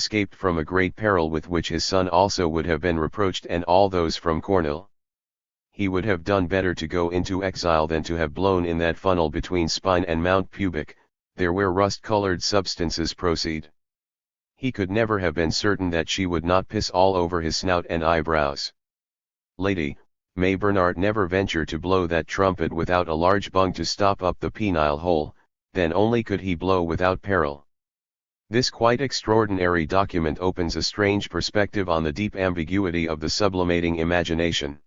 escaped from a great peril with which his son also would have been reproached, and all those from Cornwall. He would have done better to go into exile than to have blown in that funnel between spine and mount pubic, there where rust-colored substances proceed. He could never have been certain that she would not piss all over his snout and eyebrows. Lady, may Bernard never venture to blow that trumpet without a large bung to stop up the penile hole, then only could he blow without peril. This quite extraordinary document opens a strange perspective on the deep ambiguity of the sublimating imagination.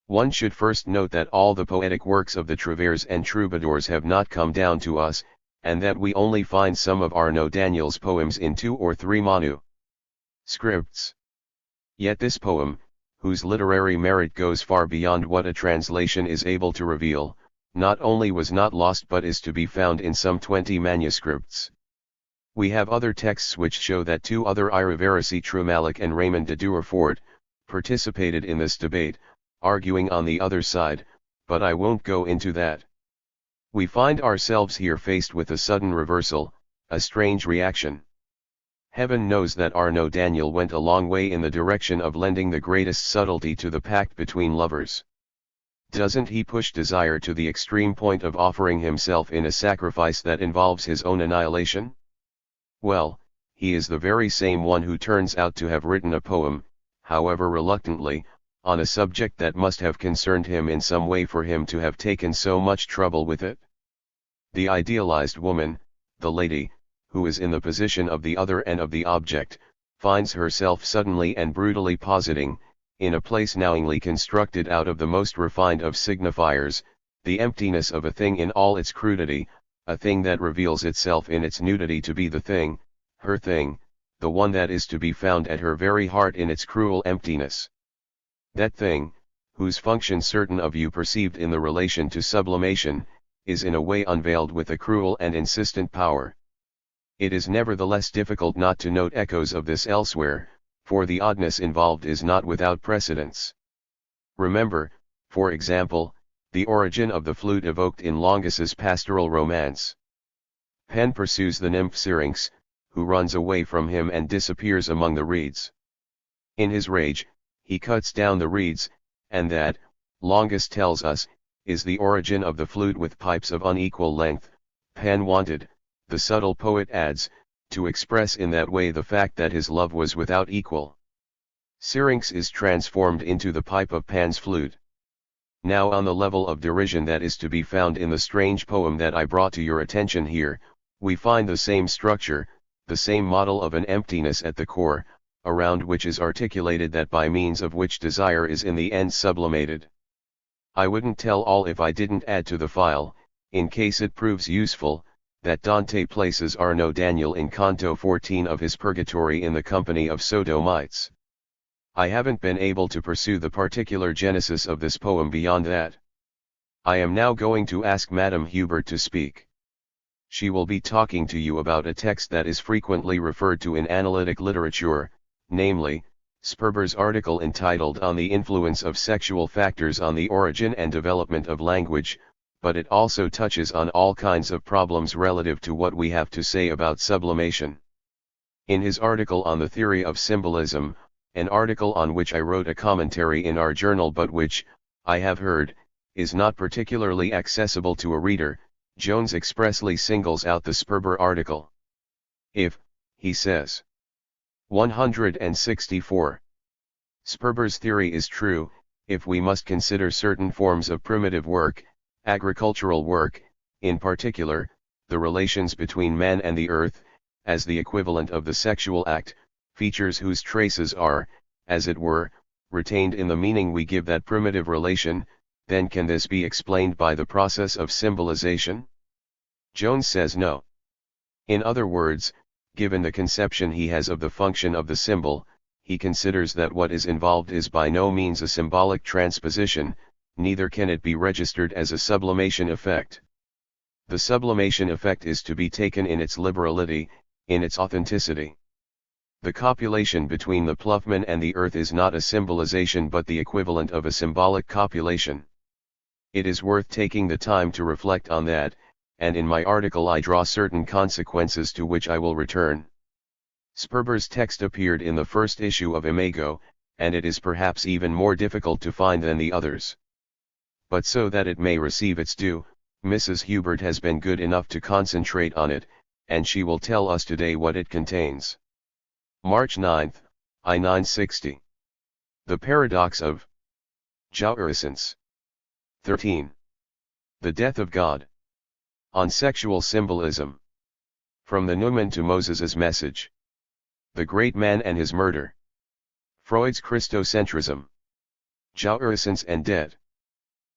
One should first note that all the poetic works of the trouvères and troubadours have not come down to us, and that we only find some of Arnaud Daniel's poems in 2 or 3 manuscripts. Yet this poem, whose literary merit goes far beyond what a translation is able to reveal, not only was not lost but is to be found in some 20 manuscripts. We have other texts which show that 2 other Irivaracy Trumalic and Raymond de Durfort participated in this debate, arguing on the other side, but I won't go into that. We find ourselves here faced with a sudden reversal, a strange reaction. Heaven knows that Arnaud Daniel went a long way in the direction of lending the greatest subtlety to the pact between lovers. Doesn't he push desire to the extreme point of offering himself in a sacrifice that involves his own annihilation? Well, he is the very same one who turns out to have written a poem, however reluctantly, on a subject that must have concerned him in some way for him to have taken so much trouble with it. The idealized woman, the lady, who is in the position of the other and of the object, finds herself suddenly and brutally positing, in a place knowingly constructed out of the most refined of signifiers, the emptiness of a thing in all its crudity, a thing that reveals itself in its nudity to be the thing, her thing, the one that is to be found at her very heart in its cruel emptiness. That thing, whose function certain of you perceived in the relation to sublimation, is in a way unveiled with a cruel and insistent power. It is nevertheless difficult not to note echoes of this elsewhere, for the oddness involved is not without precedence. Remember, for example, the origin of the flute evoked in Longus's pastoral romance. Pan pursues the nymph Syrinx, who runs away from him and disappears among the reeds. In his rage, he cuts down the reeds, and that, Longus tells us, is the origin of the flute with pipes of unequal length. Pan wanted, the subtle poet adds, to express in that way the fact that his love was without equal. Syrinx is transformed into the pipe of Pan's flute. Now on the level of derision that is to be found in the strange poem that I brought to your attention here, we find the same structure, the same model of an emptiness at the core, around which is articulated that by means of which desire is in the end sublimated. I wouldn't tell all if I didn't add to the file, in case it proves useful, that Dante places Arnaud Daniel in Canto 14 of his Purgatory in the company of sodomites. I haven't been able to pursue the particular genesis of this poem beyond that. I am now going to ask Madame Hubert to speak. She will be talking to you about a text that is frequently referred to in analytic literature, namely, Sperber's article entitled On the Influence of Sexual Factors on the Origin and Development of Language, but it also touches on all kinds of problems relative to what we have to say about sublimation. In his article on the theory of symbolism, an article on which I wrote a commentary in our journal but which, I have heard, is not particularly accessible to a reader, Jones expressly singles out the Sperber article. If, he says, 164. Sperber's theory is true, if we must consider certain forms of primitive work, agricultural work, in particular, the relations between man and the earth, as the equivalent of the sexual act, features whose traces are, as it were, retained in the meaning we give that primitive relation, then can this be explained by the process of symbolization? Jones says no. In other words, given the conception he has of the function of the symbol, he considers that what is involved is by no means a symbolic transposition, neither can it be registered as a sublimation effect. The sublimation effect is to be taken in its liberality, in its authenticity. The copulation between the ploughman and the earth is not a symbolization but the equivalent of a symbolic copulation. It is worth taking the time to reflect on that, and in my article I draw certain consequences to which I will return. Sperber's text appeared in the first issue of Imago, and it is perhaps even more difficult to find than the others. But so that it may receive its due, Mrs. Hubert has been good enough to concentrate on it, and she will tell us today what it contains. March 9, I 960. The Paradox of Jacques. 13. The Death of God. On Sexual Symbolism. From the Neumann to Moses's Message. The Great Man and His Murder. Freud's Christocentrism. Jacques and Dead.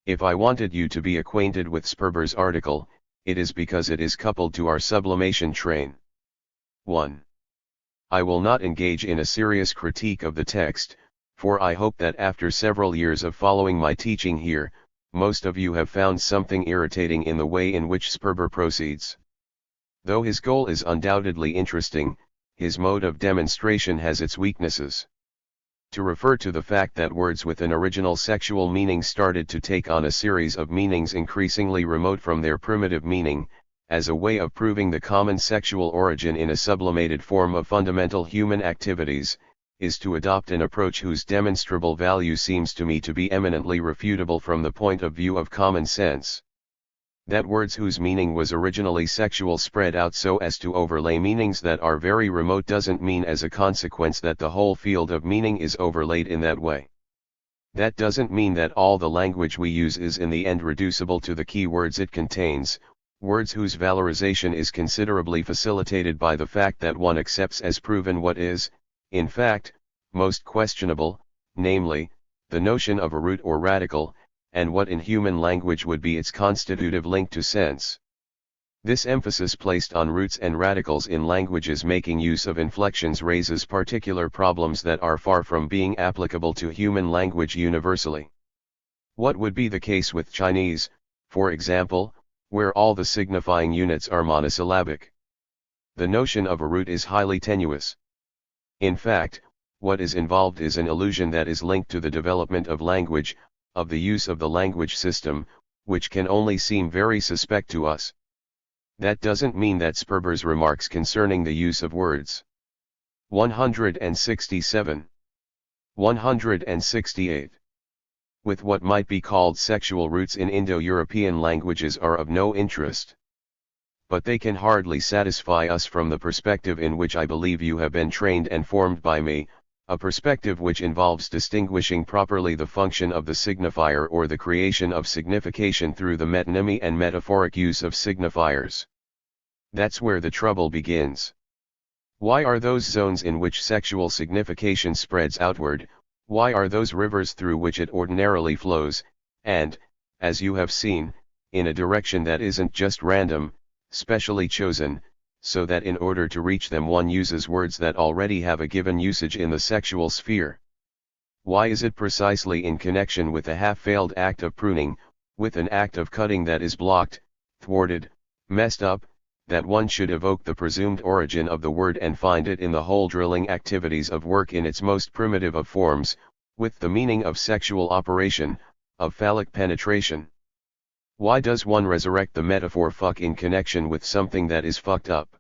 If I wanted you to be acquainted with Sperber's article, it is because it is coupled to our sublimation train. 1. I will not engage in a serious critique of the text, for I hope that after several years of following my teaching here, most of you have found something irritating in the way in which Sperber proceeds. Though his goal is undoubtedly interesting, his mode of demonstration has its weaknesses. To refer to the fact that words with an original sexual meaning started to take on a series of meanings increasingly remote from their primitive meaning, as a way of proving the common sexual origin in a sublimated form of fundamental human activities, is to adopt an approach whose demonstrable value seems to me to be eminently refutable from the point of view of common sense. That words whose meaning was originally sexual spread out so as to overlay meanings that are very remote doesn't mean as a consequence that the whole field of meaning is overlaid in that way. That doesn't mean that all the language we use is in the end reducible to the key words it contains, words whose valorization is considerably facilitated by the fact that one accepts as proven what is, in fact, most questionable, namely, the notion of a root or radical, and what in human language would be its constitutive link to sense. This emphasis placed on roots and radicals in languages making use of inflections raises particular problems that are far from being applicable to human language universally. What would be the case with Chinese, for example, where all the signifying units are monosyllabic? The notion of a root is highly tenuous. In fact, what is involved is an illusion that is linked to the development of language, of the use of the language system, which can only seem very suspect to us. That doesn't mean that Sperber's remarks concerning the use of words 167, 168, with what might be called sexual roots in Indo-European languages are of no interest. But they can hardly satisfy us from the perspective in which I believe you have been trained and formed by me, a perspective which involves distinguishing properly the function of the signifier or the creation of signification through the metonymy and metaphoric use of signifiers. That's where the trouble begins. Why are those zones in which sexual signification spreads outward, why are those rivers through which it ordinarily flows, and, as you have seen, in a direction that isn't just random, specially chosen, so that in order to reach them one uses words that already have a given usage in the sexual sphere? Why is it precisely in connection with a half-failed act of pruning, with an act of cutting that is blocked, thwarted, messed up, that one should evoke the presumed origin of the word and find it in the hole drilling activities of work in its most primitive of forms, with the meaning of sexual operation, of phallic penetration? Why does one resurrect the metaphor fuck in connection with something that is fucked up?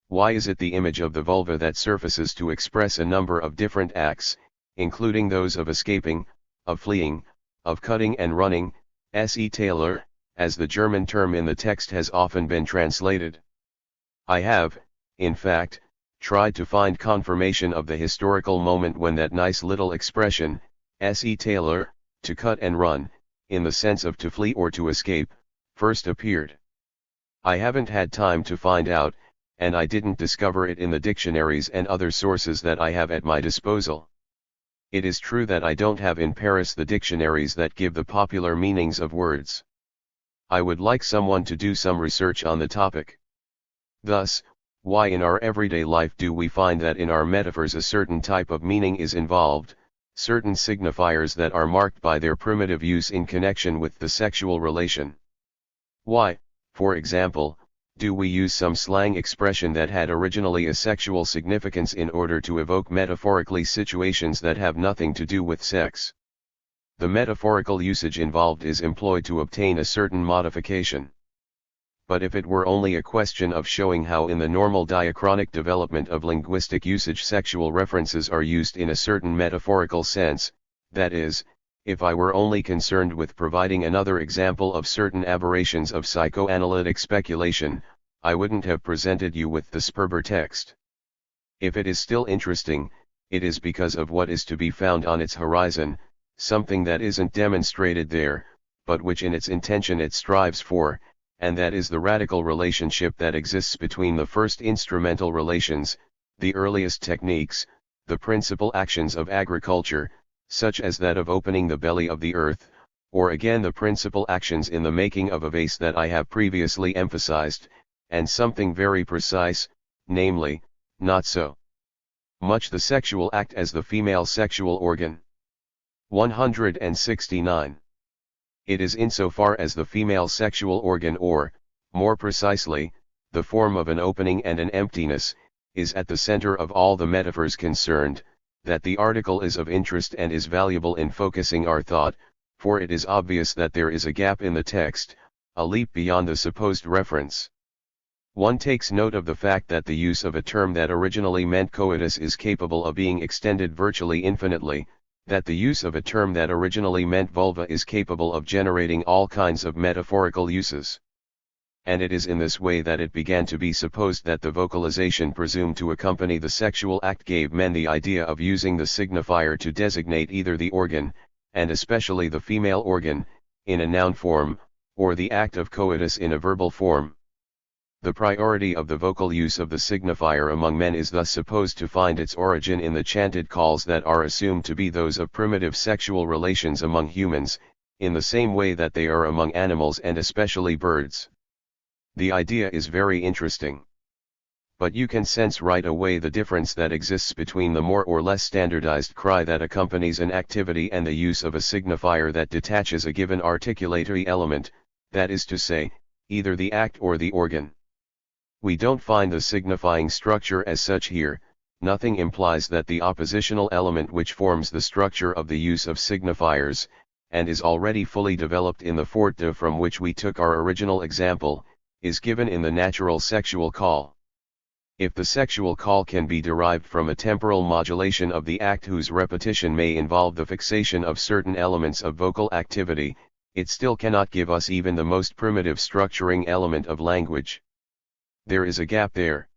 Why is it the image of the vulva that surfaces to express a number of different acts, including those of escaping, of fleeing, of cutting and running, se Taylor, as the German term in the text has often been translated? I have, in fact, tried to find confirmation of the historical moment when that nice little expression, se Taylor, to cut and run, in the sense of to flee or to escape, first appeared. I haven't had time to find out, and I didn't discover it in the dictionaries and other sources that I have at my disposal. It is true that I don't have in Paris the dictionaries that give the popular meanings of words. I would like someone to do some research on the topic. Thus, why in our everyday life do we find that in our metaphors a certain type of meaning is involved, certain signifiers that are marked by their primitive use in connection with the sexual relation? Why, for example, do we use some slang expression that had originally a sexual significance in order to evoke metaphorically situations that have nothing to do with sex? The metaphorical usage involved is employed to obtain a certain modification. but if it were only a question of showing how in the normal diachronic development of linguistic usage sexual references are used in a certain metaphorical sense, that is, if I were only concerned with providing another example of certain aberrations of psychoanalytic speculation, I wouldn't have presented you with the Sperber text. If it is still interesting, it is because of what is to be found on its horizon, something that isn't demonstrated there, but which in its intention it strives for, and that is the radical relationship that exists between the first instrumental relations, the earliest techniques, the principal actions of agriculture, such as that of opening the belly of the earth, or again the principal actions in the making of a vase that I have previously emphasized, and something very precise, namely, not so much the sexual act as the female sexual organ. 169. It is insofar as the female sexual organ or, more precisely, the form of an opening and an emptiness, is at the center of all the metaphors concerned, that the article is of interest and is valuable in focusing our thought, for it is obvious that there is a gap in the text, a leap beyond the supposed reference. One takes note of the fact that the use of a term that originally meant coitus is capable of being extended virtually infinitely, that the use of a term that originally meant vulva is capable of generating all kinds of metaphorical uses. And it is in this way that it began to be supposed that the vocalization presumed to accompany the sexual act gave men the idea of using the signifier to designate either the organ, and especially the female organ, in a noun form, or the act of coitus in a verbal form. The priority of the vocal use of the signifier among men is thus supposed to find its origin in the chanted calls that are assumed to be those of primitive sexual relations among humans, in the same way that they are among animals and especially birds. The idea is very interesting. But you can sense right away the difference that exists between the more or less standardized cry that accompanies an activity and the use of a signifier that detaches a given articulatory element, that is to say, either the act or the organ. We don't find the signifying structure as such here. Nothing implies that the oppositional element which forms the structure of the use of signifiers, and is already fully developed in the THIRD from which we took our original example, is given in the natural sexual call. If the sexual call can be derived from a temporal modulation of the act whose repetition may involve the fixation of certain elements of vocal activity, it still cannot give us even the most primitive structuring element of language. There is a gap there.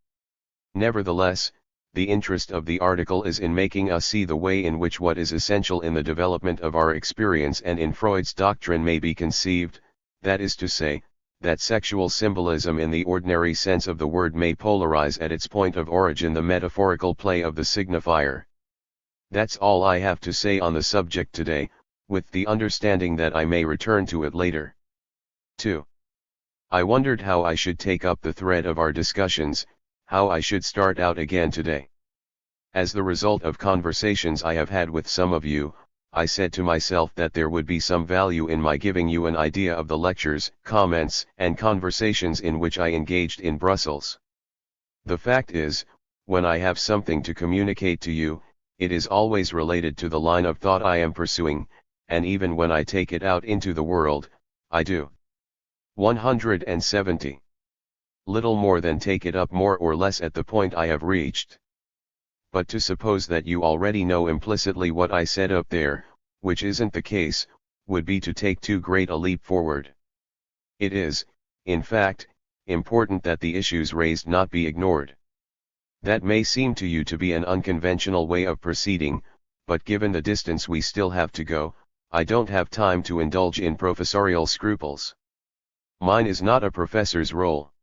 Nevertheless, the interest of the article is in making us see the way in which what is essential in the development of our experience and in Freud's doctrine may be conceived, that is to say, that sexual symbolism in the ordinary sense of the word may polarize at its point of origin the metaphorical play of the signifier. That's all I have to say on the subject today, with the understanding that I may return to it later. 2. I wondered how I should take up the thread of our discussions, how I should start out again today. As the result of conversations I have had with some of you, I said to myself that there would be some value in my giving you an idea of the lectures, comments, and conversations in which I engaged in Brussels. The fact is, when I have something to communicate to you, it is always related to the line of thought I am pursuing, and even when I take it out into the world, I do. 170. Little more than take it up more or less at the point I have reached. But to suppose that you already know implicitly what I said up there, which isn't the case, would be to take too great a leap forward. It is, in fact, important that the issues raised not be ignored. That may seem to you to be an unconventional way of proceeding, but given the distance we still have to go, I don't have time to indulge in professorial scruples. Mine is not a professor's role.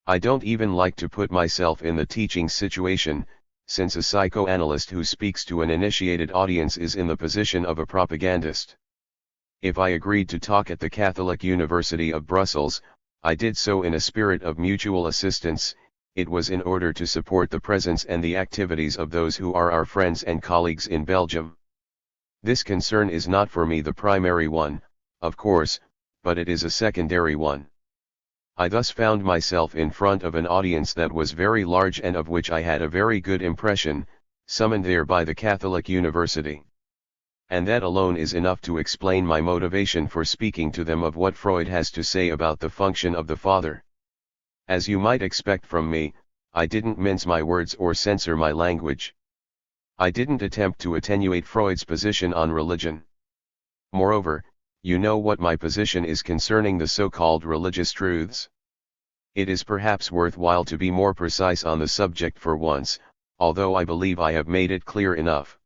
I don't even like to put myself in the teaching situation, since a psychoanalyst who speaks to an initiated audience is in the position of a propagandist. If I agreed to talk at the Catholic University of Brussels, I did so in a spirit of mutual assistance. It was in order to support the presence and the activities of those who are our friends and colleagues in Belgium. This concern is not for me the primary one, of course, but it is a secondary one. I thus found myself in front of an audience that was very large and of which I had a very good impression, summoned there by the Catholic University. And that alone is enough to explain my motivation for speaking to them of what Freud has to say about the function of the father. As you might expect from me, I didn't mince my words or censor my language. I didn't attempt to attenuate Freud's position on religion. Moreover, you know what my position is concerning the so-called religious truths. It is perhaps worthwhile to be more precise on the subject for once, although I believe I have made it clear enough.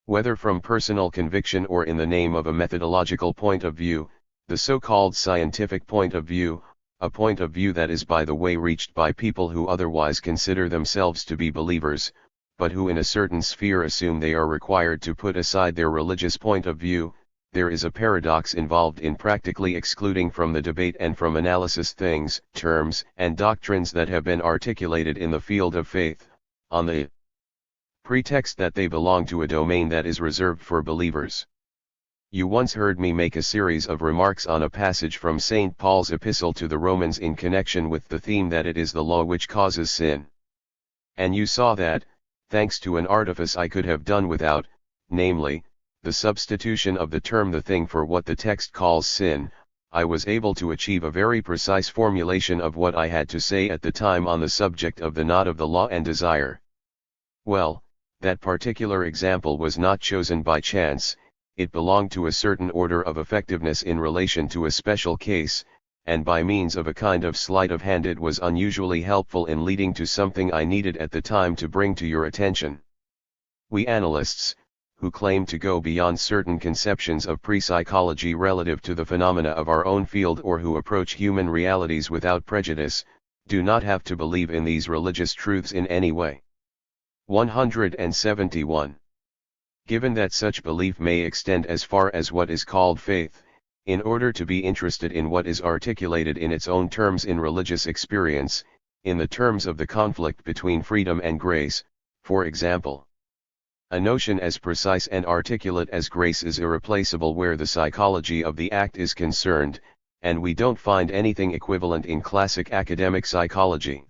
Whether from personal conviction or in the name of a methodological point of view, the so-called scientific point of view, a point of view that is by the way reached by people who otherwise consider themselves to be believers, but who in a certain sphere assume they are required to put aside their religious point of view, there is a paradox involved in practically excluding from the debate and from analysis things, terms, and doctrines that have been articulated in the field of faith, on the pretext that they belong to a domain that is reserved for believers. You once heard me make a series of remarks on a passage from St. Paul's epistle to the Romans in connection with the theme that it is the law which causes sin. And you saw that, thanks to an artifice I could have done without, namely, the substitution of the term the thing for what the text calls sin, I was able to achieve a very precise formulation of what I had to say at the time on the subject of the knot of the law and desire. Well, that particular example was not chosen by chance, it belonged to a certain order of effectiveness in relation to a special case, and by means of a kind of sleight of hand it was unusually helpful in leading to something I needed at the time to bring to your attention. We analysts, who claim to go beyond certain conceptions of pre-psychology relative to the phenomena of our own field or who approach human realities without prejudice, do not have to believe in these religious truths in any way. 171. Given that such belief may extend as far as what is called faith, in order to be interested in what is articulated in its own terms in religious experience, in the terms of the conflict between freedom and grace, for example. A notion as precise and articulate as grace is irreplaceable where the psychology of the act is concerned, and we don't find anything equivalent in classic academic psychology.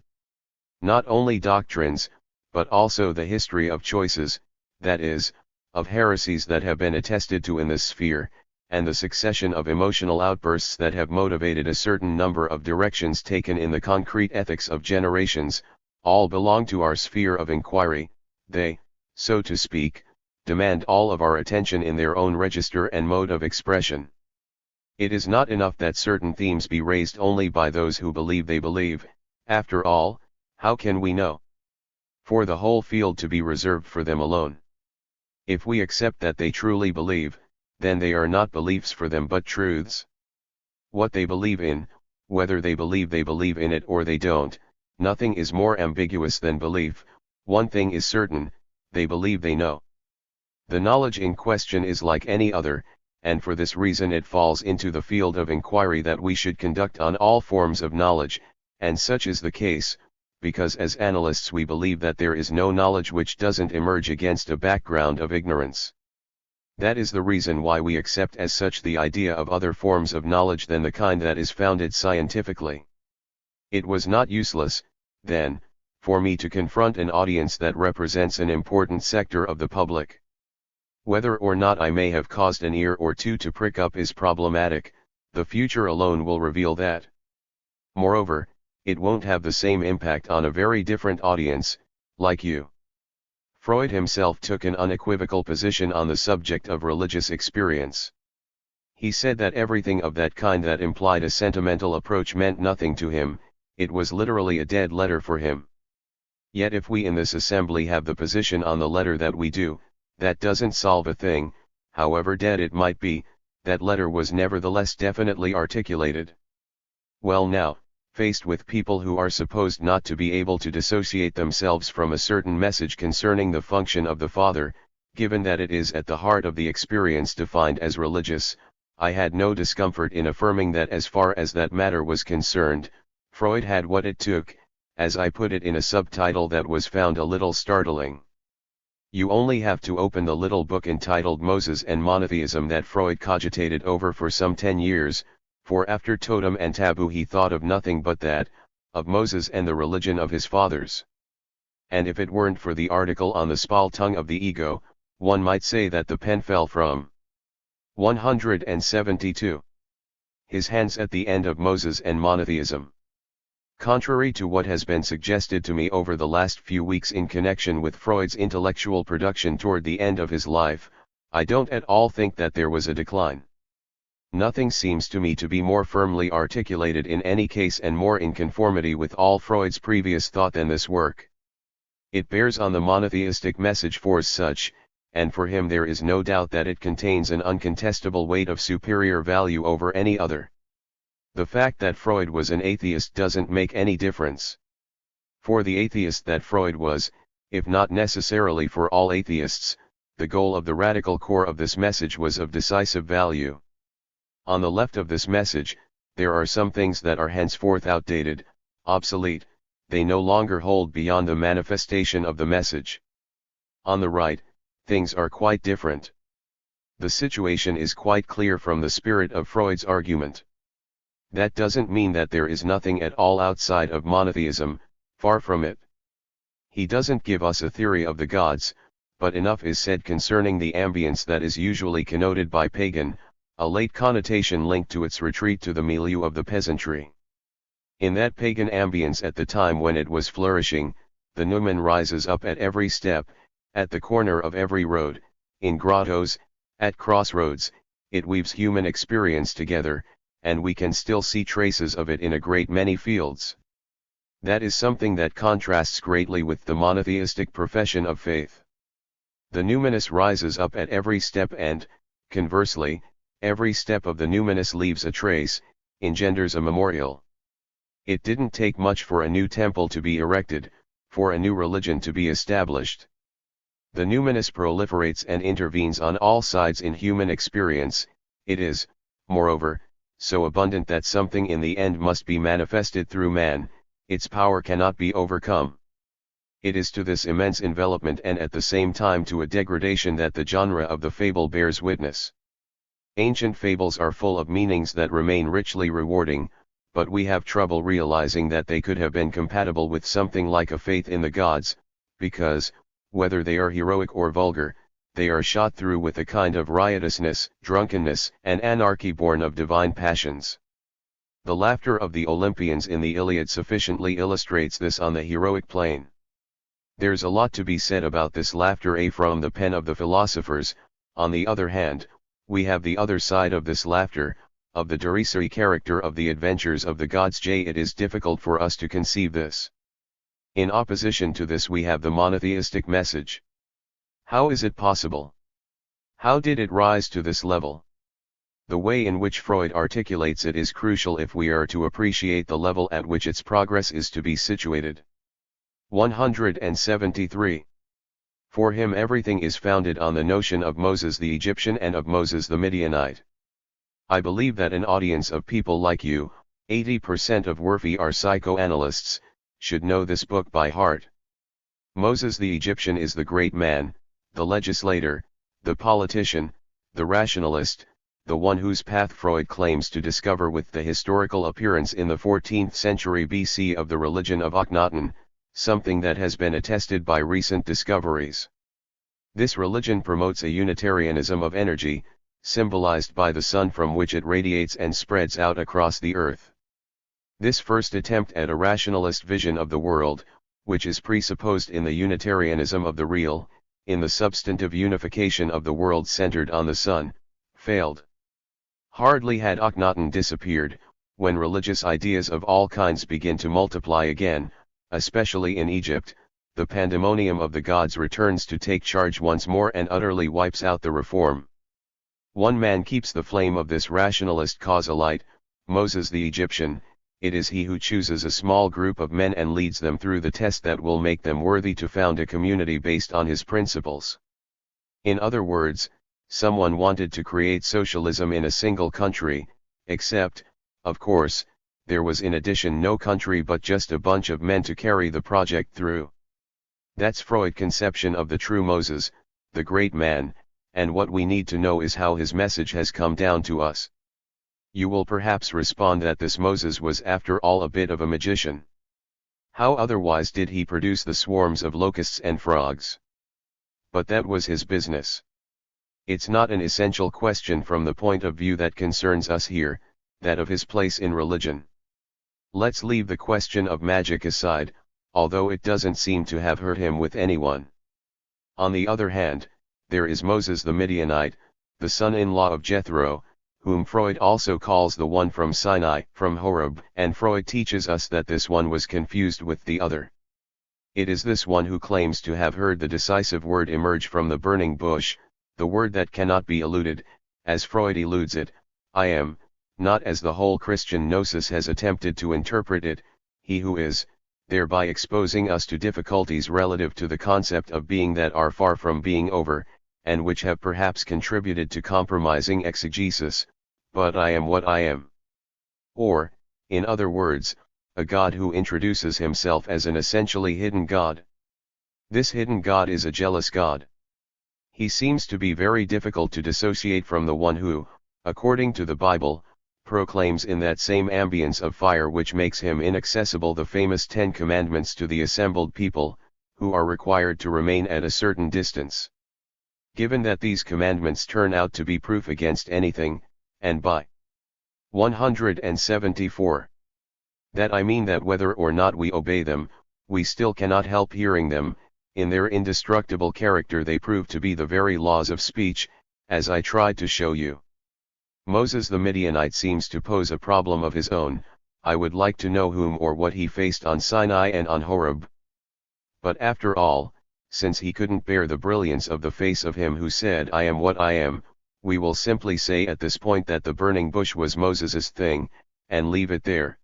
Not only doctrines, but also the history of choices, that is, of heresies that have been attested to in this sphere, and the succession of emotional outbursts that have motivated a certain number of directions taken in the concrete ethics of generations, all belong to our sphere of inquiry. They, so to speak, demand all of our attention in their own register and mode of expression. It is not enough that certain themes be raised only by those who believe they believe. After all, how can we know? For the whole field to be reserved for them alone. If we accept that they truly believe, then they are not beliefs for them but truths. What they believe in, whether they believe in it or they don't, nothing is more ambiguous than belief. One thing is certain, they believe they know. The knowledge in question is like any other, and for this reason it falls into the field of inquiry that we should conduct on all forms of knowledge, and such is the case, because as analysts we believe that there is no knowledge which doesn't emerge against a background of ignorance. That is the reason why we accept as such the idea of other forms of knowledge than the kind that is founded scientifically. It was not useless, then, for me to confront an audience that represents an important sector of the public. Whether or not I may have caused an ear or two to prick up is problematic, the future alone will reveal that. Moreover, it won't have the same impact on a very different audience, like you. Freud himself took an unequivocal position on the subject of religious experience. He said that everything of that kind that implied a sentimental approach meant nothing to him, it was literally a dead letter for him. Yet if we in this assembly have the position on the letter that we do, that doesn't solve a thing, however dead it might be, that letter was nevertheless definitely articulated. Well now, faced with people who are supposed not to be able to dissociate themselves from a certain message concerning the function of the Father, given that it is at the heart of the experience defined as religious, I had no discomfort in affirming that as far as that matter was concerned, Freud had what it took, as I put it in a subtitle that was found a little startling. You only have to open the little book entitled Moses and Monotheism that Freud cogitated over for some 10 years, for after totem and taboo he thought of nothing but that, of Moses and the religion of his fathers. And if it weren't for the article on the Spaltung of the ego, one might say that the pen fell from 172. His hands at the end of Moses and Monotheism. Contrary to what has been suggested to me over the last few weeks in connection with Freud's intellectual production toward the end of his life, I don't at all think that there was a decline. Nothing seems to me to be more firmly articulated in any case and more in conformity with all Freud's previous thought than this work. It bears on the monotheistic message for such, and for him there is no doubt that it contains an uncontestable weight of superior value over any other. The fact that Freud was an atheist doesn't make any difference. For the atheist that Freud was, if not necessarily for all atheists, the goal of the radical core of this message was of decisive value. On the left of this message, there are some things that are henceforth outdated, obsolete, they no longer hold beyond the manifestation of the message. On the right, things are quite different. The situation is quite clear from the spirit of Freud's argument. That doesn't mean that there is nothing at all outside of monotheism, far from it. He doesn't give us a theory of the gods, but enough is said concerning the ambience that is usually connoted by pagan, a late connotation linked to its retreat to the milieu of the peasantry. In that pagan ambience at the time when it was flourishing, the noumen rises up at every step, at the corner of every road, in grottos, at crossroads, it weaves human experience together, and we can still see traces of it in a great many fields. That is something that contrasts greatly with the monotheistic profession of faith. The numinous rises up at every step and, conversely, every step of the numinous leaves a trace, engenders a memorial. It didn't take much for a new temple to be erected, for a new religion to be established. The numinous proliferates and intervenes on all sides in human experience, it is, moreover, so abundant that something in the end must be manifested through man, its power cannot be overcome. It is to this immense envelopment and at the same time to a degradation that the genre of the fable bears witness. Ancient fables are full of meanings that remain richly rewarding, but we have trouble realizing that they could have been compatible with something like a faith in the gods, because, whether they are heroic or vulgar, they are shot through with a kind of riotousness, drunkenness, and anarchy born of divine passions. The laughter of the Olympians in the Iliad sufficiently illustrates this on the heroic plane. There's a lot to be said about this laughter from the pen of the philosophers. On the other hand, we have the other side of this laughter, of the derisory character of the adventures of the gods. It is difficult for us to conceive this. In opposition to this we have the monotheistic message. How is it possible? How did it rise to this level? The way in which Freud articulates it is crucial if we are to appreciate the level at which its progress is to be situated. 173. For him everything is founded on the notion of Moses the Egyptian and of Moses the Midianite. I believe that an audience of people like you, 80% of whom are psychoanalysts, should know this book by heart. Moses the Egyptian is the great man, the legislator, the politician, the rationalist, the one whose path Freud claims to discover with the historical appearance in the 14th century BC of the religion of Akhenaten, something that has been attested by recent discoveries. This religion promotes a Unitarianism of energy, symbolized by the sun from which it radiates and spreads out across the earth. This first attempt at a rationalist vision of the world, which is presupposed in the Unitarianism of the real, in the substantive unification of the world centered on the sun, failed. Hardly had Akhenaten disappeared, when religious ideas of all kinds begin to multiply again, especially in Egypt, the pandemonium of the gods returns to take charge once more and utterly wipes out the reform. One man keeps the flame of this rationalist cause alight, Moses the Egyptian. It is he who chooses a small group of men and leads them through the test that will make them worthy to found a community based on his principles. In other words, someone wanted to create socialism in a single country, except, of course, there was in addition no country but just a bunch of men to carry the project through. That's Freud's conception of the true Moses, the great man, and what we need to know is how his message has come down to us. You will perhaps respond that this Moses was after all a bit of a magician. How otherwise did he produce the swarms of locusts and frogs? But that was his business. It's not an essential question from the point of view that concerns us here, that of his place in religion. Let's leave the question of magic aside, although it doesn't seem to have hurt him with anyone. On the other hand, there is Moses the Midianite, the son-in-law of Jethro, whom Freud also calls the one from Sinai, from Horeb, and Freud teaches us that this one was confused with the other. It is this one who claims to have heard the decisive word emerge from the burning bush, the word that cannot be eluded, as Freud eludes it, I am, not as the whole Christian gnosis has attempted to interpret it, he who is, thereby exposing us to difficulties relative to the concept of being that are far from being over, and which have perhaps contributed to compromising exegesis, but I am what I am. Or, in other words, a God who introduces himself as an essentially hidden God. This hidden God is a jealous God. He seems to be very difficult to dissociate from the one who, according to the Bible, proclaims in that same ambience of fire which makes him inaccessible the famous 10 Commandments to the assembled people, who are required to remain at a certain distance. Given that these commandments turn out to be proof against anything, and by 174. That I mean that whether or not we obey them, we still cannot help hearing them, in their indestructible character they prove to be the very laws of speech, as I tried to show you. Moses the Midianite seems to pose a problem of his own. I would like to know whom or what he faced on Sinai and on Horeb. But after all, since he couldn't bear the brilliance of the face of him who said I am what I am, we will simply say at this point that the burning bush was Moses's thing, and leave it there.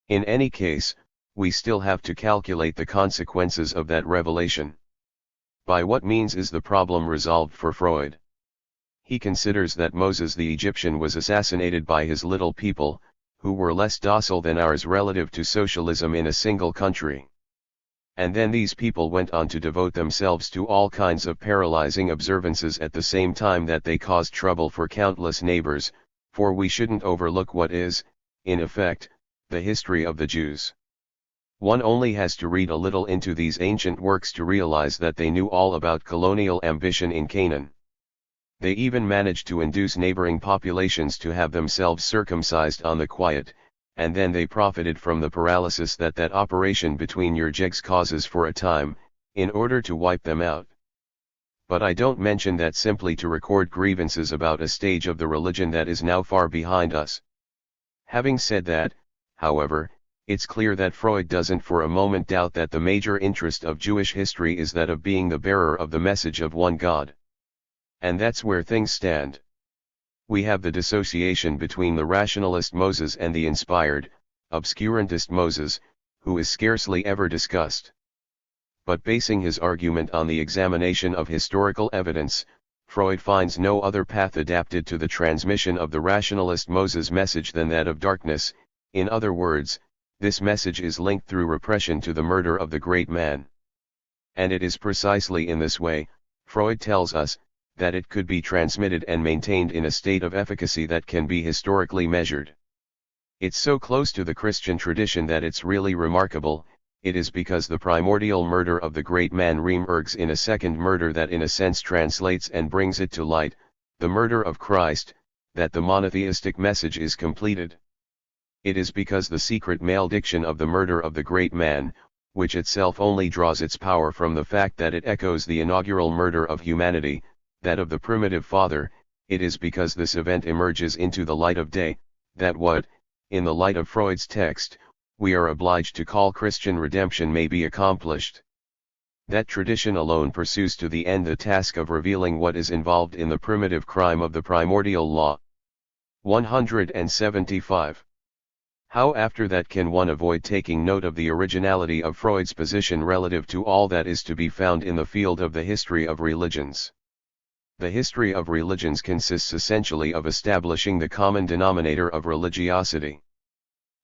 In any case, we still have to calculate the consequences of that revelation. By what means is the problem resolved for Freud? He considers that Moses the Egyptian was assassinated by his little people, who were less docile than ours relative to socialism in a single country. And then these people went on to devote themselves to all kinds of paralyzing observances at the same time that they caused trouble for countless neighbors, for we shouldn't overlook what is, in effect, the history of the Jews. One only has to read a little into these ancient works to realize that they knew all about colonial ambition in Canaan. They even managed to induce neighboring populations to have themselves circumcised on the quiet, and then they profited from the paralysis that operation between your jacques causes for a time, in order to wipe them out. But I don't mention that simply to record grievances about a stage of the religion that is now far behind us. Having said that, however, it's clear that Freud doesn't for a moment doubt that the major interest of Jewish history is that of being the bearer of the message of one God. And that's where things stand. We have the dissociation between the rationalist Moses and the inspired, obscurantist Moses, who is scarcely ever discussed. But basing his argument on the examination of historical evidence, Freud finds no other path adapted to the transmission of the rationalist Moses message than that of darkness. In other words, this message is linked through repression to the murder of the great man. And it is precisely in this way, Freud tells us, that it could be transmitted and maintained in a state of efficacy that can be historically measured. It's so close to the Christian tradition that it's really remarkable. It is because the primordial murder of the great man re-emerges in a second murder that in a sense translates and brings it to light, the murder of Christ, that the monotheistic message is completed. It is because the secret malediction of the murder of the great man, which itself only draws its power from the fact that it echoes the inaugural murder of humanity, that of the primitive father, it is because this event emerges into the light of day, that what, in the light of Freud's text, we are obliged to call Christian redemption may be accomplished. That tradition alone pursues to the end the task of revealing what is involved in the primitive crime of the primordial law. 175. How after that can one avoid taking note of the originality of Freud's position relative to all that is to be found in the field of the history of religions? The history of religions consists essentially of establishing the common denominator of religiosity.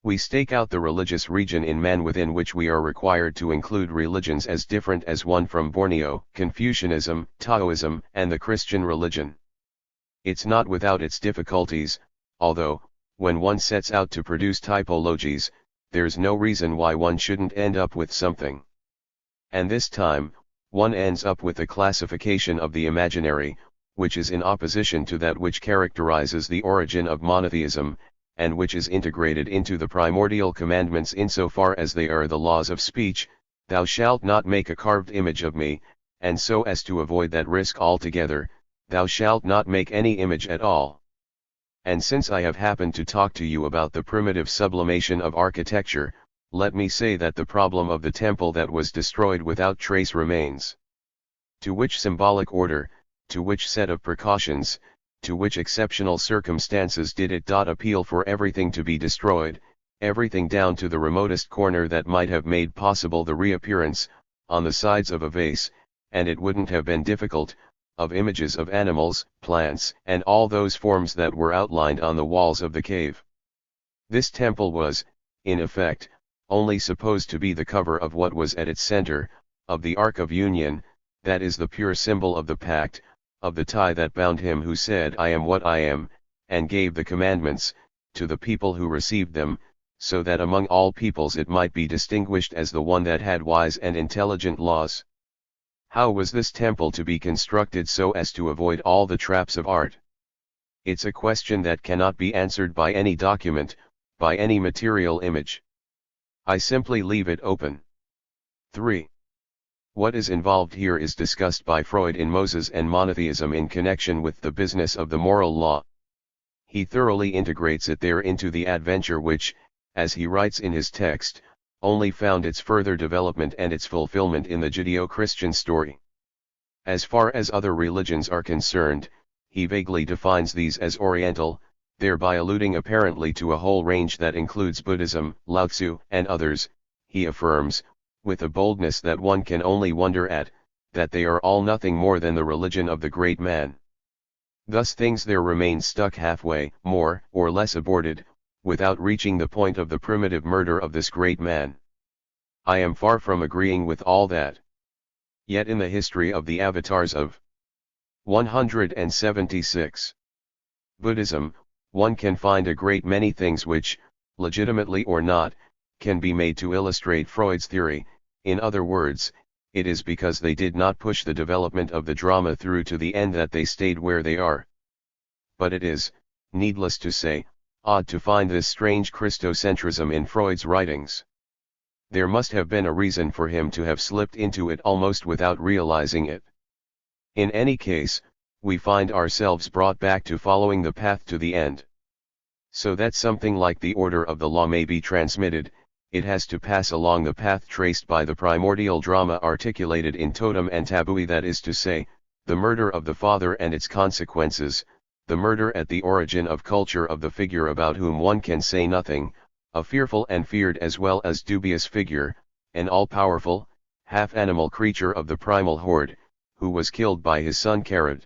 We stake out the religious region in man within which we are required to include religions as different as one from Borneo, Confucianism, Taoism, and the Christian religion. It's not without its difficulties, although, when one sets out to produce typologies, there's no reason why one shouldn't end up with something. And this time, one ends up with a classification of the imaginary, which is in opposition to that which characterizes the origin of monotheism, and which is integrated into the primordial commandments insofar as they are the laws of speech, thou shalt not make a carved image of me, and so as to avoid that risk altogether, thou shalt not make any image at all. And since I have happened to talk to you about the primitive sublimation of architecture, let me say that the problem of the temple that was destroyed without trace remains. To which symbolic order, to which set of precautions, to which exceptional circumstances did it appeal for everything to be destroyed, everything down to the remotest corner that might have made possible the reappearance, on the sides of a vase, and it wouldn't have been difficult, of images of animals, plants, and all those forms that were outlined on the walls of the cave. This temple was, in effect, only supposed to be the cover of what was at its center, of the Ark of Union, that is the pure symbol of the pact, of the tie that bound him who said I am what I am, and gave the commandments, to the people who received them, so that among all peoples it might be distinguished as the one that had wise and intelligent laws. How was this temple to be constructed so as to avoid all the traps of art? It's a question that cannot be answered by any document, by any material image. I simply leave it open. 3. What is involved here is discussed by Freud in Moses and Monotheism in connection with the business of the moral law. He thoroughly integrates it there into the adventure which, as he writes in his text, only found its further development and its fulfillment in the Judeo-Christian story. As far as other religions are concerned, he vaguely defines these as Oriental, thereby alluding apparently to a whole range that includes Buddhism, Lao Tzu, and others. He affirms, with a boldness that one can only wonder at, that they are all nothing more than the religion of the great man. Thus things there remain stuck halfway, more or less aborted, without reaching the point of the primitive murder of this great man. I am far from agreeing with all that. Yet in the history of the avatars of 176 Buddhism, one can find a great many things which, legitimately or not, can be made to illustrate Freud's theory. In other words, it is because they did not push the development of the drama through to the end that they stayed where they are. But it is, needless to say, odd to find this strange Christocentrism in Freud's writings. There must have been a reason for him to have slipped into it almost without realizing it. In any case, we find ourselves brought back to following the path to the end. So that something like the order of the law may be transmitted, it has to pass along the path traced by the primordial drama articulated in Totem and Taboo, that is to say, the murder of the father and its consequences, the murder at the origin of culture of the figure about whom one can say nothing, a fearful and feared as well as dubious figure, an all-powerful, half-animal creature of the primal horde, who was killed by his son Karad.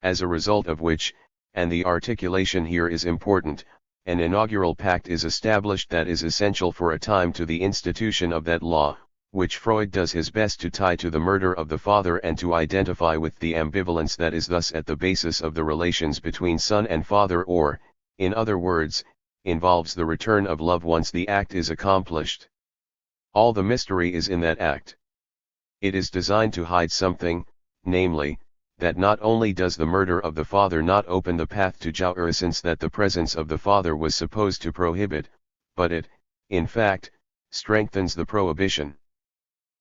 As a result of which, and the articulation here is important, an inaugural pact is established that is essential for a time to the institution of that law, which Freud does his best to tie to the murder of the father and to identify with the ambivalence that is thus at the basis of the relations between son and father, or, in other words, involves the return of love once the act is accomplished. All the mystery is in that act. It is designed to hide something, namely, that not only does the murder of the father not open the path to jouissance that the presence of the father was supposed to prohibit, but it, in fact, strengthens the prohibition.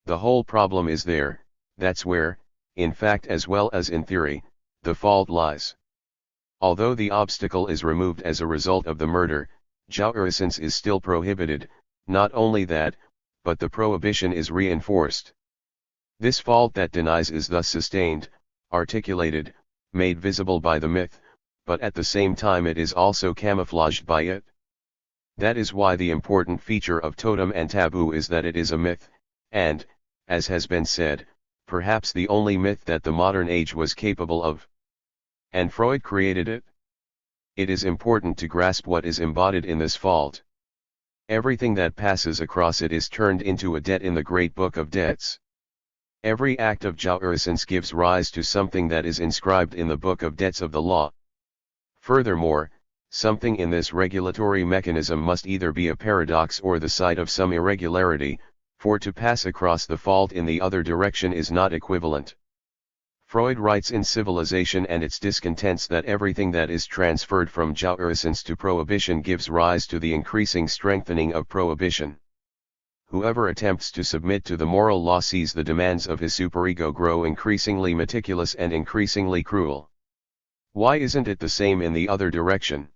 The whole problem is there, that's where, in fact as well as in theory, the fault lies. Although the obstacle is removed as a result of the murder, jouissance is still prohibited. Not only that, but the prohibition is reinforced. This fault that denies is thus sustained, articulated, made visible by the myth, but at the same time it is also camouflaged by it. That is why the important feature of Totem and Taboo is that it is a myth, and, as has been said, perhaps the only myth that the modern age was capable of. And Freud created it. It is important to grasp what is embodied in this fault. Everything that passes across it is turned into a debt in the great book of debts. Every act of jouissance gives rise to something that is inscribed in the book of debts of the law. Furthermore, something in this regulatory mechanism must either be a paradox or the site of some irregularity, for to pass across the fault in the other direction is not equivalent. Freud writes in Civilization and Its Discontents that everything that is transferred from jouissance to prohibition gives rise to the increasing strengthening of prohibition. Whoever attempts to submit to the moral law sees the demands of his superego grow increasingly meticulous and increasingly cruel. Why isn't it the same in the other direction?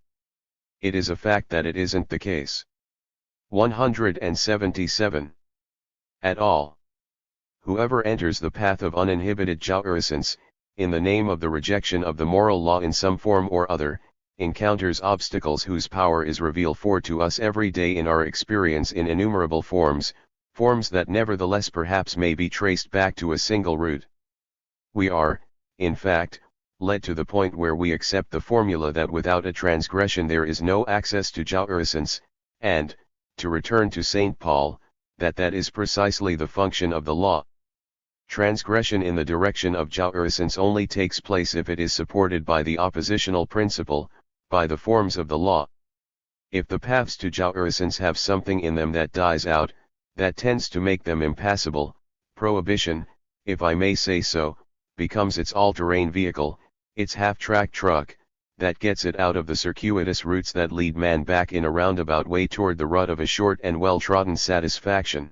It is a fact that it isn't the case. 177. At all. Whoever enters the path of uninhibited jouissance, in the name of the rejection of the moral law in some form or other, encounters obstacles whose power is revealed to us every day in our experience in innumerable forms, forms that nevertheless perhaps may be traced back to a single root. We are, in fact, led to the point where we accept the formula that without a transgression there is no access to jouissance, and, to return to St. Paul, that is precisely the function of the law. Transgression in the direction of jouissance only takes place if it is supported by the oppositional principle, by the forms of the law. If the paths to jouissance have something in them that dies out, that tends to make them impassable, prohibition, if I may say so, becomes its all-terrain vehicle, its half-track truck, that gets it out of the circuitous routes that lead man back in a roundabout way toward the rut of a short and well-trodden satisfaction.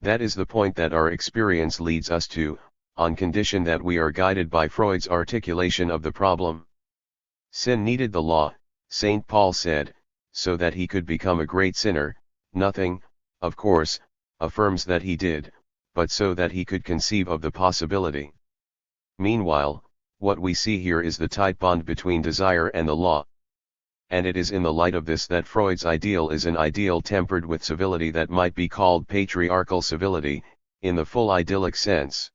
That is the point that our experience leads us to, on condition that we are guided by Freud's articulation of the problem. Sin needed the law, St. Paul said, so that he could become a great sinner. Nothing, of course, affirms that he did, but so that he could conceive of the possibility. Meanwhile, what we see here is the tight bond between desire and the law. And it is in the light of this that Freud's ideal is an ideal tempered with civility that might be called patriarchal civility, in the full idyllic sense.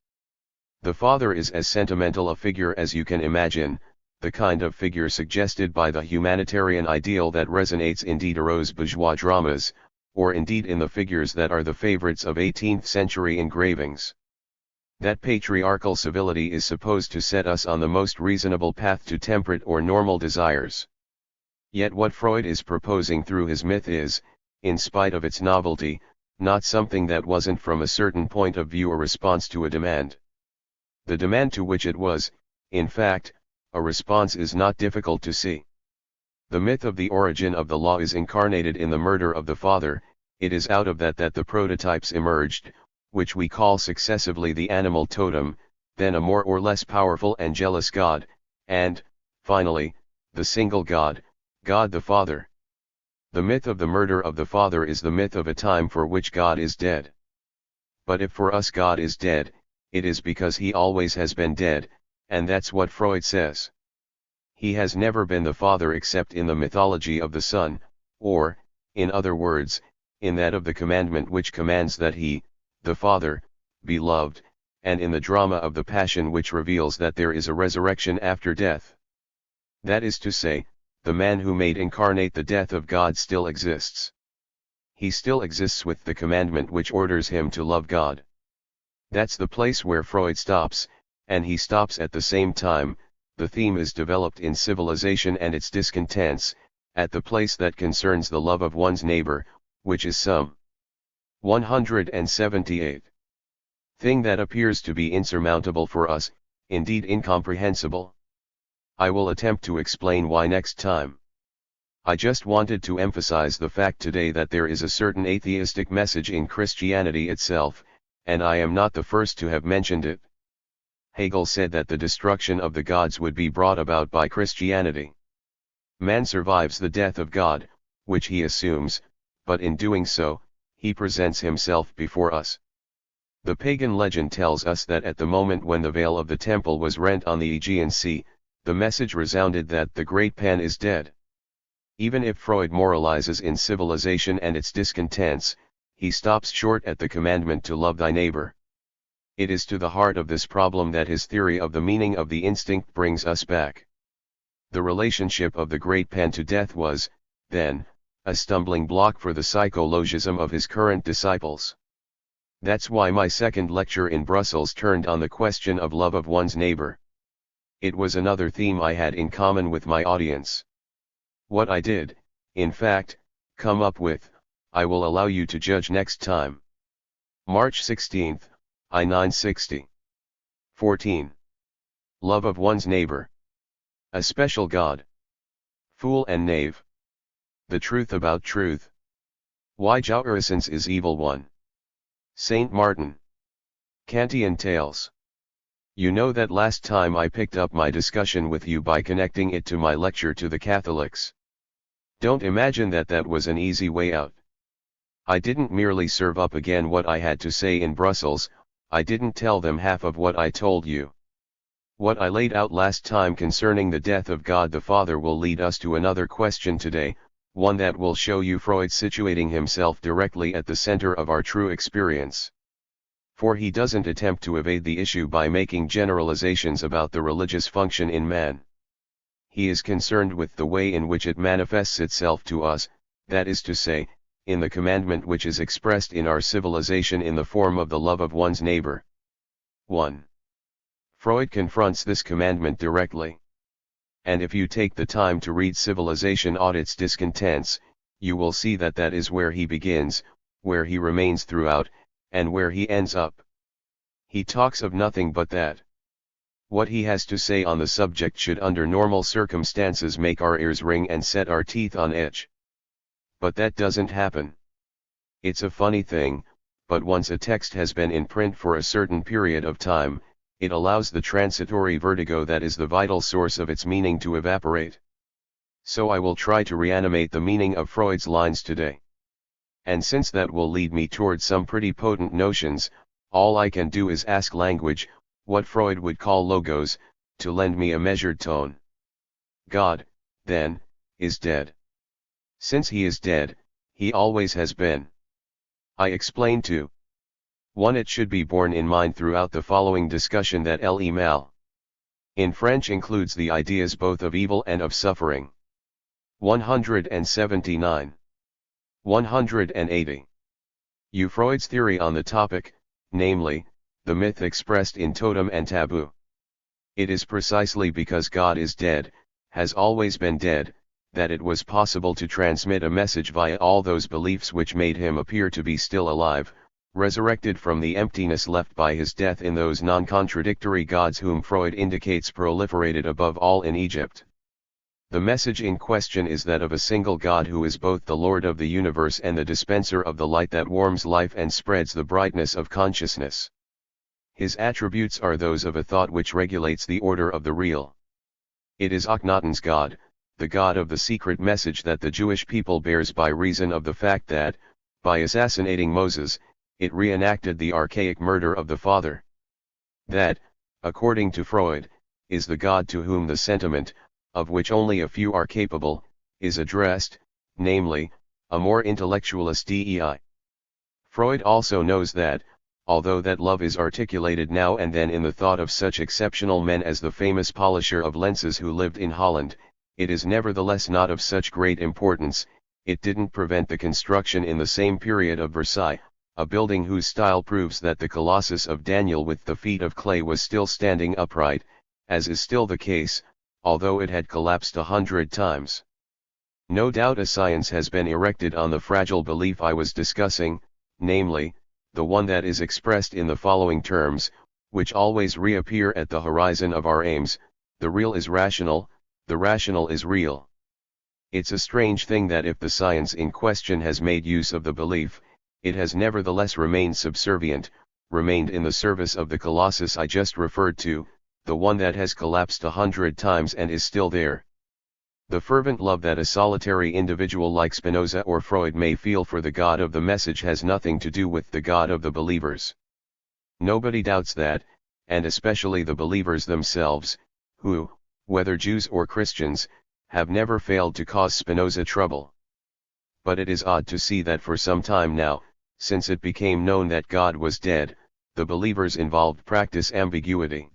The father is as sentimental a figure as you can imagine, the kind of figure suggested by the humanitarian ideal that resonates in Diderot's bourgeois dramas, or indeed in the figures that are the favorites of 18th-century engravings. That patriarchal civility is supposed to set us on the most reasonable path to temperate or normal desires. Yet what Freud is proposing through his myth is, in spite of its novelty, not something that wasn't from a certain point of view a response to a demand. The demand to which it was, in fact, a response is not difficult to see. The myth of the origin of the law is incarnated in the murder of the father. It is out of that the prototypes emerged, which we call successively the animal totem, then a more or less powerful and jealous God, and, finally, the single God, God the Father. The myth of the murder of the father is the myth of a time for which God is dead. But if for us God is dead, it is because he always has been dead, and that's what Freud says. He has never been the father except in the mythology of the son, or, in other words, in that of the commandment which commands that he, the father, be loved, and in the drama of the passion which reveals that there is a resurrection after death. That is to say, the man who made incarnate the death of God still exists. He still exists with the commandment which orders him to love God. That's the place where Freud stops, and he stops at the same time. The theme is developed in Civilization and Its Discontents, at the place that concerns the love of one's neighbor, which is some 178. Thing that appears to be insurmountable for us, indeed incomprehensible. I will attempt to explain why next time. I just wanted to emphasize the fact today that there is a certain atheistic message in Christianity itself, and I am not the first to have mentioned it. Hegel said that the destruction of the gods would be brought about by Christianity. Man survives the death of God, which he assumes, but in doing so, he presents himself before us. The pagan legend tells us that at the moment when the veil of the temple was rent on the Aegean Sea, the message resounded that the great Pan is dead. Even if Freud moralizes in Civilization and Its Discontents, he stops short at the commandment to love thy neighbor. It is to the heart of this problem that his theory of the meaning of the instinct brings us back. The relationship of the great Pan to death was, then, a stumbling block for the psychologism of his current disciples. That's why my second lecture in Brussels turned on the question of love of one's neighbor. It was another theme I had in common with my audience. What I did, in fact, come up with, I will allow you to judge next time. March 16, I 960. 14. Love of one's neighbor. A special God. Fool and knave. The truth about truth. Why jouissance is evil one. Saint Martin. Kantian Tales. You know that last time I picked up my discussion with you by connecting it to my lecture to the Catholics. Don't imagine that that was an easy way out. I didn't merely serve up again what I had to say in Brussels, I didn't tell them half of what I told you. What I laid out last time concerning the death of God the Father will lead us to another question today, one that will show you Freud situating himself directly at the center of our true experience. For he doesn't attempt to evade the issue by making generalizations about the religious function in man. He is concerned with the way in which it manifests itself to us, that is to say, in the commandment which is expressed in our civilization in the form of the love of one's neighbor. 1. Freud confronts this commandment directly. And if you take the time to read Civilization Audits Discontents, you will see that that is where he begins, where he remains throughout, and where he ends up. He talks of nothing but that. What he has to say on the subject should under normal circumstances make our ears ring and set our teeth on edge. But that doesn't happen. It's a funny thing, but once a text has been in print for a certain period of time, it allows the transitory vertigo that is the vital source of its meaning to evaporate. So I will try to reanimate the meaning of Freud's lines today. And since that will lead me toward some pretty potent notions, all I can do is ask language, what Freud would call logos, to lend me a measured tone. God, then, is dead. Since he is dead, he always has been. I explain too. 1. It should be borne in mind throughout the following discussion that le mal in French includes the ideas both of evil and of suffering. 179. 180. U. Freud's theory on the topic, namely, the myth expressed in Totem and Taboo. It is precisely because God is dead, has always been dead, that it was possible to transmit a message via all those beliefs which made him appear to be still alive, resurrected from the emptiness left by his death in those non-contradictory gods whom Freud indicates proliferated above all in Egypt. The message in question is that of a single God who is both the Lord of the universe and the dispenser of the light that warms life and spreads the brightness of consciousness. His attributes are those of a thought which regulates the order of the real. It is Akhenaten's God, the God of the secret message that the Jewish people bears by reason of the fact that, by assassinating Moses, it reenacted the archaic murder of the father. That, according to Freud, is the God to whom the sentiment, of which only a few are capable, is addressed, namely, a more intellectualist dei. Freud also knows that, although that love is articulated now and then in the thought of such exceptional men as the famous polisher of lenses who lived in Holland, it is nevertheless not of such great importance. It didn't prevent the construction in the same period of Versailles, a building whose style proves that the Colossus of Daniel with the feet of clay was still standing upright, as is still the case, although it had collapsed 100 times. No doubt a science has been erected on the fragile belief I was discussing, namely, the one that is expressed in the following terms, which always reappear at the horizon of our aims: the real is rational, the rational is real. It's a strange thing that if the science in question has made use of the belief, it has nevertheless remained subservient, remained in the service of the Colossus I just referred to, the one that has collapsed 100 times and is still there. The fervent love that a solitary individual like Spinoza or Freud may feel for the God of the message has nothing to do with the God of the believers. Nobody doubts that, and especially the believers themselves, who, whether Jews or Christians, have never failed to cause Spinoza trouble. But it is odd to see that for some time now, since it became known that God was dead, the believers involved practice ambiguity.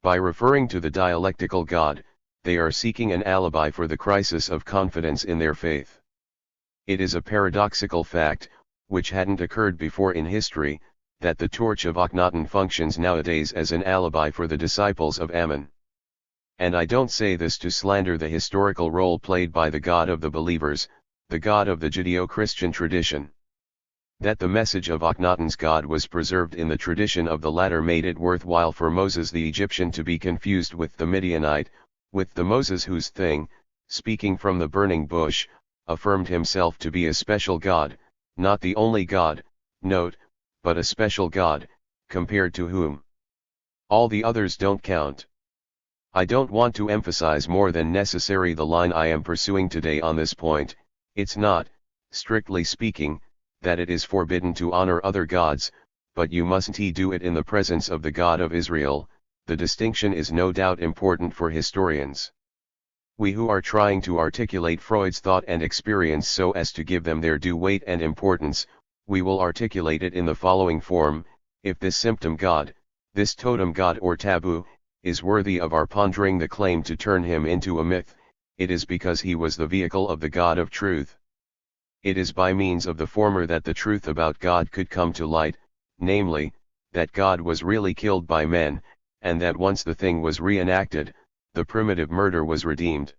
By referring to the dialectical God, they are seeking an alibi for the crisis of confidence in their faith. It is a paradoxical fact, which hadn't occurred before in history, that the torch of Akhenaten functions nowadays as an alibi for the disciples of Ammon. And I don't say this to slander the historical role played by the God of the believers, the God of the Judeo-Christian tradition. That the message of Akhenaten's God was preserved in the tradition of the latter made it worthwhile for Moses the Egyptian to be confused with the Midianite, with the Moses whose thing, speaking from the burning bush, affirmed himself to be a special God, not the only God, note, but a special God, compared to whom all the others don't count. I don't want to emphasize more than necessary the line I am pursuing today on this point. It's not, strictly speaking, that it is forbidden to honor other gods, but you mustn't do it in the presence of the God of Israel. The distinction is no doubt important for historians. We who are trying to articulate Freud's thought and experience so as to give them their due weight and importance, we will articulate it in the following form: if this symptom God, this totem God or taboo, is worthy of our pondering the claim to turn him into a myth, it is because he was the vehicle of the God of truth. It is by means of the former that the truth about God could come to light, namely, that God was really killed by men, and that once the thing was reenacted, the primitive murder was redeemed.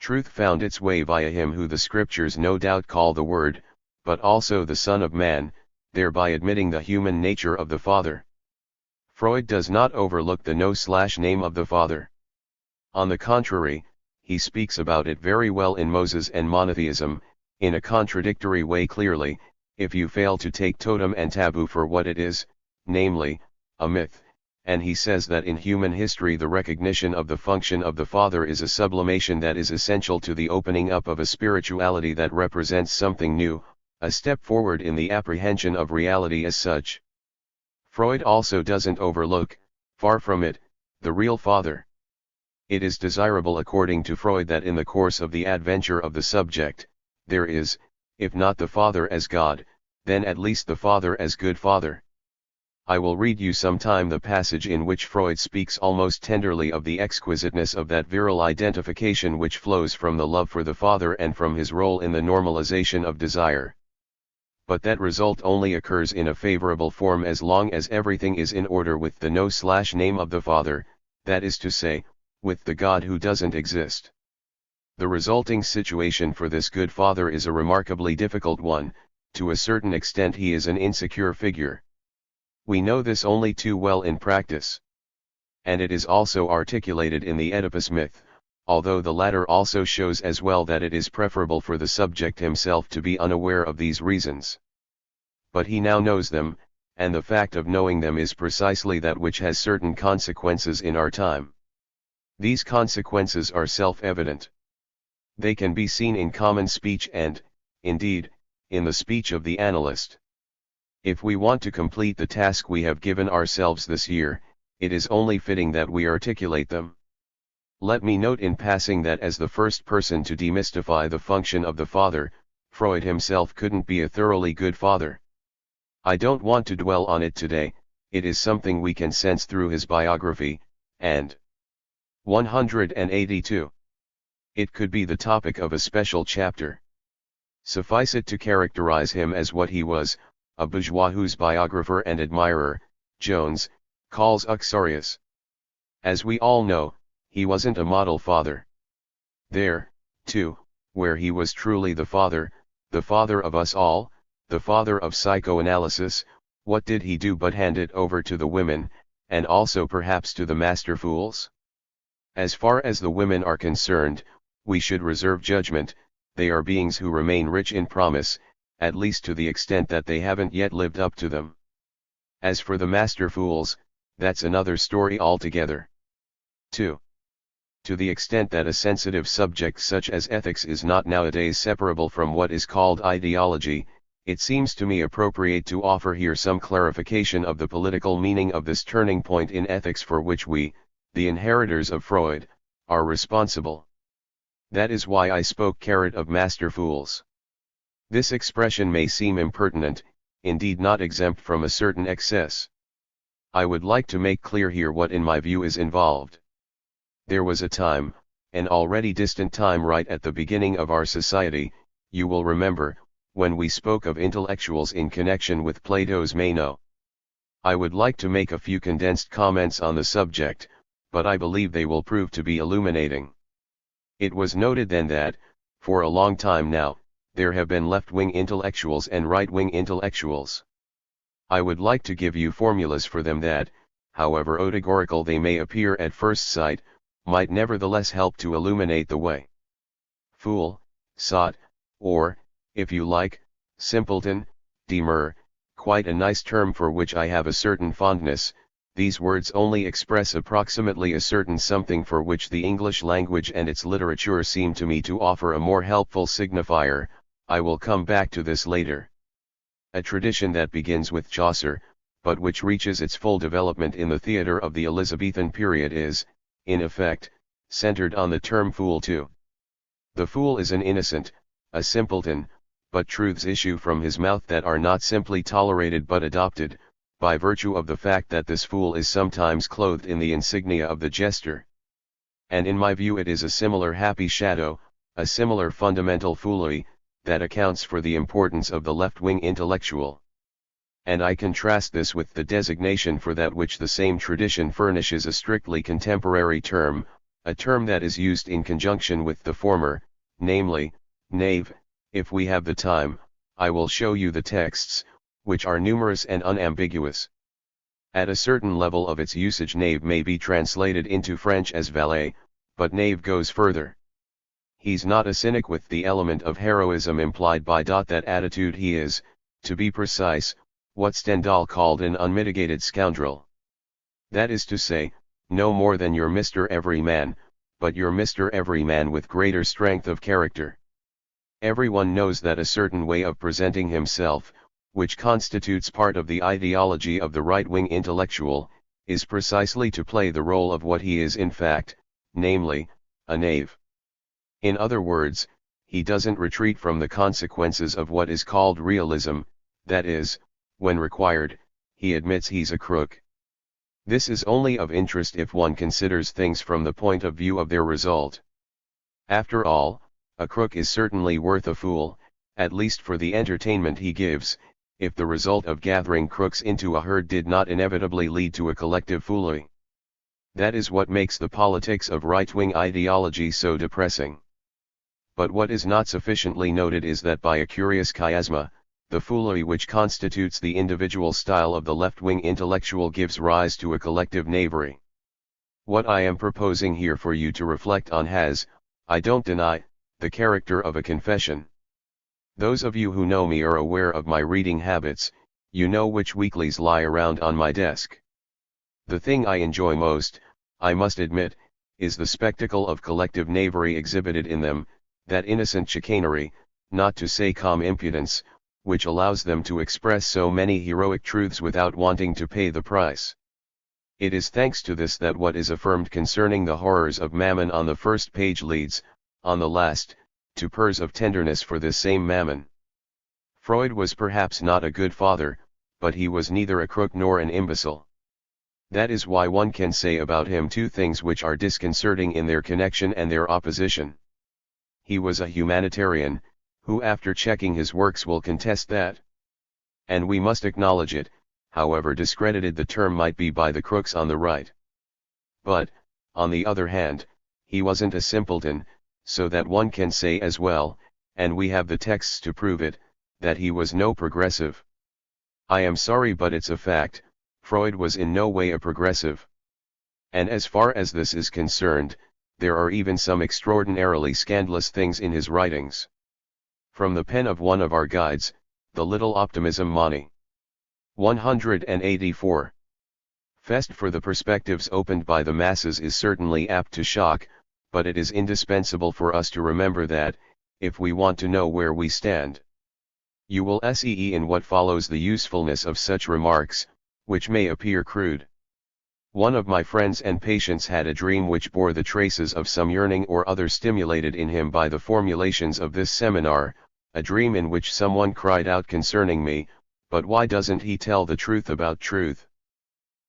Truth found its way via him who the scriptures no doubt call the Word, but also the Son of Man, thereby admitting the human nature of the Father. Freud does not overlook the no/name of the Father. On the contrary, he speaks about it very well in Moses and Monotheism, in a contradictory way clearly, if you fail to take totem and taboo for what it is, namely, a myth, and he says that in human history the recognition of the function of the Father is a sublimation that is essential to the opening up of a spirituality that represents something new, a step forward in the apprehension of reality as such. Freud also doesn't overlook, far from it, the real Father. It is desirable according to Freud that in the course of the adventure of the subject, there is, if not the Father as God, then at least the Father as good Father. I will read you sometime the passage in which Freud speaks almost tenderly of the exquisiteness of that virile identification which flows from the love for the Father and from his role in the normalization of desire. But that result only occurs in a favorable form as long as everything is in order with the no/name of the Father, that is to say, with the God who doesn't exist. The resulting situation for this good Father is a remarkably difficult one. To a certain extent he is an insecure figure. We know this only too well in practice. And it is also articulated in the Oedipus myth, although the latter also shows as well that it is preferable for the subject himself to be unaware of these reasons. But he now knows them, and the fact of knowing them is precisely that which has certain consequences in our time. These consequences are self-evident. They can be seen in common speech and, indeed, in the speech of the analyst. If we want to complete the task we have given ourselves this year, it is only fitting that we articulate them. Let me note in passing that as the first person to demystify the function of the Father, Freud himself couldn't be a thoroughly good father. I don't want to dwell on it today, it is something we can sense through his biography, and 182. It could be the topic of a special chapter. Suffice it to characterize him as what he was, a bourgeois whose biographer and admirer, Jones, calls uxorious. As we all know, he wasn't a model father. There, too, where he was truly the father of us all, the father of psychoanalysis, what did he do but hand it over to the women, and also perhaps to the master fools? As far as the women are concerned, we should reserve judgment. They are beings who remain rich in promise, at least to the extent that they haven't yet lived up to them. As for the master fools, that's another story altogether. 2. To the extent that a sensitive subject such as ethics is not nowadays separable from what is called ideology, it seems to me appropriate to offer here some clarification of the political meaning of this turning point in ethics for which we, the inheritors of Freud, are responsible. That is why I spoke of master fools. This expression may seem impertinent, indeed not exempt from a certain excess. I would like to make clear here what in my view is involved. There was a time, an already distant time right at the beginning of our society, you will remember, when we spoke of intellectuals in connection with Plato's Meno. I would like to make a few condensed comments on the subject, but I believe they will prove to be illuminating. It was noted then that, for a long time now, there have been left-wing intellectuals and right-wing intellectuals. I would like to give you formulas for them that, however allegorical they may appear at first sight, might nevertheless help to illuminate the way. Fool, sot, or, if you like, simpleton, demur, quite a nice term for which I have a certain fondness. These words only express approximately a certain something for which the English language and its literature seem to me to offer a more helpful signifier. I will come back to this later. A tradition that begins with Chaucer, but which reaches its full development in the theatre of the Elizabethan period is, in effect, centered on the term fool too. The fool is an innocent, a simpleton, but truths issue from his mouth that are not simply tolerated but adopted, by virtue of the fact that this fool is sometimes clothed in the insignia of the jester. And in my view it is a similar happy shadow, a similar fundamental foolery, that accounts for the importance of the left-wing intellectual. And I contrast this with the designation for that which the same tradition furnishes a strictly contemporary term, a term that is used in conjunction with the former, namely, knave. If we have the time, I will show you the texts, which are numerous and unambiguous. At a certain level of its usage knave may be translated into French as valet, but knave goes further. He's not a cynic with the element of heroism implied by that attitude. He is, to be precise, what Stendhal called an unmitigated scoundrel. That is to say, no more than your Mr. Everyman, but your Mr. Everyman with greater strength of character. Everyone knows that a certain way of presenting himself, which constitutes part of the ideology of the right-wing intellectual, is precisely to play the role of what he is in fact, namely, a knave. In other words, he doesn't retreat from the consequences of what is called realism, that is, when required, he admits he's a crook. This is only of interest if one considers things from the point of view of their result. After all, a crook is certainly worth a fool, at least for the entertainment he gives, if the result of gathering crooks into a herd did not inevitably lead to a collective foolery. That is what makes the politics of right-wing ideology so depressing. But what is not sufficiently noted is that by a curious chiasma, the foolery which constitutes the individual style of the left-wing intellectual gives rise to a collective knavery. What I am proposing here for you to reflect on has, I don't deny, the character of a confession. Those of you who know me are aware of my reading habits. You know which weeklies lie around on my desk. The thing I enjoy most, I must admit, is the spectacle of collective knavery exhibited in them, that innocent chicanery, not to say calm impudence, which allows them to express so many heroic truths without wanting to pay the price. It is thanks to this that what is affirmed concerning the horrors of mammon on the first page leads, on the last, to purrs of tenderness for this same mammon. Freud was perhaps not a good father, but he was neither a crook nor an imbecile. That is why one can say about him two things which are disconcerting in their connection and their opposition. He was a humanitarian, who after checking his works will contest that. And we must acknowledge it, however discredited the term might be by the crooks on the right. But, on the other hand, he wasn't a simpleton, so that one can say as well, and we have the texts to prove it, that he was no progressive. I am sorry but it's a fact, Freud was in no way a progressive. And as far as this is concerned, there are even some extraordinarily scandalous things in his writings. From the pen of one of our guides, the little optimism Mani. 184. Fest for the perspectives opened by the masses is certainly apt to shock, but it is indispensable for us to remember that, if we want to know where we stand. You will see in what follows the usefulness of such remarks, which may appear crude. One of my friends and patients had a dream which bore the traces of some yearning or other stimulated in him by the formulations of this seminar, a dream in which someone cried out concerning me, "But why doesn't he tell the truth about truth?"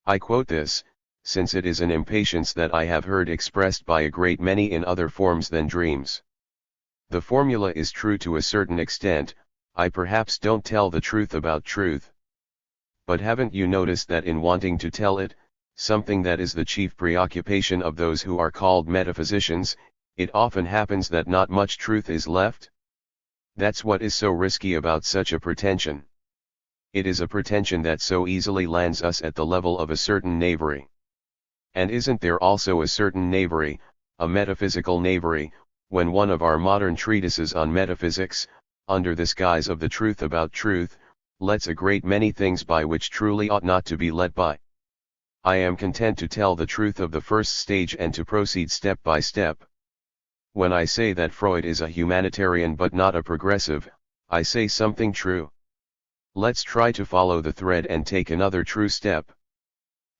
I quote this, since it is an impatience that I have heard expressed by a great many in other forms than dreams. The formula is true to a certain extent. I perhaps don't tell the truth about truth. But haven't you noticed that in wanting to tell it, something that is the chief preoccupation of those who are called metaphysicians, it often happens that not much truth is left? That's what is so risky about such a pretension. It is a pretension that so easily lands us at the level of a certain knavery. And isn't there also a certain knavery, a metaphysical knavery, when one of our modern treatises on metaphysics, under this guise of the truth about truth, lets a great many things by which truly ought not to be let by? I am content to tell the truth of the first stage and to proceed step by step. When I say that Freud is a humanitarian but not a progressive, I say something true. Let's try to follow the thread and take another true step.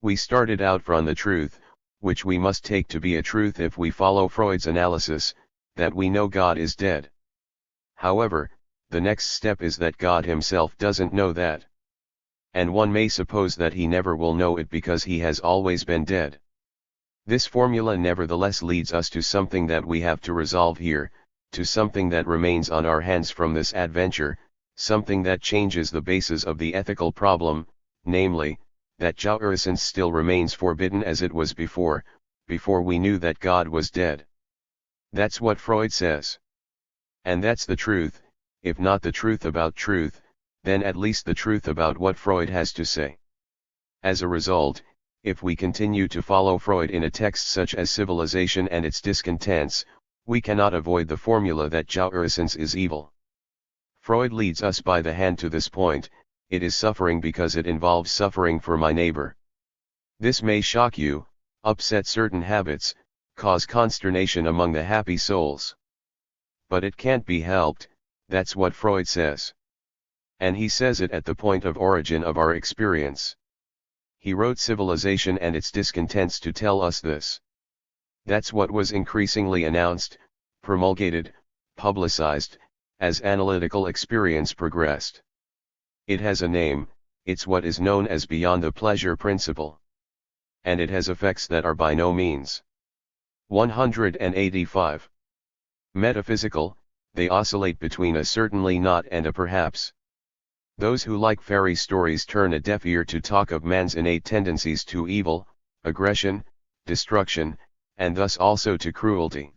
We started out from the truth, which we must take to be a truth if we follow Freud's analysis, that we know God is dead. However, the next step is that God himself doesn't know that. And one may suppose that he never will know it because he has always been dead. This formula nevertheless leads us to something that we have to resolve here, to something that remains on our hands from this adventure, something that changes the basis of the ethical problem, namely, that jouissance still remains forbidden as it was before we knew that God was dead. That's what Freud says. And that's the truth, if not the truth about truth, then at least the truth about what Freud has to say. As a result, if we continue to follow Freud in a text such as Civilization and its Discontents, we cannot avoid the formula that jouissance is evil. Freud leads us by the hand to this point: it is suffering because it involves suffering for my neighbor. This may shock you, upset certain habits, cause consternation among the happy souls. But it can't be helped, that's what Freud says. And he says it at the point of origin of our experience. He wrote Civilization and its Discontents to tell us this. That's what was increasingly announced, promulgated, publicized, as analytical experience progressed. It has a name, it's what is known as beyond the pleasure principle. And it has effects that are by no means 185. Metaphysical, they oscillate between a certainly not and a perhaps. Those who like fairy stories turn a deaf ear to talk of man's innate tendencies to evil, aggression, destruction, and thus also to cruelty.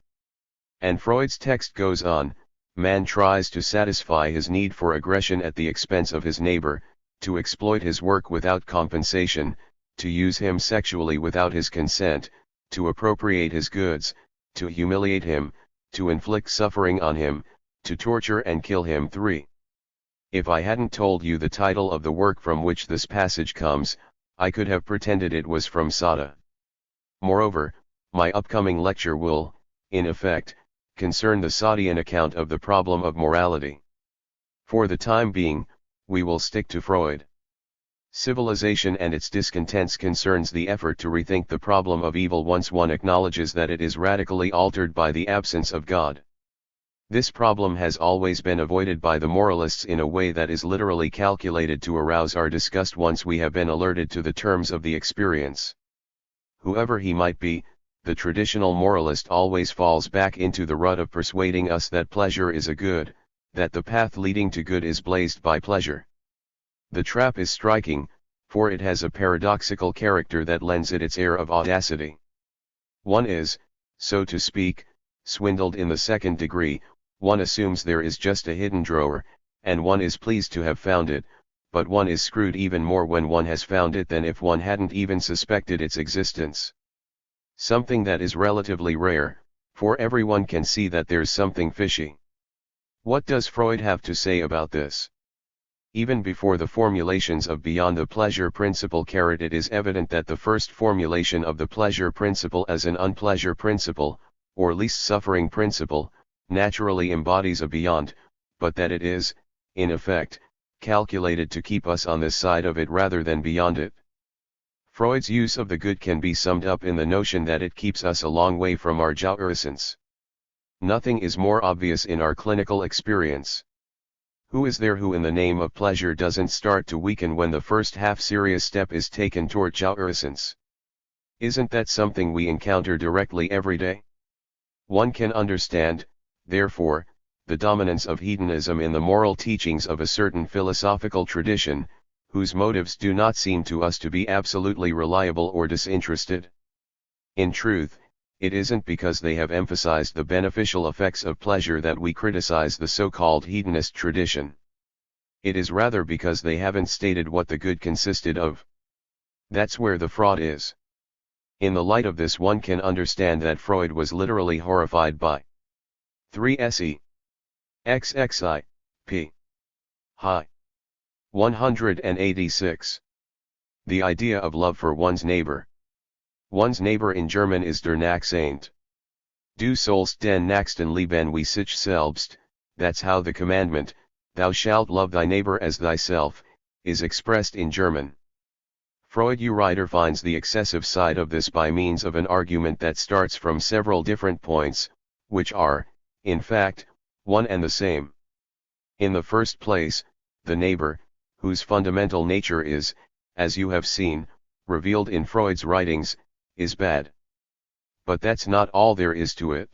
And Freud's text goes on: man tries to satisfy his need for aggression at the expense of his neighbor, to exploit his work without compensation, to use him sexually without his consent, to appropriate his goods, to humiliate him, to inflict suffering on him, to torture and kill him. 3. If I hadn't told you the title of the work from which this passage comes, I could have pretended it was from Sada. Moreover, my upcoming lecture will, in effect, concern the Sadian account of the problem of morality. For the time being, we will stick to Freud. Civilization and its Discontents concerns the effort to rethink the problem of evil once one acknowledges that it is radically altered by the absence of God. This problem has always been avoided by the moralists in a way that is literally calculated to arouse our disgust once we have been alerted to the terms of the experience. Whoever he might be, the traditional moralist always falls back into the rut of persuading us that pleasure is a good, that the path leading to good is blazed by pleasure. The trap is striking, for it has a paradoxical character that lends it its air of audacity. One is, so to speak, swindled in the second degree. One assumes there is just a hidden drawer, and one is pleased to have found it, but one is screwed even more when one has found it than if one hadn't even suspected its existence. Something that is relatively rare, for everyone can see that there's something fishy. What does Freud have to say about this? Even before the formulations of Beyond the Pleasure Principle, it is evident that the first formulation of the pleasure principle as an unpleasure principle, or least suffering principle, naturally embodies a beyond, but that it is, in effect, calculated to keep us on this side of it rather than beyond it. Freud's use of the good can be summed up in the notion that it keeps us a long way from our jouissance. Nothing is more obvious in our clinical experience. Who is there who in the name of pleasure doesn't start to weaken when the first half-serious step is taken toward jouissance? Isn't that something we encounter directly every day? One can understand, therefore, the dominance of hedonism in the moral teachings of a certain philosophical tradition, whose motives do not seem to us to be absolutely reliable or disinterested. In truth, It isn't because they have emphasized the beneficial effects of pleasure that we criticize the so-called hedonist tradition. It is rather because they haven't stated what the good consisted of. That's where the fraud is. In the light of this, one can understand that Freud was literally horrified by 3 XXI, p. Hi. 186. The idea of love for one's neighbor. One's neighbor in German is der Nachbarn. Du sollst den Nächsten lieben wie sich selbst, that's how the commandment, thou shalt love thy neighbor as thyself, is expressed in German. Freud writer finds the excessive side of this by means of an argument that starts from several different points, which are, in fact, one and the same. In the first place, the neighbor, whose fundamental nature is, as you have seen, revealed in Freud's writings, is bad. But that's not all there is to it.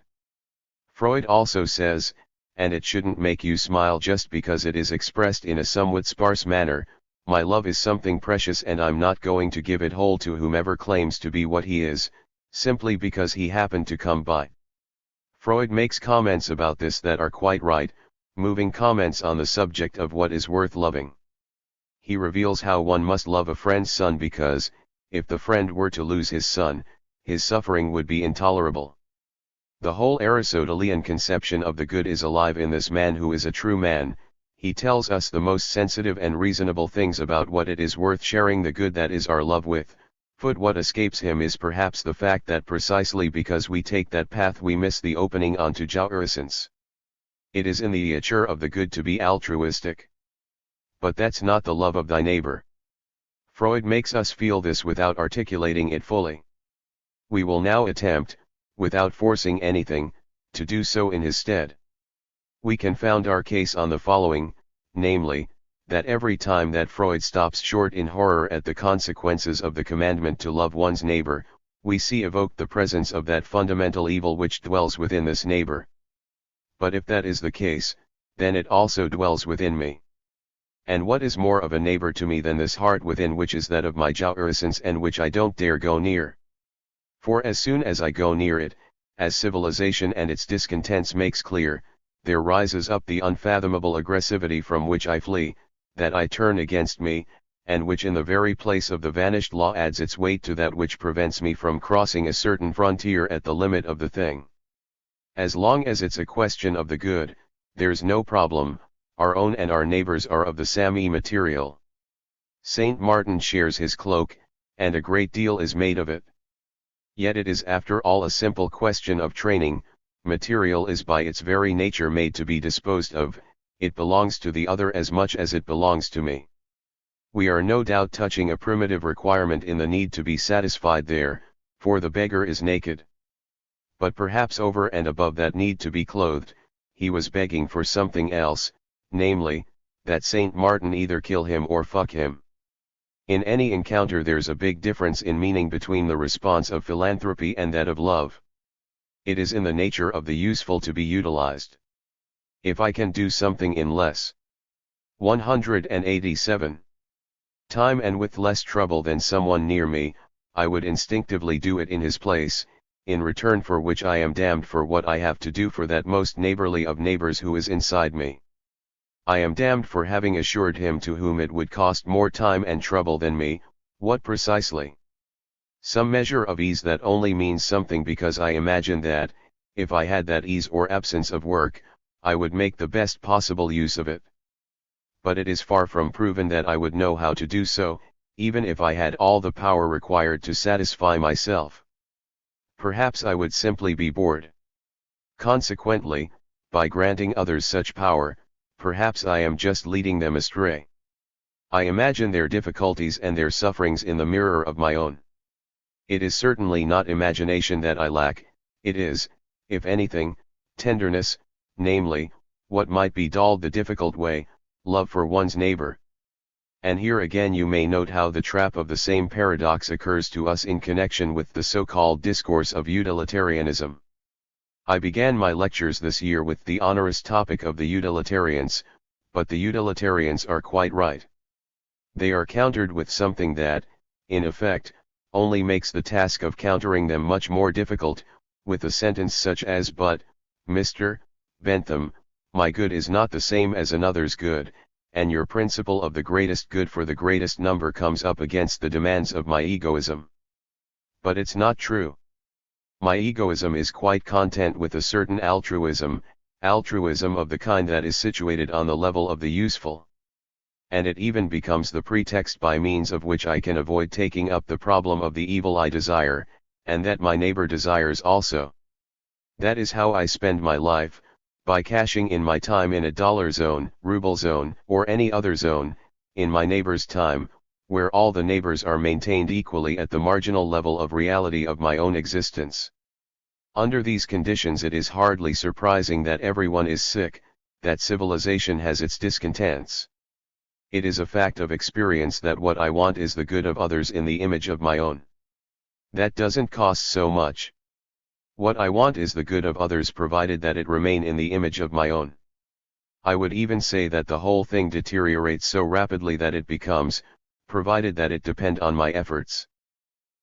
Freud also says, and it shouldn't make you smile just because it is expressed in a somewhat sparse manner, my love is something precious and I'm not going to give it whole to whomever claims to be what he is, simply because he happened to come by. Freud makes comments about this that are quite right, moving comments on the subject of what is worth loving. He reveals how one must love a friend's son because, if the friend were to lose his son, his suffering would be intolerable. The whole Aristotelian conception of the good is alive in this man who is a true man. He tells us the most sensitive and reasonable things about what it is worth sharing the good that is our love with. What escapes him is perhaps the fact that precisely because we take that path we miss the opening onto jouissance. It is in the nature of the good to be altruistic. But that's not the love of thy neighbor. Freud makes us feel this without articulating it fully. We will now attempt, without forcing anything, to do so in his stead. We can found our case on the following, namely, that every time that Freud stops short in horror at the consequences of the commandment to love one's neighbor, we see evoked the presence of that fundamental evil which dwells within this neighbor. But if that is the case, then it also dwells within me. And what is more of a neighbor to me than this heart within which is that of my jouissance and which I don't dare go near? For as soon as I go near it, as civilization and its discontents makes clear, there rises up the unfathomable aggressivity from which I flee, that I turn against me, and which in the very place of the vanished law adds its weight to that which prevents me from crossing a certain frontier at the limit of the thing. As long as it's a question of the good, there's no problem, our own and our neighbors are of the same material. Saint Martin shares his cloak, and a great deal is made of it. Yet it is after all a simple question of training. Material is by its very nature made to be disposed of, it belongs to the other as much as it belongs to me. We are no doubt touching a primitive requirement in the need to be satisfied there, for the beggar is naked. But perhaps over and above that need to be clothed, he was begging for something else, namely, that Saint Martin either kill him or fuck him. In any encounter there's a big difference in meaning between the response of philanthropy and that of love. It is in the nature of the useful to be utilized. If I can do something in less 187 time and with less trouble than someone near me, I would instinctively do it in his place, in return for which I am damned for what I have to do for that most neighborly of neighbors who is inside me. I am damned for having assured him to whom it would cost more time and trouble than me, what precisely? Some measure of ease that only means something because I imagine that, if I had that ease or absence of work, I would make the best possible use of it. But it is far from proven that I would know how to do so, even if I had all the power required to satisfy myself. Perhaps I would simply be bored. Consequently, by granting others such power, perhaps I am just leading them astray. I imagine their difficulties and their sufferings in the mirror of my own. It is certainly not imagination that I lack, it is, if anything, tenderness, namely, what might be called the difficult way, love for one's neighbor. And here again you may note how the trap of the same paradox occurs to us in connection with the so-called discourse of utilitarianism. I began my lectures this year with the onerous topic of the utilitarians, but the utilitarians are quite right. They are countered with something that, in effect, only makes the task of countering them much more difficult, with a sentence such as "But, Mr. Bentham, my good is not the same as another's good, and your principle of the greatest good for the greatest number comes up against the demands of my egoism." But it's not true. My egoism is quite content with a certain altruism of the kind that is situated on the level of the useful. And it even becomes the pretext by means of which I can avoid taking up the problem of the evil I desire, and that my neighbor desires also. That is how I spend my life, by cashing in my time in a dollar zone, ruble zone, or any other zone, in my neighbor's time, where all the neighbors are maintained equally at the marginal level of reality of my own existence. Under these conditions it is hardly surprising that everyone is sick, that civilization has its discontents. It is a fact of experience that what I want is the good of others in the image of my own. That doesn't cost so much. What I want is the good of others provided that it remain in the image of my own. I would even say that the whole thing deteriorates so rapidly that it becomes, provided that it depend on my efforts.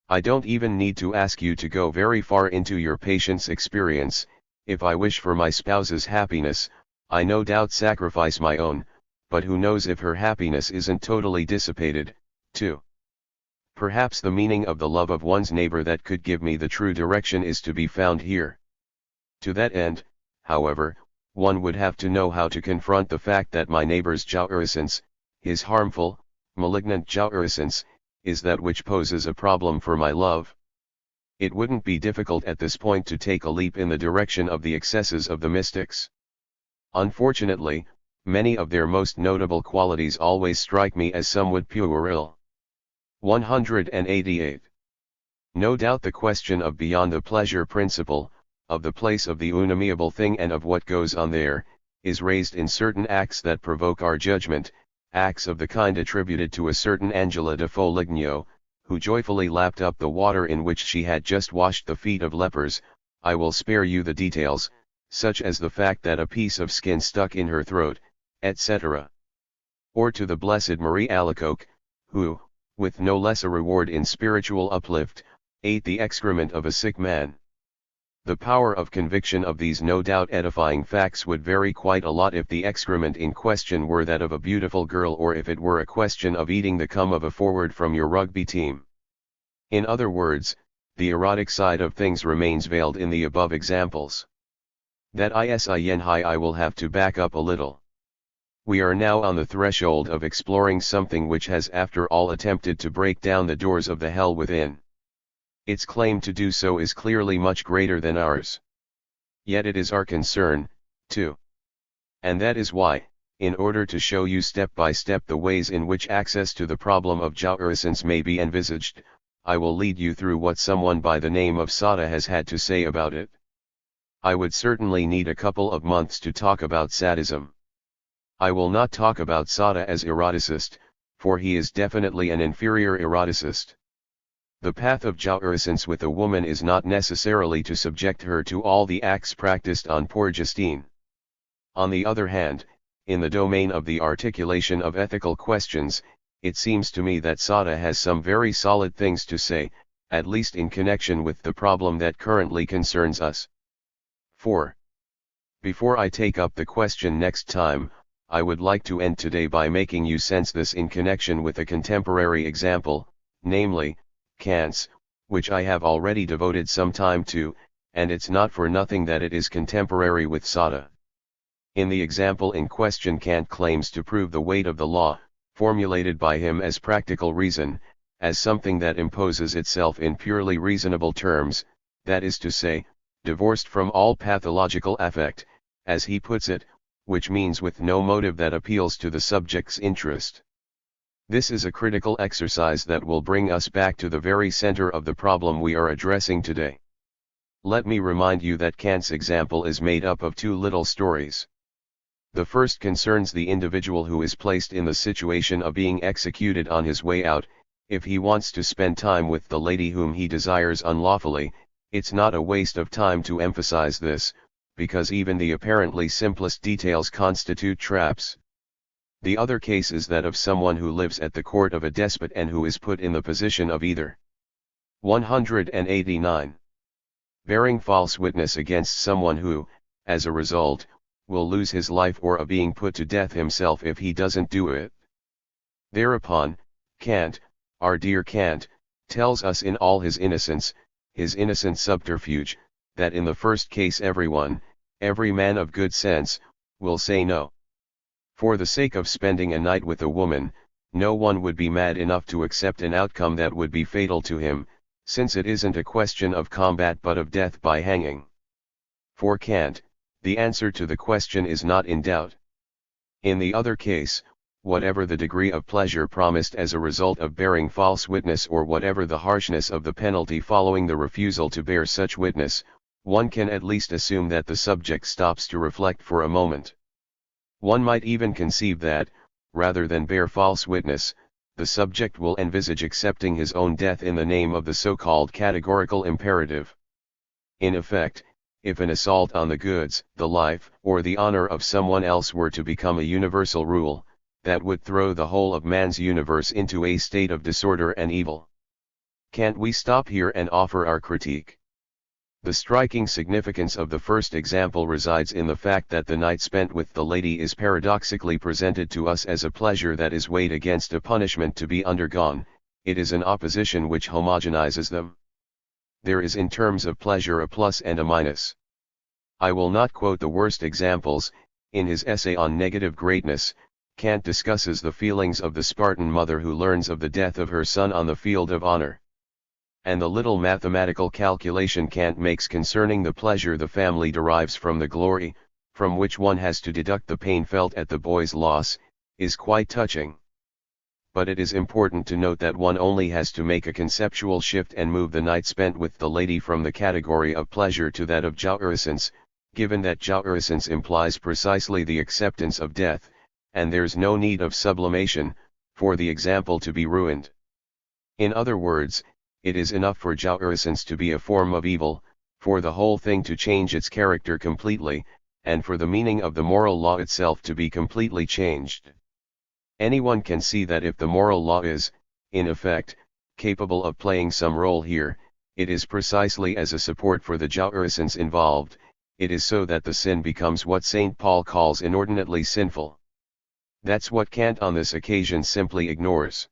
I don't even need to ask you to go very far into your patient's experience. If I wish for my spouse's happiness, I no doubt sacrifice my own, but who knows if her happiness isn't totally dissipated, too. Perhaps the meaning of the love of one's neighbor that could give me the true direction is to be found here. To that end, however, one would have to know how to confront the fact that my neighbor's jouissance, his harmful, malignant jouissance, is that which poses a problem for my love. It wouldn't be difficult at this point to take a leap in the direction of the excesses of the mystics. Unfortunately, many of their most notable qualities always strike me as somewhat puerile. 188. No doubt the question of beyond the pleasure principle, of the place of the unamiable thing and of what goes on there, is raised in certain acts that provoke our judgment, acts of the kind attributed to a certain Angela de Foligno, who joyfully lapped up the water in which she had just washed the feet of lepers. I will spare you the details, such as the fact that a piece of skin stuck in her throat, etc. Or to the Blessed Marie Alacoque, who, with no less a reward in spiritual uplift, ate the excrement of a sick man. The power of conviction of these no doubt edifying facts would vary quite a lot if the excrement in question were that of a beautiful girl or if it were a question of eating the cum of a forward from your rugby team. In other words, the erotic side of things remains veiled in the above examples. That I will have to back up a little. We are now on the threshold of exploring something which has after all attempted to break down the doors of the hell within. Its claim to do so is clearly much greater than ours. Yet it is our concern, too. And that is why, in order to show you step by step the ways in which access to the problem of jouissance may be envisaged, I will lead you through what someone by the name of Sada has had to say about it. I would certainly need a couple of months to talk about sadism. I will not talk about Sada as eroticist, for he is definitely an inferior eroticist. The path of jouissance with a woman is not necessarily to subject her to all the acts practiced on poor Justine. On the other hand, in the domain of the articulation of ethical questions, it seems to me that Sada has some very solid things to say, at least in connection with the problem that currently concerns us. 4. Before I take up the question next time, I would like to end today by making you sense this in connection with a contemporary example, namely, Kant's, which I have already devoted some time to, and it's not for nothing that it is contemporary with Sada. In the example in question, Kant claims to prove the weight of the law, formulated by him as practical reason, as something that imposes itself in purely reasonable terms, that is to say, divorced from all pathological affect, as he puts it, which means with no motive that appeals to the subject's interest. This is a critical exercise that will bring us back to the very center of the problem we are addressing today. Let me remind you that Kant's example is made up of two little stories. The first concerns the individual who is placed in the situation of being executed on his way out. If he wants to spend time with the lady whom he desires unlawfully, it's not a waste of time to emphasize this, because even the apparently simplest details constitute traps. The other case is that of someone who lives at the court of a despot and who is put in the position of either. 189. bearing false witness against someone who, as a result, will lose his life or a being put to death himself if he doesn't do it. Thereupon, Kant, our dear Kant, tells us in all his innocent subterfuge, that in the first case every man of good sense, will say no. For the sake of spending a night with a woman, no one would be mad enough to accept an outcome that would be fatal to him, since it isn't a question of combat but of death by hanging. For Kant, the answer to the question is not in doubt. In the other case, whatever the degree of pleasure promised as a result of bearing false witness or whatever the harshness of the penalty following the refusal to bear such witness, one can at least assume that the subject stops to reflect for a moment. One might even conceive that, rather than bear false witness, the subject will envisage accepting his own death in the name of the so-called categorical imperative. In effect, if an assault on the goods, the life, or the honor of someone else were to become a universal rule, that would throw the whole of man's universe into a state of disorder and evil. Can't we stop here and offer our critique? The striking significance of the first example resides in the fact that the night spent with the lady is paradoxically presented to us as a pleasure that is weighed against a punishment to be undergone. It is an opposition which homogenizes them. There is in terms of pleasure a plus and a minus. I will not quote the worst examples. In his essay on negative greatness, Kant discusses the feelings of the Spartan mother who learns of the death of her son on the field of honor. And the little mathematical calculation Kant makes concerning the pleasure the family derives from the glory, from which one has to deduct the pain felt at the boy's loss, is quite touching. But it is important to note that one only has to make a conceptual shift and move the night spent with the lady from the category of pleasure to that of jouissance, given that jouissance implies precisely the acceptance of death, and there's no need of sublimation, for the example to be ruined. In other words, it is enough for jouissance to be a form of evil, for the whole thing to change its character completely, and for the meaning of the moral law itself to be completely changed. Anyone can see that if the moral law is, in effect, capable of playing some role here, it is precisely as a support for the jouissance involved. It is so that the sin becomes what St. Paul calls inordinately sinful. That's what Kant on this occasion simply ignores.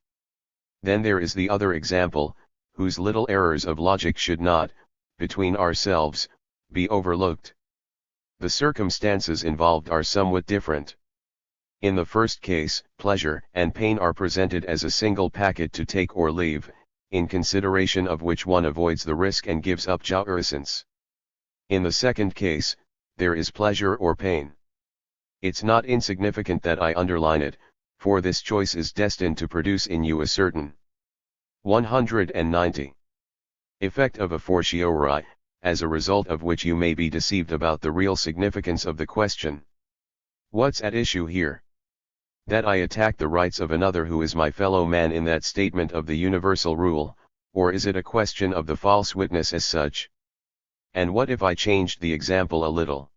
Then there is the other example, whose little errors of logic should not, between ourselves, be overlooked. The circumstances involved are somewhat different. In the first case, pleasure and pain are presented as a single packet to take or leave, in consideration of which one avoids the risk and gives up jouissance. In the second case, there is pleasure or pain. It's not insignificant that I underline it, for this choice is destined to produce in you a certain 190 effect of a fortiori, as a result of which you may be deceived about the real significance of the question. What's at issue here? That I attack the rights of another who is my fellow man in that statement of the universal rule, or is it a question of the false witness as such? And what if I changed the example a little?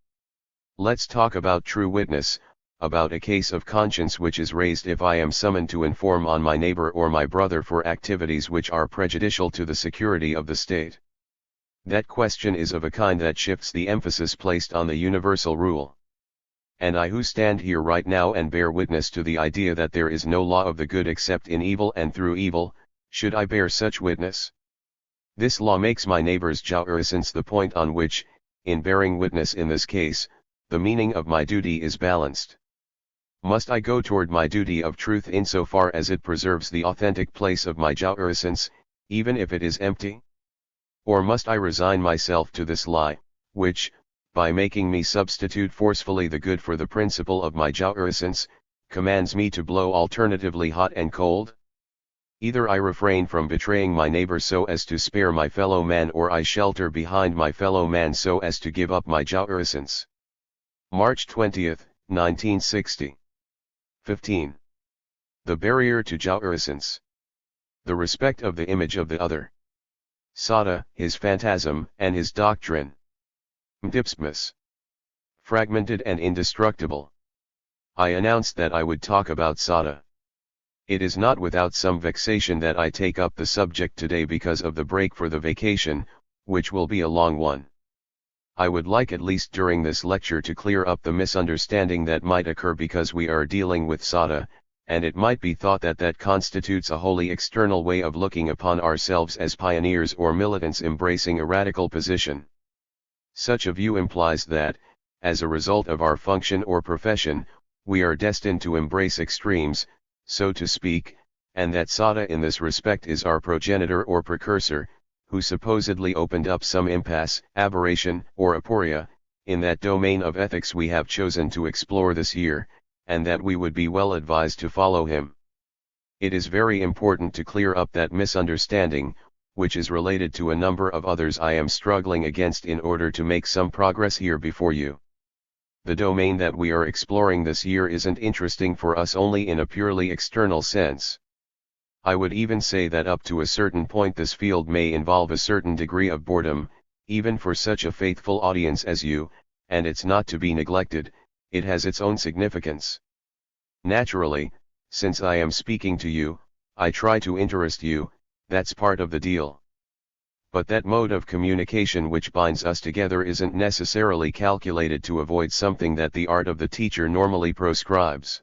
Let's talk about true witness, about a case of conscience which is raised if I am summoned to inform on my neighbor or my brother for activities which are prejudicial to the security of the state. That question is of a kind that shifts the emphasis placed on the universal rule. And I who stand here right now and bear witness to the idea that there is no law of the good except in evil and through evil, should I bear such witness? This law makes my neighbor's jouissance the point on which, in bearing witness in this case, the meaning of my duty is balanced. Must I go toward my duty of truth insofar as it preserves the authentic place of my jouissance, even if it is empty? Or must I resign myself to this lie, which, by making me substitute forcefully the good for the principle of my jouissance, commands me to blow alternatively hot and cold? Either I refrain from betraying my neighbor so as to spare my fellow man, or I shelter behind my fellow man so as to give up my jouissance. March 20, 1960. 15. The barrier to jouissance. The respect of the image of the other. Sada, his phantasm, and his doctrine. Mdipsmus. Fragmented and indestructible. I announced that I would talk about Sada. It is not without some vexation that I take up the subject today because of the break for the vacation, which will be a long one. I would like at least during this lecture to clear up the misunderstanding that might occur because we are dealing with Sada, and it might be thought that that constitutes a wholly external way of looking upon ourselves as pioneers or militants embracing a radical position. Such a view implies that, as a result of our function or profession, we are destined to embrace extremes, so to speak, and that Sada in this respect is our progenitor or precursor, who supposedly opened up some impasse, aberration, or aporia, in that domain of ethics we have chosen to explore this year, and that we would be well advised to follow him. It is very important to clear up that misunderstanding, which is related to a number of others I am struggling against in order to make some progress here before you. The domain that we are exploring this year isn't interesting for us only in a purely external sense. I would even say that up to a certain point this field may involve a certain degree of boredom, even for such a faithful audience as you, and it's not to be neglected, it has its own significance. Naturally, since I am speaking to you, I try to interest you, that's part of the deal. But that mode of communication which binds us together isn't necessarily calculated to avoid something that the art of the teacher normally proscribes.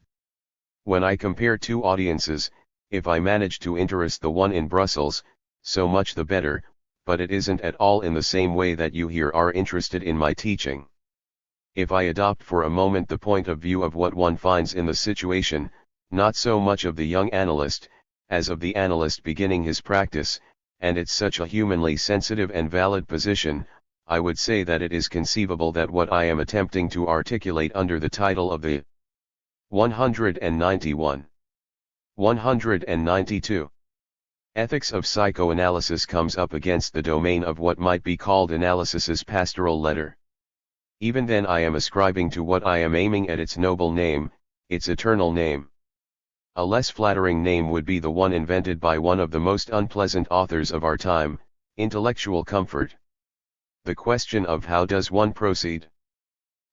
When I compare two audiences, if I manage to interest the one in Brussels, so much the better, but it isn't at all in the same way that you here are interested in my teaching. If I adopt for a moment the point of view of what one finds in the situation, not so much of the young analyst, as of the analyst beginning his practice, and it's such a humanly sensitive and valid position, I would say that it is conceivable that what I am attempting to articulate under the title of the 191. 192. Ethics of Psychoanalysis comes up against the domain of what might be called analysis's pastoral letter. Even then I am ascribing to what I am aiming at its noble name, its eternal name. A less flattering name would be the one invented by one of the most unpleasant authors of our time, intellectual comfort. The question of how does one proceed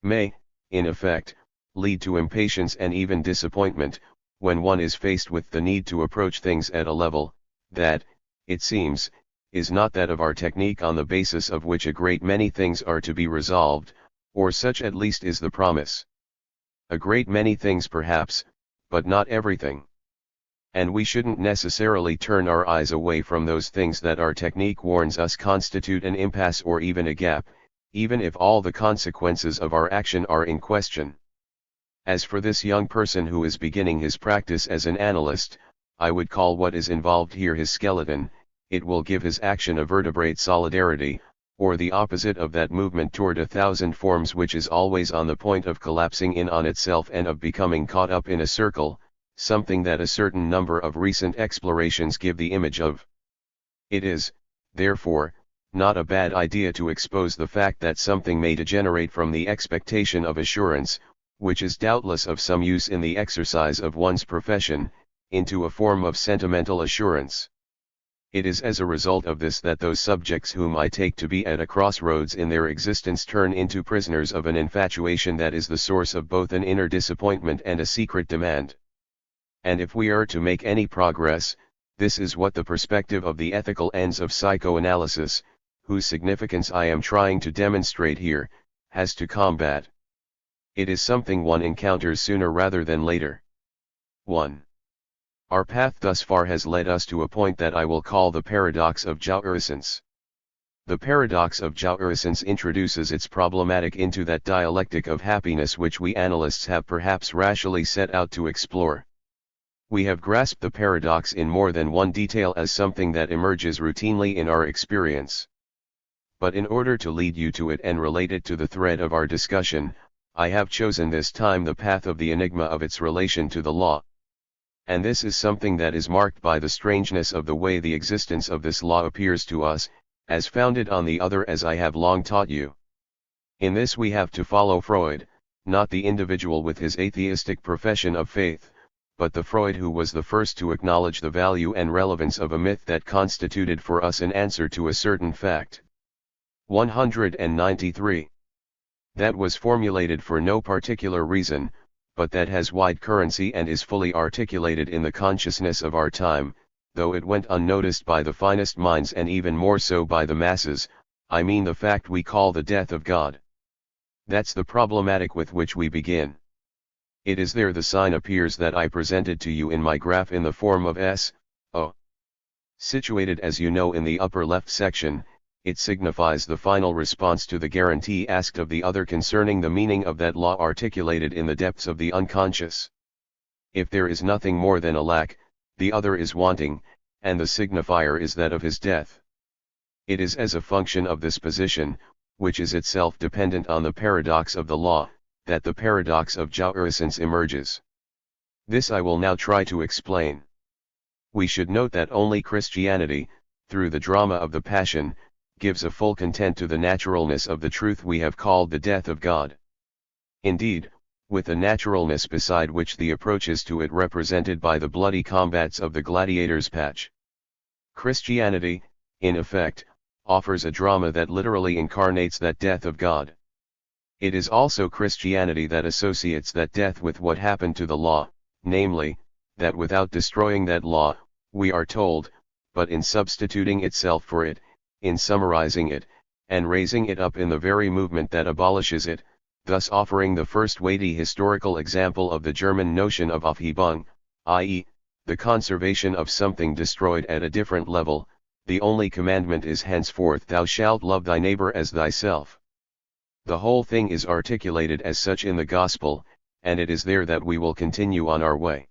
may, in effect, lead to impatience and even disappointment, when one is faced with the need to approach things at a level, that, it seems, is not that of our technique on the basis of which a great many things are to be resolved, or such at least is the promise. A great many things perhaps, but not everything. And we shouldn't necessarily turn our eyes away from those things that our technique warns us constitute an impasse or even a gap, even if all the consequences of our action are in question. As for this young person who is beginning his practice as an analyst, I would call what is involved here his skeleton. It will give his action a vertebrate solidarity, or the opposite of that movement toward 1,000 forms which is always on the point of collapsing in on itself and of becoming caught up in a circle, something that a certain number of recent explorations give the image of. It is, therefore, not a bad idea to expose the fact that something may degenerate from the expectation of assurance, which is doubtless of some use in the exercise of one's profession, into a form of sentimental assurance. It is as a result of this that those subjects whom I take to be at a crossroads in their existence turn into prisoners of an infatuation that is the source of both an inner disappointment and a secret demand. And if we are to make any progress, this is what the perspective of the ethical ends of psychoanalysis, whose significance I am trying to demonstrate here, has to combat. It is something one encounters sooner rather than later. 1. Our path thus far has led us to a point that I will call the paradox of jouissance. The paradox of jouissance introduces its problematic into that dialectic of happiness which we analysts have perhaps rashly set out to explore. We have grasped the paradox in more than one detail as something that emerges routinely in our experience. But in order to lead you to it and relate it to the thread of our discussion, I have chosen this time the path of the enigma of its relation to the law. And this is something that is marked by the strangeness of the way the existence of this law appears to us, as founded on the other, as I have long taught you. In this we have to follow Freud, not the individual with his atheistic profession of faith, but the Freud who was the first to acknowledge the value and relevance of a myth that constituted for us an answer to a certain fact. 193. That was formulated for no particular reason, but that has wide currency and is fully articulated in the consciousness of our time, though it went unnoticed by the finest minds and even more so by the masses, I mean the fact we call the death of God. That's the problematic with which we begin. It is there the sign appears that I presented to you in my graph in the form of S, O. Situated as you know in the upper left section, it signifies the final response to the guarantee asked of the other concerning the meaning of that law articulated in the depths of the unconscious. If there is nothing more than a lack, the other is wanting, and the signifier is that of his death. It is as a function of this position, which is itself dependent on the paradox of the law, that the paradox of jouissance emerges. This I will now try to explain. We should note that only Christianity, through the drama of the Passion, gives a full content to the naturalness of the truth we have called the death of God. Indeed, with the naturalness beside which the approaches to it represented by the bloody combats of the gladiators patch. Christianity, in effect, offers a drama that literally incarnates that death of God. It is also Christianity that associates that death with what happened to the law, namely, that without destroying that law, we are told, but in substituting itself for it, in summarizing it, and raising it up in the very movement that abolishes it, thus offering the first weighty historical example of the German notion of Aufhebung, i.e., the conservation of something destroyed at a different level. The only commandment is henceforth thou shalt love thy neighbor as thyself. The whole thing is articulated as such in the Gospel, and it is there that we will continue on our way.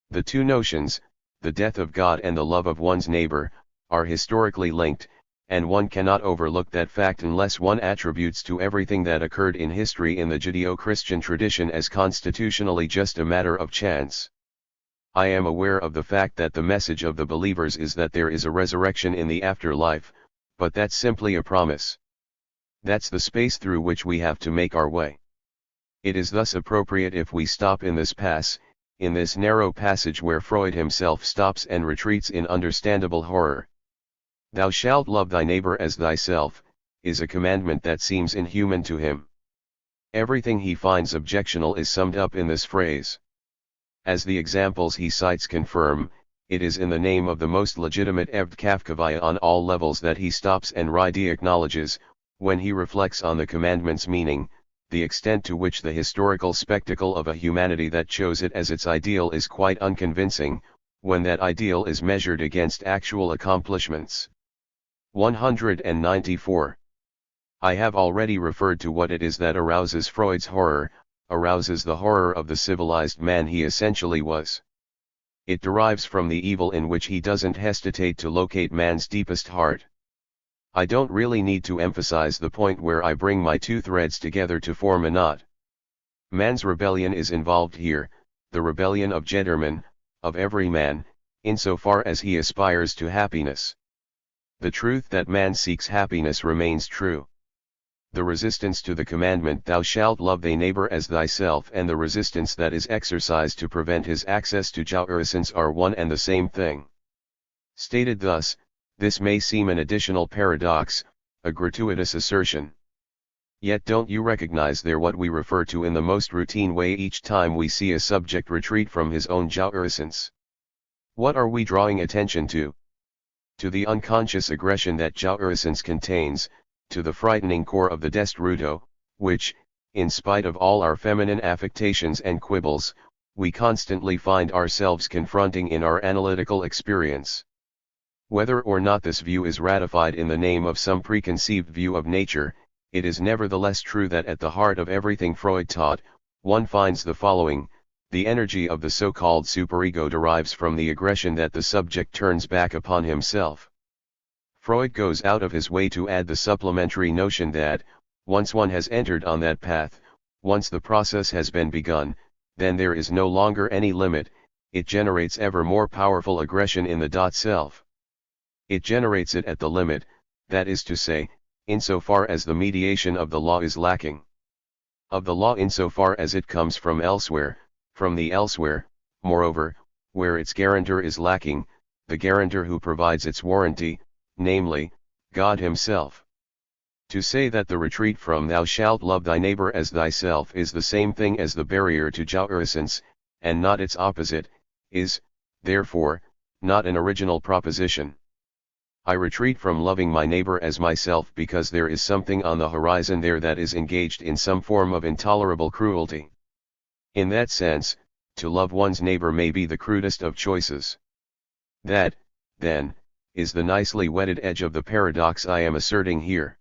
The two notions, the death of God and the love of one's neighbor, are historically linked, and one cannot overlook that fact unless one attributes to everything that occurred in history in the Judeo-Christian tradition as constitutionally just a matter of chance. I am aware of the fact that the message of the believers is that there is a resurrection in the afterlife, but that's simply a promise. That's the space through which we have to make our way. It is thus appropriate if we stop in this pass, in this narrow passage where Freud himself stops and retreats in understandable horror. Thou shalt love thy neighbor as thyself, is a commandment that seems inhuman to him. Everything he finds objectionable is summed up in this phrase. As the examples he cites confirm, it is in the name of the most legitimate Kafkavia on all levels that he stops and rightly acknowledges, when he reflects on the commandment's meaning, the extent to which the historical spectacle of a humanity that chose it as its ideal is quite unconvincing, when that ideal is measured against actual accomplishments. 194. I have already referred to what it is that arouses Freud's horror, arouses the horror of the civilized man he essentially was. It derives from the evil in which he doesn't hesitate to locate man's deepest heart. I don't really need to emphasize the point where I bring my two threads together to form a knot. Man's rebellion is involved here, the rebellion of Jedermann, of every man, insofar as he aspires to happiness. The truth that man seeks happiness remains true. The resistance to the commandment thou shalt love thy neighbor as thyself and the resistance that is exercised to prevent his access to jouissance are one and the same thing. Stated thus, this may seem an additional paradox, a gratuitous assertion. Yet don't you recognize there what we refer to in the most routine way each time we see a subject retreat from his own jouissance? What are we drawing attention to? To the unconscious aggression that jouissance contains, to the frightening core of the destruto, which, in spite of all our feminine affectations and quibbles, we constantly find ourselves confronting in our analytical experience. Whether or not this view is ratified in the name of some preconceived view of nature, it is nevertheless true that at the heart of everything Freud taught, one finds the following: the energy of the so-called superego derives from the aggression that the subject turns back upon himself. Freud goes out of his way to add the supplementary notion that, once one has entered on that path, once the process has been begun, then there is no longer any limit. It generates ever more powerful aggression in the self. It generates it at the limit, that is to say, insofar as the mediation of the law is lacking. Of the law insofar as it comes from elsewhere, from the elsewhere, moreover, where its guarantor is lacking, the guarantor who provides its warranty, namely, God himself. To say that the retreat from thou shalt love thy neighbor as thyself is the same thing as the barrier to jouissance, and not its opposite, is, therefore, not an original proposition. I retreat from loving my neighbor as myself because there is something on the horizon there that is engaged in some form of intolerable cruelty. In that sense, to love one's neighbor may be the crudest of choices. That, then, is the nicely whetted edge of the paradox I am asserting here.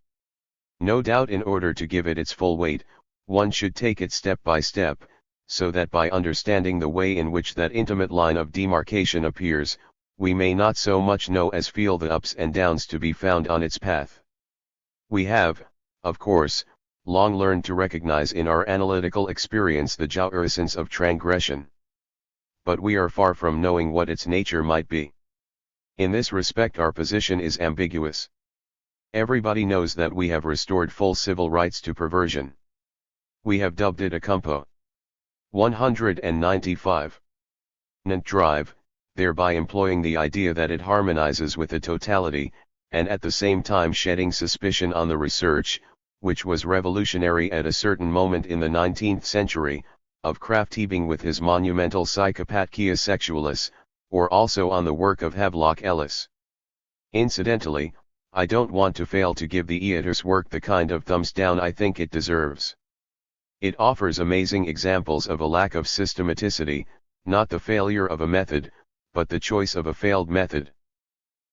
No doubt in order to give it its full weight, one should take it step by step, so that by understanding the way in which that intimate line of demarcation appears, we may not so much know as feel the ups and downs to be found on its path. We have, of course, long learned to recognize in our analytical experience the jouissance of transgression. But we are far from knowing what its nature might be. In this respect our position is ambiguous. Everybody knows that we have restored full civil rights to perversion. We have dubbed it a compo. 195. Nant drive, thereby employing the idea that it harmonizes with the totality, and at the same time shedding suspicion on the research, which was revolutionary at a certain moment in the 19th century, of Kraft heaving with his monumental Psychopathia Sexualis, or also on the work of Havelock Ellis. Incidentally, I don't want to fail to give the Eötter's work the kind of thumbs down I think it deserves. It offers amazing examples of a lack of systematicity, not the failure of a method, but the choice of a failed method.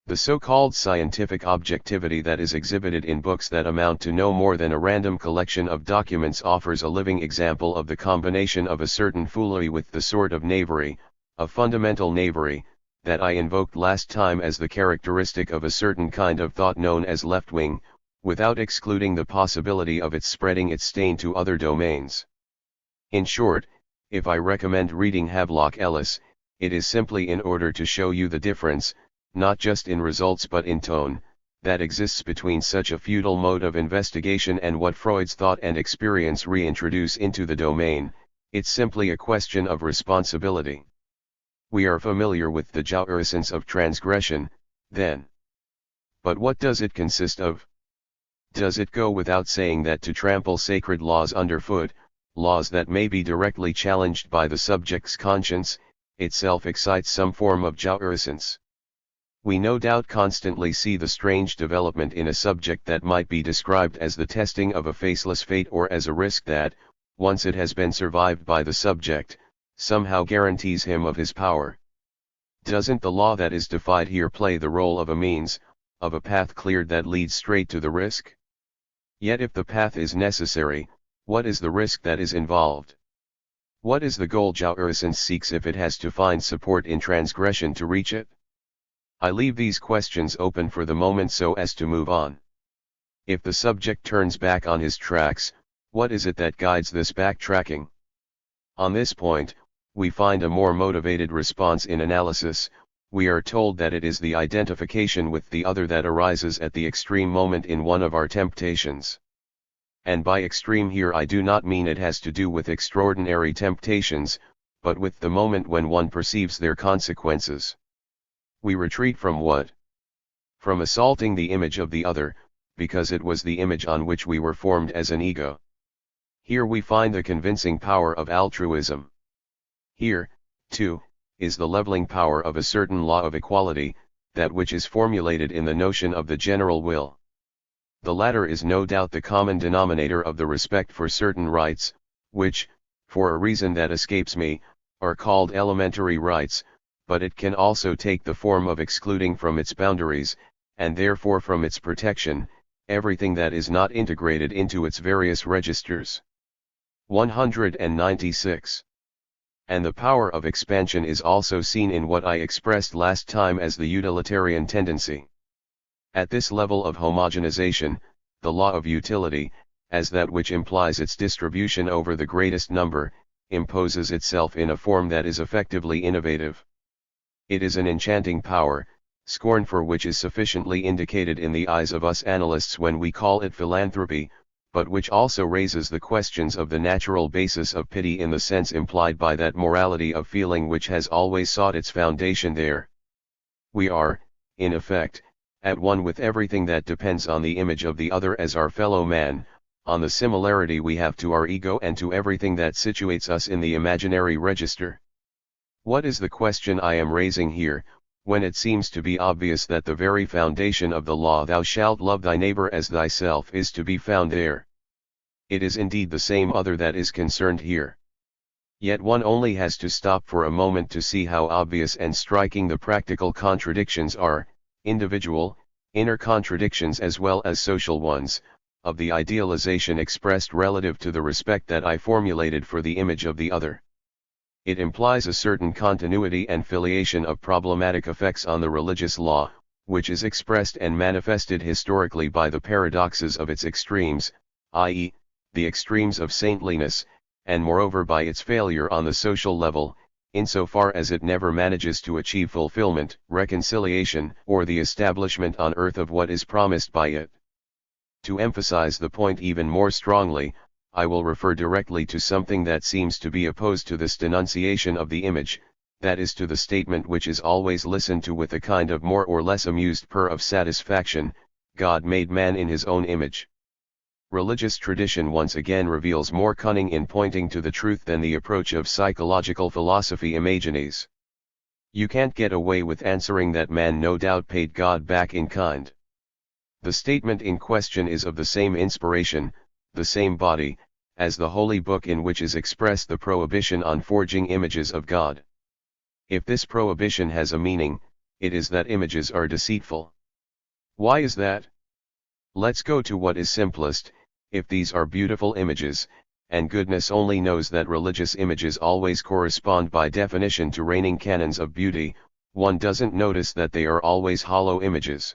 The so-called scientific objectivity that is exhibited in books that amount to no more than a random collection of documents offers a living example of the combination of a certain foolery with the sort of knavery, a fundamental knavery, that I invoked last time as the characteristic of a certain kind of thought known as left-wing, without excluding the possibility of its spreading its stain to other domains. In short, if I recommend reading Havelock Ellis, it is simply in order to show you the difference, not just in results but in tone, that exists between such a futile mode of investigation and what Freud's thought and experience reintroduce into the domain. It's simply a question of responsibility. We are familiar with the jouissance of transgression, then. But what does it consist of? Does it go without saying that to trample sacred laws underfoot, laws that may be directly challenged by the subject's conscience, itself excites some form of jouissance? We no doubt constantly see the strange development in a subject that might be described as the testing of a faceless fate or as a risk that, once it has been survived by the subject, somehow guarantees him of his power. Doesn't the law that is defied here play the role of a means, of a path cleared that leads straight to the risk? Yet if the path is necessary, what is the risk that is involved? What is the goal jouissance seeks if it has to find support in transgression to reach it? I leave these questions open for the moment so as to move on. If the subject turns back on his tracks, what is it that guides this backtracking? On this point, we find a more motivated response in analysis. We are told that it is the identification with the other that arises at the extreme moment in one of our temptations. And by extreme here I do not mean it has to do with extraordinary temptations, but with the moment when one perceives their consequences. We retreat from what? From assaulting the image of the other, because it was the image on which we were formed as an ego. Here we find the convincing power of altruism. Here, too, is the leveling power of a certain law of equality, that which is formulated in the notion of the general will. The latter is no doubt the common denominator of the respect for certain rights, which, for a reason that escapes me, are called elementary rights, but it can also take the form of excluding from its boundaries, and therefore from its protection, everything that is not integrated into its various registers. 196. And the power of expansion is also seen in what I expressed last time as the utilitarian tendency. At this level of homogenization, the law of utility, as that which implies its distribution over the greatest number, imposes itself in a form that is effectively innovative. It is an enchanting power, scorn for which is sufficiently indicated in the eyes of us analysts when we call it philanthropy, but which also raises the questions of the natural basis of pity in the sense implied by that morality of feeling which has always sought its foundation there. We are, in effect, at one with everything that depends on the image of the other as our fellow man, on the similarity we have to our ego and to everything that situates us in the imaginary register. What is the question I am raising here? when it seems to be obvious that the very foundation of the law "thou shalt love thy neighbor as thyself" is to be found there. It is indeed the same other that is concerned here. Yet one only has to stop for a moment to see how obvious and striking the practical contradictions are, individual, inner contradictions as well as social ones, of the idealization expressed relative to the respect that I formulated for the image of the other. It implies a certain continuity and filiation of problematic effects on the religious law, which is expressed and manifested historically by the paradoxes of its extremes, i.e., the extremes of saintliness, and moreover by its failure on the social level, insofar as it never manages to achieve fulfillment, reconciliation, or the establishment on earth of what is promised by it. To emphasize the point even more strongly, I will refer directly to something that seems to be opposed to this denunciation of the image, that is to the statement which is always listened to with a kind of more or less amused purr of satisfaction: God made man in his own image. Religious tradition once again reveals more cunning in pointing to the truth than the approach of psychological philosophy imagines. You can't get away with answering that man no doubt paid God back in kind. The statement in question is of the same inspiration, the same body, as the holy book in which is expressed the prohibition on forging images of God. If this prohibition has a meaning, it is that images are deceitful. Why is that? Let's go to what is simplest. If these are beautiful images, and goodness only knows that religious images always correspond by definition to reigning canons of beauty, one doesn't notice that they are always hollow images.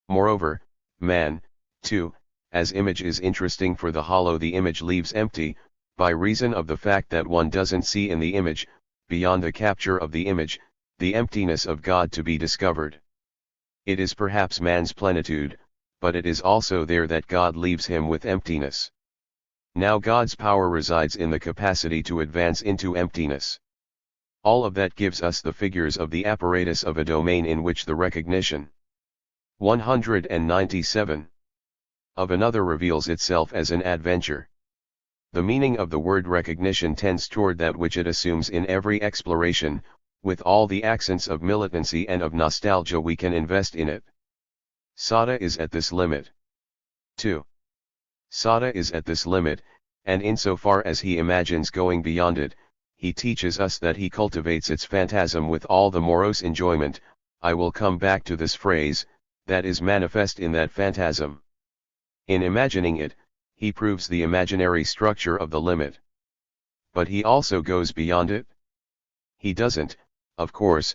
Moreover, man, too, as image is interesting, for the hollow the image leaves empty, by reason of the fact that one doesn't see in the image, beyond the capture of the image, the emptiness of God to be discovered. It is perhaps man's plenitude, but it is also there that God leaves him with emptiness. Now God's power resides in the capacity to advance into emptiness. All of that gives us the figures of the apparatus of a domain in which the recognition 197 of another reveals itself as an adventure. The meaning of the word recognition tends toward that which it assumes in every exploration, with all the accents of militancy and of nostalgia we can invest in it. Sada is at this limit. 2. Sada is at this limit, and insofar as he imagines going beyond it, he teaches us that he cultivates its phantasm with all the morose enjoyment. I will come back to this phrase, that is manifest in that phantasm. In imagining it, he proves the imaginary structure of the limit. But he also goes beyond it. He doesn't, of course,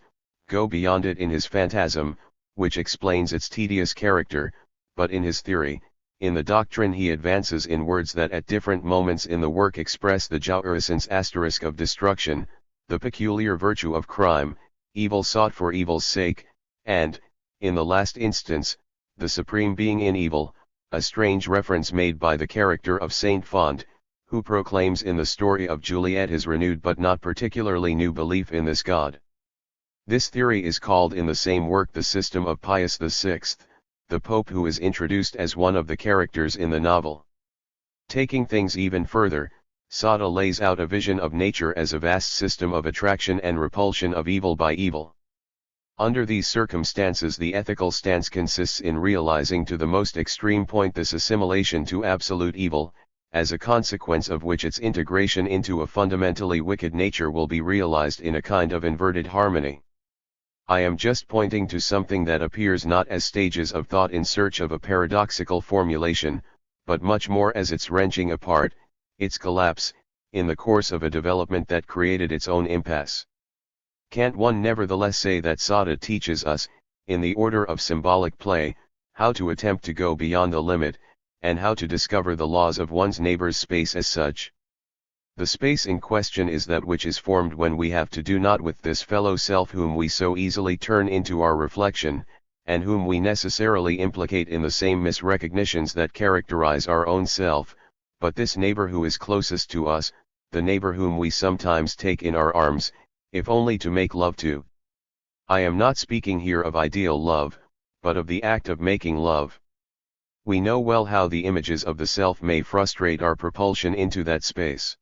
go beyond it in his phantasm, which explains its tedious character, but in his theory, in the doctrine he advances in words that at different moments in the work express the jouissance asterisk of destruction, the peculiar virtue of crime, evil sought for evil's sake, and, in the last instance, the supreme being in evil, a strange reference made by the character of Saint Font, who proclaims in the story of Juliet his renewed but not particularly new belief in this God. This theory is called in the same work the system of Pius VI, the Pope who is introduced as one of the characters in the novel. Taking things even further, Sada lays out a vision of nature as a vast system of attraction and repulsion of evil by evil. Under these circumstances the ethical stance consists in realizing to the most extreme point this assimilation to absolute evil, as a consequence of which its integration into a fundamentally wicked nature will be realized in a kind of inverted harmony. I am just pointing to something that appears not as stages of thought in search of a paradoxical formulation, but much more as its wrenching apart, its collapse, in the course of a development that created its own impasse. Can't one nevertheless say that Sada teaches us, in the order of symbolic play, how to attempt to go beyond the limit, and how to discover the laws of one's neighbor's space as such? The space in question is that which is formed when we have to do not with this fellow self whom we so easily turn into our reflection, and whom we necessarily implicate in the same misrecognitions that characterize our own self, but this neighbor who is closest to us, the neighbor whom we sometimes take in our arms, if only to make love to. I am not speaking here of ideal love, but of the act of making love. We know well how the images of the self may frustrate our propulsion into that space.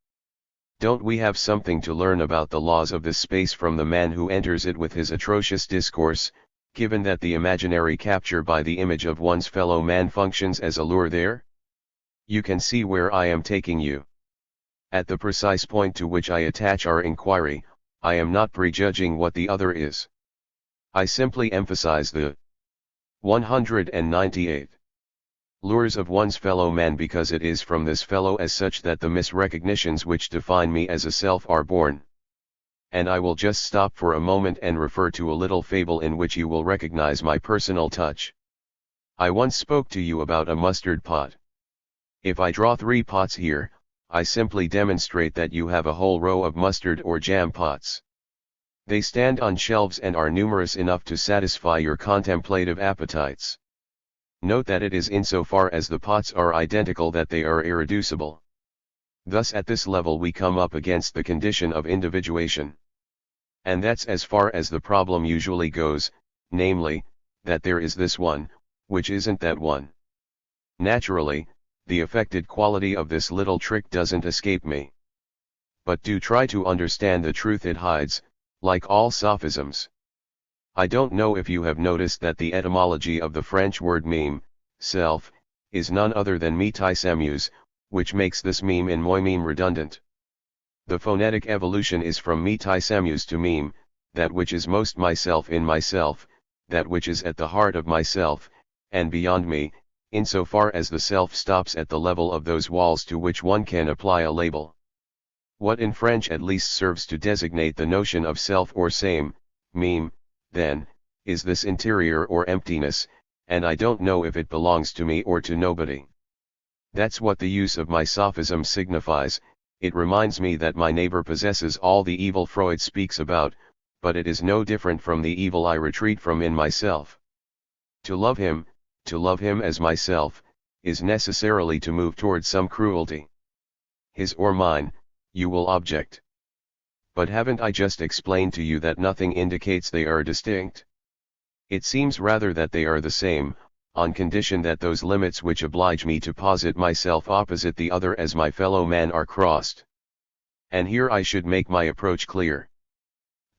Don't we have something to learn about the laws of this space from the man who enters it with his atrocious discourse, given that the imaginary capture by the image of one's fellow man functions as a lure there? You can see where I am taking you. At the precise point to which I attach our inquiry, I am not prejudging what the other is. I simply emphasize the 198 lures of one's fellow man, because it is from this fellow as such that the misrecognitions which define me as a self are born. And I will just stop for a moment and refer to a little fable in which you will recognize my personal touch. I once spoke to you about a mustard pot. If I draw 3 pots here, I simply demonstrate that you have a whole row of mustard or jam pots. They stand on shelves and are numerous enough to satisfy your contemplative appetites. Note that it is insofar as the pots are identical that they are irreducible. Thus at this level we come up against the condition of individuation. And that's as far as the problem usually goes, namely, that there is this one, which isn't that one. Naturally, the affected quality of this little trick doesn't escape me. But do try to understand the truth it hides, like all sophisms. I don't know if you have noticed that the etymology of the French word meme, self, is none other than me-ti-samus, which makes this meme in moi-meme redundant. The phonetic evolution is from me-ti-samus to meme, that which is most myself in myself, that which is at the heart of myself, and beyond me, insofar as the self stops at the level of those walls to which one can apply a label. What in French at least serves to designate the notion of self or same, meme, then, is this interior or emptiness, and I don't know if it belongs to me or to nobody. That's what the use of my sophism signifies. It reminds me that my neighbor possesses all the evil Freud speaks about, but it is no different from the evil I retreat from in myself. To love him as myself, is necessarily to move towards some cruelty. His or mine, you will object. But haven't I just explained to you that nothing indicates they are distinct? It seems rather that they are the same, on condition that those limits which oblige me to posit myself opposite the other as my fellow man are crossed. And here I should make my approach clear.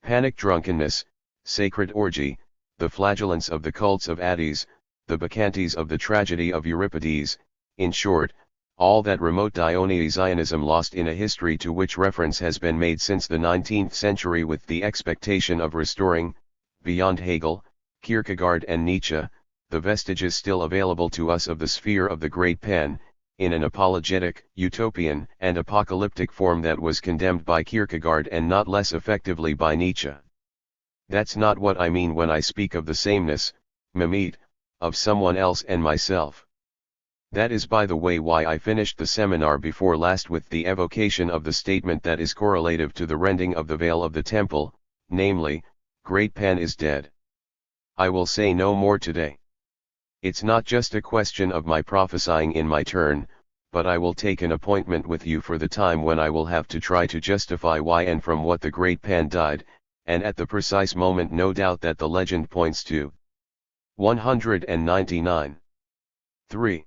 Panic drunkenness, sacred orgy, the flagellants of the cults of Attis, the bacchantes of the tragedy of Euripides, in short, all that remote Dionysianism lost in a history to which reference has been made since the 19th century with the expectation of restoring, beyond Hegel, Kierkegaard and Nietzsche, the vestiges still available to us of the sphere of the great Pan, in an apologetic, utopian, and apocalyptic form that was condemned by Kierkegaard and not less effectively by Nietzsche. That's not what I mean when I speak of the sameness, mimete, of someone else and myself. That is, by the way, why I finished the seminar before last with the evocation of the statement that is correlative to the rending of the veil of the temple, namely, Great Pan is dead. I will say no more today. It's not just a question of my prophesying in my turn, but I will take an appointment with you for the time when I will have to try to justify why and from what the Great Pan died, and at the precise moment no doubt that the legend points to. 199. 3.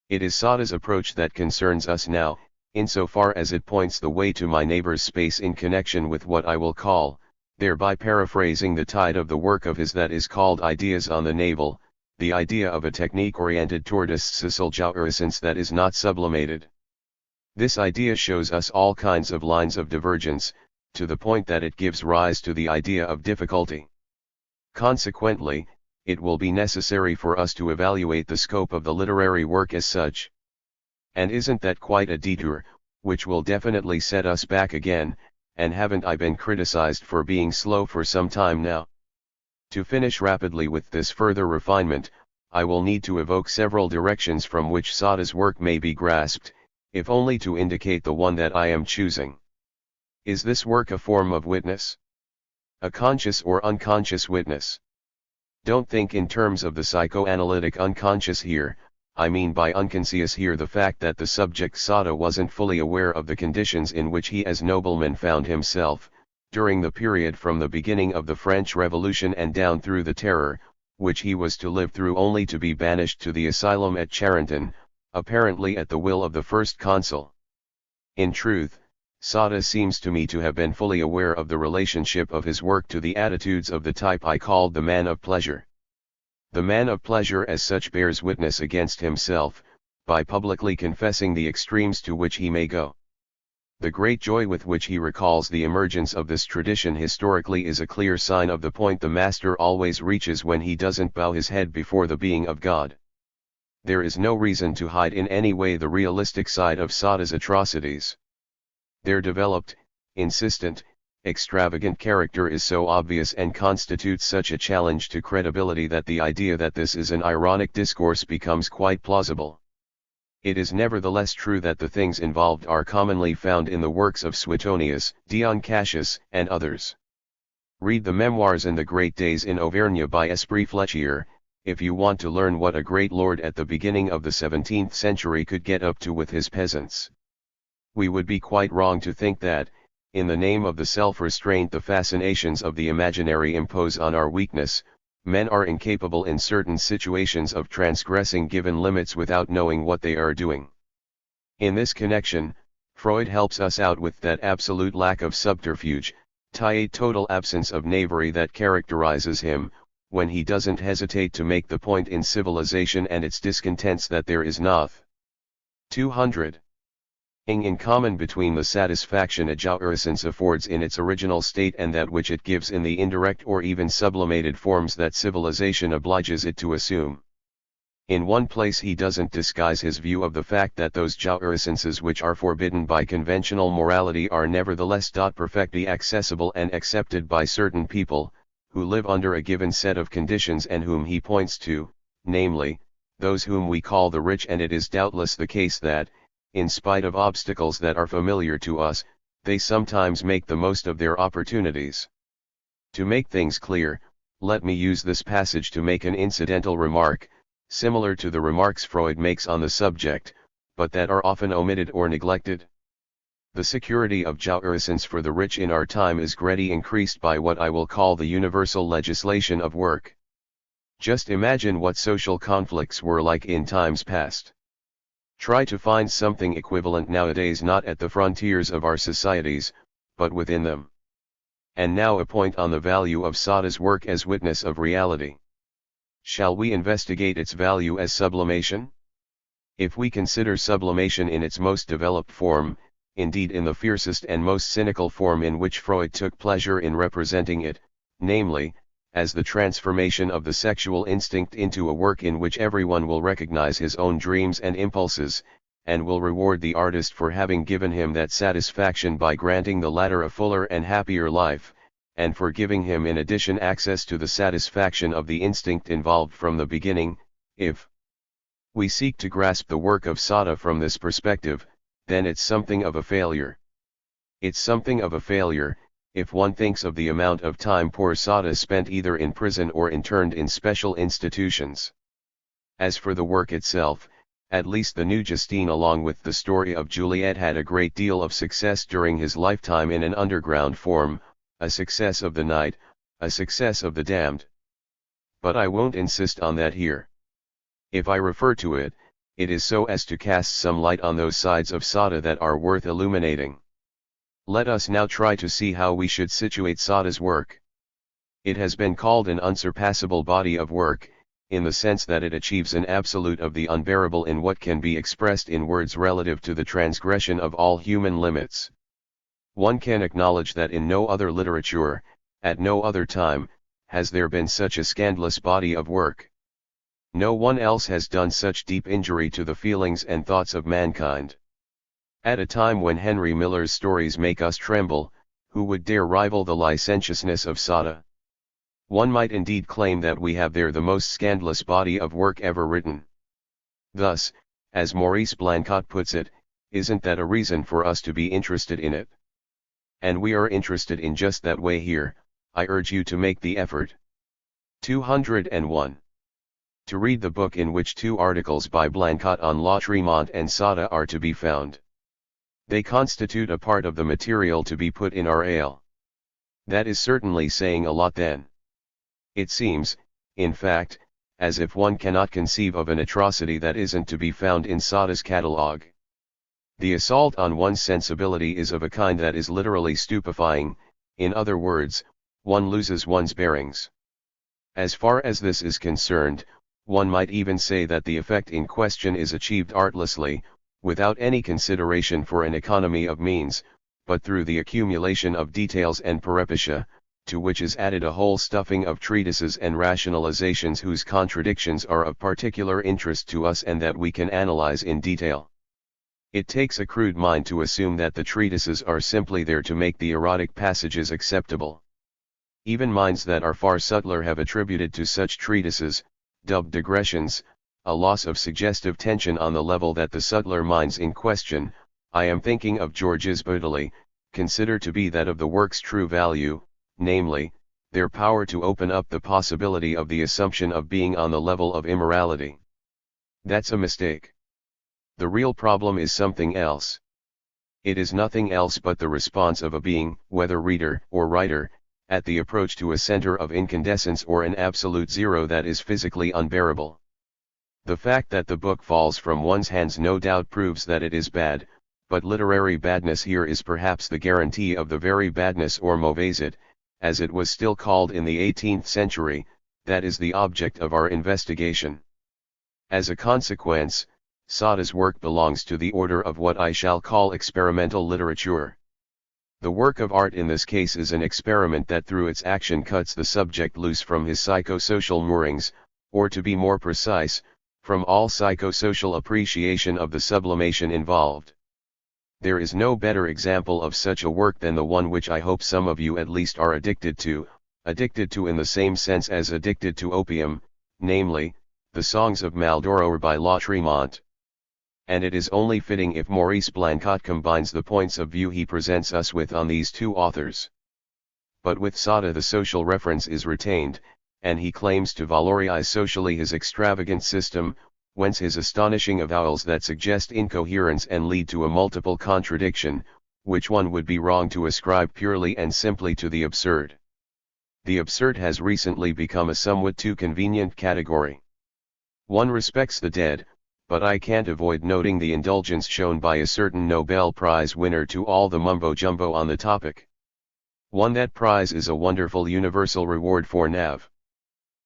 It is Sada's approach that concerns us now, insofar as it points the way to my neighbor's space in connection with what I will call, thereby paraphrasing the tide of the work of his that is called Ideas on the Navel, the idea of a technique oriented toward a essence that is not sublimated. This idea shows us all kinds of lines of divergence, to the point that it gives rise to the idea of difficulty. Consequently, it will be necessary for us to evaluate the scope of the literary work as such. And isn't that quite a detour, which will definitely set us back again, and haven't I been criticized for being slow for some time now? To finish rapidly with this further refinement, I will need to evoke several directions from which Sada's work may be grasped, if only to indicate the one that I am choosing. Is this work a form of witness? A conscious or unconscious witness? Don't think in terms of the psychoanalytic unconscious here. I mean by unconscious here the fact that the subject Sada wasn't fully aware of the conditions in which he as nobleman found himself, during the period from the beginning of the French Revolution and down through the Terror, which he was to live through only to be banished to the asylum at Charenton, apparently at the will of the first consul. In truth, Sada seems to me to have been fully aware of the relationship of his work to the attitudes of the type I called the man of pleasure. The man of pleasure as such bears witness against himself, by publicly confessing the extremes to which he may go. The great joy with which he recalls the emergence of this tradition historically is a clear sign of the point the master always reaches when he doesn't bow his head before the being of God. There is no reason to hide in any way the realistic side of Sada's atrocities. Their developed, insistent, extravagant character is so obvious and constitutes such a challenge to credibility that the idea that this is an ironic discourse becomes quite plausible. It is nevertheless true that the things involved are commonly found in the works of Suetonius, Dion Cassius, and others. Read the memoirs and the great days in Auvergne by Esprit Fletchier, if you want to learn what a great lord at the beginning of the 17th century could get up to with his peasants. We would be quite wrong to think that, in the name of the self-restraint the fascinations of the imaginary impose on our weakness, men are incapable in certain situations of transgressing given limits without knowing what they are doing. In this connection, Freud helps us out with that absolute lack of subterfuge, total absence of knavery that characterizes him, when he doesn't hesitate to make the point in Civilization and its discontents that there is nothing 200 in common between the satisfaction a jouissance affords in its original state and that which it gives in the indirect or even sublimated forms that civilization obliges it to assume. In one place he doesn't disguise his view of the fact that those jouissances which are forbidden by conventional morality are nevertheless perfectly accessible and accepted by certain people, who live under a given set of conditions and whom he points to, namely, those whom we call the rich, and it is doubtless the case that, in spite of obstacles that are familiar to us, they sometimes make the most of their opportunities. To make things clear, let me use this passage to make an incidental remark, similar to the remarks Freud makes on the subject, but that are often omitted or neglected. The security of jouissance for the rich in our time is greatly increased by what I will call the universal legislation of work. Just imagine what social conflicts were like in times past. Try to find something equivalent nowadays, not at the frontiers of our societies, but within them. And now a point on the value of Sada's work as witness of reality. Shall we investigate its value as sublimation? If we consider sublimation in its most developed form, indeed in the fiercest and most cynical form in which Freud took pleasure in representing it, namely, as the transformation of the sexual instinct into a work in which everyone will recognize his own dreams and impulses, and will reward the artist for having given him that satisfaction by granting the latter a fuller and happier life, and for giving him in addition access to the satisfaction of the instinct involved from the beginning. If we seek to grasp the work of Sada from this perspective, then it's something of a failure. It's something of a failure, if one thinks of the amount of time poor Sada spent either in prison or interned in special institutions. As for the work itself, at least the new Justine along with the story of Juliet had a great deal of success during his lifetime in an underground form, a success of the night, a success of the damned. But I won't insist on that here. If I refer to it, it is so as to cast some light on those sides of Sada that are worth illuminating. Let us now try to see how we should situate Sada's work. It has been called an unsurpassable body of work, in the sense that it achieves an absolute of the unbearable in what can be expressed in words relative to the transgression of all human limits. One can acknowledge that in no other literature, at no other time, has there been such a scandalous body of work. No one else has done such deep injury to the feelings and thoughts of mankind. At a time when Henry Miller's stories make us tremble, who would dare rival the licentiousness of Sada? One might indeed claim that we have there the most scandalous body of work ever written. Thus, as Maurice Blanquat puts it, isn't that a reason for us to be interested in it? And we are interested in just that way here. I urge you to make the effort. 201. To read the book in which 2 articles by Blanquat on Lautréamont and Sada are to be found. They constitute a part of the material to be put in our ale. That is certainly saying a lot then. It seems, in fact, as if one cannot conceive of an atrocity that isn't to be found in Sada's catalogue. The assault on one's sensibility is of a kind that is literally stupefying, in other words, one loses one's bearings. As far as this is concerned, one might even say that the effect in question is achieved artlessly, without any consideration for an economy of means, but through the accumulation of details and peripetia, to which is added a whole stuffing of treatises and rationalizations whose contradictions are of particular interest to us and that we can analyze in detail. It takes a crude mind to assume that the treatises are simply there to make the erotic passages acceptable. Even minds that are far subtler have attributed to such treatises, dubbed digressions, a loss of suggestive tension on the level that the subtler minds in question, I am thinking of Georges Baudelot, consider to be that of the work's true value, namely, their power to open up the possibility of the assumption of being on the level of immorality. That's a mistake. The real problem is something else. It is nothing else but the response of a being, whether reader or writer, at the approach to a center of incandescence or an absolute zero that is physically unbearable. The fact that the book falls from one's hands no doubt proves that it is bad, but literary badness here is perhaps the guarantee of the very badness or mauvaiset, as it was still called in the 18th century, that is the object of our investigation. As a consequence, Sada's work belongs to the order of what I shall call experimental literature. The work of art in this case is an experiment that through its action cuts the subject loose from his psychosocial moorings, or to be more precise, from all psychosocial appreciation of the sublimation involved. There is no better example of such a work than the one which I hope some of you at least are addicted to in the same sense as addicted to opium, namely, the Songs of Maldoror by La Tremont. And it is only fitting if Maurice Blanquat combines the points of view he presents us with on these two authors. But with Sada the social reference is retained, and he claims to valorize socially his extravagant system, whence his astonishing avowals that suggest incoherence and lead to a multiple contradiction, which one would be wrong to ascribe purely and simply to the absurd. The absurd has recently become a somewhat too convenient category. One respects the dead, but I can't avoid noting the indulgence shown by a certain Nobel Prize winner to all the mumbo-jumbo on the topic. One that prize is a wonderful universal reward for Nav.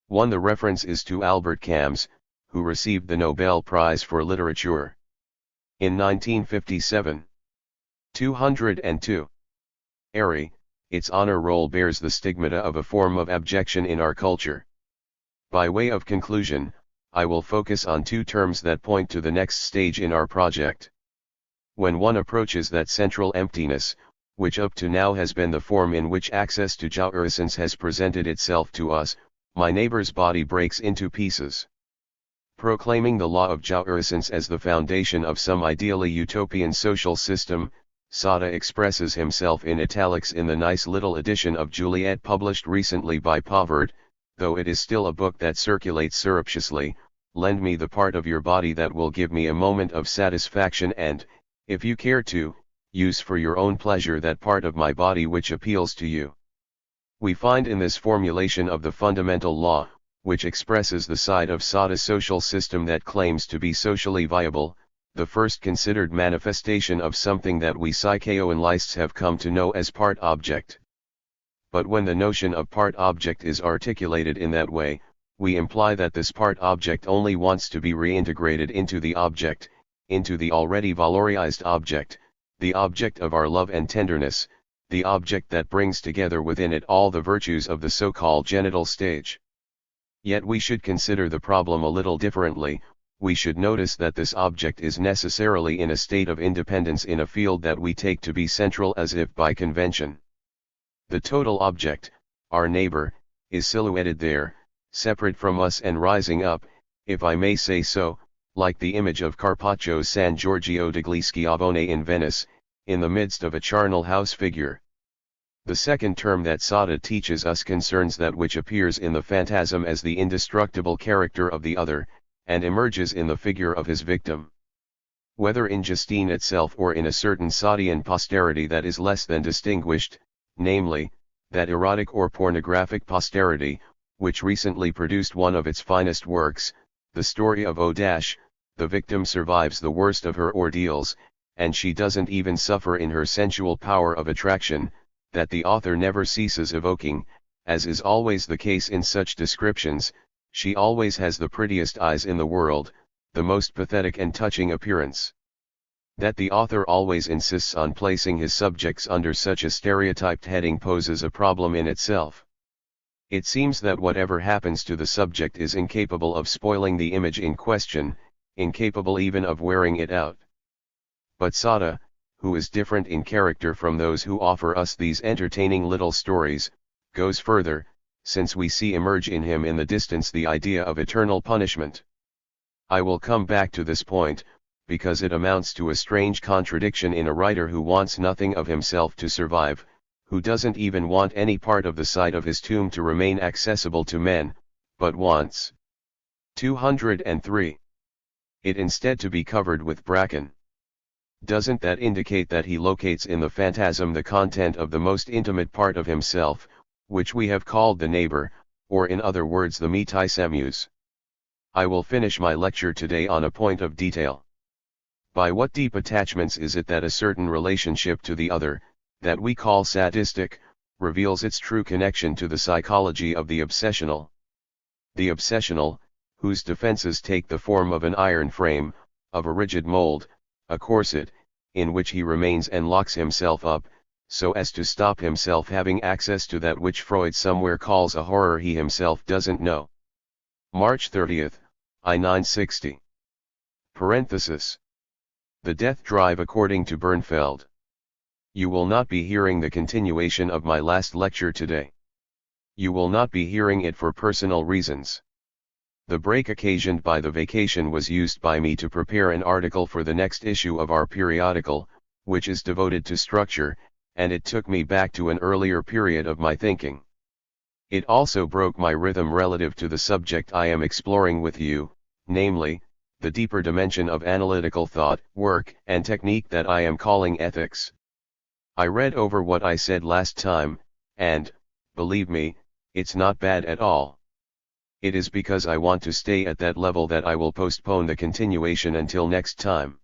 One the reference is to Albert Camus, who received the Nobel Prize for Literature in 1957. 202. Airy, its honor roll bears the stigmata of a form of abjection in our culture. By way of conclusion, I will focus on two terms that point to the next stage in our project. When one approaches that central emptiness, which up to now has been the form in which access to jouissance has presented itself to us, my neighbor's body breaks into pieces. Proclaiming the law of jouissance as the foundation of some ideally utopian social system, Sada expresses himself in italics in the nice little edition of Juliet published recently by Povert, though it is still a book that circulates surreptitiously. Lend me the part of your body that will give me a moment of satisfaction and, if you care to, use for your own pleasure that part of my body which appeals to you. We find in this formulation of the fundamental law, which expresses the side of Sada's social system that claims to be socially viable, the first considered manifestation of something that we psychoanalysts have come to know as part object. But when the notion of part object is articulated in that way, we imply that this part object only wants to be reintegrated into the object, into the already valorized object, the object of our love and tenderness, the object that brings together within it all the virtues of the so-called genital stage. Yet we should consider the problem a little differently. We should notice that this object is necessarily in a state of independence in a field that we take to be central as if by convention. The total object, our neighbor, is silhouetted there, separate from us and rising up, if I may say so, like the image of Carpaccio's San Giorgio degli Schiavoni in Venice, in the midst of a charnel house figure. The second term that Sada teaches us concerns that which appears in the phantasm as the indestructible character of the other, and emerges in the figure of his victim. Whether in Justine itself or in a certain Sadian posterity that is less than distinguished, namely, that erotic or pornographic posterity, which recently produced one of its finest works, the story of O', the victim survives the worst of her ordeals, and she doesn't even suffer in her sensual power of attraction, that the author never ceases evoking, as is always the case in such descriptions. She always has the prettiest eyes in the world, the most pathetic and touching appearance. That the author always insists on placing his subjects under such a stereotyped heading poses a problem in itself. It seems that whatever happens to the subject is incapable of spoiling the image in question, incapable even of wearing it out. But Sada, who is different in character from those who offer us these entertaining little stories, goes further, since we see emerge in him in the distance the idea of eternal punishment. I will come back to this point, because it amounts to a strange contradiction in a writer who wants nothing of himself to survive, who doesn't even want any part of the site of his tomb to remain accessible to men, but wants 203. It instead to be covered with bracken. Doesn't that indicate that he locates in the phantasm the content of the most intimate part of himself, which we have called the neighbor, or in other words the metasamus? I will finish my lecture today on a point of detail. By what deep attachments is it that a certain relationship to the other, that we call sadistic, reveals its true connection to the psychology of the obsessional? The obsessional, whose defenses take the form of an iron frame, of a rigid mold, a corset, in which he remains and locks himself up, so as to stop himself having access to that which Freud somewhere calls a horror he himself doesn't know. March 30th, I 960. Parenthesis. The Death Drive according to Bernfeld. You will not be hearing the continuation of my last lecture today. You will not be hearing it for personal reasons. The break occasioned by the vacation was used by me to prepare an article for the next issue of our periodical, which is devoted to structure, and it took me back to an earlier period of my thinking. It also broke my rhythm relative to the subject I am exploring with you, namely, the deeper dimension of analytical thought, work, and technique that I am calling ethics. I read over what I said last time, and, believe me, it's not bad at all. It is because I want to stay at that level that I will postpone the continuation until next time.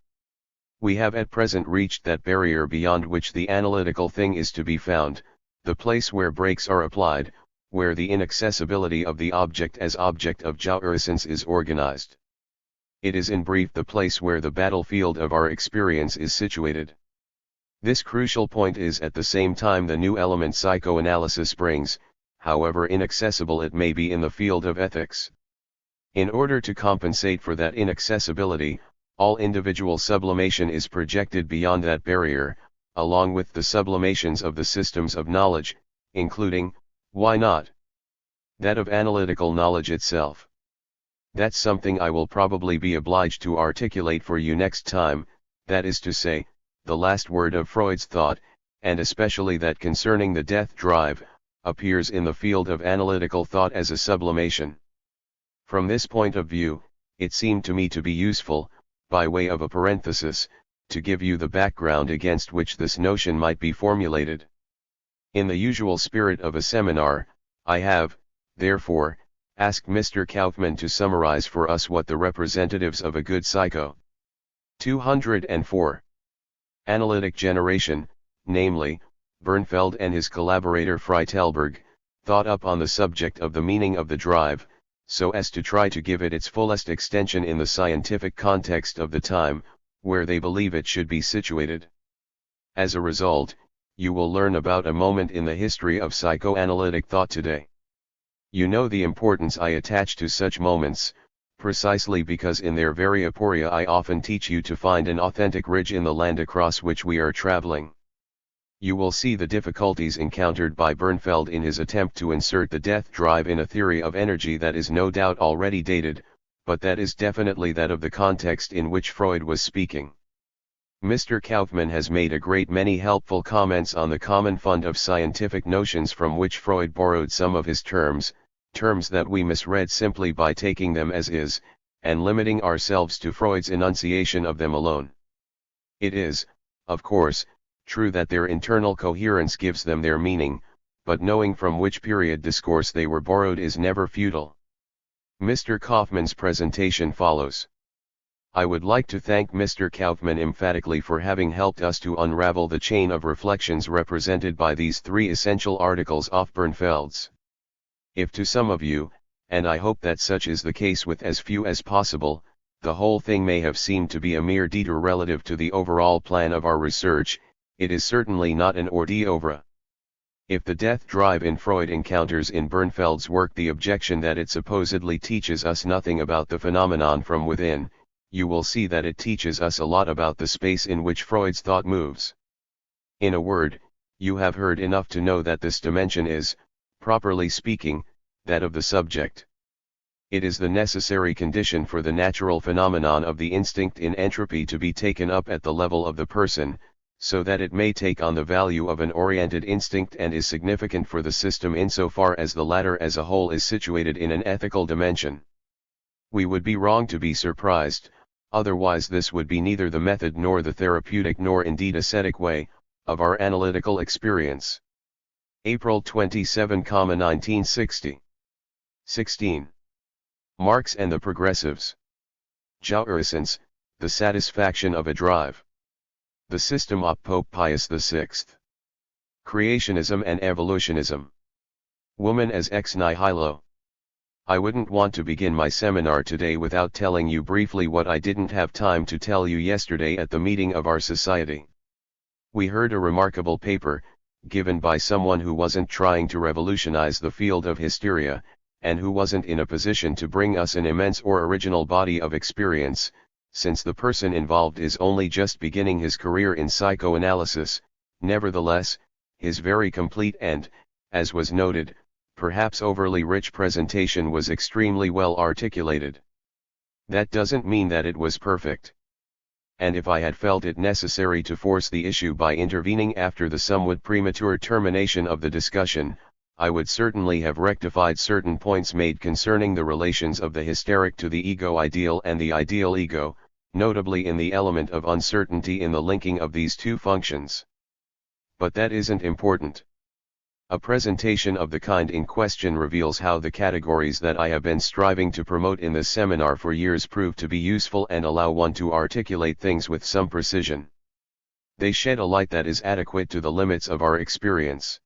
We have at present reached that barrier beyond which the analytical thing is to be found, the place where brakes are applied, where the inaccessibility of the object as object of jouissance is organized. It is in brief the place where the battlefield of our experience is situated. This crucial point is at the same time the new element psychoanalysis brings, however inaccessible it may be in the field of ethics. In order to compensate for that inaccessibility, all individual sublimation is projected beyond that barrier, along with the sublimations of the systems of knowledge, including, why not, that of analytical knowledge itself. That's something I will probably be obliged to articulate for you next time, that is to say, the last word of Freud's thought, and especially that concerning the death drive, appears in the field of analytical thought as a sublimation. From this point of view, it seemed to me to be useful, by way of a parenthesis, to give you the background against which this notion might be formulated. In the usual spirit of a seminar, I have, therefore, asked Mr. Kaufman to summarize for us what the representatives of a good psycho 204 analytic generation, namely, Bernfeld and his collaborator Freitelberg, thought up on the subject of the meaning of the drive, so as to try to give it its fullest extension in the scientific context of the time, where they believe it should be situated. As a result, you will learn about a moment in the history of psychoanalytic thought today. You know the importance I attach to such moments, precisely because in their very aporia I often teach you to find an authentic ridge in the land across which we are traveling. You will see the difficulties encountered by Bernfeld in his attempt to insert the death drive in a theory of energy that is no doubt already dated, but that is definitely that of the context in which Freud was speaking. Mr. Kaufman has made a great many helpful comments on the common fund of scientific notions from which Freud borrowed some of his terms that we misread simply by taking them as is, and limiting ourselves to Freud's enunciation of them alone. It is, of course, true that their internal coherence gives them their meaning, but knowing from which period discourse they were borrowed is never futile. Mr. Kaufman's presentation follows. I would like to thank Mr. Kaufman emphatically for having helped us to unravel the chain of reflections represented by these three essential articles of Bernfeld's. If to some of you, and I hope that such is the case with as few as possible, the whole thing may have seemed to be a mere detour relative to the overall plan of our research, it is certainly not an hors d'oeuvre. If the death drive in Freud encounters in Bernfeld's work the objection that it supposedly teaches us nothing about the phenomenon from within, you will see that it teaches us a lot about the space in which Freud's thought moves. In a word, you have heard enough to know that this dimension is, properly speaking, that of the subject. It is the necessary condition for the natural phenomenon of the instinct in entropy to be taken up at the level of the person, so that it may take on the value of an oriented instinct and is significant for the system insofar as the latter as a whole is situated in an ethical dimension. We would be wrong to be surprised, otherwise this would be neither the method nor the therapeutic nor indeed ascetic way, of our analytical experience. April 27, 1960. 16. Marx and the Progressives. Jouissance, the satisfaction of a drive. The system of Pope Pius VI. Creationism and evolutionism. Woman as ex nihilo. I wouldn't want to begin my seminar today without telling you briefly what I didn't have time to tell you yesterday at the meeting of our society. We heard a remarkable paper, given by someone who wasn't trying to revolutionize the field of hysteria, and who wasn't in a position to bring us an immense or original body of experience, since the person involved is only just beginning his career in psychoanalysis. Nevertheless, his very complete and, as was noted, perhaps overly rich presentation was extremely well articulated. That doesn't mean that it was perfect. And if I had felt it necessary to force the issue by intervening after the somewhat premature termination of the discussion, I would certainly have rectified certain points made concerning the relations of the hysteric to the ego ideal and the ideal ego, notably in the element of uncertainty in the linking of these two functions. But that isn't important. A presentation of the kind in question reveals how the categories that I have been striving to promote in this seminar for years prove to be useful and allow one to articulate things with some precision. They shed a light that is adequate to the limits of our experience.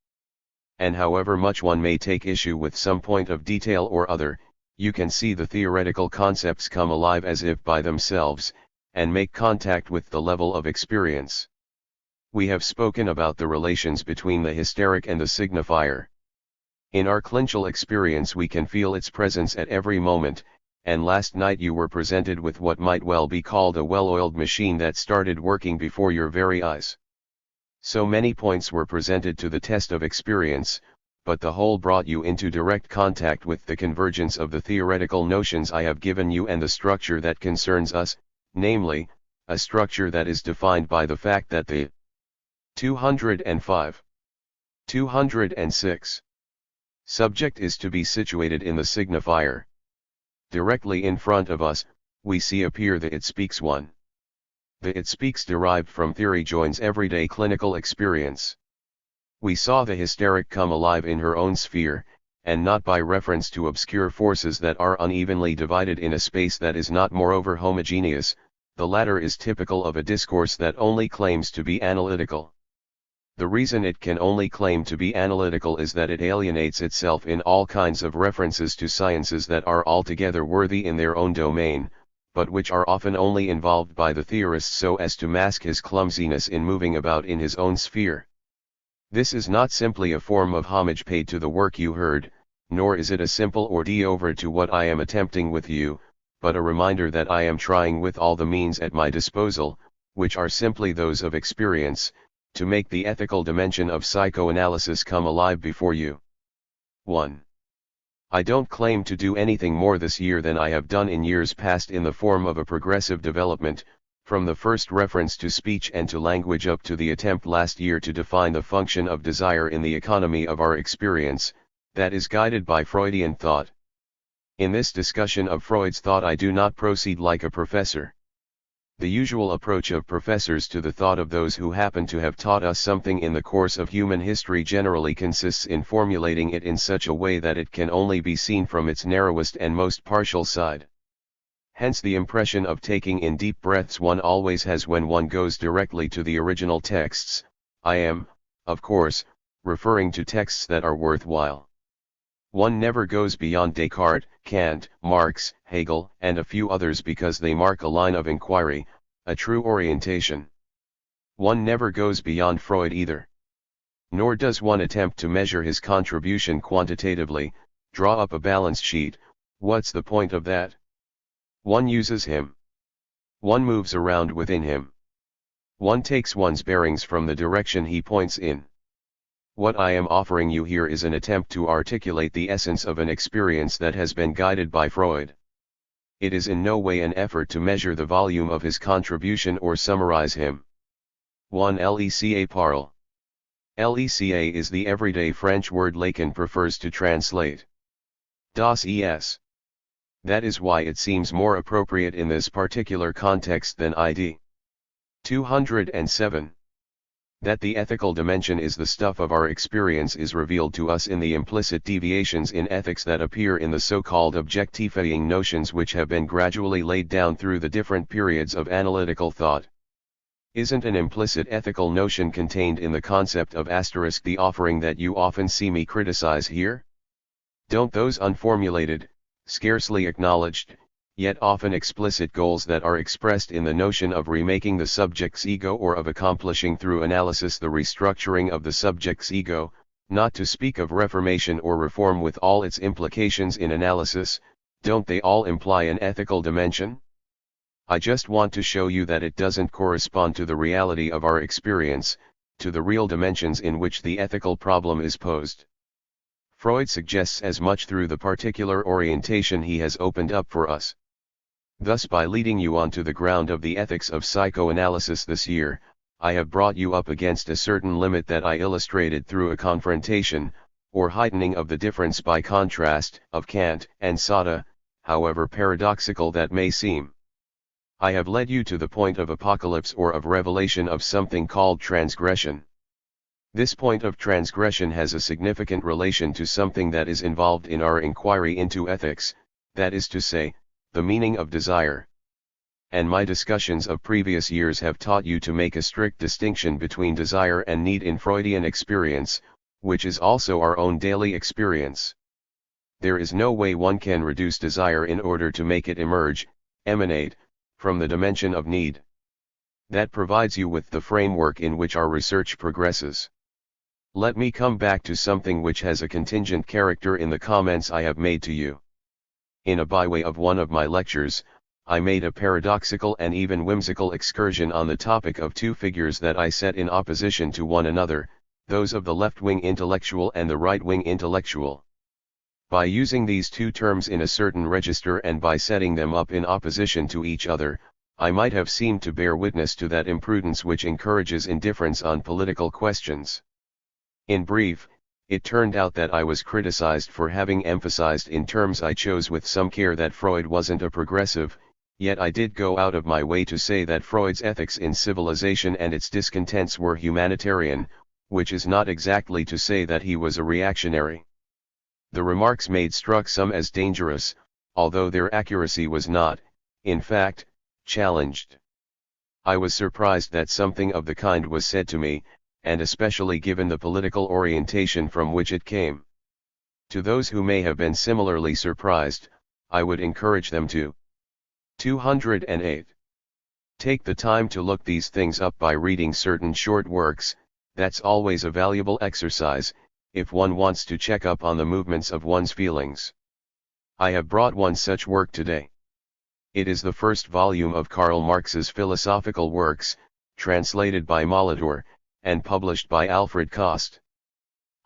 And however much one may take issue with some point of detail or other, you can see the theoretical concepts come alive as if by themselves, and make contact with the level of experience. We have spoken about the relations between the hysteric and the signifier. In our clinicial experience we can feel its presence at every moment, and last night you were presented with what might well be called a well-oiled machine that started working before your very eyes. So many points were presented to the test of experience, but the whole brought you into direct contact with the convergence of the theoretical notions I have given you and the structure that concerns us, namely, a structure that is defined by the fact that the 205, 206 subject is to be situated in the signifier. Directly in front of us, we see appear the it speaks one. The it speaks derived from theory joins everyday clinical experience. We saw the hysteric come alive in her own sphere, and not by reference to obscure forces that are unevenly divided in a space that is not moreover homogeneous. The latter is typical of a discourse that only claims to be analytical. The reason it can only claim to be analytical is that it alienates itself in all kinds of references to sciences that are altogether worthy in their own domain, but which are often only involved by the theorist so as to mask his clumsiness in moving about in his own sphere. This is not simply a form of homage paid to the work you heard, nor is it a simple hors d'oeuvre to what I am attempting with you, but a reminder that I am trying with all the means at my disposal, which are simply those of experience, to make the ethical dimension of psychoanalysis come alive before you. 1. I don't claim to do anything more this year than I have done in years past in the form of a progressive development, from the first reference to speech and to language up to the attempt last year to define the function of desire in the economy of our experience, that is guided by Freudian thought. In this discussion of Freud's thought I do not proceed like a professor. The usual approach of professors to the thought of those who happen to have taught us something in the course of human history generally consists in formulating it in such a way that it can only be seen from its narrowest and most partial side. Hence the impression of taking in deep breaths one always has when one goes directly to the original texts. I am, of course, referring to texts that are worthwhile. One never goes beyond Descartes, Kant, Marx, Hegel, and a few others because they mark a line of inquiry, a true orientation. One never goes beyond Freud either. Nor does one attempt to measure his contribution quantitatively, draw up a balance sheet. What's the point of that? One uses him. One moves around within him. One takes one's bearings from the direction he points in. What I am offering you here is an attempt to articulate the essence of an experience that has been guided by Freud. It is in no way an effort to measure the volume of his contribution or summarize him. 1. Leca parle. Leca is the everyday French word Lacan prefers to translate. Das es. That is why it seems more appropriate in this particular context than id. 207. That the ethical dimension is the stuff of our experience is revealed to us in the implicit deviations in ethics that appear in the so-called objectifying notions which have been gradually laid down through the different periods of analytical thought. Isn't an implicit ethical notion contained in the concept of * the offering that you often see me criticize here? Don't those unformulated, scarcely acknowledged, yet often explicit goals that are expressed in the notion of remaking the subject's ego or of accomplishing through analysis the restructuring of the subject's ego, not to speak of reformation or reform with all its implications in analysis, don't they all imply an ethical dimension? I just want to show you that it doesn't correspond to the reality of our experience, to the real dimensions in which the ethical problem is posed. Freud suggests as much through the particular orientation he has opened up for us. Thus, by leading you onto the ground of the ethics of psychoanalysis this year, I have brought you up against a certain limit that I illustrated through a confrontation, or heightening of the difference by contrast, of Kant and Sada, however paradoxical that may seem. I have led you to the point of apocalypse or of revelation of something called transgression. This point of transgression has a significant relation to something that is involved in our inquiry into ethics, that is to say, the meaning of desire. And my discussions of previous years have taught you to make a strict distinction between desire and need in Freudian experience, which is also our own daily experience. There is no way one can reduce desire in order to make it emerge, emanate, from the dimension of need. That provides you with the framework in which our research progresses. Let me come back to something which has a contingent character in the comments I have made to you. In a byway of one of my lectures, I made a paradoxical and even whimsical excursion on the topic of two figures that I set in opposition to one another, those of the left-wing intellectual and the right-wing intellectual. By using these two terms in a certain register and by setting them up in opposition to each other, I might have seemed to bear witness to that imprudence which encourages indifference on political questions. In brief, it turned out that I was criticized for having emphasized in terms I chose with some care that Freud wasn't a progressive, yet I did go out of my way to say that Freud's ethics in civilization and its discontents were humanitarian, which is not exactly to say that he was a reactionary. The remarks made struck some as dangerous, although their accuracy was not, in fact, challenged. I was surprised that something of the kind was said to me, and especially given the political orientation from which it came. To those who may have been similarly surprised, I would encourage them to 208. Take the time to look these things up by reading certain short works. That's always a valuable exercise, if one wants to check up on the movements of one's feelings. I have brought one such work today. It is the first volume of Karl Marx's philosophical works, translated by Molitor, and published by Alfred Kost.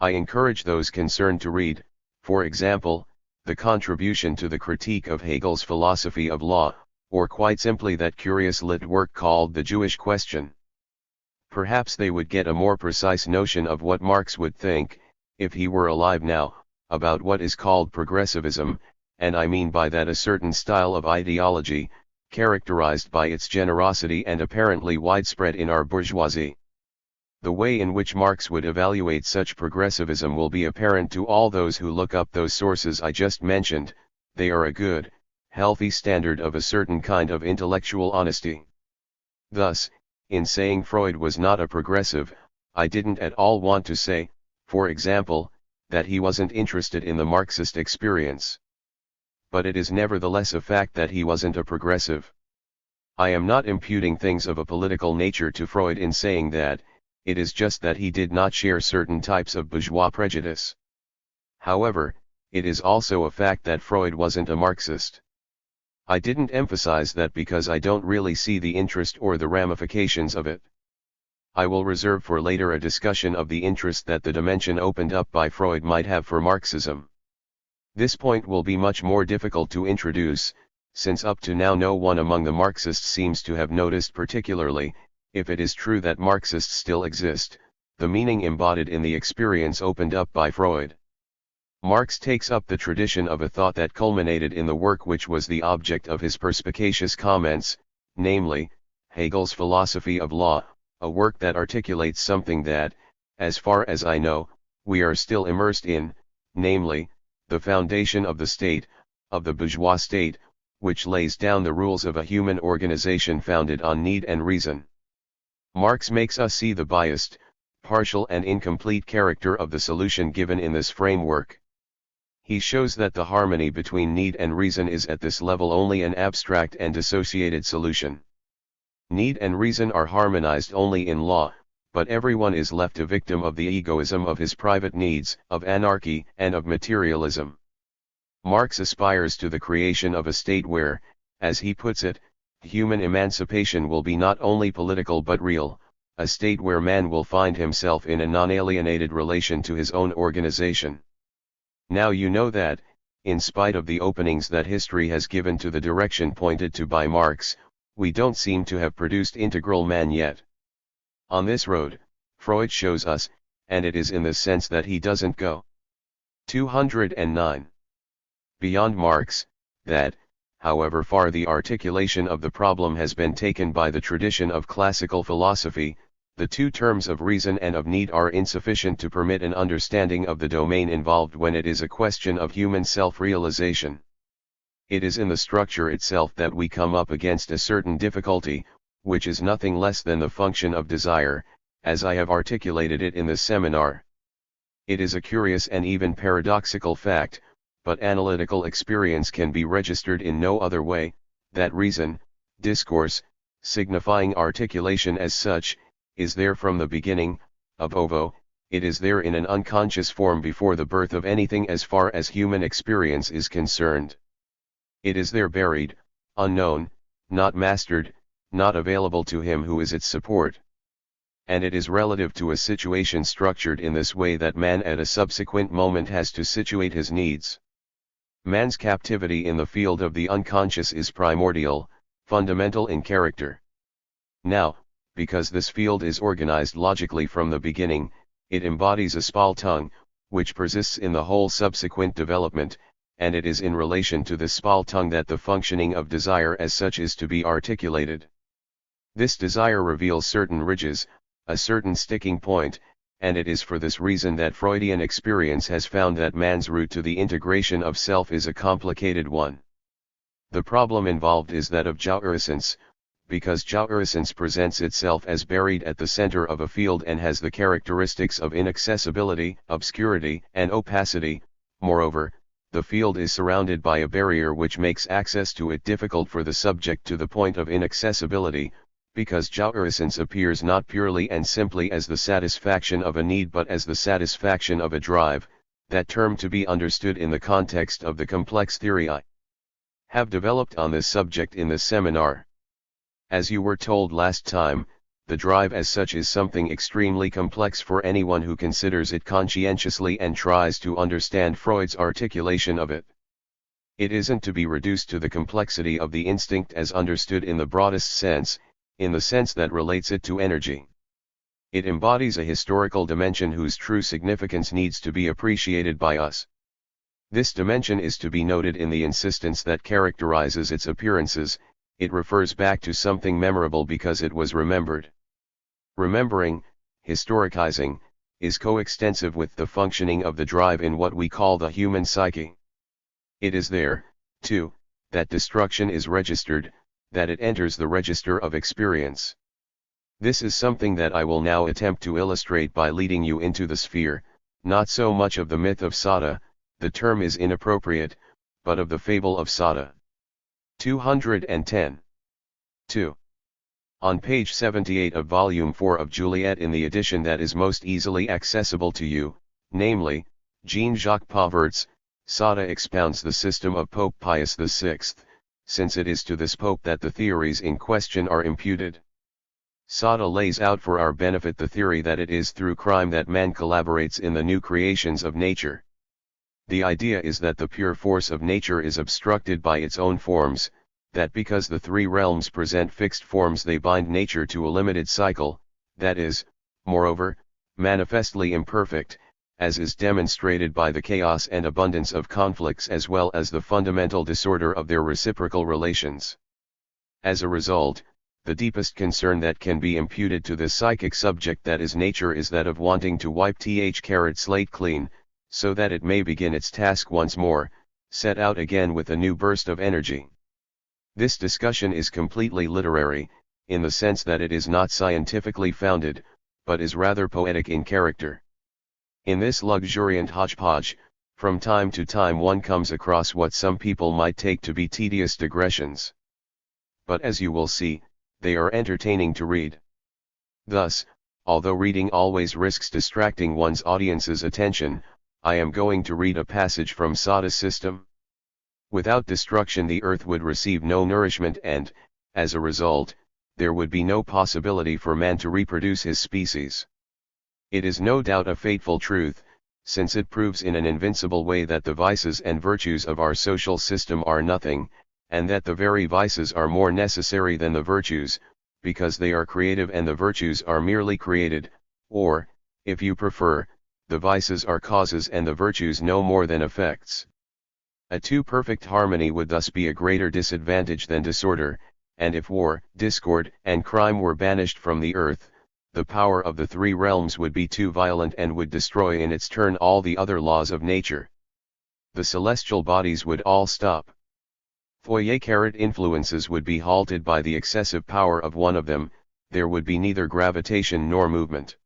I encourage those concerned to read, for example, the contribution to the critique of Hegel's philosophy of law, or quite simply that curious lit work called The Jewish Question. Perhaps they would get a more precise notion of what Marx would think, if he were alive now, about what is called progressivism, and I mean by that a certain style of ideology, characterized by its generosity and apparently widespread in our bourgeoisie. The way in which Marx would evaluate such progressivism will be apparent to all those who look up those sources I just mentioned. They are a good, healthy standard of a certain kind of intellectual honesty. Thus, in saying Freud was not a progressive, I didn't at all want to say, for example, that he wasn't interested in the Marxist experience. But it is nevertheless a fact that he wasn't a progressive. I am not imputing things of a political nature to Freud in saying that, it is just that he did not share certain types of bourgeois prejudice. However, it is also a fact that Freud wasn't a Marxist. I didn't emphasize that because I don't really see the interest or the ramifications of it. I will reserve for later a discussion of the interest that the dimension opened up by Freud might have for Marxism. This point will be much more difficult to introduce, since up to now no one among the Marxists seems to have noticed particularly, if it is true that Marxists still exist, the meaning embodied in the experience opened up by Freud. Marx takes up the tradition of a thought that culminated in the work which was the object of his perspicacious comments, namely, Hegel's philosophy of law, a work that articulates something that, as far as I know, we are still immersed in, namely, the foundation of the state, of the bourgeois state, which lays down the rules of a human organization founded on need and reason. Marx makes us see the biased, partial and incomplete character of the solution given in this framework. He shows that the harmony between need and reason is at this level only an abstract and dissociated solution. Need and reason are harmonized only in law, but everyone is left a victim of the egoism of his private needs, of anarchy, and of materialism. Marx aspires to the creation of a state where, as he puts it, human emancipation will be not only political but real, a state where man will find himself in a non-alienated relation to his own organization. Now you know that, in spite of the openings that history has given to the direction pointed to by Marx, we don't seem to have produced integral man yet. On this road, Freud shows us, and it is in the sense that he doesn't go 209 beyond Marx, that, however far the articulation of the problem has been taken by the tradition of classical philosophy, the two terms of reason and of need are insufficient to permit an understanding of the domain involved when it is a question of human self-realization. It is in the structure itself that we come up against a certain difficulty, which is nothing less than the function of desire, as I have articulated it in this seminar. It is a curious and even paradoxical fact, but analytical experience can be registered in no other way, that reason, discourse, signifying articulation as such, is there from the beginning, of ovo, it is there in an unconscious form before the birth of anything as far as human experience is concerned. It is there buried, unknown, not mastered, not available to him who is its support. And it is relative to a situation structured in this way that man at a subsequent moment has to situate his needs. Man's captivity in the field of the unconscious is primordial, fundamental in character. Now, because this field is organized logically from the beginning, it embodies a Spaltung, which persists in the whole subsequent development, and it is in relation to this Spaltung that the functioning of desire as such is to be articulated. This desire reveals certain ridges, a certain sticking point, and it is for this reason that Freudian experience has found that man's route to the integration of self is a complicated one. The problem involved is that of jouissance, because jouissance presents itself as buried at the center of a field and has the characteristics of inaccessibility, obscurity, and opacity. Moreover, the field is surrounded by a barrier which makes access to it difficult for the subject to the point of inaccessibility, because jouissance appears not purely and simply as the satisfaction of a need but as the satisfaction of a drive, that term to be understood in the context of the complex theory I have developed on this subject in this seminar. As you were told last time, the drive as such is something extremely complex for anyone who considers it conscientiously and tries to understand Freud's articulation of it. It isn't to be reduced to the complexity of the instinct as understood in the broadest sense, in the sense that relates it to energy. It embodies a historical dimension whose true significance needs to be appreciated by us. This dimension is to be noted in the insistence that characterizes its appearances. It refers back to something memorable because it was remembered. Remembering, historicizing, is coextensive with the functioning of the drive in what we call the human psyche. It is there, too, that destruction is registered, that it enters the register of experience. This is something that I will now attempt to illustrate by leading you into the sphere, not so much of the myth of Sada, the term is inappropriate, but of the fable of Sada. 210. 2. On page 78 of volume 4 of Juliet, in the edition that is most easily accessible to you, namely, Jean-Jacques Pauvert's, Sada expounds the system of Pope Pius VI, since it is to this pope that the theories in question are imputed. Sada lays out for our benefit the theory that it is through crime that man collaborates in the new creations of nature. The idea is that the pure force of nature is obstructed by its own forms, that because the three realms present fixed forms they bind nature to a limited cycle, that is, moreover, manifestly imperfect, as is demonstrated by the chaos and abundance of conflicts as well as the fundamental disorder of their reciprocal relations. As a result, the deepest concern that can be imputed to the psychic subject that is nature is that of wanting to wipe slate clean, so that it may begin its task once more, set out again with a new burst of energy. This discussion is completely literary, in the sense that it is not scientifically founded, but is rather poetic in character. In this luxuriant hodgepodge, from time to time one comes across what some people might take to be tedious digressions. But as you will see, they are entertaining to read. Thus, although reading always risks distracting one's audience's attention, I am going to read a passage from Sada's system. Without destruction the earth would receive no nourishment and, as a result, there would be no possibility for man to reproduce his species. It is no doubt a fateful truth, since it proves in an invincible way that the vices and virtues of our social system are nothing, and that the very vices are more necessary than the virtues, because they are creative and the virtues are merely created, or, if you prefer, the vices are causes and the virtues no more than effects. A too perfect harmony would thus be a greater disadvantage than disorder, and if war, discord, and crime were banished from the earth, the power of the three realms would be too violent and would destroy in its turn all the other laws of nature. The celestial bodies would all stop. Influences would be halted by the excessive power of one of them, there would be neither gravitation nor movement.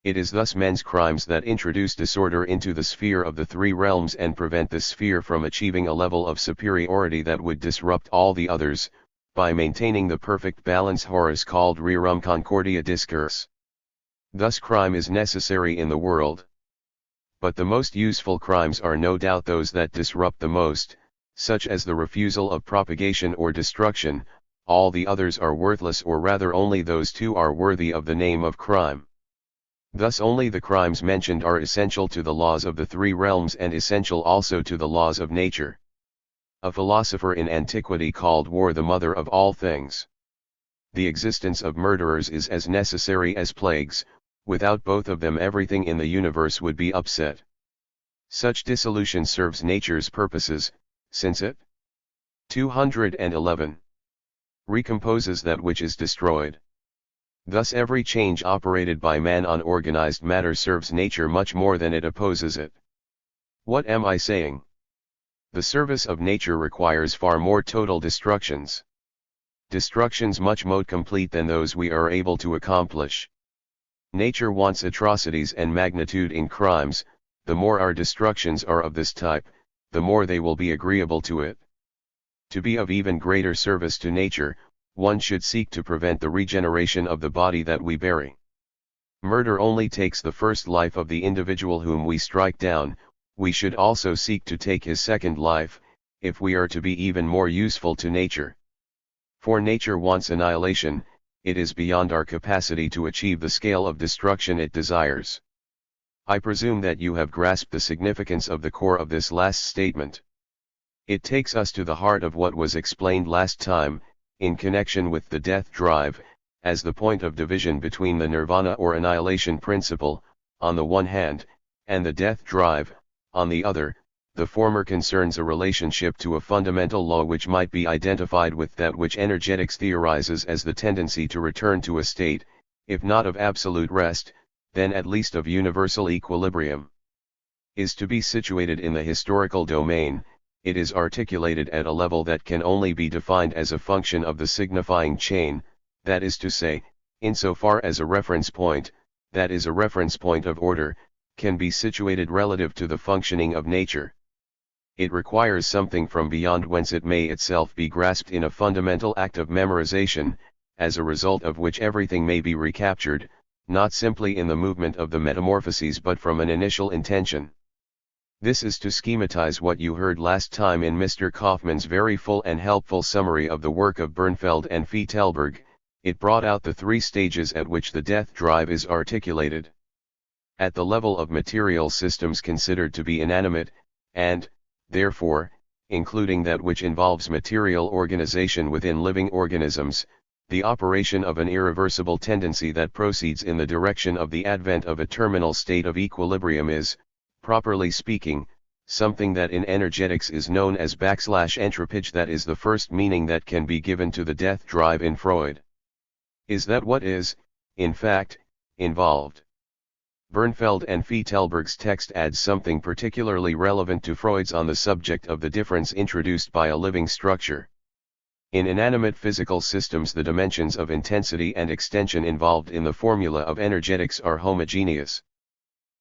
It is thus men's crimes that introduce disorder into the sphere of the three realms and prevent this sphere from achieving a level of superiority that would disrupt all the others, by maintaining the perfect balance Horace called rerum concordia discurse. Thus crime is necessary in the world. But the most useful crimes are no doubt those that disrupt the most, such as the refusal of propagation or destruction, all the others are worthless, or rather only those two are worthy of the name of crime. Thus only the crimes mentioned are essential to the laws of the three realms and essential also to the laws of nature. A philosopher in antiquity called war the mother of all things. The existence of murderers is as necessary as plagues, without both of them everything in the universe would be upset. Such dissolution serves nature's purposes, since it 211 recomposes that which is destroyed. Thus every change operated by man on organized matter serves nature much more than it opposes it. What am I saying? The service of nature requires far more total destructions. Destructions much more complete than those we are able to accomplish. Nature wants atrocities and magnitude in crimes, the more our destructions are of this type, the more they will be agreeable to it. To be of even greater service to nature, one should seek to prevent the regeneration of the body that we bury. Murder only takes the first life of the individual whom we strike down, we should also seek to take his second life, if we are to be even more useful to nature. For nature wants annihilation, it is beyond our capacity to achieve the scale of destruction it desires. I presume that you have grasped the significance of the core of this last statement. It takes us to the heart of what was explained last time, in connection with the death drive, as the point of division between the nirvana or annihilation principle, on the one hand, and the death drive, on the other. The former concerns a relationship to a fundamental law which might be identified with that which energetics theorizes as the tendency to return to a state, if not of absolute rest, then at least of universal equilibrium. Is to be situated in the historical domain, it is articulated at a level that can only be defined as a function of the signifying chain, that is to say, insofar as a reference point, that is a reference point of order, can be situated relative to the functioning of nature. It requires something from beyond whence it may itself be grasped in a fundamental act of memorization, as a result of which everything may be recaptured, not simply in the movement of the metamorphoses but from an initial intention. This is to schematize what you heard last time in Mr. Kaufmann's very full and helpful summary of the work of Bernfeld and Feitelberg. It brought out the three stages at which the death drive is articulated. At the level of material systems considered to be inanimate, and, therefore, including that which involves material organization within living organisms, the operation of an irreversible tendency that proceeds in the direction of the advent of a terminal state of equilibrium is, properly speaking, something that in energetics is known as /entropage. That is the first meaning that can be given to the death drive in Freud. Is that what is, in fact, involved? Bernfeld and Feitelberg's text adds something particularly relevant to Freud's on the subject of the difference introduced by a living structure. In inanimate physical systems, the dimensions of intensity and extension involved in the formula of energetics are homogeneous.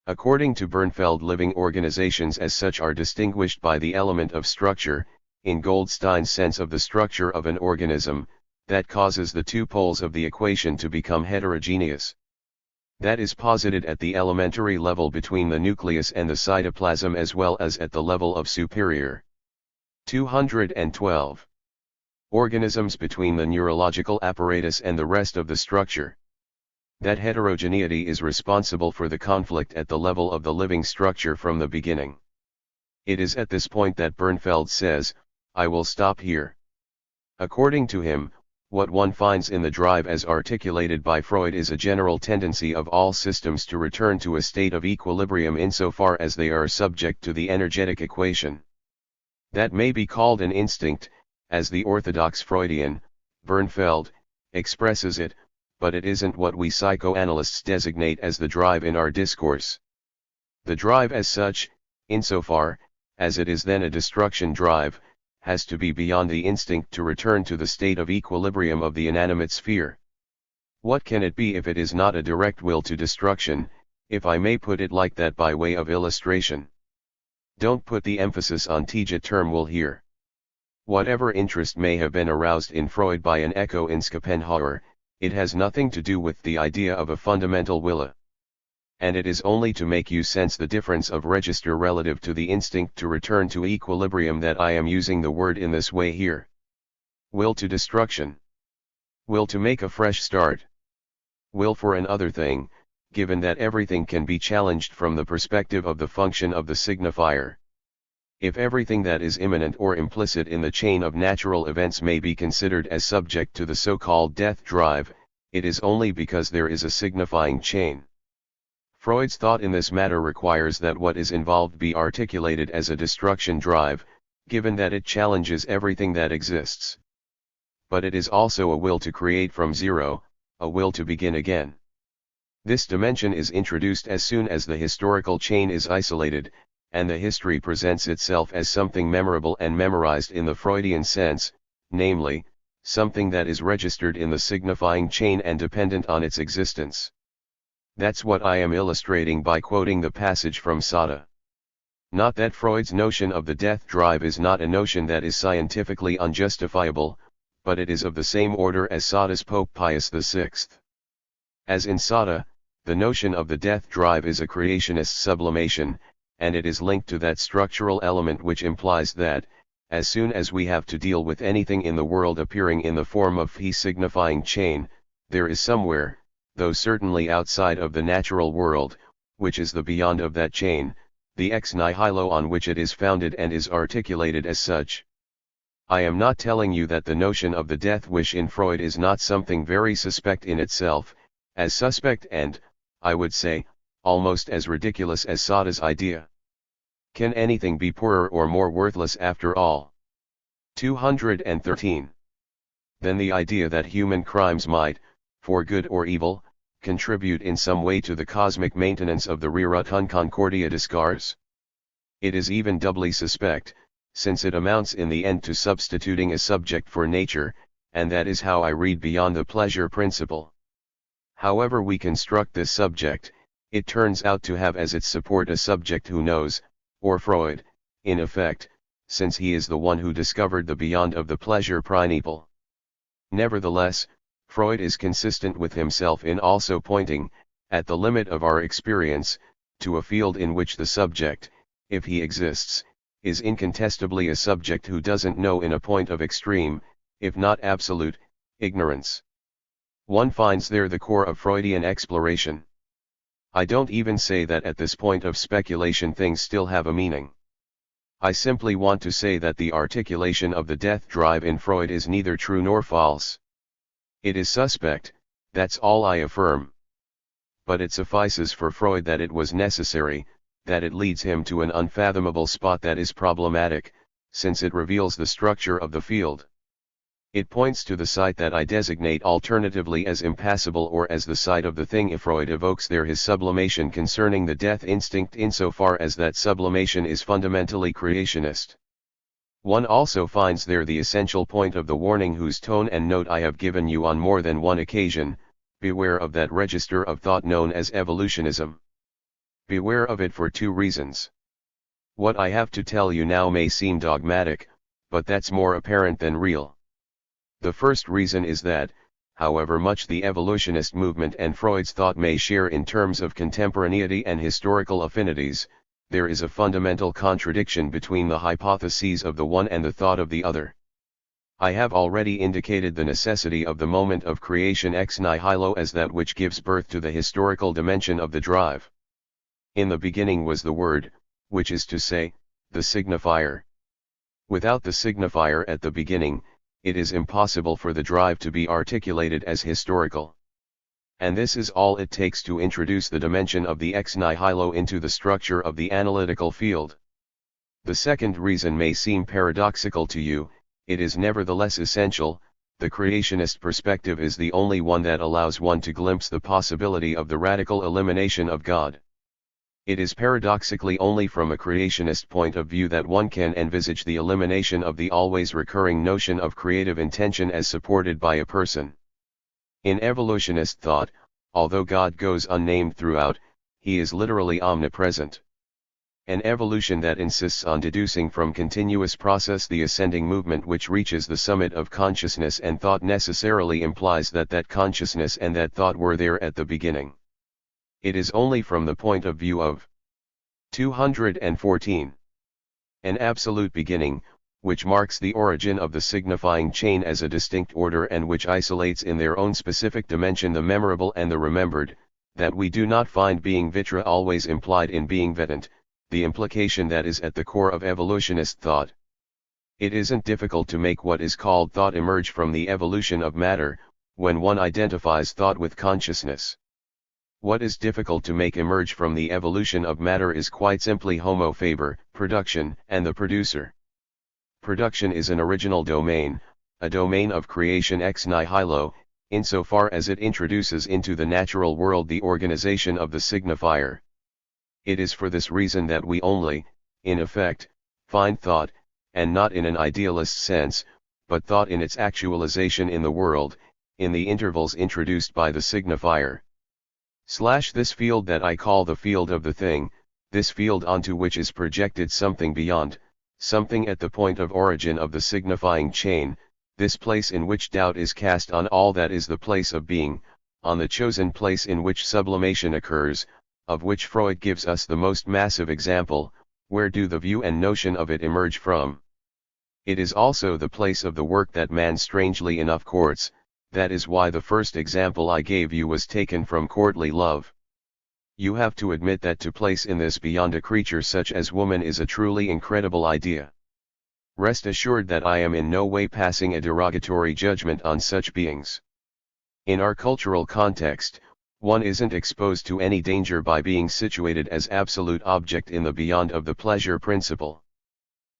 According to Bernfeld, living organizations as such are distinguished by the element of structure, in Goldstein's sense of the structure of an organism, that causes the two poles of the equation to become heterogeneous. That is posited at the elementary level between the nucleus and the cytoplasm as well as at the level of superior. 212. Organisms between the neurological apparatus and the rest of the structure. That heterogeneity is responsible for the conflict at the level of the living structure from the beginning. It is at this point that Bernfeld says, I will stop here. According to him, what one finds in the drive as articulated by Freud is a general tendency of all systems to return to a state of equilibrium insofar as they are subject to the energetic equation. That may be called an instinct, as the orthodox Freudian, Bernfeld, expresses it, but it isn't what we psychoanalysts designate as the drive in our discourse. The drive as such, insofar as it is then a destruction drive, has to be beyond the instinct to return to the state of equilibrium of the inanimate sphere. What can it be if it is not a direct will to destruction, if I may put it like that by way of illustration? Don't put the emphasis on term will here. Whatever interest may have been aroused in Freud by an echo in Schopenhauer, it has nothing to do with the idea of a fundamental will. And it is only to make you sense the difference of register relative to the instinct to return to equilibrium that I am using the word in this way here. Will to destruction. Will to make a fresh start. Will for an other thing, given that everything can be challenged from the perspective of the function of the signifier. If everything that is immanent or implicit in the chain of natural events may be considered as subject to the so-called death drive, it is only because there is a signifying chain. Freud's thought in this matter requires that what is involved be articulated as a destruction drive, given that it challenges everything that exists. But it is also a will to create from zero, a will to begin again. This dimension is introduced as soon as the historical chain is isolated, and the history presents itself as something memorable and memorized in the Freudian sense, namely, something that is registered in the signifying chain and dependent on its existence. That's what I am illustrating by quoting the passage from Sada. Not that Freud's notion of the death drive is not a notion that is scientifically unjustifiable, but it is of the same order as Sada's Pope Pius VI. As in Sada, the notion of the death drive is a creationist sublimation, and it is linked to that structural element which implies that, as soon as we have to deal with anything in the world appearing in the form of phi signifying chain, there is somewhere, though certainly outside of the natural world, which is the beyond of that chain, the ex nihilo on which it is founded and is articulated as such. I am not telling you that the notion of the death wish in Freud is not something very suspect in itself, as suspect and, I would say, almost as ridiculous as Sada's idea. Can anything be poorer or more worthless after all? 213. Then the idea that human crimes might, for good or evil, contribute in some way to the cosmic maintenance of the rerum concordia discars. It is even doubly suspect, since it amounts in the end to substituting a subject for nature, and that is how I read beyond the pleasure principle. However we construct this subject, it turns out to have as its support a subject who knows, or Freud, in effect, since he is the one who discovered the beyond of the pleasure principle. Nevertheless, Freud is consistent with himself in also pointing, at the limit of our experience, to a field in which the subject, if he exists, is incontestably a subject who doesn't know in a point of extreme, if not absolute, ignorance. One finds there the core of Freudian exploration. I don't even say that at this point of speculation things still have a meaning. I simply want to say that the articulation of the death drive in Freud is neither true nor false. It is suspect, that's all I affirm. But it suffices for Freud that it was necessary, that it leads him to an unfathomable spot that is problematic, since it reveals the structure of the field. It points to the site that I designate alternatively as impassable or as the site of the thing if Freud evokes there his sublimation concerning the death instinct insofar as that sublimation is fundamentally creationist. One also finds there the essential point of the warning whose tone and note I have given you on more than one occasion: beware of that register of thought known as evolutionism. Beware of it for two reasons. What I have to tell you now may seem dogmatic, but that's more apparent than real. The first reason is that, however much the evolutionist movement and Freud's thought may share in terms of contemporaneity and historical affinities, there is a fundamental contradiction between the hypotheses of the one and the thought of the other. I have already indicated the necessity of the moment of creation ex nihilo as that which gives birth to the historical dimension of the drive. In the beginning was the word, which is to say, the signifier. Without the signifier at the beginning, it is impossible for the drive to be articulated as historical. And this is all it takes to introduce the dimension of the ex nihilo into the structure of the analytical field. The second reason may seem paradoxical to you, it is nevertheless essential. The creationist perspective is the only one that allows one to glimpse the possibility of the radical elimination of God. It is paradoxically only from a creationist point of view that one can envisage the elimination of the always recurring notion of creative intention as supported by a person. In evolutionist thought, although God goes unnamed throughout, he is literally omnipresent. An evolution that insists on deducing from continuous process the ascending movement which reaches the summit of consciousness and thought necessarily implies that that consciousness and that thought were there at the beginning. It is only from the point of view of 214. An absolute beginning, which marks the origin of the signifying chain as a distinct order and which isolates in their own specific dimension the memorable and the remembered, that we do not find being vitra always implied in being vedant, the implication that is at the core of evolutionist thought. It isn't difficult to make what is called thought emerge from the evolution of matter, when one identifies thought with consciousness. What is difficult to make emerge from the evolution of matter is quite simply homo faber, production, and the producer. Production is an original domain, a domain of creation ex nihilo, insofar as it introduces into the natural world the organization of the signifier. It is for this reason that we only, in effect, find thought, and not in an idealist sense, but thought in its actualization in the world, in the intervals introduced by the signifier. This field that I call the field of the thing, this field onto which is projected something beyond, something at the point of origin of the signifying chain, this place in which doubt is cast on all that is the place of being, on the chosen place in which sublimation occurs, of which Freud gives us the most massive example. Where do the view and notion of it emerge from? It is also the place of the work that man strangely enough courts. That is why the first example I gave you was taken from courtly love. You have to admit that to place in this beyond a creature such as woman is a truly incredible idea. Rest assured that I am in no way passing a derogatory judgment on such beings. In our cultural context, one isn't exposed to any danger by being situated as absolute object in the beyond of the pleasure principle.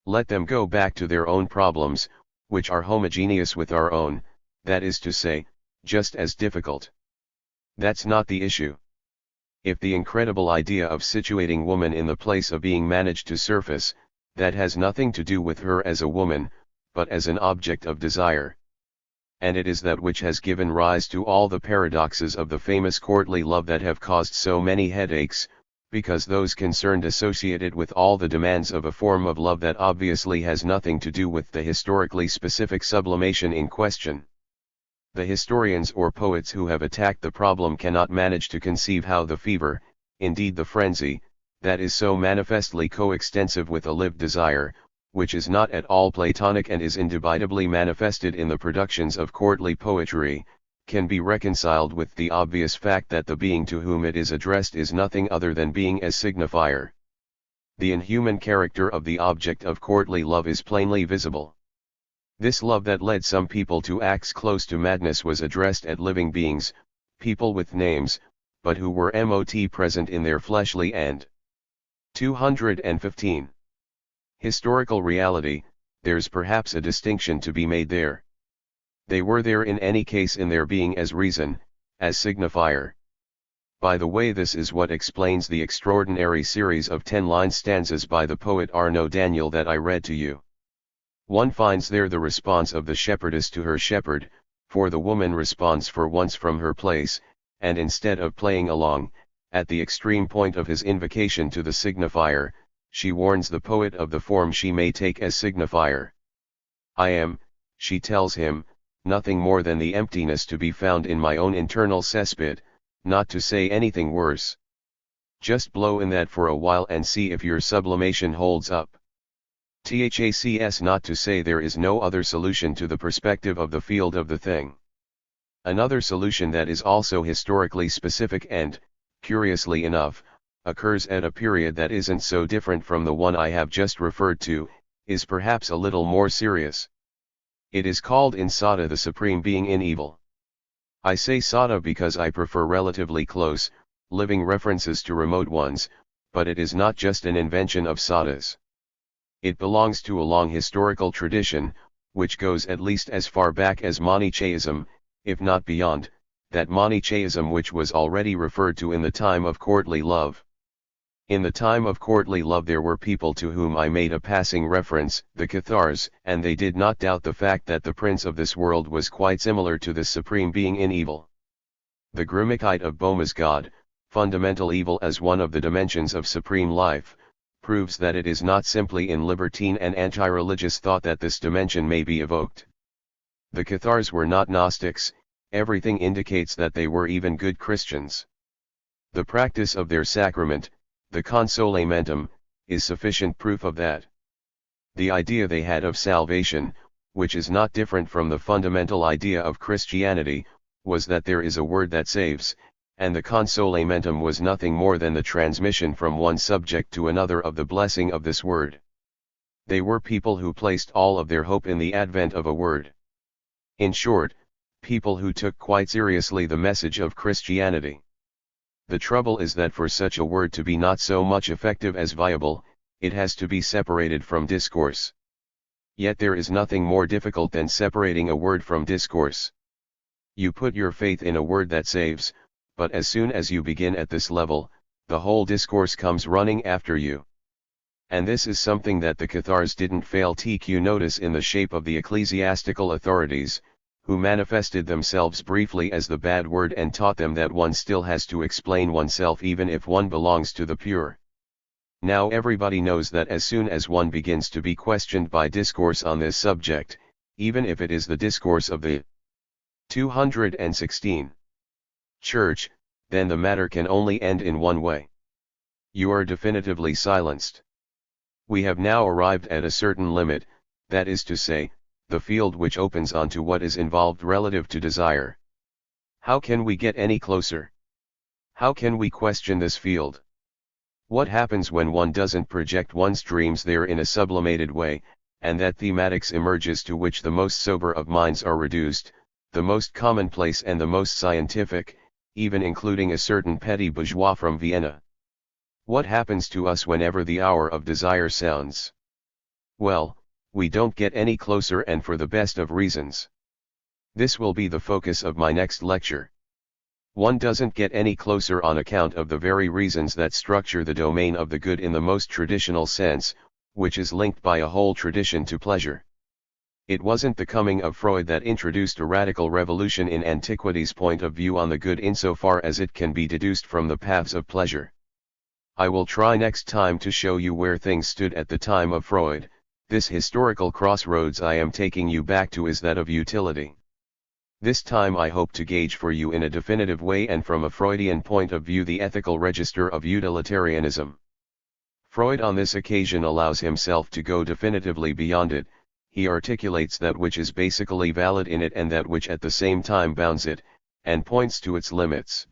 Let them go back to their own problems, which are homogeneous with our own, that is to say, just as difficult. That's not the issue. If the incredible idea of situating woman in the place of being managed to surface, that has nothing to do with her as a woman, but as an object of desire. And it is that which has given rise to all the paradoxes of the famous courtly love that have caused so many headaches, because those concerned associate it with all the demands of a form of love that obviously has nothing to do with the historically specific sublimation in question. The historians or poets who have attacked the problem cannot manage to conceive how the fever, indeed the frenzy, that is so manifestly coextensive with a lived desire, which is not at all Platonic and is indubitably manifested in the productions of courtly poetry, can be reconciled with the obvious fact that the being to whom it is addressed is nothing other than being as signifier. The inhuman character of the object of courtly love is plainly visible. This love that led some people to acts close to madness was addressed at living beings, people with names, but who were not present in their fleshly and 215. Historical reality, there's perhaps a distinction to be made there. They were there in any case in their being as reason, as signifier. By the way, this is what explains the extraordinary series of 10-line stanzas by the poet Arnaud Daniel that I read to you. One finds there the response of the shepherdess to her shepherd, for the woman responds for once from her place, and instead of playing along, at the extreme point of his invocation to the signifier, she warns the poet of the form she may take as signifier. I am, she tells him, nothing more than the emptiness to be found in my own internal cesspit, not to say anything worse. Just blow in that for a while and see if your sublimation holds up. THACS, not to say there is no other solution to the perspective of the field of the thing. Another solution that is also historically specific and, curiously enough, occurs at a period that isn't so different from the one I have just referred to, is perhaps a little more serious. It is called in Sada the supreme being in evil. I say Sada because I prefer relatively close, living references to remote ones, but it is not just an invention of Sada's. It belongs to a long historical tradition, which goes at least as far back as Manichaeism, if not beyond, that Manichaeism which was already referred to in the time of courtly love. In the time of courtly love there were people to whom I made a passing reference, the Cathars, and they did not doubt the fact that the prince of this world was quite similar to the supreme being in evil. The Grimacite of Boehme's God, fundamental evil as one of the dimensions of supreme life, proves that it is not simply in libertine and anti-religious thought that this dimension may be evoked. The Cathars were not Gnostics, everything indicates that they were even good Christians. The practice of their sacrament, the consolamentum, is sufficient proof of that. The idea they had of salvation, which is not different from the fundamental idea of Christianity, was that there is a word that saves, and the consolamentum was nothing more than the transmission from one subject to another of the blessing of this word. They were people who placed all of their hope in the advent of a word. In short, people who took quite seriously the message of Christianity. The trouble is that for such a word to be not so much effective as viable, it has to be separated from discourse. Yet there is nothing more difficult than separating a word from discourse. You put your faith in a word that saves, but as soon as you begin at this level, the whole discourse comes running after you. And this is something that the Cathars didn't fail to notice in the shape of the ecclesiastical authorities, who manifested themselves briefly as the bad word and taught them that one still has to explain oneself even if one belongs to the pure. Now everybody knows that as soon as one begins to be questioned by discourse on this subject, even if it is the discourse of the 216 Church, then the matter can only end in one way. You are definitively silenced. We have now arrived at a certain limit, that is to say, the field which opens onto what is involved relative to desire. How can we get any closer? How can we question this field? What happens when one doesn't project one's dreams there in a sublimated way, and that thematics emerges to which the most sober of minds are reduced, the most commonplace and the most scientific, even including a certain petty bourgeois from Vienna? What happens to us whenever the hour of desire sounds? Well, we don't get any closer, and for the best of reasons. This will be the focus of my next lecture. One doesn't get any closer on account of the very reasons that structure the domain of the good in the most traditional sense, which is linked by a whole tradition to pleasure. It wasn't the coming of Freud that introduced a radical revolution in antiquity's point of view on the good insofar as it can be deduced from the paths of pleasure. I will try next time to show you where things stood at the time of Freud. This historical crossroads I am taking you back to is that of utility. This time I hope to gauge for you in a definitive way and from a Freudian point of view the ethical register of utilitarianism. Freud on this occasion allows himself to go definitively beyond it. He articulates that which is basically valid in it and that which at the same time bounds it, and points to its limits.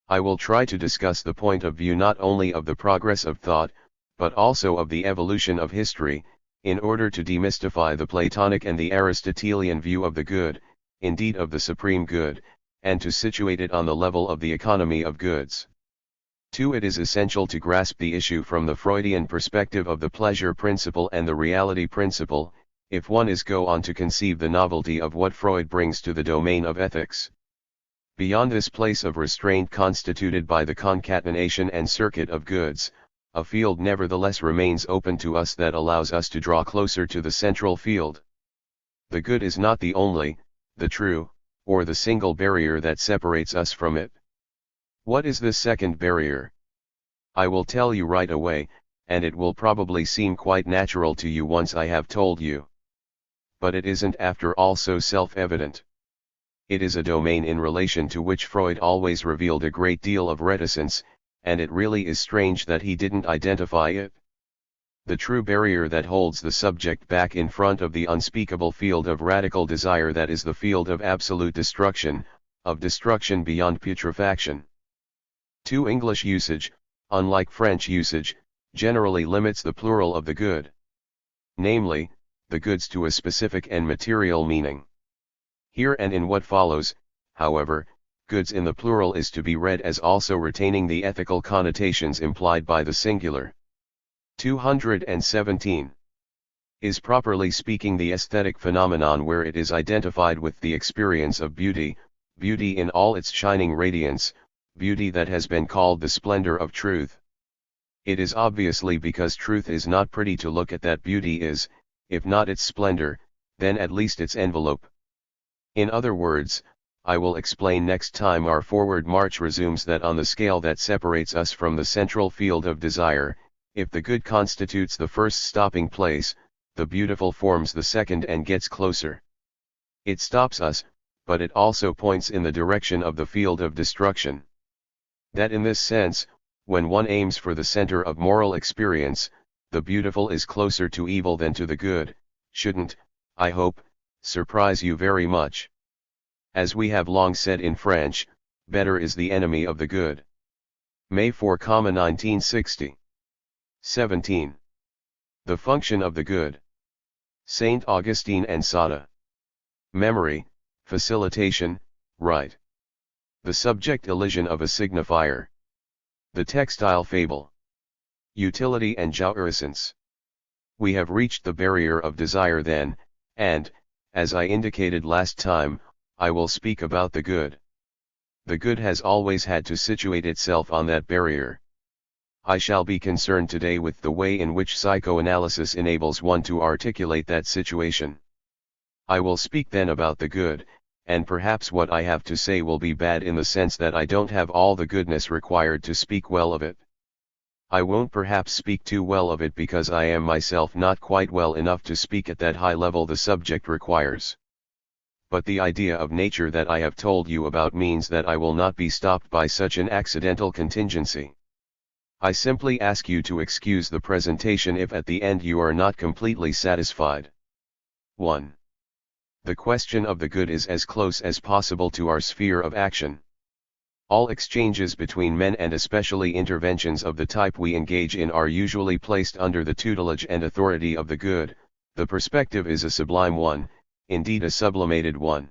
I will try to discuss the point of view not only of the progress of thought, but also of the evolution of history, in order to demystify the Platonic and the Aristotelian view of the good, indeed of the supreme good, and to situate it on the level of the economy of goods. 2. It is essential to grasp the issue from the Freudian perspective of the pleasure principle and the reality principle, if one is go on to conceive the novelty of what Freud brings to the domain of ethics. Beyond this place of restraint constituted by the concatenation and circuit of goods, a field nevertheless remains open to us that allows us to draw closer to the central field. The good is not the only, the true, or the single barrier that separates us from it. What is this second barrier? I will tell you right away, and it will probably seem quite natural to you once I have told you. But it isn't after all so self-evident. It is a domain in relation to which Freud always revealed a great deal of reticence, and it really is strange that he didn't identify it. The true barrier that holds the subject back in front of the unspeakable field of radical desire, that is the field of absolute destruction, of destruction beyond putrefaction. 2. English usage, unlike French usage, generally limits the plural of the good. Namely, the goods to a specific and material meaning. Here and in what follows, however, goods in the plural is to be read as also retaining the ethical connotations implied by the singular. 217. Is properly speaking the aesthetic phenomenon where it is identified with the experience of beauty, beauty in all its shining radiance, beauty that has been called the splendor of truth. It is obviously because truth is not pretty to look at that beauty is, if not its splendor, then at least its envelope. In other words, I will explain next time our forward march resumes that on the scale that separates us from the central field of desire, if the good constitutes the first stopping place, the beautiful forms the second and gets closer. It stops us, but it also points in the direction of the field of destruction. That in this sense, when one aims for the center of moral experience, the beautiful is closer to evil than to the good, shouldn't, I hope, surprise you very much. As we have long said in French, better is the enemy of the good. May 4, 1960. 17. The function of the good. Saint Augustine and Sada. Memory, facilitation, right. The subject elision of a signifier. The textile fable. Utility and jouissance. We have reached the barrier of desire then, and, as I indicated last time, I will speak about the good. The good has always had to situate itself on that barrier. I shall be concerned today with the way in which psychoanalysis enables one to articulate that situation. I will speak then about the good, and perhaps what I have to say will be bad in the sense that I don't have all the goodness required to speak well of it. I won't perhaps speak too well of it because I am myself not quite well enough to speak at that high level the subject requires. But the idea of nature that I have told you about means that I will not be stopped by such an accidental contingency. I simply ask you to excuse the presentation if at the end you are not completely satisfied. 1. The question of the good is as close as possible to our sphere of action. All exchanges between men and especially interventions of the type we engage in are usually placed under the tutelage and authority of the good. The perspective is a sublime one, indeed a sublimated one.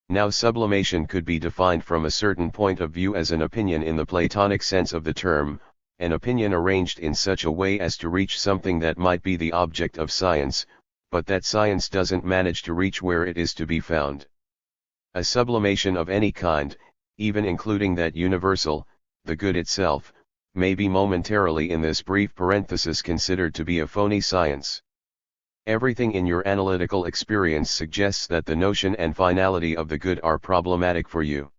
Now sublimation could be defined from a certain point of view as an opinion in the Platonic sense of the term, an opinion arranged in such a way as to reach something that might be the object of science, but that science doesn't manage to reach where it is to be found. A sublimation of any kind, even including that universal, the good itself, may be momentarily in this brief parenthesis considered to be a phony science. Everything in your analytical experience suggests that the notion and finality of the good are problematic for you.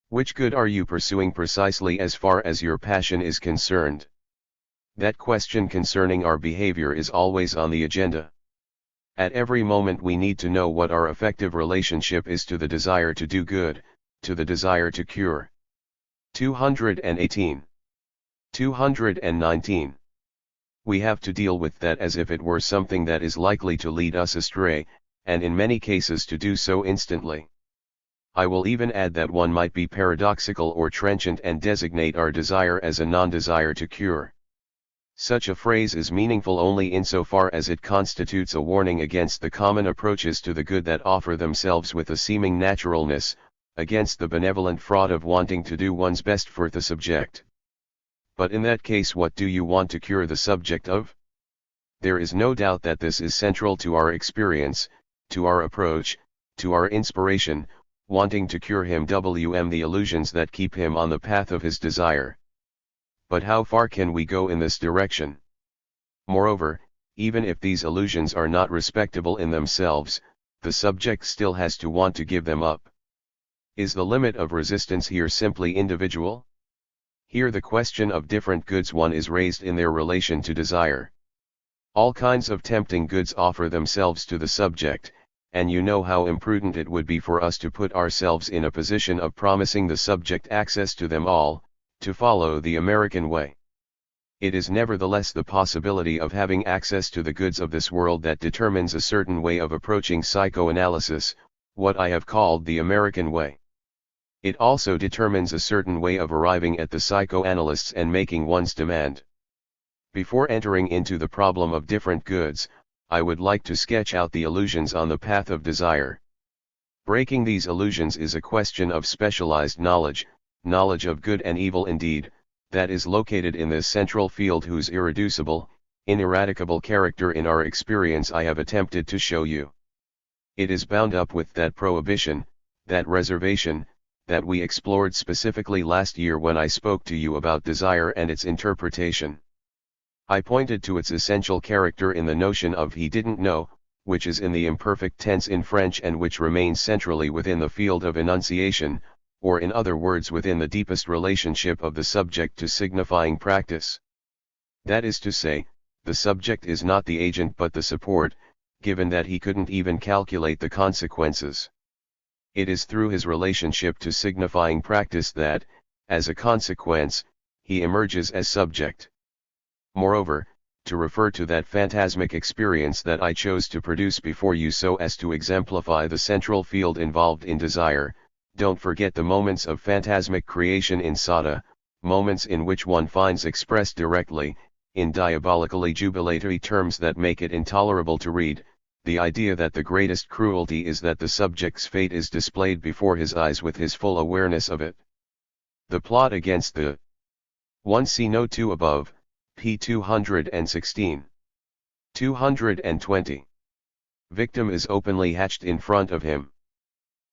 Which good are you pursuing precisely as far as your passion is concerned? That question concerning our behavior is always on the agenda. At every moment we need to know what our effective relationship is to the desire to do good, to the desire to cure. 218. 219. We have to deal with that as if it were something that is likely to lead us astray, and in many cases to do so instantly. I will even add that one might be paradoxical or trenchant and designate our desire as a non-desire to cure. Such a phrase is meaningful only insofar as it constitutes a warning against the common approaches to the good that offer themselves with a seeming naturalness, against the benevolent fraud of wanting to do one's best for the subject. But in that case, what do you want to cure the subject of? There is no doubt that this is central to our experience, to our approach, to our inspiration, wanting to cure him the illusions that keep him on the path of his desire. But how far can we go in this direction? Moreover, even if these illusions are not respectable in themselves, the subject still has to want to give them up. Is the limit of resistance here simply individual? Here the question of different goods one is raised in their relation to desire. All kinds of tempting goods offer themselves to the subject, and you know how imprudent it would be for us to put ourselves in a position of promising the subject access to them all, to follow the American way. It is nevertheless the possibility of having access to the goods of this world that determines a certain way of approaching psychoanalysis, what I have called the American way. It also determines a certain way of arriving at the psychoanalysts and making one's demand. Before entering into the problem of different goods, I would like to sketch out the illusions on the path of desire. Breaking these illusions is a question of specialized knowledge, knowledge of good and evil indeed, that is located in this central field whose irreducible, ineradicable character in our experience I have attempted to show you. It is bound up with that prohibition, that reservation, that we explored specifically last year when I spoke to you about desire and its interpretation. I pointed to its essential character in the notion of he didn't know, which is in the imperfect tense in French and which remains centrally within the field of enunciation, or in other words within the deepest relationship of the subject to signifying practice. That is to say, the subject is not the agent but the support, given that he couldn't even calculate the consequences. It is through his relationship to signifying practice that, as a consequence, he emerges as subject. Moreover, to refer to that phantasmic experience that I chose to produce before you so as to exemplify the central field involved in desire, don't forget the moments of phantasmic creation in Sada, moments in which one finds expressed directly, in diabolically jubilatory terms that make it intolerable to read, the idea that the greatest cruelty is that the subject's fate is displayed before his eyes with his full awareness of it. The plot against the 1 see note 2 above, p. 216. 220. Victim is openly hatched in front of him.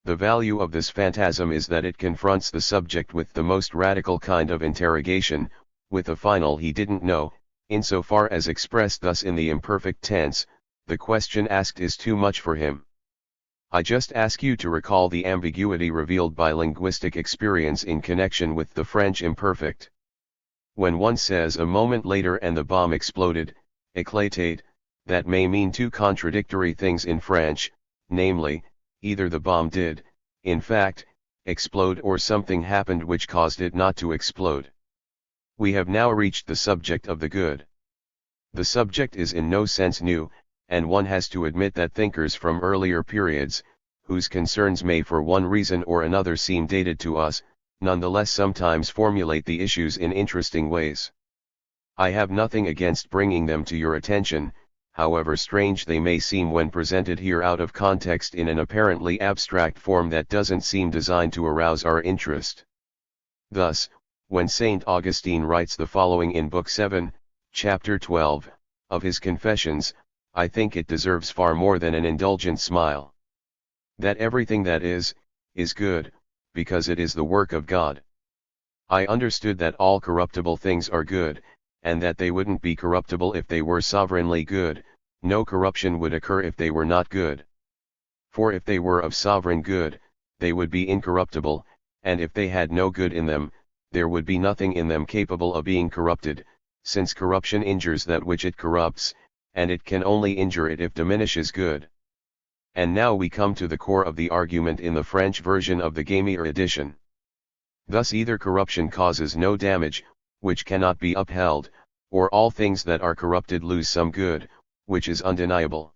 The value of this phantasm is that it confronts the subject with the most radical kind of interrogation, with a final he didn't know, insofar as expressed thus in the imperfect tense, the question asked is too much for him. I just ask you to recall the ambiguity revealed by linguistic experience in connection with the French imperfect. When one says a moment later and the bomb exploded, éclaté, that may mean two contradictory things in French, namely, either the bomb did, in fact, explode or something happened which caused it not to explode. We have now reached the subject of the good. The subject is in no sense new, and one has to admit that thinkers from earlier periods, whose concerns may for one reason or another seem dated to us, nonetheless sometimes formulate the issues in interesting ways. I have nothing against bringing them to your attention, however strange they may seem when presented here out of context in an apparently abstract form that doesn't seem designed to arouse our interest. Thus, when St. Augustine writes the following in Book 7, Chapter 12, of his Confessions, I think it deserves far more than an indulgent smile. That everything that is good, because it is the work of God. I understood that all corruptible things are good, and that they wouldn't be corruptible if they were sovereignly good. No corruption would occur if they were not good. For if they were of sovereign good, they would be incorruptible, and if they had no good in them, there would be nothing in them capable of being corrupted, since corruption injures that which it corrupts, and it can only injure it if diminishes good. And now we come to the core of the argument in the French version of the Gamier edition. Thus either corruption causes no damage, which cannot be upheld, or all things that are corrupted lose some good, which is undeniable.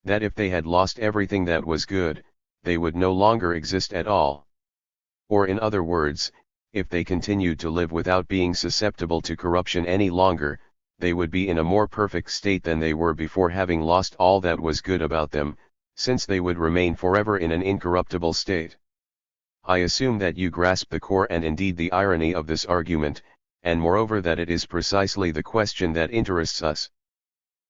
That if they had lost everything that was good, they would no longer exist at all. Or in other words, if they continued to live without being susceptible to corruption any longer, they would be in a more perfect state than they were before having lost all that was good about them, since they would remain forever in an incorruptible state. I assume that you grasp the core and indeed the irony of this argument, and moreover that it is precisely the question that interests us.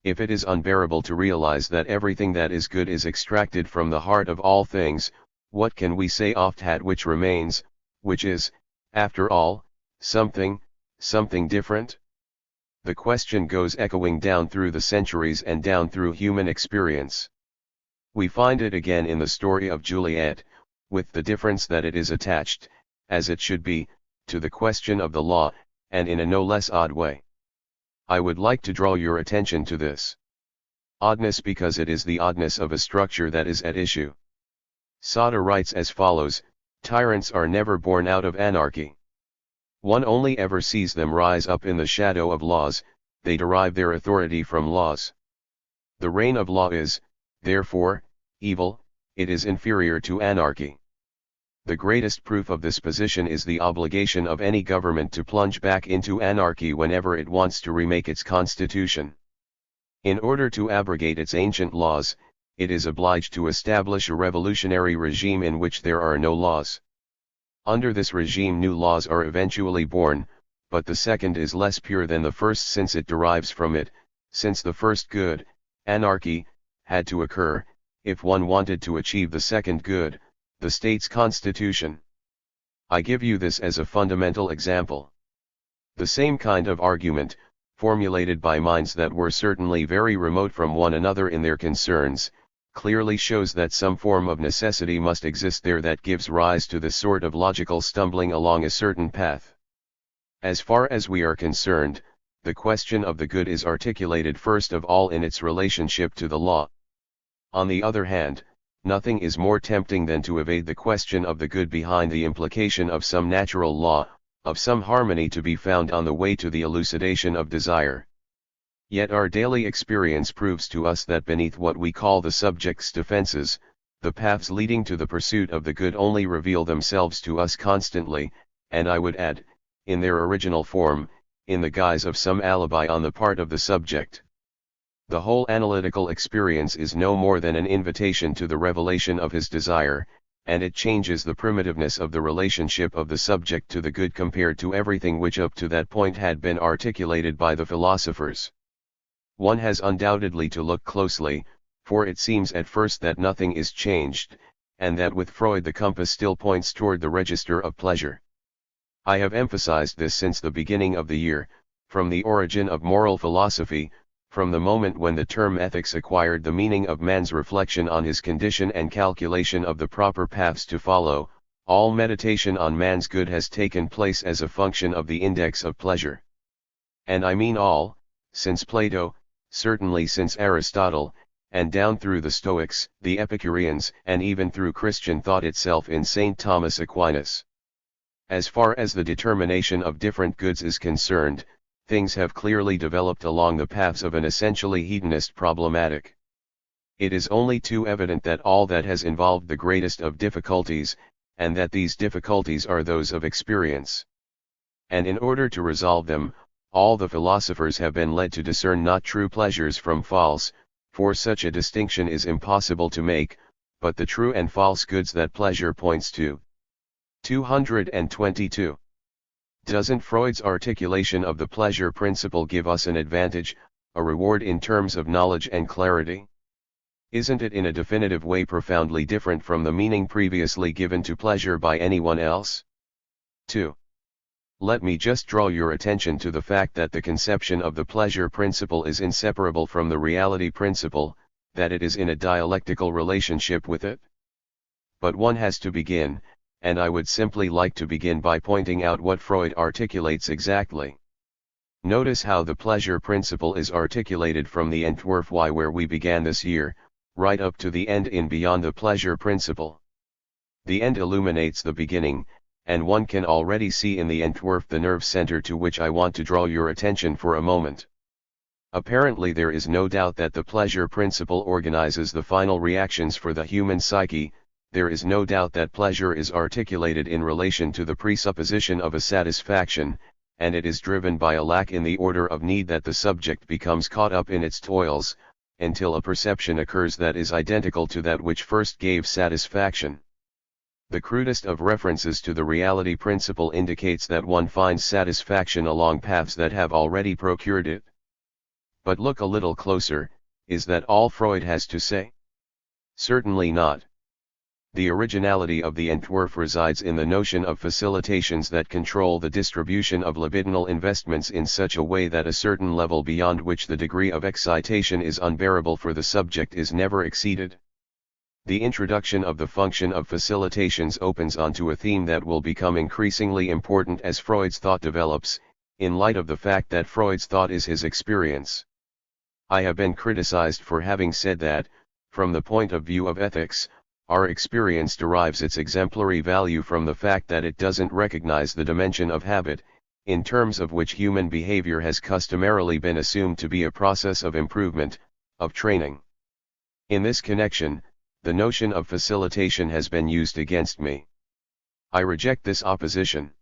If it is unbearable to realize that everything that is good is extracted from the heart of all things, what can we say of that which remains, which is, after all, something different? The question goes echoing down through the centuries and down through human experience. We find it again in the story of Juliet, with the difference that it is attached, as it should be, to the question of the law, and in a no less odd way. I would like to draw your attention to this oddness because it is the oddness of a structure that is at issue. Sauter writes as follows: tyrants are never born out of anarchy. One only ever sees them rise up in the shadow of laws, they derive their authority from laws. The reign of law is, therefore, evil, it is inferior to anarchy. The greatest proof of this position is the obligation of any government to plunge back into anarchy whenever it wants to remake its constitution. In order to abrogate its ancient laws, it is obliged to establish a revolutionary regime in which there are no laws. Under this regime new laws are eventually born, but the second is less pure than the first since it derives from it, since the first good, anarchy, had to occur, if one wanted to achieve the second good, the state's constitution. I give you this as a fundamental example. The same kind of argument, formulated by minds that were certainly very remote from one another in their concerns, clearly shows that some form of necessity must exist there that gives rise to the sort of logical stumbling along a certain path. As far as we are concerned, the question of the good is articulated first of all in its relationship to the law. On the other hand, nothing is more tempting than to evade the question of the good behind the implication of some natural law, of some harmony to be found on the way to the elucidation of desire. Yet our daily experience proves to us that beneath what we call the subject's defenses, the paths leading to the pursuit of the good only reveal themselves to us constantly, and I would add, in their original form, in the guise of some alibi on the part of the subject. The whole analytical experience is no more than an invitation to the revelation of his desire, and it changes the primitiveness of the relationship of the subject to the good compared to everything which up to that point had been articulated by the philosophers. One has undoubtedly to look closely, for it seems at first that nothing is changed, and that with Freud the compass still points toward the register of pleasure. I have emphasized this since the beginning of the year, from the origin of moral philosophy, from the moment when the term ethics acquired the meaning of man's reflection on his condition and calculation of the proper paths to follow, all meditation on man's good has taken place as a function of the index of pleasure. And I mean all, since Plato, certainly since Aristotle, and down through the Stoics, the Epicureans, and even through Christian thought itself in St. Thomas Aquinas. As far as the determination of different goods is concerned, things have clearly developed along the paths of an essentially hedonist problematic. It is only too evident that all that has involved the greatest of difficulties, and that these difficulties are those of experience. And in order to resolve them, all the philosophers have been led to discern not true pleasures from false, for such a distinction is impossible to make, but the true and false goods that pleasure points to. 222. Doesn't Freud's articulation of the pleasure principle give us an advantage, a reward in terms of knowledge and clarity? Isn't it in a definitive way profoundly different from the meaning previously given to pleasure by anyone else? 2. Let me just draw your attention to the fact that the conception of the pleasure principle is inseparable from the reality principle, that it is in a dialectical relationship with it. But one has to begin, and I would simply like to begin by pointing out what Freud articulates exactly. Notice how the pleasure principle is articulated from the Entwurf Y where we began this year, right up to the end in Beyond the Pleasure Principle. The end illuminates the beginning, and one can already see in the Entwurf the nerve center to which I want to draw your attention for a moment. Apparently there is no doubt that the pleasure principle organizes the final reactions for the human psyche. There is no doubt that pleasure is articulated in relation to the presupposition of a satisfaction, and it is driven by a lack in the order of need that the subject becomes caught up in its toils, until a perception occurs that is identical to that which first gave satisfaction. The crudest of references to the reality principle indicates that one finds satisfaction along paths that have already procured it. But look a little closer, is that all Freud has to say? Certainly not. The originality of the Entwurf resides in the notion of facilitations that control the distribution of libidinal investments in such a way that a certain level beyond which the degree of excitation is unbearable for the subject is never exceeded. The introduction of the function of facilitations opens onto a theme that will become increasingly important as Freud's thought develops, in light of the fact that Freud's thought is his experience. I have been criticized for having said that, from the point of view of ethics, our experience derives its exemplary value from the fact that it doesn't recognize the dimension of habit, in terms of which human behavior has customarily been assumed to be a process of improvement, of training. In this connection, the notion of facilitation has been used against me. I reject this opposition.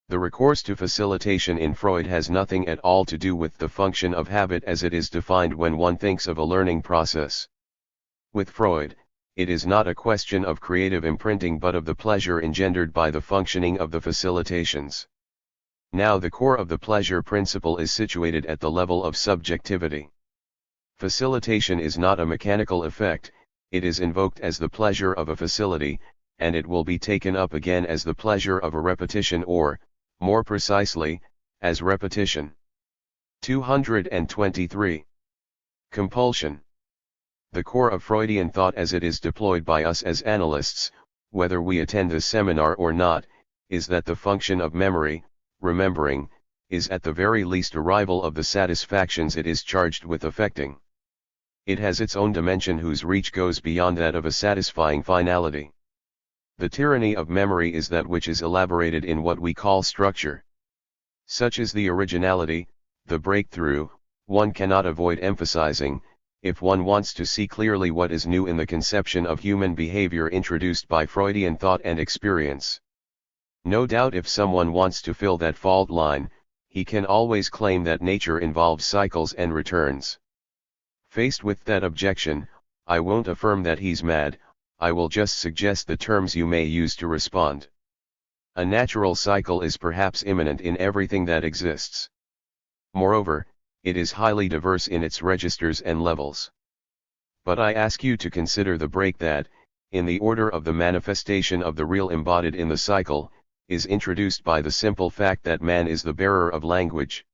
The recourse to facilitation in Freud has nothing at all to do with the function of habit as it is defined when one thinks of a learning process. With Freud, it is not a question of creative imprinting but of the pleasure engendered by the functioning of the facilitations. Now the core of the pleasure principle is situated at the level of subjectivity. Facilitation is not a mechanical effect, it is invoked as the pleasure of a facility, and it will be taken up again as the pleasure of a repetition or, more precisely, as repetition. 223. Compulsion. The core of Freudian thought as it is deployed by us as analysts, whether we attend this seminar or not, is that the function of memory, remembering, is at the very least a rival of the satisfactions it is charged with affecting. It has its own dimension whose reach goes beyond that of a satisfying finality. The tyranny of memory is that which is elaborated in what we call structure. Such is the originality, the breakthrough, one cannot avoid emphasizing, if one wants to see clearly what is new in the conception of human behavior introduced by Freudian thought and experience. No doubt if someone wants to fill that fault line, he can always claim that nature involves cycles and returns. Faced with that objection, I won't affirm that he's mad, I will just suggest the terms you may use to respond. A natural cycle is perhaps immanent in everything that exists. Moreover, it is highly diverse in its registers and levels. But I ask you to consider the break that, in the order of the manifestation of the real embodied in the cycle, is introduced by the simple fact that man is the bearer of language.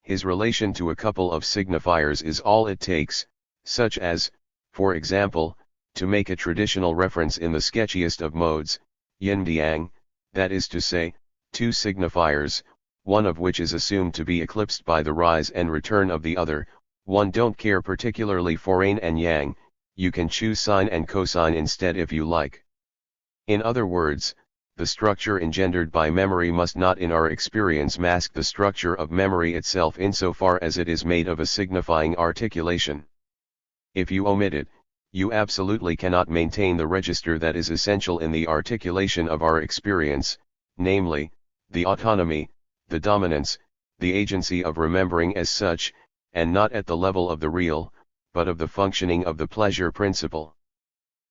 His relation to a couple of signifiers is all it takes, such as, for example, to make a traditional reference in the sketchiest of modes, yin-yang, that is to say, two signifiers, one of which is assumed to be eclipsed by the rise and return of the other. One don't care particularly for yin and yang, you can choose sine and cosine instead if you like. In other words, the structure engendered by memory must not in our experience mask the structure of memory itself insofar as it is made of a signifying articulation. If you omit it, you absolutely cannot maintain the register that is essential in the articulation of our experience, namely, the autonomy, the dominance, the agency of remembering as such, and not at the level of the real, but of the functioning of the pleasure principle.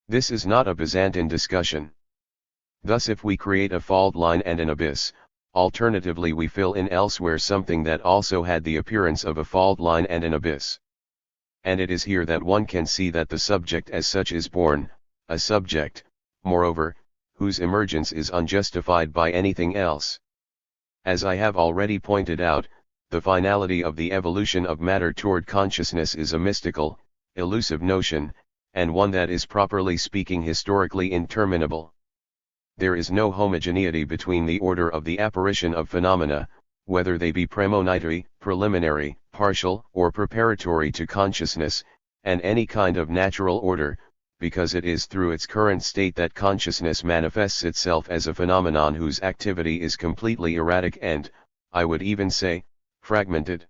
This is not a Byzantine discussion. Thus if we create a fault line and an abyss, alternatively we fill in elsewhere something that also had the appearance of a fault line and an abyss. And it is here that one can see that the subject as such is born, a subject, moreover, whose emergence is unjustified by anything else. As I have already pointed out, the finality of the evolution of matter toward consciousness is a mystical, elusive notion, and one that is properly speaking historically interminable. There is no homogeneity between the order of the apparition of phenomena, whether they be premonitory, preliminary, partial, or preparatory to consciousness, and any kind of natural order, because it is through its current state that consciousness manifests itself as a phenomenon whose activity is completely erratic and, I would even say, fragmented.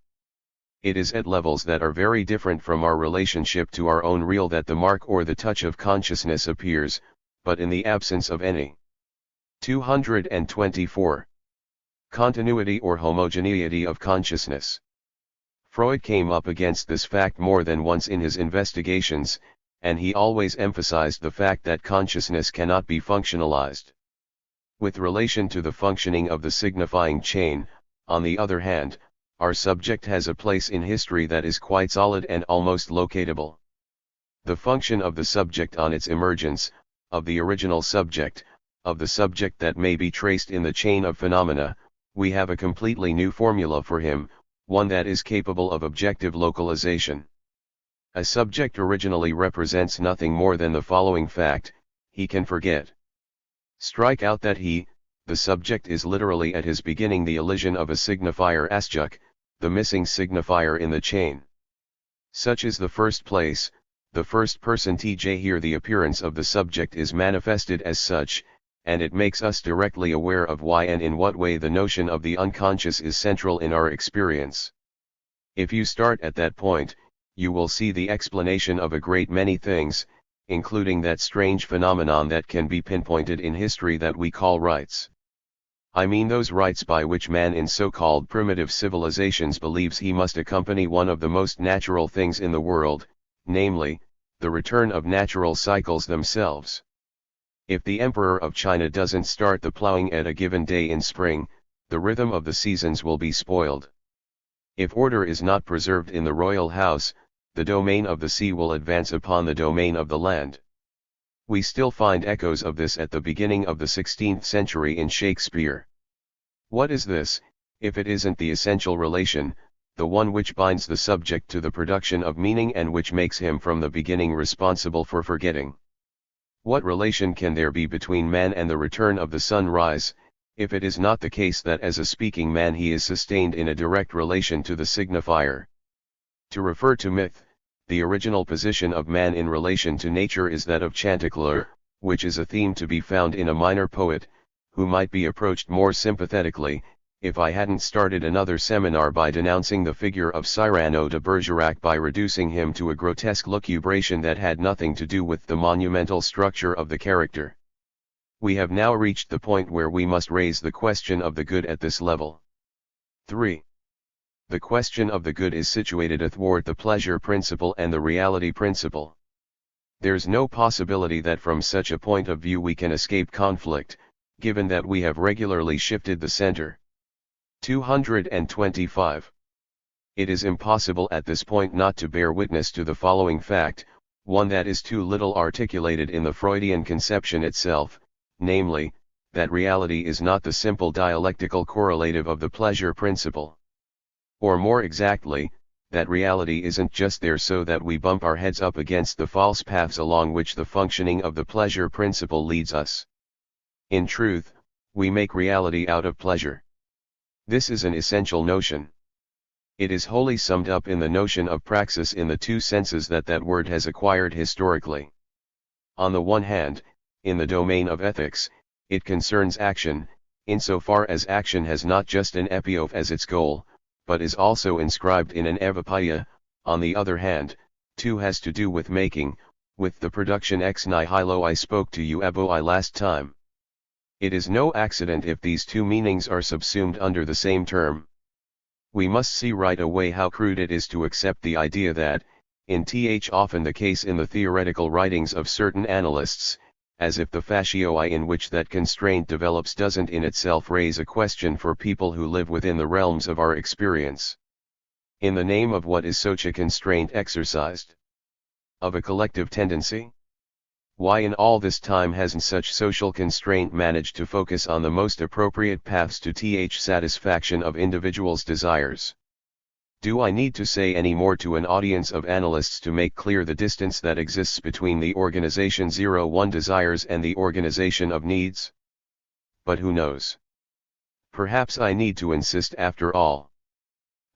It is at levels that are very different from our relationship to our own real that the mark or the touch of consciousness appears, but in the absence of any. 224. Continuity or homogeneity of consciousness. Freud came up against this fact more than once in his investigations, and he always emphasized the fact that consciousness cannot be functionalized. With relation to the functioning of the signifying chain, on the other hand, our subject has a place in history that is quite solid and almost locatable. The function of the subject on its emergence, of the original subject, of the subject that may be traced in the chain of phenomena, we have a completely new formula for him, one that is capable of objective localization. A subject originally represents nothing more than the following fact: he can forget. Strike out that he, the subject, is literally at his beginning the elision of a signifier jacques, the missing signifier in the chain. Such is the first place, the first person tj. Here the appearance of the subject is manifested as such, and it makes us directly aware of why and in what way the notion of the unconscious is central in our experience. If you start at that point, you will see the explanation of a great many things, including that strange phenomenon that can be pinpointed in history that we call rights. I mean those rights by which man in so-called primitive civilizations believes he must accompany one of the most natural things in the world, namely, the return of natural cycles themselves. If the Emperor of China doesn't start the plowing at a given day in spring, the rhythm of the seasons will be spoiled. If order is not preserved in the royal house, the domain of the sea will advance upon the domain of the land. We still find echoes of this at the beginning of the 16th century in Shakespeare. What is this, if it isn't the essential relation, the one which binds the subject to the production of meaning and which makes him from the beginning responsible for forgetting? What relation can there be between man and the return of the sunrise, if it is not the case that as a speaking man he is sustained in a direct relation to the signifier? To refer to myth, the original position of man in relation to nature is that of Chanticleer, which is a theme to be found in a minor poet, who might be approached more sympathetically, if I hadn't started another seminar by denouncing the figure of Cyrano de Bergerac by reducing him to a grotesque lucubration that had nothing to do with the monumental structure of the character. We have now reached the point where we must raise the question of the good at this level. 3. The question of the good is situated athwart the pleasure principle and the reality principle. There's no possibility that from such a point of view we can escape conflict, given that we have regularly shifted the center. 225. It is impossible at this point not to bear witness to the following fact, one that is too little articulated in the Freudian conception itself, namely, that reality is not the simple dialectical correlative of the pleasure principle. Or more exactly, that reality isn't just there so that we bump our heads up against the false paths along which the functioning of the pleasure principle leads us. In truth, we make reality out of pleasure. This is an essential notion. It is wholly summed up in the notion of praxis in the two senses that that word has acquired historically. On the one hand, in the domain of ethics, it concerns action, insofar as action has not just an epiof as its goal, but is also inscribed in an evapia. On the other hand, too has to do with making, with the production ex nihilo I spoke to you about last time. It is no accident if these two meanings are subsumed under the same term. We must see right away how crude it is to accept the idea that, often the case in the theoretical writings of certain analysts, as if the fascioi in which that constraint develops doesn't in itself raise a question for people who live within the realms of our experience. In the name of what is such a constraint exercised? Of a collective tendency? Why in all this time hasn't such social constraint managed to focus on the most appropriate paths to satisfaction of individuals' desires? Do I need to say any more to an audience of analysts to make clear the distance that exists between the organization 01 desires and the organization of needs? But who knows? Perhaps I need to insist after all.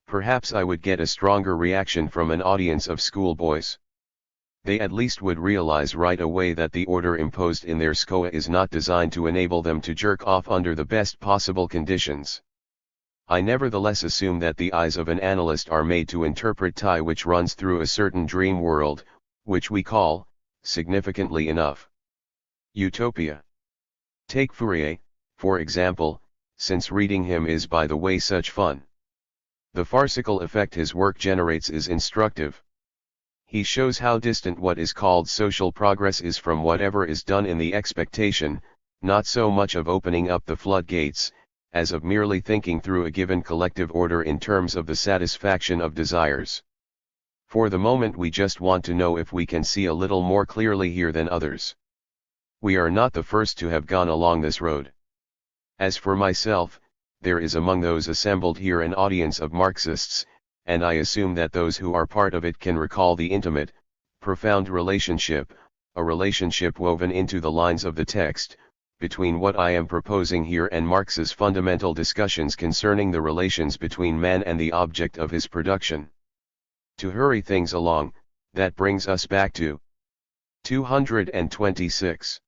Perhaps I would get a stronger reaction from an audience of schoolboys. They at least would realize right away that the order imposed in their SCOA is not designed to enable them to jerk off under the best possible conditions. I nevertheless assume that the eyes of an analyst are made to interpret THI, which runs through a certain dream world, which we call, significantly enough, utopia. Take Fourier, for example, since reading him is by the way such fun. The farcical effect his work generates is instructive. He shows how distant what is called social progress is from whatever is done in the expectation, not so much of opening up the floodgates, as of merely thinking through a given collective order in terms of the satisfaction of desires. For the moment we just want to know if we can see a little more clearly here than others. We are not the first to have gone along this road. As for myself, there is among those assembled here an audience of Marxists, and I assume that those who are part of it can recall the intimate, profound relationship, a relationship woven into the lines of the text, between what I am proposing here and Marx's fundamental discussions concerning the relations between man and the object of his production. To hurry things along, that brings us back to 226.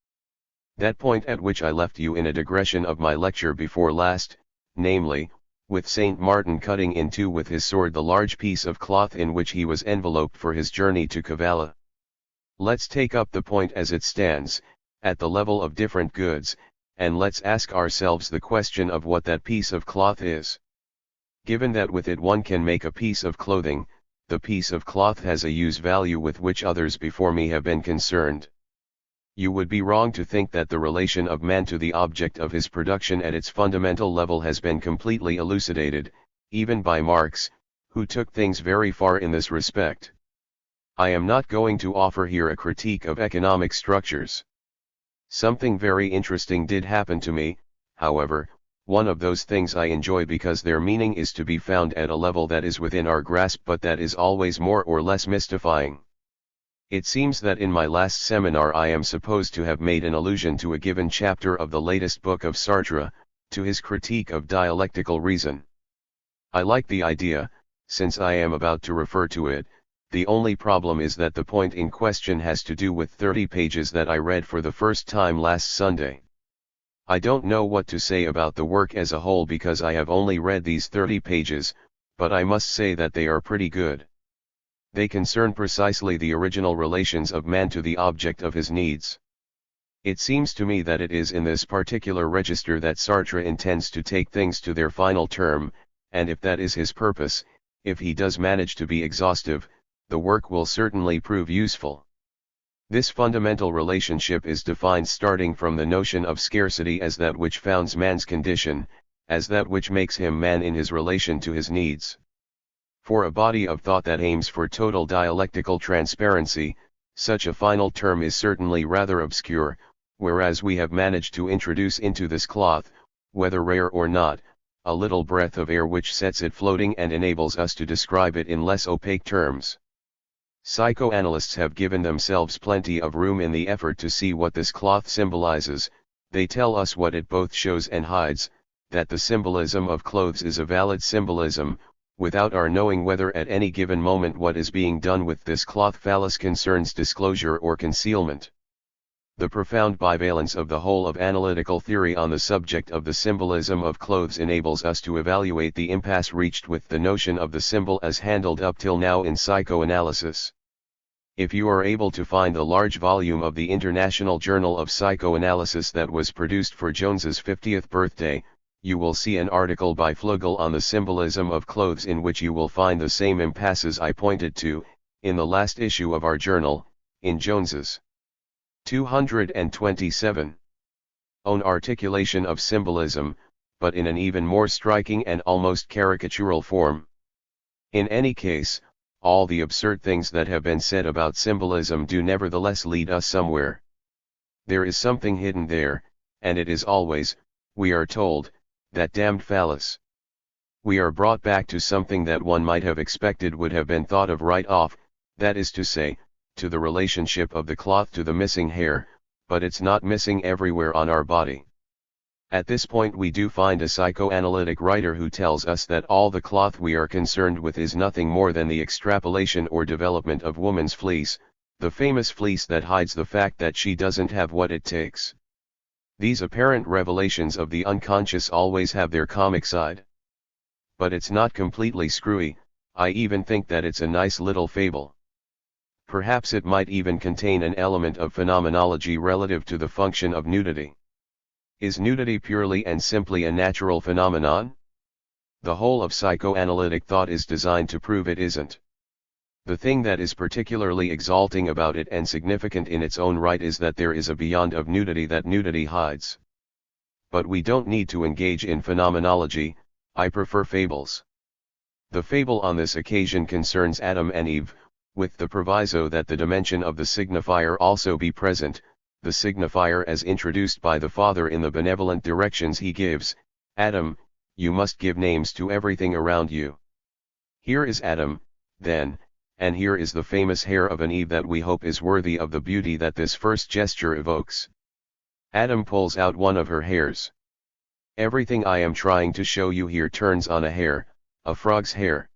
That point at which I left you in a digression of my lecture before last, namely, with Saint Martin cutting in two with his sword the large piece of cloth in which he was enveloped for his journey to Kavala. Let's take up the point as it stands, at the level of different goods, and let's ask ourselves the question of what that piece of cloth is. Given that with it one can make a piece of clothing, the piece of cloth has a use value with which others before me have been concerned. You would be wrong to think that the relation of man to the object of his production at its fundamental level has been completely elucidated, even by Marx, who took things very far in this respect. I am not going to offer here a critique of economic structures. Something very interesting did happen to me, however, one of those things I enjoy because their meaning is to be found at a level that is within our grasp but that is always more or less mystifying. It seems that in my last seminar I am supposed to have made an allusion to a given chapter of the latest book of Sartre, to his critique of dialectical reason. I like the idea, since I am about to refer to it. The only problem is that the point in question has to do with 30 pages that I read for the first time last Sunday. I don't know what to say about the work as a whole because I have only read these 30 pages, but I must say that they are pretty good. They concern precisely the original relations of man to the object of his needs. It seems to me that it is in this particular register that Sartre intends to take things to their final term, and if that is his purpose, if he does manage to be exhaustive, the work will certainly prove useful. This fundamental relationship is defined starting from the notion of scarcity as that which founds man's condition, as that which makes him man in his relation to his needs. For a body of thought that aims for total dialectical transparency, such a final term is certainly rather obscure, whereas we have managed to introduce into this cloth, whether rare or not, a little breath of air which sets it floating and enables us to describe it in less opaque terms. Psychoanalysts have given themselves plenty of room in the effort to see what this cloth symbolizes. They tell us what it both shows and hides, that the symbolism of clothes is a valid symbolism, without our knowing whether at any given moment what is being done with this cloth phallus concerns disclosure or concealment. The profound bivalence of the whole of analytical theory on the subject of the symbolism of clothes enables us to evaluate the impasse reached with the notion of the symbol as handled up till now in psychoanalysis. If you are able to find the large volume of the International Journal of Psychoanalysis that was produced for Jones's 50th birthday, you will see an article by Flugel on the symbolism of clothes in which you will find the same impasses I pointed to, in the last issue of our journal, in Jones's 227. Own articulation of symbolism, but in an even more striking and almost caricatural form. In any case, all the absurd things that have been said about symbolism do nevertheless lead us somewhere. There is something hidden there, and it is always, we are told, that damned phallus. We are brought back to something that one might have expected would have been thought of right off, that is to say, to the relationship of the cloth to the missing hair, but it's not missing everywhere on our body. At this point we do find a psychoanalytic writer who tells us that all the cloth we are concerned with is nothing more than the extrapolation or development of woman's fleece, the famous fleece that hides the fact that she doesn't have what it takes. These apparent revelations of the unconscious always have their comic side. But it's not completely screwy, I even think that it's a nice little fable. Perhaps it might even contain an element of phenomenology relative to the function of nudity. Is nudity purely and simply a natural phenomenon? The whole of psychoanalytic thought is designed to prove it isn't. The thing that is particularly exalting about it and significant in its own right is that there is a beyond of nudity that nudity hides. But we don't need to engage in phenomenology, I prefer fables. The fable on this occasion concerns Adam and Eve, with the proviso that the dimension of the signifier also be present, the signifier as introduced by the Father in the benevolent directions he gives. Adam, you must give names to everything around you. Here is Adam, then, and here is the famous hair of an Eve that we hope is worthy of the beauty that this first gesture evokes. Adam pulls out one of her hairs. Everything I am trying to show you here turns on a hair, a frog's hair.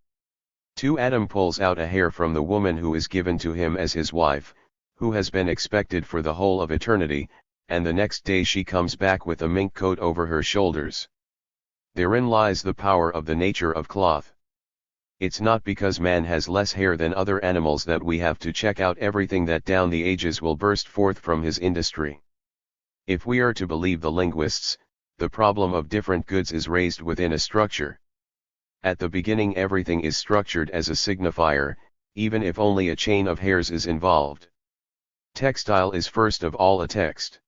2. Adam pulls out a hair from the woman who is given to him as his wife, who has been expected for the whole of eternity, and the next day she comes back with a mink coat over her shoulders. Therein lies the power of the nature of cloth. It's not because man has less hair than other animals that we have to check out everything that down the ages will burst forth from his industry. If we are to believe the linguists, the problem of different goods is raised within a structure. At the beginning everything is structured as a signifier, even if only a chain of hairs is involved. Textile is first of all a text.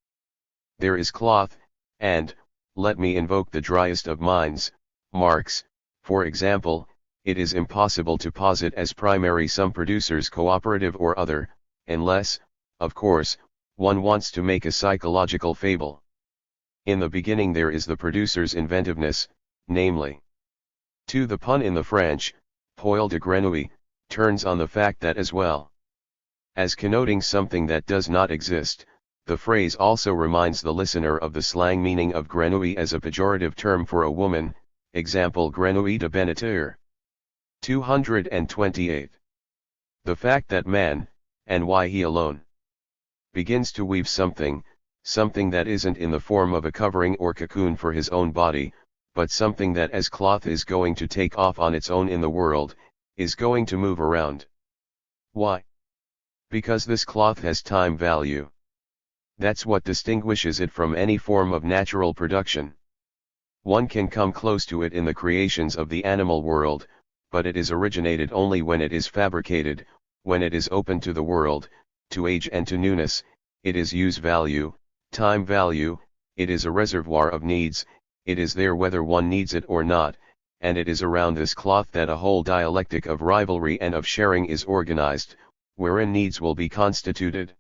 There is cloth, and, let me invoke the driest of minds, Marx, for example, it is impossible to posit as primary some producer's cooperative or other, unless, of course, one wants to make a psychological fable. In the beginning there is the producer's inventiveness, namely. To the pun in the French, poil de grenouille, turns on the fact that as well as connoting something that does not exist, the phrase also reminds the listener of the slang meaning of grenouille as a pejorative term for a woman, example grenouille de bénitier. 228. The fact that man, and why he alone, begins to weave something that isn't in the form of a covering or cocoon for his own body, but something that as cloth is going to take off on its own in the world, is going to move around. Why? Because this cloth has time value. That's what distinguishes it from any form of natural production. One can come close to it in the creations of the animal world, but it is originated only when it is fabricated, when it is open to the world, to age and to newness. It is use value, time value, it is a reservoir of needs, it is there whether one needs it or not, and it is around this cloth that a whole dialectic of rivalry and of sharing is organized, wherein needs will be constituted.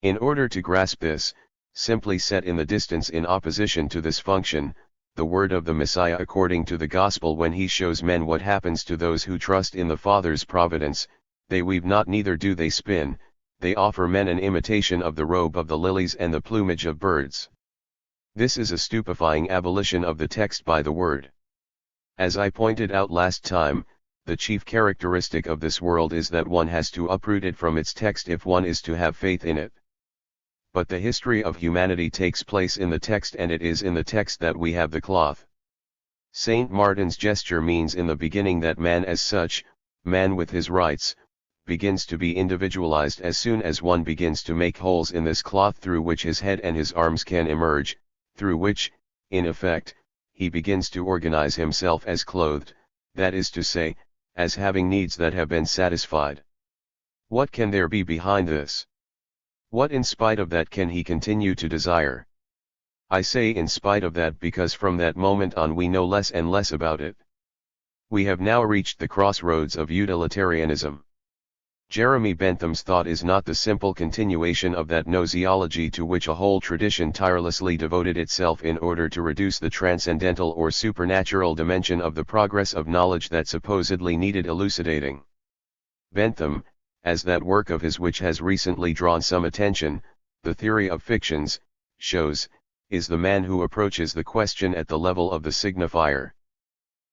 In order to grasp this, simply set in the distance in opposition to this function, the word of the Messiah according to the Gospel when he shows men what happens to those who trust in the Father's providence. They weave not neither do they spin, they offer men an imitation of the robe of the lilies and the plumage of birds. This is a stupefying abolition of the text by the word. As I pointed out last time, the chief characteristic of this world is that one has to uproot it from its text if one is to have faith in it. But the history of humanity takes place in the text, and it is in the text that we have the cloth. Saint Martin's gesture means in the beginning that man as such, man with his rights, begins to be individualized as soon as one begins to make holes in this cloth through which his head and his arms can emerge, through which, in effect, he begins to organize himself as clothed, that is to say, as having needs that have been satisfied. What can there be behind this? What in spite of that can he continue to desire? I say in spite of that because from that moment on we know less and less about it. We have now reached the crossroads of utilitarianism. Jeremy Bentham's thought is not the simple continuation of that gnoseology to which a whole tradition tirelessly devoted itself in order to reduce the transcendental or supernatural dimension of the progress of knowledge that supposedly needed elucidating. Bentham, as that work of his which has recently drawn some attention, The Theory of Fictions, shows, is the man who approaches the question at the level of the signifier.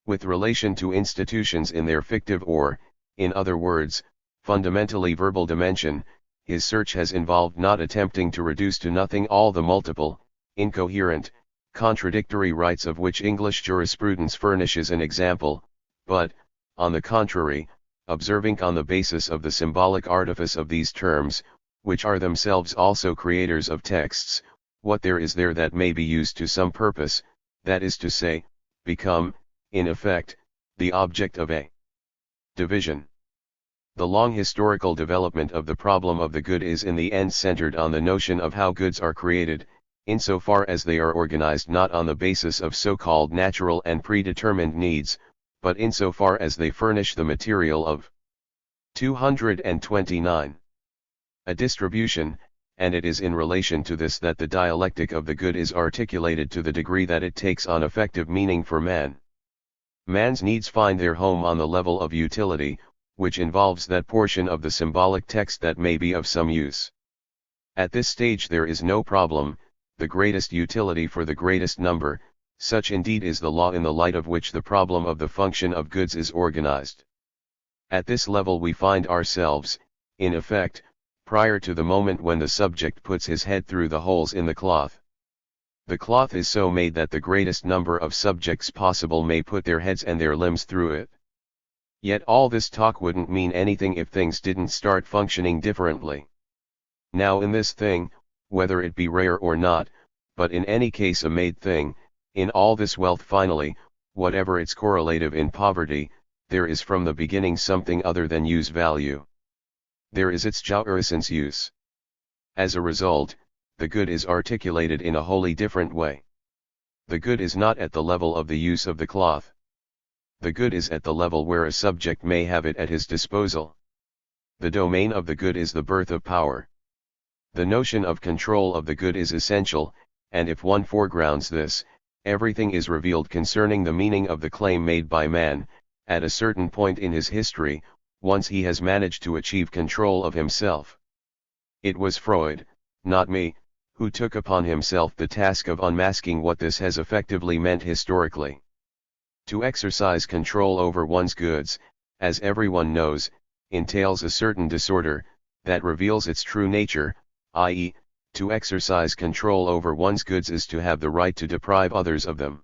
With relation to institutions in their fictive or, in other words, fundamentally verbal dimension, his search has involved not attempting to reduce to nothing all the multiple, incoherent, contradictory rights of which English jurisprudence furnishes an example, but, on the contrary, observing on the basis of the symbolic artifice of these terms, which are themselves also creators of texts, what there is there that may be used to some purpose, that is to say, become, in effect, the object of a division. The long historical development of the problem of the good is in the end centered on the notion of how goods are created, insofar as they are organized not on the basis of so-called natural and predetermined needs, but insofar as they furnish the material of 229. A distribution, and it is in relation to this that the dialectic of the good is articulated to the degree that it takes on effective meaning for man. Man's needs find their home on the level of utility, which involves that portion of the symbolic text that may be of some use. At this stage there is no problem, the greatest utility for the greatest number, such indeed is the law in the light of which the problem of the function of goods is organized. At this level we find ourselves, in effect, prior to the moment when the subject puts his head through the holes in the cloth. The cloth is so made that the greatest number of subjects possible may put their heads and their limbs through it. Yet all this talk wouldn't mean anything if things didn't start functioning differently. Now in this thing, whether it be rare or not, but in any case a made thing, in all this wealth finally, whatever its correlative in poverty, there is from the beginning something other than use value. There is its jouissance use. As a result, the good is articulated in a wholly different way. The good is not at the level of the use of the cloth. The good is at the level where a subject may have it at his disposal. The domain of the good is the birth of power. The notion of control of the good is essential, and if one foregrounds this, everything is revealed concerning the meaning of the claim made by man, at a certain point in his history, once he has managed to achieve control of himself. It was Freud, not me, who took upon himself the task of unmasking what this has effectively meant historically. To exercise control over one's goods, as everyone knows, entails a certain disorder, that reveals its true nature, i.e., to exercise control over one's goods is to have the right to deprive others of them.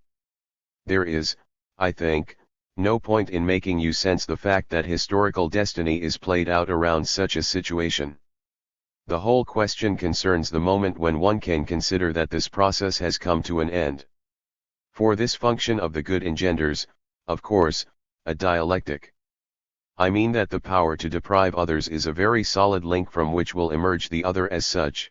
There is, I think, no point in making you sense the fact that historical destiny is played out around such a situation. The whole question concerns the moment when one can consider that this process has come to an end. For this function of the good engenders, of course, a dialectic. I mean that the power to deprive others is a very solid link from which will emerge the other as such.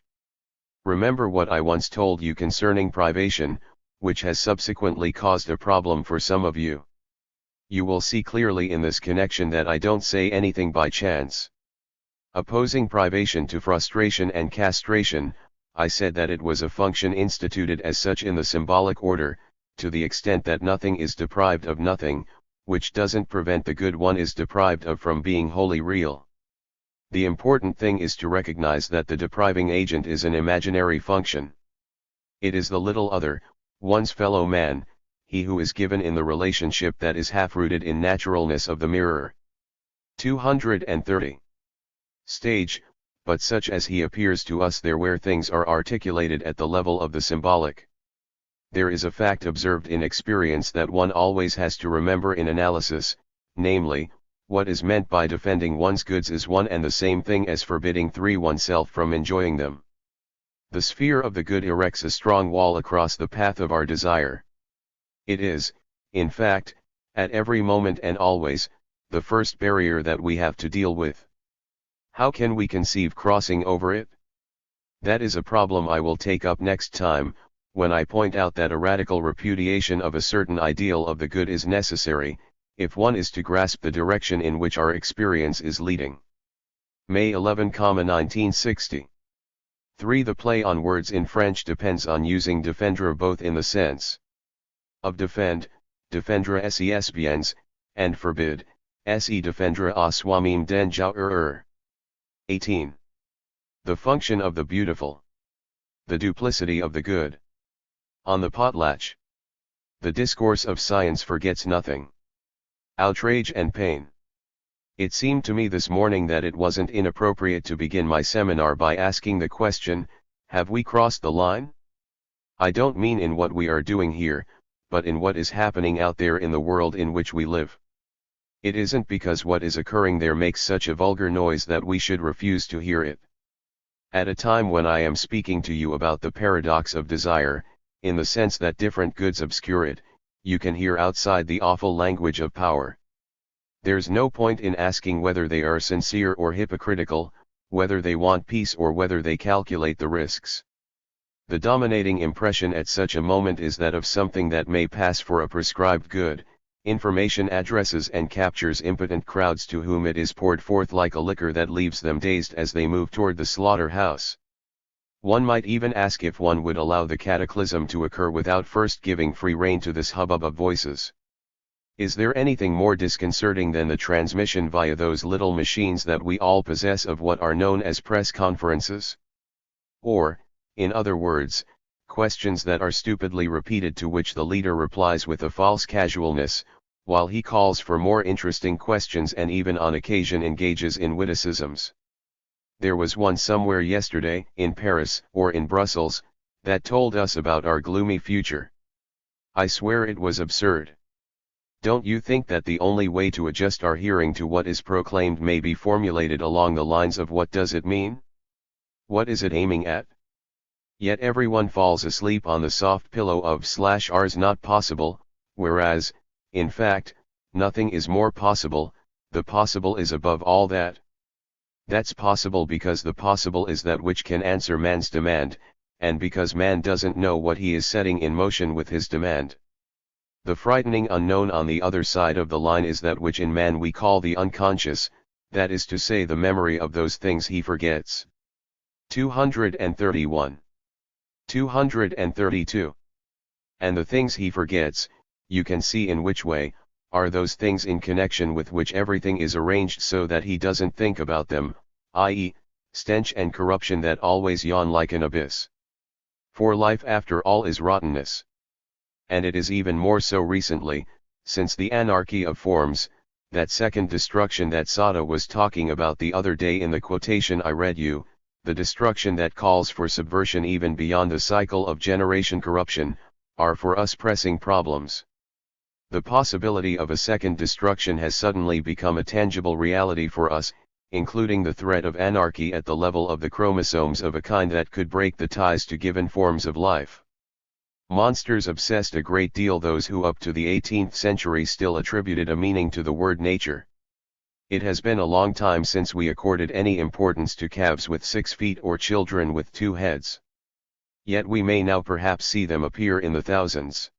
Remember what I once told you concerning privation, which has subsequently caused a problem for some of you. You will see clearly in this connection that I don't say anything by chance. Opposing privation to frustration and castration, I said that it was a function instituted as such in the symbolic order, to the extent that nothing is deprived of nothing, which doesn't prevent the good one is deprived of from being wholly real. The important thing is to recognize that the depriving agent is an imaginary function. It is the little other, one's fellow man, he who is given in the relationship that is half-rooted in naturalness of the mirror. 230. Stage, but such as he appears to us there where things are articulated at the level of the symbolic. There is a fact observed in experience that one always has to remember in analysis, namely, what is meant by defending one's goods is one and the same thing as forbidding oneself from enjoying them. The sphere of the good erects a strong wall across the path of our desire. It is, in fact, at every moment and always, the first barrier that we have to deal with. How can we conceive crossing over it? That is a problem I will take up next time, when I point out that a radical repudiation of a certain ideal of the good is necessary, if one is to grasp the direction in which our experience is leading. May 11, 1960. 3. The play on words in French depends on using défendre both in the sense of defend, défendre ses biens, and forbid, se défendre à soi-même danger. 18. The function of the beautiful. The duplicity of the good. On the potlatch. The discourse of science forgets nothing. Outrage and pain. It seemed to me this morning that it wasn't inappropriate to begin my seminar by asking the question, have we crossed the line? I don't mean in what we are doing here, but in what is happening out there in the world in which we live. It isn't because what is occurring there makes such a vulgar noise that we should refuse to hear it. At a time when I am speaking to you about the paradox of desire, in the sense that different goods obscure it, you can hear outside the awful language of power. There's no point in asking whether they are sincere or hypocritical, whether they want peace or whether they calculate the risks. The dominating impression at such a moment is that of something that may pass for a prescribed good. Information addresses and captures impotent crowds to whom it is poured forth like a liquor that leaves them dazed as they move toward the slaughterhouse. One might even ask if one would allow the cataclysm to occur without first giving free rein to this hubbub of voices. Is there anything more disconcerting than the transmission via those little machines that we all possess of what are known as press conferences? Or, in other words, questions that are stupidly repeated to which the leader replies with a false casualness, while he calls for more interesting questions and even on occasion engages in witticisms. There was one somewhere yesterday, in Paris or in Brussels, that told us about our gloomy future. I swear it was absurd. Don't you think that the only way to adjust our hearing to what is proclaimed may be formulated along the lines of what does it mean? What is it aiming at? Yet everyone falls asleep on the soft pillow of /R's not possible, whereas, in fact, nothing is more possible, the possible is above all that. That's possible because the possible is that which can answer man's demand, and because man doesn't know what he is setting in motion with his demand. The frightening unknown on the other side of the line is that which in man we call the unconscious, that is to say the memory of those things he forgets. 231. 232. And the things he forgets, you can see in which way, are those things in connection with which everything is arranged so that he doesn't think about them, i.e., stench and corruption that always yawn like an abyss. For life after all is rottenness. And it is even more so recently, since the anarchy of forms, that second destruction that Sada was talking about the other day in the quotation I read you, the destruction that calls for subversion even beyond the cycle of generation corruption, are for us pressing problems. The possibility of a second destruction has suddenly become a tangible reality for us, including the threat of anarchy at the level of the chromosomes of a kind that could break the ties to given forms of life. Monsters obsessed a great deal those who up to the 18th century still attributed a meaning to the word nature. It has been a long time since we accorded any importance to calves with 6 feet or children with 2 heads. Yet we may now perhaps see them appear in the thousands.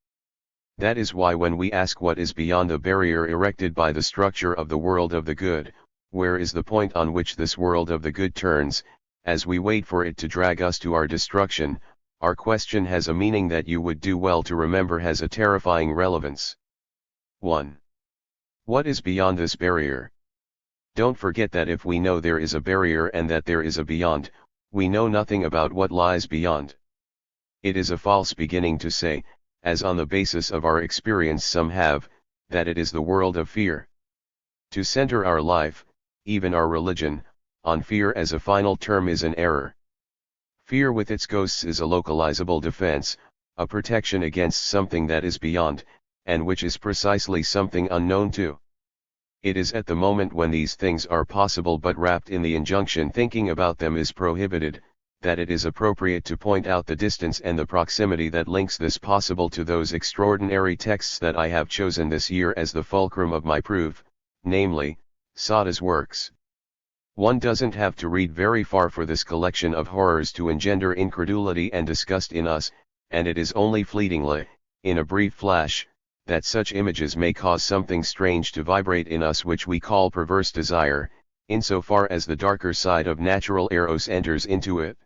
That is why when we ask what is beyond the barrier erected by the structure of the world of the good, where is the point on which this world of the good turns, as we wait for it to drag us to our destruction, our question has a meaning that you would do well to remember has a terrifying relevance. 1. What is beyond this barrier? Don't forget that if we know there is a barrier and that there is a beyond, we know nothing about what lies beyond. It is a false beginning to say, as on the basis of our experience some have, that it is the world of fear. To center our life, even our religion, on fear as a final term is an error. Fear with its ghosts is a localizable defense, a protection against something that is beyond, and which is precisely something unknown to. It is at the moment when these things are possible but wrapped in the injunction thinking about them is prohibited, that it is appropriate to point out the distance and the proximity that links this possible to those extraordinary texts that I have chosen this year as the fulcrum of my proof, namely, Sada's works. One doesn't have to read very far for this collection of horrors to engender incredulity and disgust in us, and it is only fleetingly, in a brief flash, that such images may cause something strange to vibrate in us which we call perverse desire, insofar as the darker side of natural eros enters into it.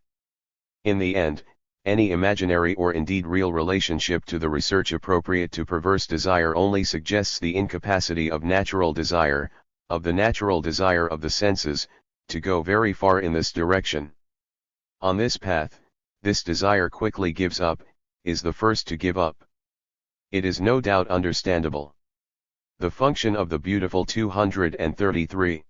In the end, any imaginary or indeed real relationship to the research appropriate to perverse desire only suggests the incapacity of natural desire, of the natural desire of the senses, to go very far in this direction. On this path, this desire quickly gives up, is the first to give up. It is no doubt understandable. The function of the beautiful 233.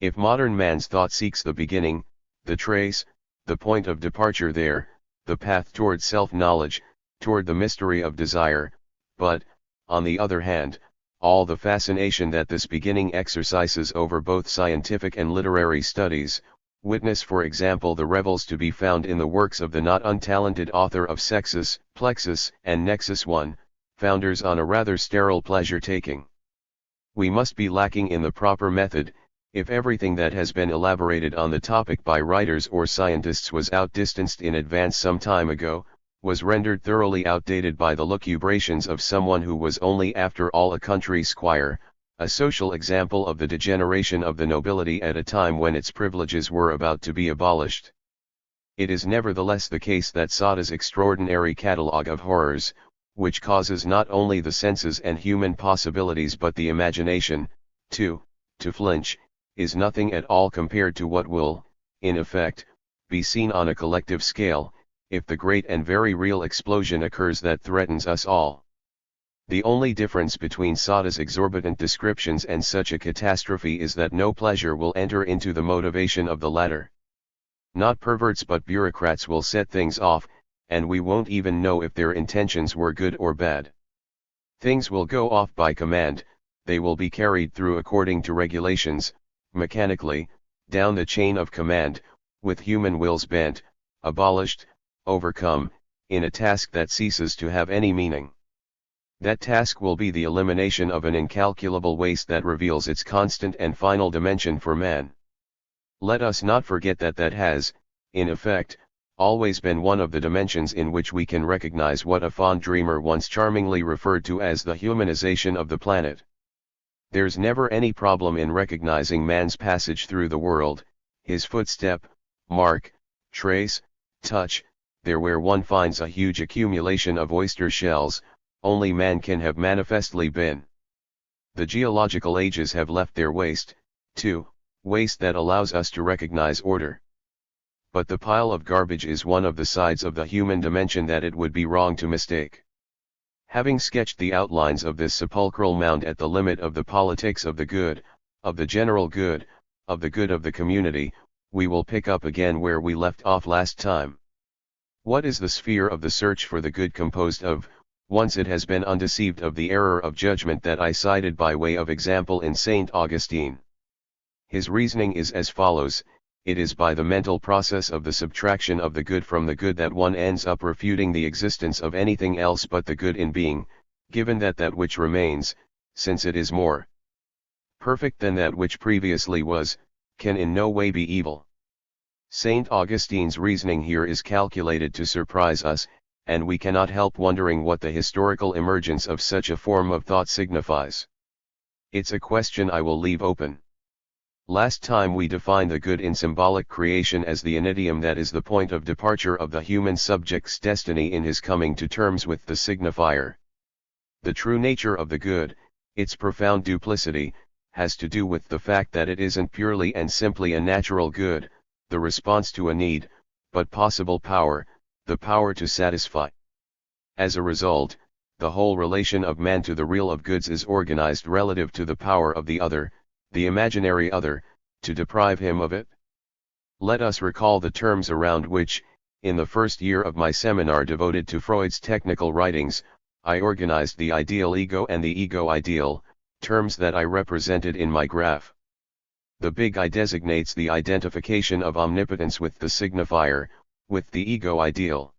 If modern man's thought seeks the beginning, the trace, the point of departure there, the path toward self-knowledge, toward the mystery of desire, but, on the other hand, all the fascination that this beginning exercises over both scientific and literary studies, witness for example the revels to be found in the works of the not untalented author of Sexus, Plexus and Nexus I, founders on a rather sterile pleasure-taking. We must be lacking in the proper method, if everything that has been elaborated on the topic by writers or scientists was outdistanced in advance some time ago, was rendered thoroughly outdated by the lucubrations of someone who was only after all a country squire, a social example of the degeneration of the nobility at a time when its privileges were about to be abolished. It is nevertheless the case that Sada's extraordinary catalogue of horrors, which causes not only the senses and human possibilities but the imagination, to flinch, is nothing at all compared to what will, in effect, be seen on a collective scale, if the great and very real explosion occurs that threatens us all. The only difference between Sada's exorbitant descriptions and such a catastrophe is that no pleasure will enter into the motivation of the latter. Not perverts but bureaucrats will set things off, and we won't even know if their intentions were good or bad. Things will go off by command, they will be carried through according to regulations, mechanically, down the chain of command, with human wills bent, abolished, overcome, in a task that ceases to have any meaning. That task will be the elimination of an incalculable waste that reveals its constant and final dimension for man. Let us not forget that that has, in effect, always been one of the dimensions in which we can recognize what a fond dreamer once charmingly referred to as the humanization of the planet. There's never any problem in recognizing man's passage through the world, his footstep, mark, trace, touch, there where one finds a huge accumulation of oyster shells, only man can have manifestly been. The geological ages have left their waste, too, waste that allows us to recognize order. But the pile of garbage is one of the sides of the human dimension that it would be wrong to mistake. Having sketched the outlines of this sepulchral mound at the limit of the politics of the good, of the general good, of the good of the community, we will pick up again where we left off last time. What is the sphere of the search for the good composed of, once it has been undeceived of the error of judgment that I cited by way of example in St. Augustine? His reasoning is as follows: it is by the mental process of the subtraction of the good from the good that one ends up refuting the existence of anything else but the good in being, given that that which remains, since it is more perfect than that which previously was, can in no way be evil. St. Augustine's reasoning here is calculated to surprise us, and we cannot help wondering what the historical emergence of such a form of thought signifies. It's a question I will leave open. Last time we defined the good in symbolic creation as the inidium that is the point of departure of the human subject's destiny in his coming to terms with the signifier. The true nature of the good, its profound duplicity, has to do with the fact that it isn't purely and simply a natural good, the response to a need, but possible power, the power to satisfy. As a result, the whole relation of man to the real of goods is organized relative to the power of the other, the imaginary other, to deprive him of it. Let us recall the terms around which, in the first year of my seminar devoted to Freud's technical writings, I organized the ideal ego and the ego ideal, terms that I represented in my graph. The big I designates the identification of omnipotence with the signifier, with the ego ideal.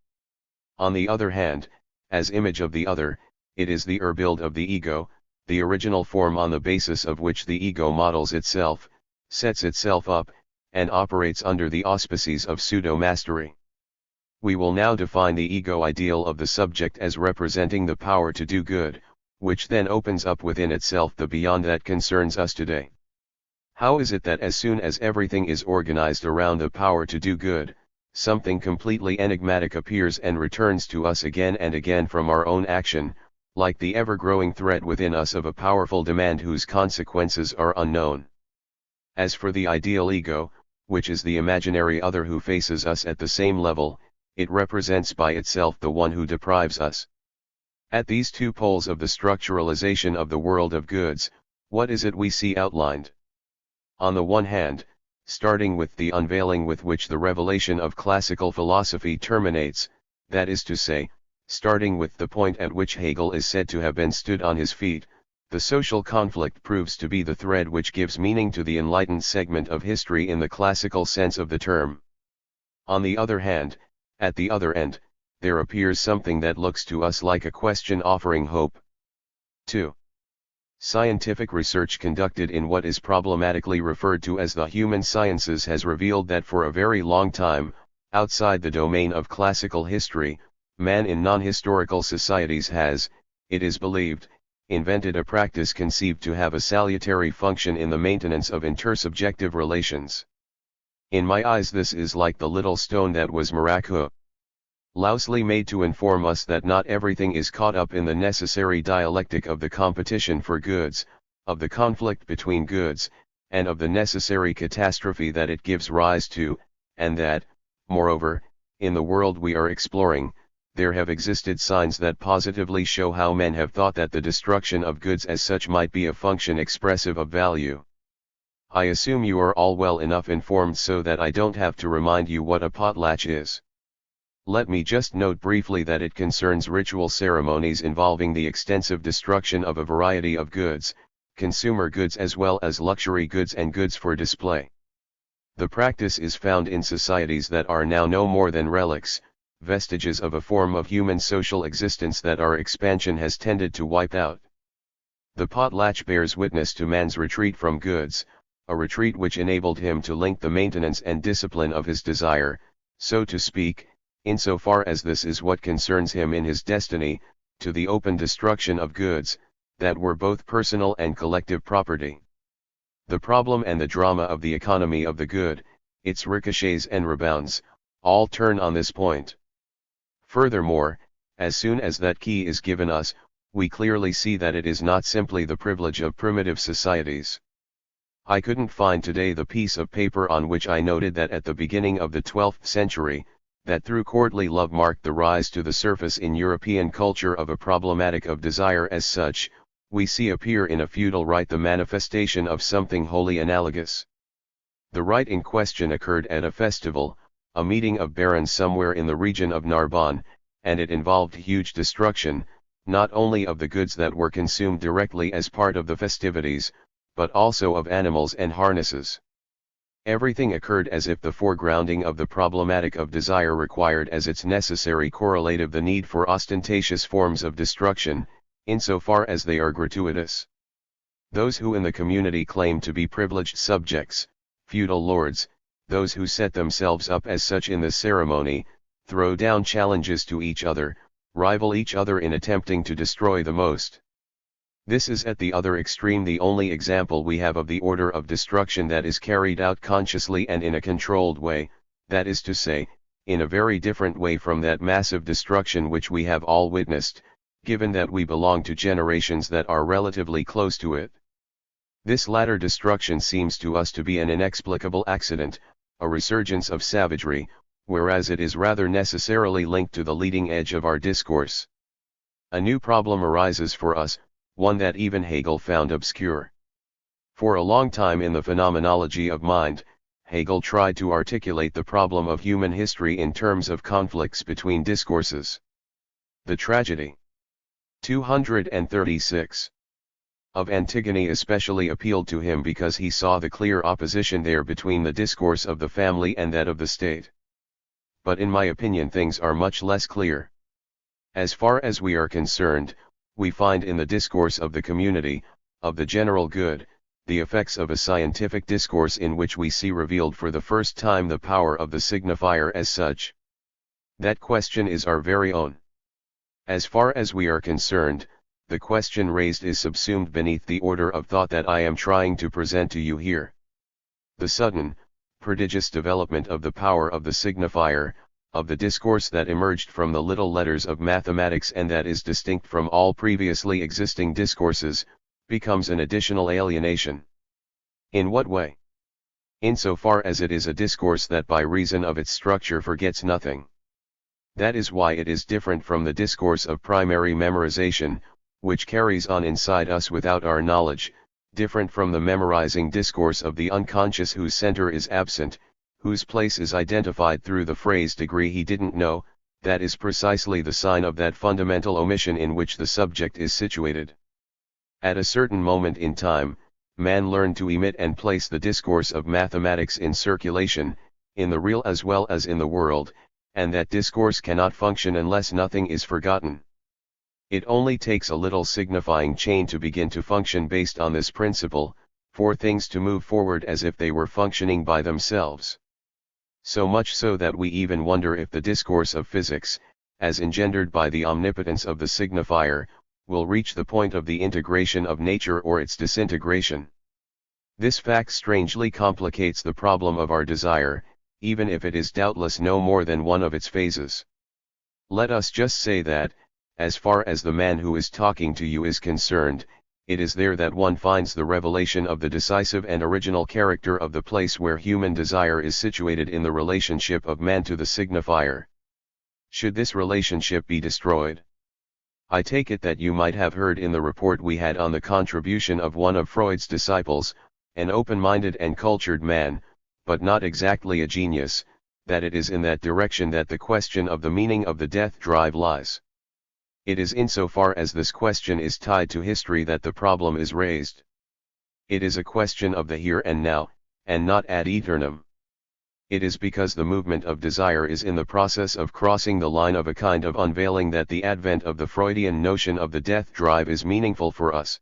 On the other hand, as image of the other, it is the build of the ego, the original form on the basis of which the ego models itself, sets itself up, and operates under the auspices of pseudo-mastery. We will now define the ego ideal of the subject as representing the power to do good, which then opens up within itself the beyond that concerns us today. How is it that as soon as everything is organized around the power to do good, something completely enigmatic appears and returns to us again and again from our own action, like the ever-growing threat within us of a powerful demand whose consequences are unknown? As for the ideal ego, which is the imaginary other who faces us at the same level, it represents by itself the one who deprives us. At these two poles of the structuralization of the world of goods, what is it we see outlined? On the one hand, starting with the unveiling with which the revelation of classical philosophy terminates, that is to say, starting with the point at which Hegel is said to have been stood on his feet, the social conflict proves to be the thread which gives meaning to the enlightened segment of history in the classical sense of the term. On the other hand, at the other end, there appears something that looks to us like a question offering hope. 2. Scientific research conducted in what is problematically referred to as the human sciences has revealed that for a very long time, outside the domain of classical history, man in non-historical societies has, it is believed, invented a practice conceived to have a salutary function in the maintenance of intersubjective relations. In my eyes this is like the little stone that was miraculously made to inform us that not everything is caught up in the necessary dialectic of the competition for goods, of the conflict between goods, and of the necessary catastrophe that it gives rise to, and that, moreover, in the world we are exploring, there have existed signs that positively show how men have thought that the destruction of goods as such might be a function expressive of value. I assume you are all well enough informed so that I don't have to remind you what a potlatch is. Let me just note briefly that it concerns ritual ceremonies involving the extensive destruction of a variety of goods, consumer goods as well as luxury goods and goods for display. The practice is found in societies that are now no more than relics, vestiges of a form of human social existence that our expansion has tended to wipe out. The potlatch bears witness to man's retreat from goods, a retreat which enabled him to link the maintenance and discipline of his desire, so to speak, insofar as this is what concerns him in his destiny, to the open destruction of goods, that were both personal and collective property. The problem and the drama of the economy of the good, its ricochets and rebounds, all turn on this point. Furthermore, as soon as that key is given us, we clearly see that it is not simply the privilege of primitive societies. I couldn't find today the piece of paper on which I noted that at the beginning of the 12th century, that through courtly love marked the rise to the surface in European culture of a problematic of desire as such, we see appear in a feudal rite the manifestation of something wholly analogous. The rite in question occurred at a festival, a meeting of barons somewhere in the region of Narbonne, and it involved huge destruction, not only of the goods that were consumed directly as part of the festivities, but also of animals and harnesses. Everything occurred as if the foregrounding of the problematic of desire required as its necessary correlative the need for ostentatious forms of destruction, insofar as they are gratuitous. Those who in the community claim to be privileged subjects, feudal lords, those who set themselves up as such in the ceremony, throw down challenges to each other, rival each other in attempting to destroy the most. This is at the other extreme the only example we have of the order of destruction that is carried out consciously and in a controlled way, that is to say, in a very different way from that massive destruction which we have all witnessed, given that we belong to generations that are relatively close to it. This latter destruction seems to us to be an inexplicable accident, a resurgence of savagery, whereas it is rather necessarily linked to the leading edge of our discourse. A new problem arises for us, one that even Hegel found obscure. For a long time in the phenomenology of mind, Hegel tried to articulate the problem of human history in terms of conflicts between discourses. The tragedy 236 of Antigone especially appealed to him because he saw the clear opposition there between the discourse of the family and that of the state. But in my opinion things are much less clear. As far as we are concerned, we find in the discourse of the community, of the general good, the effects of a scientific discourse in which we see revealed for the first time the power of the signifier as such. That question is our very own. As far as we are concerned, the question raised is subsumed beneath the order of thought that I am trying to present to you here. The sudden, prodigious development of the power of the signifier, of the discourse that emerged from the little letters of mathematics and that is distinct from all previously existing discourses, becomes an additional alienation. In what way? Insofar as it is a discourse that by reason of its structure forgets nothing. That is why it is different from the discourse of primary memorization, which carries on inside us without our knowledge, different from the memorizing discourse of the unconscious whose center is absent, whose place is identified through the phrase degree he didn't know. That is precisely the sign of that fundamental omission in which the subject is situated. At a certain moment in time, man learned to emit and place the discourse of mathematics in circulation, in the real as well as in the world, and that discourse cannot function unless nothing is forgotten. It only takes a little signifying chain to begin to function based on this principle, for things to move forward as if they were functioning by themselves. So much so that we even wonder if the discourse of physics, as engendered by the omnipotence of the signifier, will reach the point of the integration of nature or its disintegration. This fact strangely complicates the problem of our desire, even if it is doubtless no more than one of its phases. Let us just say that, as far as the man who is talking to you is concerned, it is there that one finds the revelation of the decisive and original character of the place where human desire is situated in the relationship of man to the signifier. Should this relationship be destroyed? I take it that you might have heard in the report we had on the contribution of one of Freud's disciples, an open-minded and cultured man, but not exactly a genius, that it is in that direction that the question of the meaning of the death drive lies. It is insofar as this question is tied to history that the problem is raised. It is a question of the here and now, and not ad aeternum. It is because the movement of desire is in the process of crossing the line of a kind of unveiling that the advent of the Freudian notion of the death drive is meaningful for us.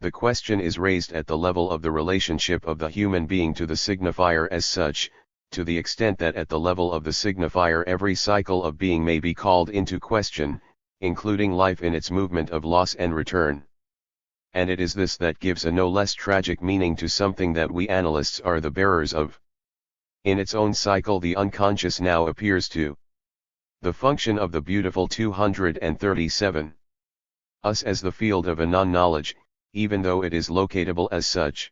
The question is raised at the level of the relationship of the human being to the signifier as such, to the extent that at the level of the signifier every cycle of being may be called into question, including life in its movement of loss and return. And it is this that gives a no less tragic meaning to something that we analysts are the bearers of. In its own cycle the unconscious now appears to the function of the beautiful 237. Us as the field of a non-knowledge, even though it is locatable as such.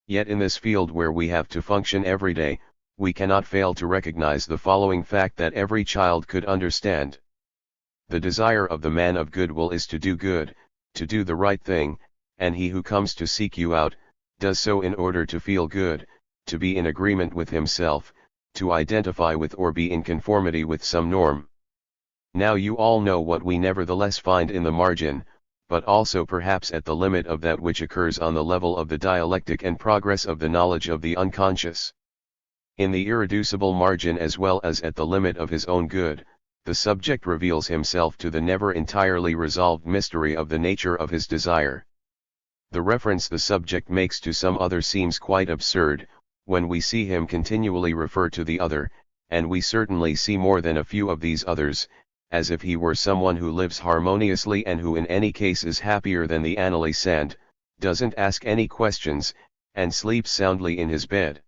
Yet in this field where we have to function every day, we cannot fail to recognize the following fact that every child could understand. The desire of the man of good will is to do good, to do the right thing, and he who comes to seek you out, does so in order to feel good, to be in agreement with himself, to identify with or be in conformity with some norm. Now you all know what we nevertheless find in the margin, but also perhaps at the limit of that which occurs on the level of the dialectic and progress of the knowledge of the unconscious. In the irreducible margin as well as at the limit of his own good, the subject reveals himself to the never entirely resolved mystery of the nature of his desire. The reference the subject makes to some other seems quite absurd, when we see him continually refer to the other, and we certainly see more than a few of these others, as if he were someone who lives harmoniously and who in any case is happier than the adolescent, doesn't ask any questions, and sleeps soundly in his bed.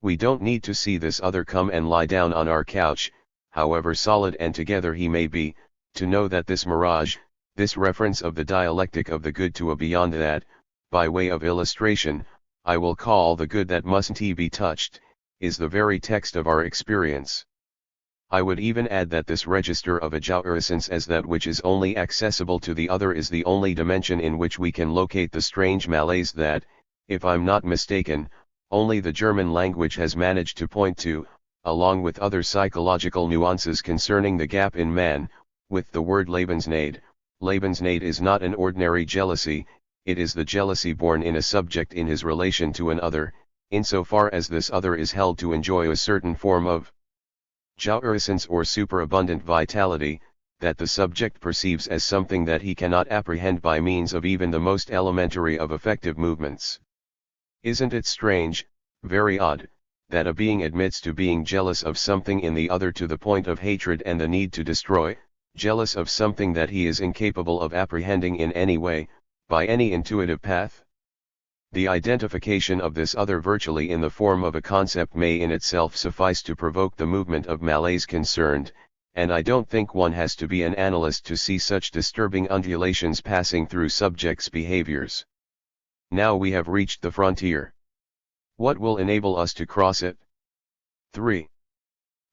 We don't need to see this other come and lie down on our couch, however solid and together he may be, to know that this mirage, this reference of the dialectic of the good to a beyond that, by way of illustration, I will call the good that mustn't be touched, is the very text of our experience. I would even add that this register of a jouissance as that which is only accessible to the other is the only dimension in which we can locate the strange malaise that, if I'm not mistaken, only the German language has managed to point to, along with other psychological nuances concerning the gap in man, with the word Lebensnade. Lebensnade is not an ordinary jealousy, it is the jealousy born in a subject in his relation to an other, insofar as this other is held to enjoy a certain form of jouissance or superabundant vitality, that the subject perceives as something that he cannot apprehend by means of even the most elementary of affective movements. Isn't it strange, very odd, that a being admits to being jealous of something in the other to the point of hatred and the need to destroy, jealous of something that he is incapable of apprehending in any way, by any intuitive path? The identification of this other virtually in the form of a concept may in itself suffice to provoke the movement of malaise concerned, and I don't think one has to be an analyst to see such disturbing undulations passing through subjects' behaviors. Now we have reached the frontier. What will enable us to cross it? 3.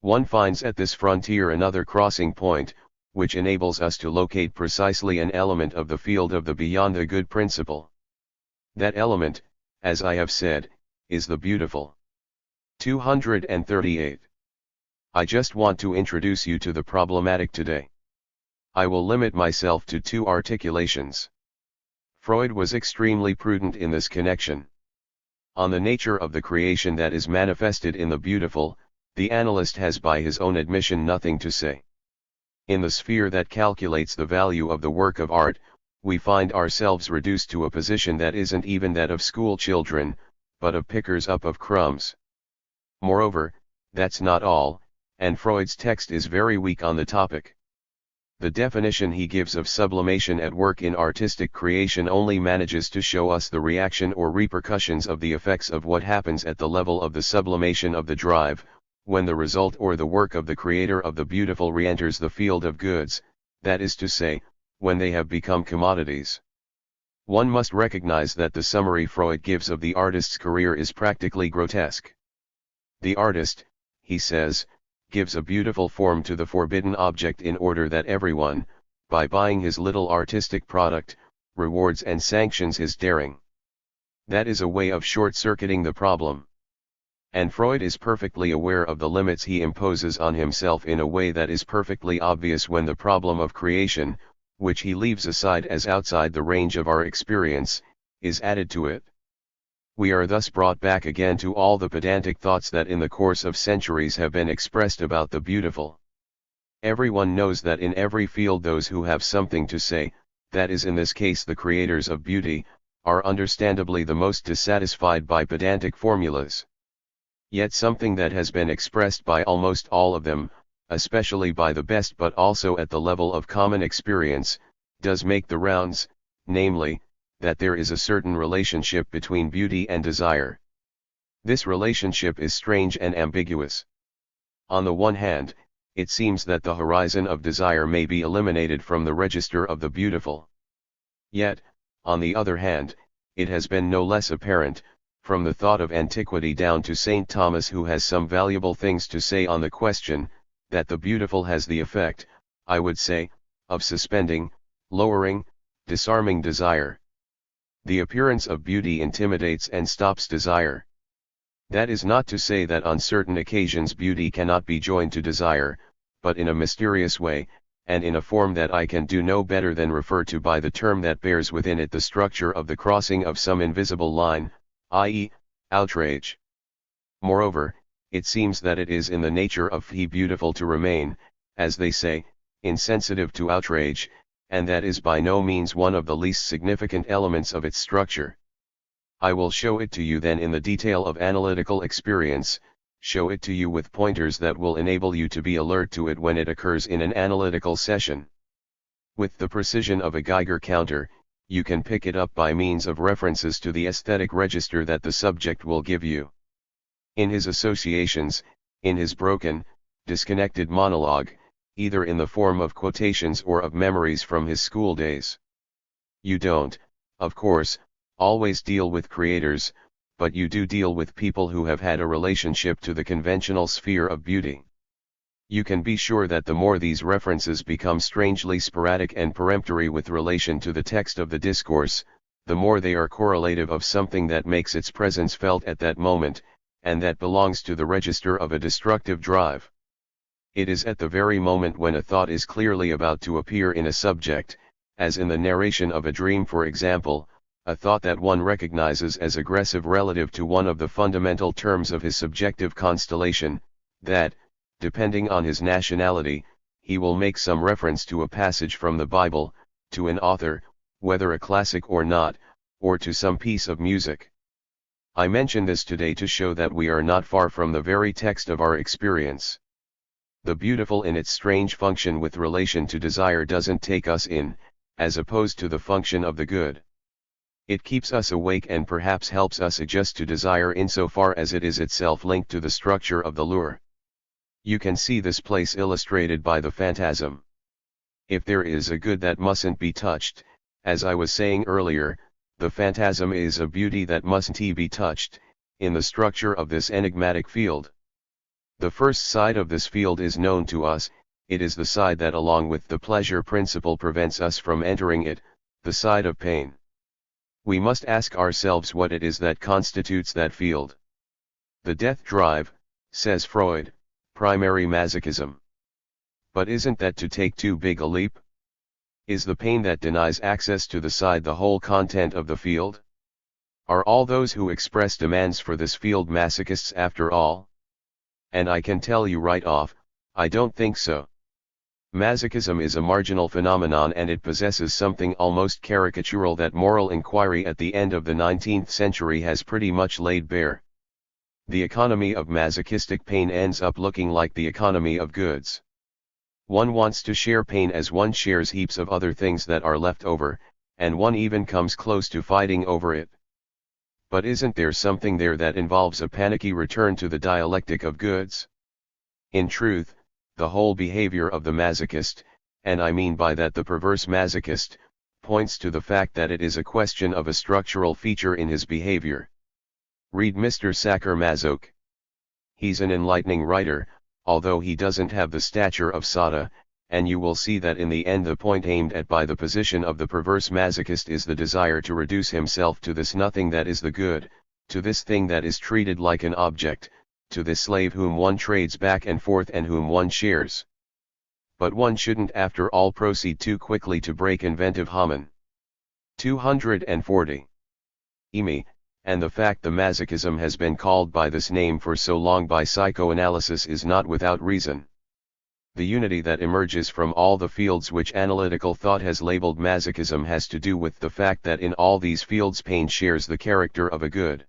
One finds at this frontier another crossing point, which enables us to locate precisely an element of the field of the beyond the good principle. That element, as I have said, is the beautiful. 238. I just want to introduce you to the problematic today. I will limit myself to 2 articulations. Freud was extremely prudent in this connection. On the nature of the creation that is manifested in the beautiful, the analyst has by his own admission nothing to say. In the sphere that calculates the value of the work of art, we find ourselves reduced to a position that isn't even that of school children, but of pickers up of crumbs. Moreover, that's not all, and Freud's text is very weak on the topic. The definition he gives of sublimation at work in artistic creation only manages to show us the reaction or repercussions of the effects of what happens at the level of the sublimation of the drive, when the result or the work of the creator of the beautiful re-enters the field of goods, that is to say, when they have become commodities. One must recognize that the summary Freud gives of the artist's career is practically grotesque. The artist, he says, gives a beautiful form to the forbidden object in order that everyone, by buying his little artistic product, rewards and sanctions his daring. That is a way of short-circuiting the problem. And Freud is perfectly aware of the limits he imposes on himself in a way that is perfectly obvious when the problem of creation, which he leaves aside as outside the range of our experience, is added to it. We are thus brought back again to all the pedantic thoughts that in the course of centuries have been expressed about the beautiful. Everyone knows that in every field those who have something to say, that is in this case the creators of beauty, are understandably the most dissatisfied by pedantic formulas. Yet something that has been expressed by almost all of them, especially by the best but also at the level of common experience, does make the rounds, namely, that there is a certain relationship between beauty and desire. This relationship is strange and ambiguous. On the one hand, it seems that the horizon of desire may be eliminated from the register of the beautiful. Yet, on the other hand, it has been no less apparent, from the thought of antiquity down to St. Thomas, who has some valuable things to say on the question, that the beautiful has the effect, I would say, of suspending, lowering, disarming desire. The appearance of beauty intimidates and stops desire. That is not to say that on certain occasions beauty cannot be joined to desire, but in a mysterious way, and in a form that I can do no better than refer to by the term that bears within it the structure of the crossing of some invisible line, i.e., outrage. Moreover, it seems that it is in the nature of the beautiful to remain, as they say, insensitive to outrage, and that is by no means one of the least significant elements of its structure. I will show it to you then in the detail of analytical experience, show it to you with pointers that will enable you to be alert to it when it occurs in an analytical session. With the precision of a Geiger counter, you can pick it up by means of references to the aesthetic register that the subject will give you. In his associations, in his broken, disconnected monologue, either in the form of quotations or of memories from his school days. You don't, of course, always deal with creators, but you do deal with people who have had a relationship to the conventional sphere of beauty. You can be sure that the more these references become strangely sporadic and peremptory with relation to the text of the discourse, the more they are correlative of something that makes its presence felt at that moment, and that belongs to the register of a destructive drive. It is at the very moment when a thought is clearly about to appear in a subject, as in the narration of a dream for example, a thought that one recognizes as aggressive relative to one of the fundamental terms of his subjective constellation, that, depending on his nationality, he will make some reference to a passage from the Bible, to an author, whether a classic or not, or to some piece of music. I mention this today to show that we are not far from the very text of our experience. The beautiful in its strange function with relation to desire doesn't take us in, as opposed to the function of the good. It keeps us awake and perhaps helps us adjust to desire insofar as it is itself linked to the structure of the lure. You can see this place illustrated by the phantasm. If there is a good that mustn't be touched, as I was saying earlier, the phantasm is a beauty that mustn't be touched, in the structure of this enigmatic field. The first side of this field is known to us, it is the side that along with the pleasure principle prevents us from entering it, the side of pain. We must ask ourselves what it is that constitutes that field. The death drive, says Freud, primary masochism. But isn't that to take too big a leap? Is the pain that denies access to the side the whole content of the field? Are all those who express demands for this field masochists after all? And I can tell you right off, I don't think so. Masochism is a marginal phenomenon and it possesses something almost caricatural that moral inquiry at the end of the 19th century has pretty much laid bare. The economy of masochistic pain ends up looking like the economy of goods. One wants to share pain as one shares heaps of other things that are left over, and one even comes close to fighting over it. But isn't there something there that involves a panicky return to the dialectic of goods? In truth, the whole behavior of the masochist, and I mean by that the perverse masochist, points to the fact that it is a question of a structural feature in his behavior. Read Mr. Sacher-Masoch. He's an enlightening writer, although he doesn't have the stature of Sada, and you will see that in the end the point aimed at by the position of the perverse masochist is the desire to reduce himself to this nothing that is the good, to this thing that is treated like an object, to this slave whom one trades back and forth and whom one shares. But one shouldn't after all proceed too quickly to break inventive hamen. 240. And the fact the masochism has been called by this name for so long by psychoanalysis is not without reason. The unity that emerges from all the fields which analytical thought has labeled masochism has to do with the fact that in all these fields pain shares the character of a good.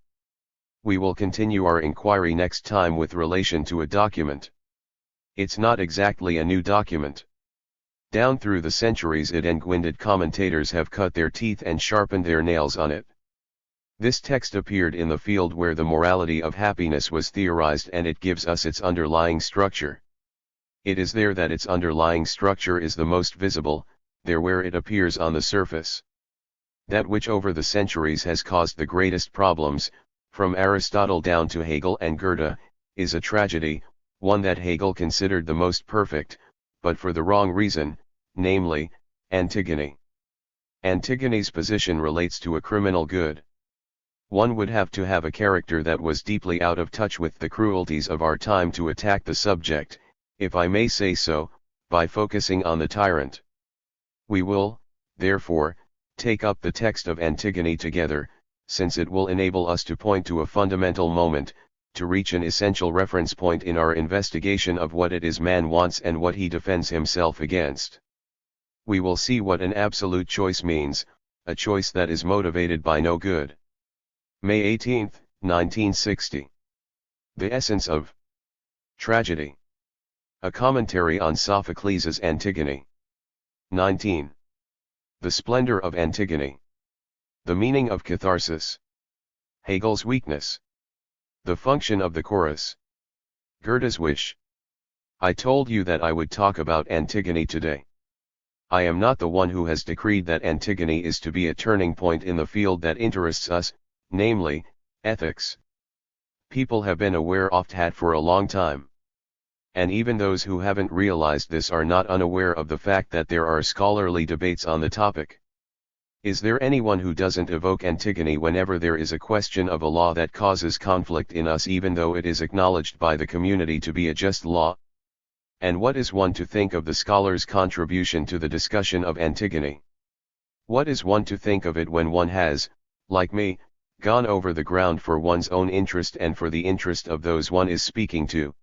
We will continue our inquiry next time with relation to a document. It's not exactly a new document. Down through the centuries it and gwinded commentators have cut their teeth and sharpened their nails on it. This text appeared in the field where the morality of happiness was theorized and it gives us its underlying structure. It is there that its underlying structure is the most visible, there where it appears on the surface. That which over the centuries has caused the greatest problems, from Aristotle down to Hegel and Goethe, is a tragedy, one that Hegel considered the most perfect, but for the wrong reason, namely, Antigone. Antigone's position relates to a criminal good. One would have to have a character that was deeply out of touch with the cruelties of our time to attack the subject, if I may say so, by focusing on the tyrant. We will, therefore, take up the text of Antigone together, since it will enable us to point to a fundamental moment, to reach an essential reference point in our investigation of what it is man wants and what he defends himself against. We will see what an absolute choice means, a choice that is motivated by no good. May 18, 1960. The Essence of Tragedy. A Commentary on Sophocles' Antigone. 19. The Splendor of Antigone. The Meaning of Catharsis. Hegel's Weakness. The Function of the Chorus. Goethe's Wish. I told you that I would talk about Antigone today. I am not the one who has decreed that Antigone is to be a turning point in the field that interests us, namely, ethics. People have been aware of that for a long time. And even those who haven't realized this are not unaware of the fact that there are scholarly debates on the topic. Is there anyone who doesn't evoke Antigone whenever there is a question of a law that causes conflict in us even though it is acknowledged by the community to be a just law? And what is one to think of the scholar's contribution to the discussion of Antigone? What is one to think of it when one has, like me, gone over the ground for one's own interest and for the interest of those one is speaking to?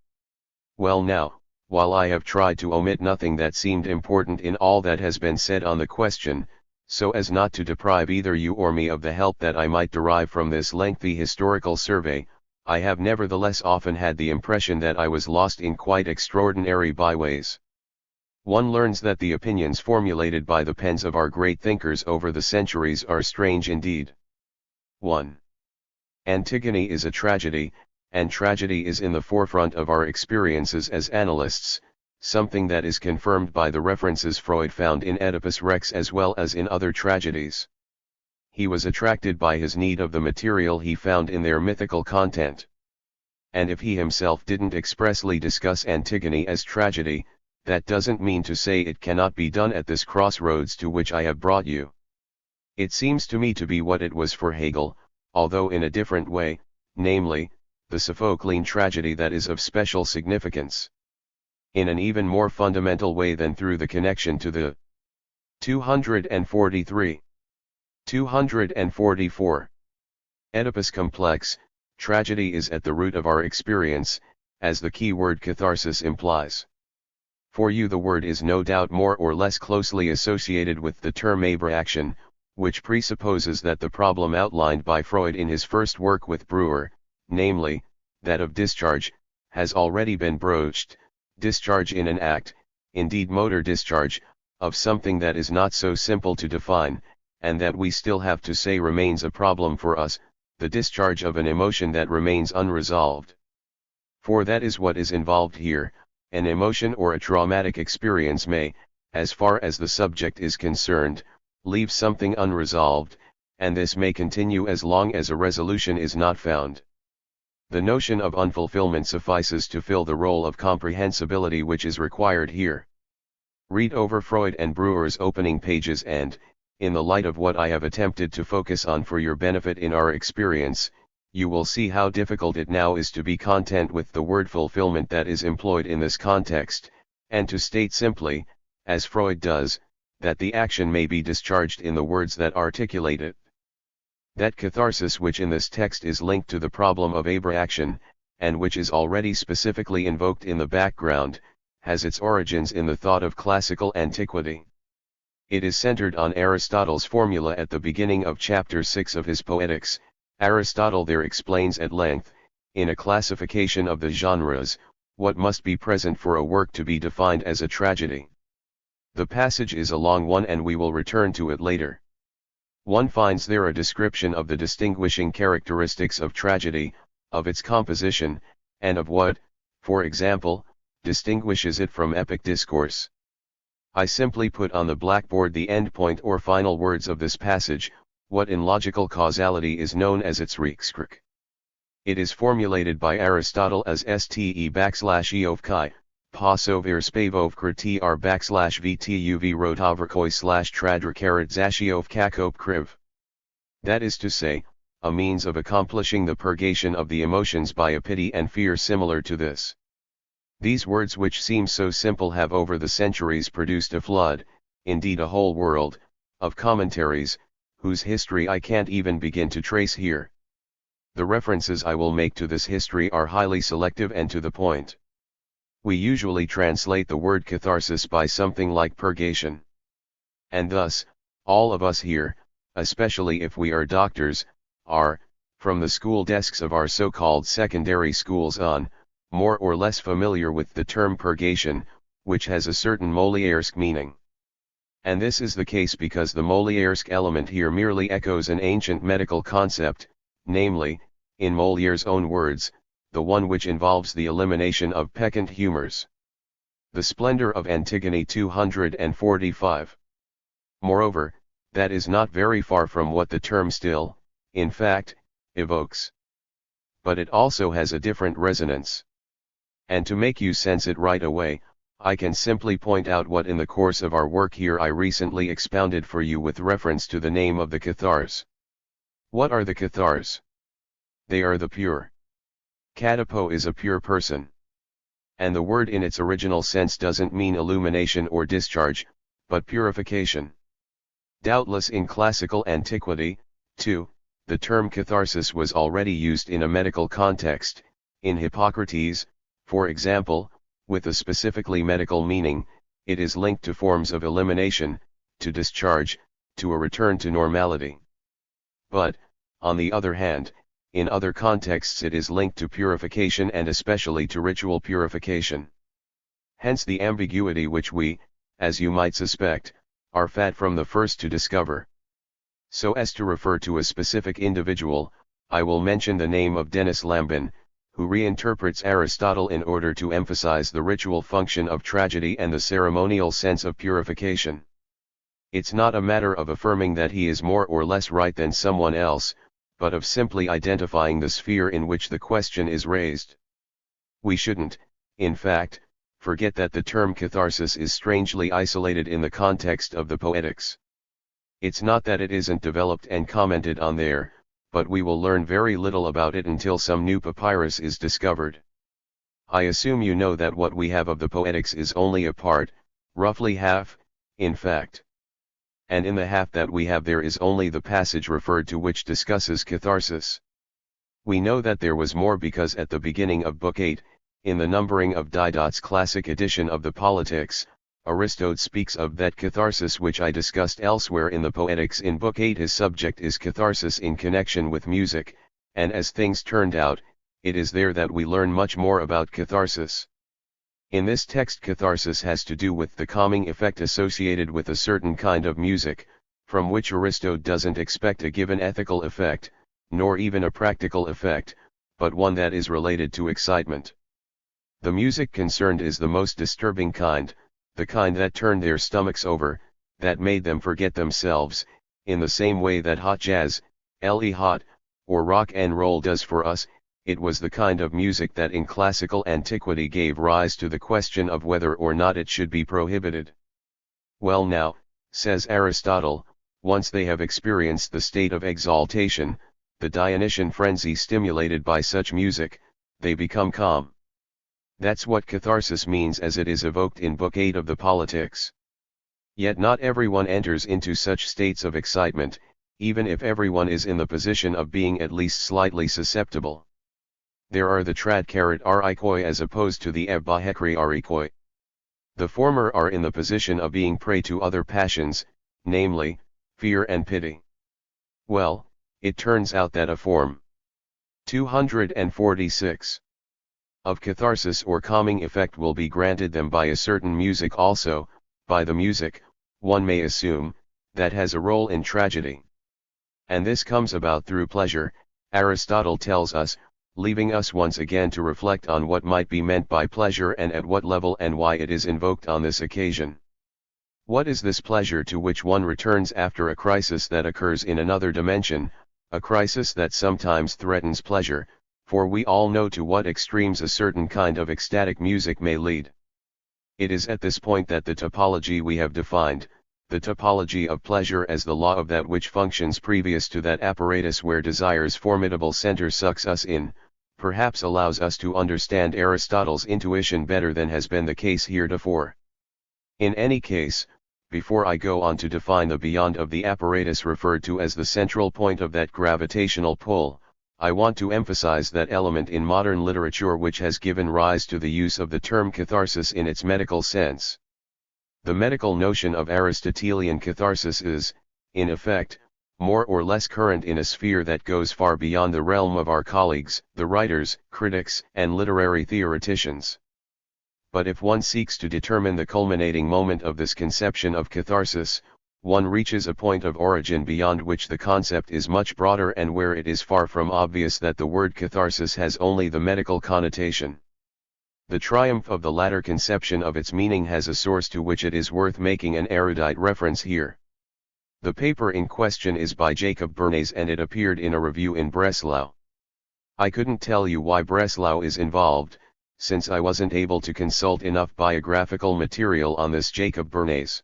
Well now, while I have tried to omit nothing that seemed important in all that has been said on the question, so as not to deprive either you or me of the help that I might derive from this lengthy historical survey, I have nevertheless often had the impression that I was lost in quite extraordinary byways. One learns that the opinions formulated by the pens of our great thinkers over the centuries are strange indeed. 1. Antigone is a tragedy, and tragedy is in the forefront of our experiences as analysts, something that is confirmed by the references Freud found in Oedipus Rex as well as in other tragedies. He was attracted by his need of the material he found in their mythical content. And if he himself didn't expressly discuss Antigone as tragedy, that doesn't mean to say it cannot be done at this crossroads to which I have brought you. It seems to me to be what it was for Hegel, although in a different way, namely, the Sophoclean tragedy that is of special significance. In an even more fundamental way than through the connection to the 243. 244. Oedipus complex, tragedy is at the root of our experience, as the key word catharsis implies. For you the word is no doubt more or less closely associated with the term abreaction, which presupposes that the problem outlined by Freud in his first work with Breuer, namely, that of discharge, has already been broached, discharge in an act, indeed motor discharge, of something that is not so simple to define, and that we still have to say remains a problem for us, the discharge of an emotion that remains unresolved. For that is what is involved here, an emotion or a traumatic experience may, as far as the subject is concerned, leave something unresolved, and this may continue as long as a resolution is not found. The notion of unfulfillment suffices to fill the role of comprehensibility which is required here. Read over Freud and Breuer's opening pages and, in the light of what I have attempted to focus on for your benefit in our experience, you will see how difficult it now is to be content with the word fulfillment that is employed in this context, and to state simply, as Freud does, that the action may be discharged in the words that articulate it. That catharsis which in this text is linked to the problem of abreaction, and which is already specifically invoked in the background, has its origins in the thought of classical antiquity. It is centered on Aristotle's formula at the beginning of chapter 6 of his Poetics. Aristotle there explains at length, in a classification of the genres, what must be present for a work to be defined as a tragedy. The passage is a long one and we will return to it later. One finds there a description of the distinguishing characteristics of tragedy, of its composition, and of what, for example, distinguishes it from epic discourse. I simply put on the blackboard the endpoint or final words of this passage, what in logical causality is known as its Reichskrieg. It is formulated by Aristotle as ste/eovkai, pasovir spavovkrtr /vtuv rotoverkoi /tradrikarat zashiovkakop kriv. That is to say, a means of accomplishing the purgation of the emotions by a pity and fear similar to this. These words which seem so simple have over the centuries produced a flood, indeed a whole world, of commentaries, whose history I can't even begin to trace here. The references I will make to this history are highly selective and to the point. We usually translate the word catharsis by something like purgation. And thus, all of us here, especially if we are doctors, are, from the school desks of our so-called secondary schools on, more or less familiar with the term purgation, which has a certain Molièresque meaning. And this is the case because the Molièresque element here merely echoes an ancient medical concept, namely, in Molière's own words, the one which involves the elimination of peccant humors. The splendor of Antigone 245. Moreover, that is not very far from what the term still, in fact, evokes. But it also has a different resonance. And to make you sense it right away, I can simply point out what in the course of our work here I recently expounded for you with reference to the name of the cathars. What are the cathars? They are the pure. Katapo is a pure person. And the word in its original sense doesn't mean illumination or discharge, but purification. Doubtless in classical antiquity, too, the term catharsis was already used in a medical context, in Hippocrates, for example, with a specifically medical meaning. It is linked to forms of elimination, to discharge, to a return to normality. But, on the other hand, in other contexts it is linked to purification and especially to ritual purification. Hence the ambiguity which we, as you might suspect, are fat from the first to discover. So as to refer to a specific individual, I will mention the name of Denis Lambin, who reinterprets Aristotle in order to emphasize the ritual function of tragedy and the ceremonial sense of purification. It's not a matter of affirming that he is more or less right than someone else, but of simply identifying the sphere in which the question is raised. We shouldn't, in fact, forget that the term catharsis is strangely isolated in the context of the Poetics. It's not that it isn't developed and commented on there, but we will learn very little about it until some new papyrus is discovered. I assume you know that what we have of the Poetics is only a part, roughly half, in fact. And in the half that we have there is only the passage referred to which discusses catharsis. We know that there was more because at the beginning of Book 8, in the numbering of Didot's classic edition of the Politics, Aristotle speaks of that catharsis which I discussed elsewhere in the Poetics in Book 8. His subject is catharsis in connection with music, and as things turned out, it is there that we learn much more about catharsis. In this text, catharsis has to do with the calming effect associated with a certain kind of music, from which Aristotle doesn't expect a given ethical effect, nor even a practical effect, but one that is related to excitement. The music concerned is the most disturbing kind, the kind that turned their stomachs over, that made them forget themselves, in the same way that hot jazz, hot, or rock and roll does for us. It was the kind of music that in classical antiquity gave rise to the question of whether or not it should be prohibited. Well now, says Aristotle, once they have experienced the state of exaltation, the Dionysian frenzy stimulated by such music, they become calm. That's what catharsis means as it is evoked in Book 8 of the Politics. Yet not everyone enters into such states of excitement, even if everyone is in the position of being at least slightly susceptible. There are the trad-arikoi as opposed to the ebbahekri-arikoi. The former are in the position of being prey to other passions, namely, fear and pity. Well, it turns out that a form 246 of catharsis or calming effect will be granted them by a certain music also, by the music, one may assume, that has a role in tragedy. And this comes about through pleasure, Aristotle tells us, leaving us once again to reflect on what might be meant by pleasure and at what level and why it is invoked on this occasion. What is this pleasure to which one returns after a crisis that occurs in another dimension, a crisis that sometimes threatens pleasure, for we all know to what extremes a certain kind of ecstatic music may lead. It is at this point that the topology we have defined, the topology of pleasure as the law of that which functions previous to that apparatus where desire's formidable center sucks us in, perhaps allows us to understand Aristotle's intuition better than has been the case heretofore. In any case, before I go on to define the beyond of the apparatus referred to as the central point of that gravitational pull, I want to emphasize that element in modern literature which has given rise to the use of the term catharsis in its medical sense. The medical notion of Aristotelian catharsis is, in effect, more or less current in a sphere that goes far beyond the realm of our colleagues, the writers, critics, and literary theoreticians. But if one seeks to determine the culminating moment of this conception of catharsis, one reaches a point of origin beyond which the concept is much broader and where it is far from obvious that the word catharsis has only the medical connotation. The triumph of the latter conception of its meaning has a source to which it is worth making an erudite reference here. The paper in question is by Jacob Bernays and it appeared in a review in Breslau. I couldn't tell you why Breslau is involved, since I wasn't able to consult enough biographical material on this Jacob Bernays.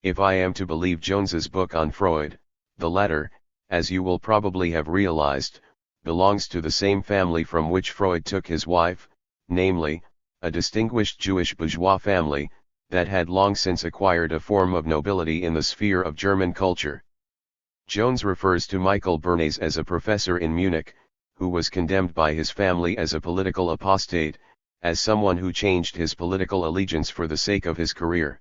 If I am to believe Jones's book on Freud, the latter, as you will probably have realized, belongs to the same family from which Freud took his wife, namely, a distinguished Jewish bourgeois family, that had long since acquired a form of nobility in the sphere of German culture. Jones refers to Michael Bernays as a professor in Munich, who was condemned by his family as a political apostate, as someone who changed his political allegiance for the sake of his career.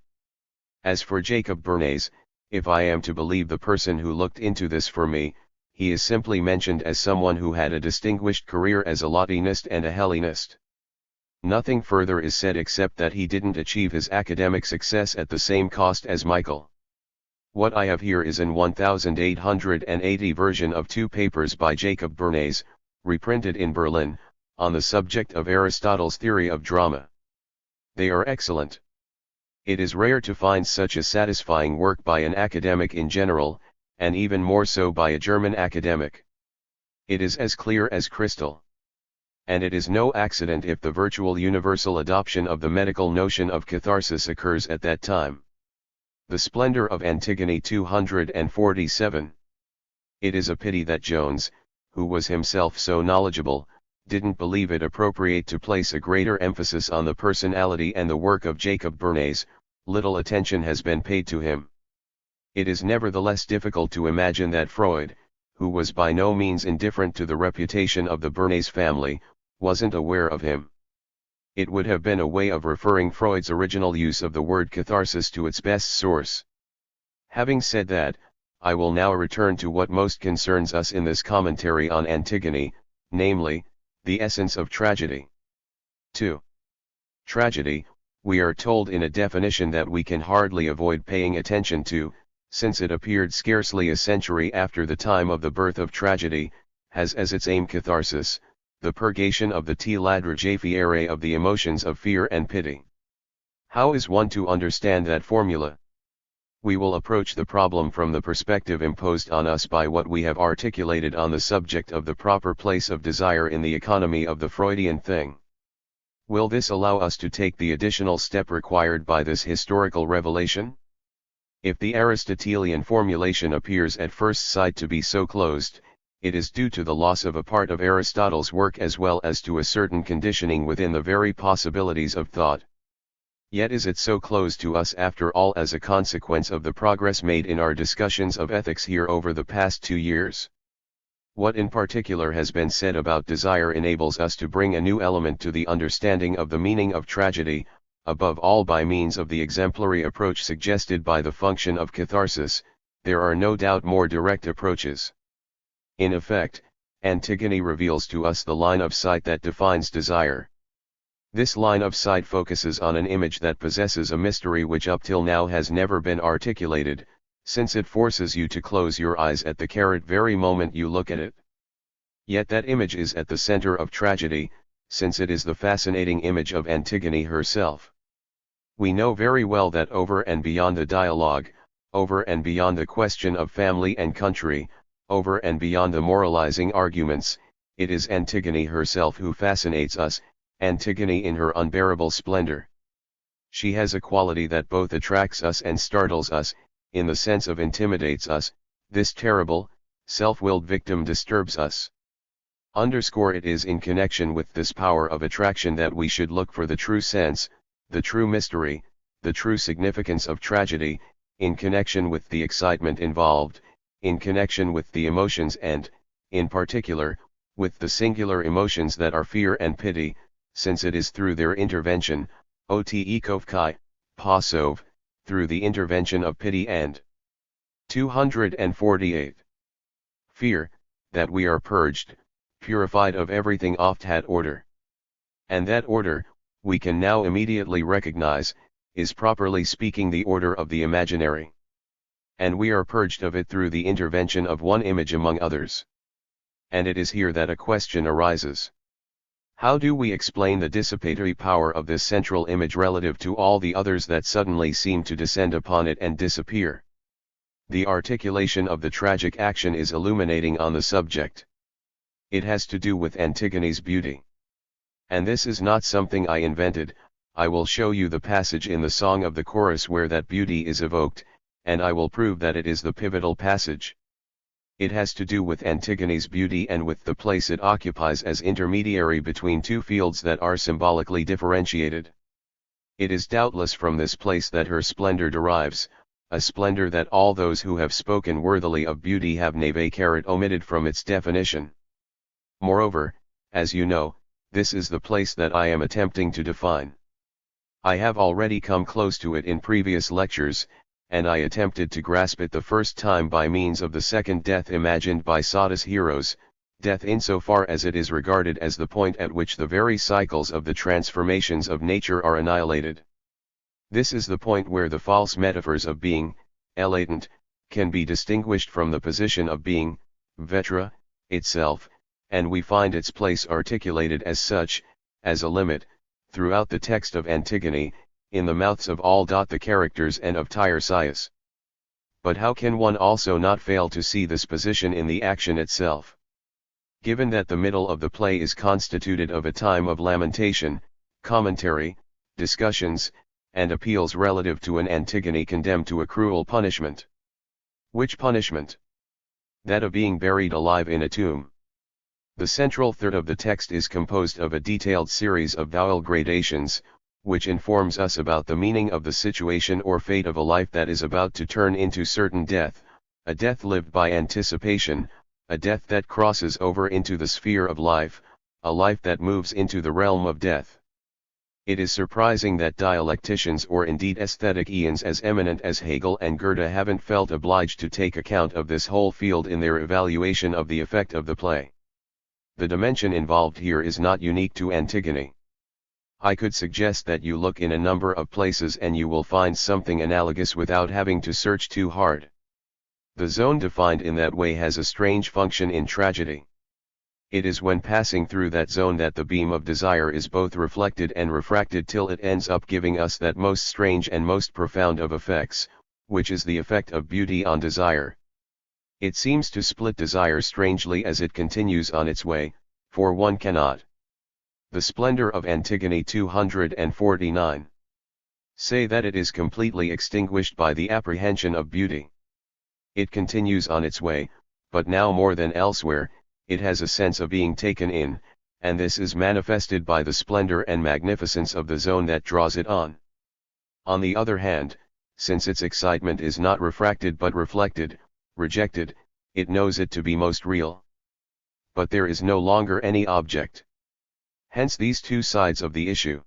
As for Jacob Bernays, if I am to believe the person who looked into this for me, he is simply mentioned as someone who had a distinguished career as a Latinist and a Hellenist. Nothing further is said except that he didn't achieve his academic success at the same cost as Michael. What I have here is an 1880 version of 2 papers by Jacob Bernays, reprinted in Berlin, on the subject of Aristotle's theory of drama. They are excellent. It is rare to find such a satisfying work by an academic in general, and even more so by a German academic. It is as clear as crystal. And it is no accident if the virtual universal adoption of the medical notion of catharsis occurs at that time. The Splendor of Antigone 247. It is a pity that Jones, who was himself so knowledgeable, didn't believe it appropriate to place a greater emphasis on the personality and the work of Jacob Bernays. Little attention has been paid to him. It is nevertheless difficult to imagine that Freud, who was by no means indifferent to the reputation of the Bernays family, wasn't aware of him. It would have been a way of referring Freud's original use of the word catharsis to its best source. Having said that, I will now return to what most concerns us in this commentary on Antigone, namely, the essence of tragedy. 2. Tragedy, we are told in a definition that we can hardly avoid paying attention to, since it appeared scarcely a century after the time of the birth of tragedy, has as its aim catharsis, the purgation of the ladrigefere of the emotions of fear and pity. How is one to understand that formula? We will approach the problem from the perspective imposed on us by what we have articulated on the subject of the proper place of desire in the economy of the Freudian thing. Will this allow us to take the additional step required by this historical revelation? If the Aristotelian formulation appears at first sight to be so closed, it is due to the loss of a part of Aristotle's work as well as to a certain conditioning within the very possibilities of thought. Yet is it so closed to us after all as a consequence of the progress made in our discussions of ethics here over the past 2 years? What in particular has been said about desire enables us to bring a new element to the understanding of the meaning of tragedy, above all by means of the exemplary approach suggested by the function of catharsis. There are no doubt more direct approaches. In effect, Antigone reveals to us the line of sight that defines desire. This line of sight focuses on an image that possesses a mystery which up till now has never been articulated, since it forces you to close your eyes at the very moment you look at it. Yet that image is at the center of tragedy, since it is the fascinating image of Antigone herself. We know very well that over and beyond the dialogue, over and beyond the question of family and country, over and beyond the moralizing arguments, it is Antigone herself who fascinates us, Antigone in her unbearable splendor. She has a quality that both attracts us and startles us, in the sense of intimidates us. This terrible, self-willed victim disturbs us. It is in connection with this power of attraction that we should look for the true sense, the true mystery, the true significance of tragedy, in connection with the excitement involved, in connection with the emotions and, in particular, with the singular emotions that are fear and pity, since it is through their intervention, otekovkai, pasov, through the intervention of pity and 248. Fear, that we are purged, purified of everything oft had order. And that order, we can now immediately recognize, is properly speaking the order of the imaginary. And we are purged of it through the intervention of one image among others. And it is here that a question arises. How do we explain the dissipatory power of this central image relative to all the others that suddenly seem to descend upon it and disappear? The articulation of the tragic action is illuminating on the subject. It has to do with Antigone's beauty. And this is not something I invented. I will show you the passage in the Song of the Chorus where that beauty is evoked, and I will prove that it is the pivotal passage. It has to do with Antigone's beauty and with the place it occupies as intermediary between two fields that are symbolically differentiated. It is doubtless from this place that her splendor derives, a splendor that all those who have spoken worthily of beauty have omitted from its definition. Moreover, as you know, this is the place that I am attempting to define. I have already come close to it in previous lectures, and I attempted to grasp it the first time by means of the second death imagined by Sada's heroes, death insofar as it is regarded as the point at which the very cycles of the transformations of nature are annihilated. This is the point where the false metaphors of being, latent, can be distinguished from the position of being, vetra, itself, and we find its place articulated as such, as a limit, throughout the text of Antigone, in the mouths of all the characters and of Tiresias. But how can one also not fail to see this position in the action itself? Given that the middle of the play is constituted of a time of lamentation, commentary, discussions, and appeals relative to an Antigone condemned to a cruel punishment. Which punishment? That of being buried alive in a tomb. The central third of the text is composed of a detailed series of vowel gradations, which informs us about the meaning of the situation or fate of a life that is about to turn into certain death, a death lived by anticipation, a death that crosses over into the sphere of life, a life that moves into the realm of death. It is surprising that dialecticians or indeed aestheticians as eminent as Hegel and Goethe haven't felt obliged to take account of this whole field in their evaluation of the effect of the play. The dimension involved here is not unique to Antigone. I could suggest that you look in a number of places and you will find something analogous without having to search too hard. The zone defined in that way has a strange function in tragedy. It is when passing through that zone that the beam of desire is both reflected and refracted till it ends up giving us that most strange and most profound of effects, which is the effect of beauty on desire. It seems to split desire strangely as it continues on its way, for one cannot. The splendor of Antigone 249. Say that it is completely extinguished by the apprehension of beauty. It continues on its way, but now more than elsewhere, it has a sense of being taken in, and this is manifested by the splendor and magnificence of the zone that draws it on. On the other hand, since its excitement is not refracted but reflected, rejected, it knows it to be most real. But there is no longer any object. Hence these two sides of the issue.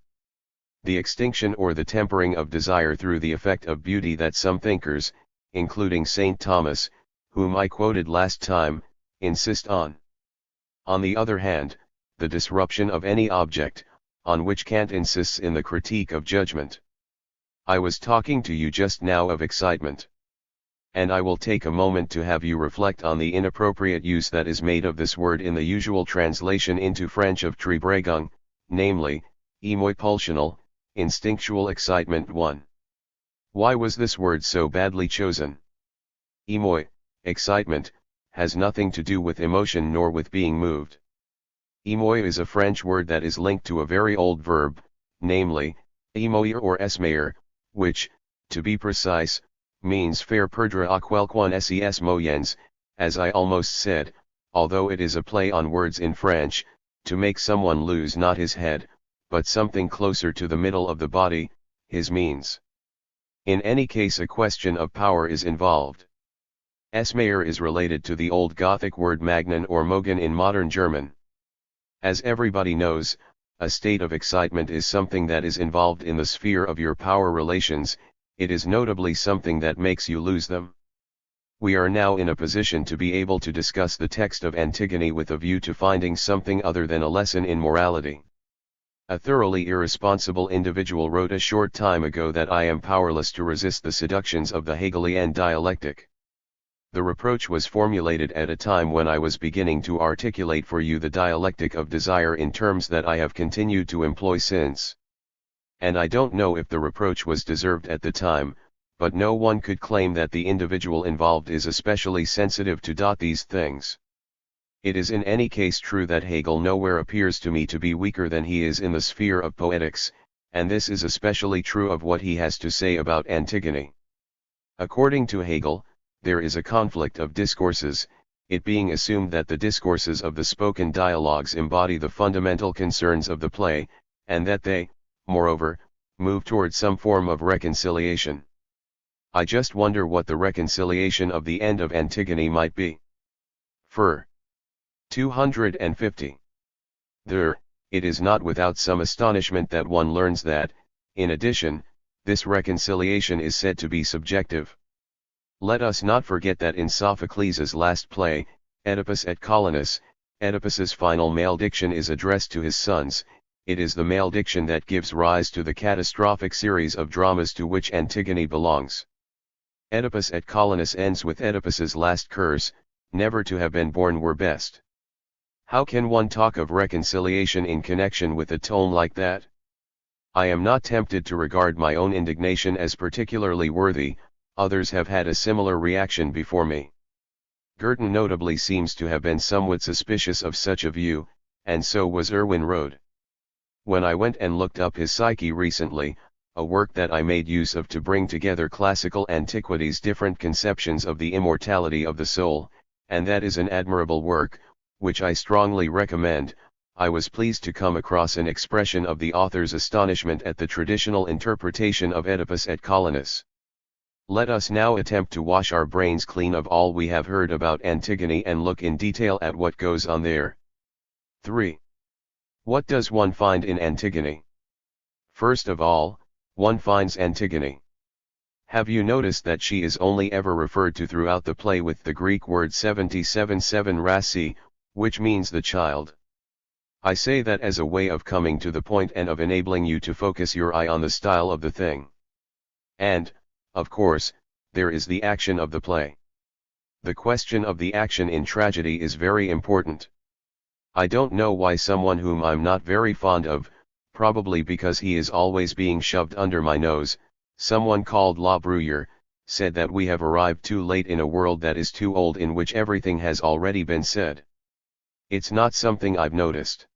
The extinction or the tempering of desire through the effect of beauty that some thinkers, including St. Thomas, whom I quoted last time, insist on. On the other hand, the disruption of any object, on which Kant insists in the Critique of Judgment. I was talking to you just now of excitement. And I will take a moment to have you reflect on the inappropriate use that is made of this word in the usual translation into French of Trébrégung, namely, émoi pulsional, instinctual excitement 1. Why was this word so badly chosen? Émoi, excitement, has nothing to do with emotion nor with being moved. Émoi is a French word that is linked to a very old verb, namely, émouir or esmeir, which, to be precise, means faire perdre à quelqu'un ses moyens, as I almost said, although it is a play on words in French, to make someone lose not his head, but something closer to the middle of the body, his means. In any case a question of power is involved. Esmeir is related to the old Gothic word magnen or mogen in modern German. As everybody knows, a state of excitement is something that is involved in the sphere of your power relations. It is notably something that makes you lose them. We are now in a position to be able to discuss the text of Antigone with a view to finding something other than a lesson in morality. A thoroughly irresponsible individual wrote a short time ago that I am powerless to resist the seductions of the Hegelian dialectic. The reproach was formulated at a time when I was beginning to articulate for you the dialectic of desire in terms that I have continued to employ since. And I don't know if the reproach was deserved at the time, but no one could claim that the individual involved is especially sensitive to these things. It is in any case true that Hegel nowhere appears to me to be weaker than he is in the sphere of poetics, and this is especially true of what he has to say about Antigone. According to Hegel, there is a conflict of discourses, it being assumed that the discourses of the spoken dialogues embody the fundamental concerns of the play, and that they, moreover, move toward some form of reconciliation. I just wonder what the reconciliation of the end of Antigone might be. Fr. 250. There, it is not without some astonishment that one learns that, in addition, this reconciliation is said to be subjective. Let us not forget that in Sophocles' last play, Oedipus et Colonus, Oedipus's final malediction is addressed to his sons. It is the malediction that gives rise to the catastrophic series of dramas to which Antigone belongs. Oedipus et Colonus ends with Oedipus's last curse, never to have been born were best. How can one talk of reconciliation in connection with a tome like that? I am not tempted to regard my own indignation as particularly worthy, others have had a similar reaction before me. Girton notably seems to have been somewhat suspicious of such a view, and so was Erwin Rohde. When I went and looked up his Psyche recently, a work that I made use of to bring together classical antiquity's different conceptions of the immortality of the soul, and that is an admirable work, which I strongly recommend, I was pleased to come across an expression of the author's astonishment at the traditional interpretation of Oedipus et Colonus. Let us now attempt to wash our brains clean of all we have heard about Antigone and look in detail at what goes on there. 3. What does one find in Antigone? First of all, one finds Antigone. Have you noticed that she is only ever referred to throughout the play with the Greek word 77 rasi, which means the child? I say that as a way of coming to the point and of enabling you to focus your eye on the style of the thing. And, of course, there is the action of the play. The question of the action in tragedy is very important. I don't know why someone whom I'm not very fond of, probably because he is always being shoved under my nose, someone called La Bruyere, said that we have arrived too late in a world that is too old in which everything has already been said. It's not something I've noticed.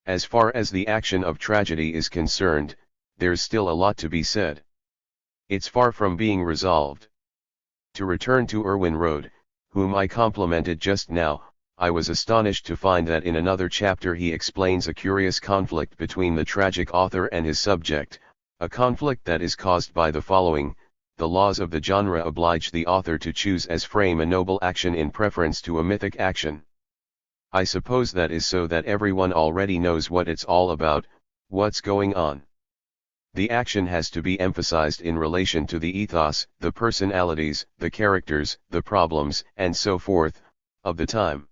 As far as the action of tragedy is concerned, there's still a lot to be said. It's far from being resolved. To return to Erwin Rohde, whom I complimented just now, I was astonished to find that in another chapter he explains a curious conflict between the tragic author and his subject, a conflict that is caused by the following: the laws of the genre oblige the author to choose as frame a noble action in preference to a mythic action. I suppose that is so that everyone already knows what it's all about, what's going on. The action has to be emphasized in relation to the ethos, the personalities, the characters, the problems, and so forth, of the time.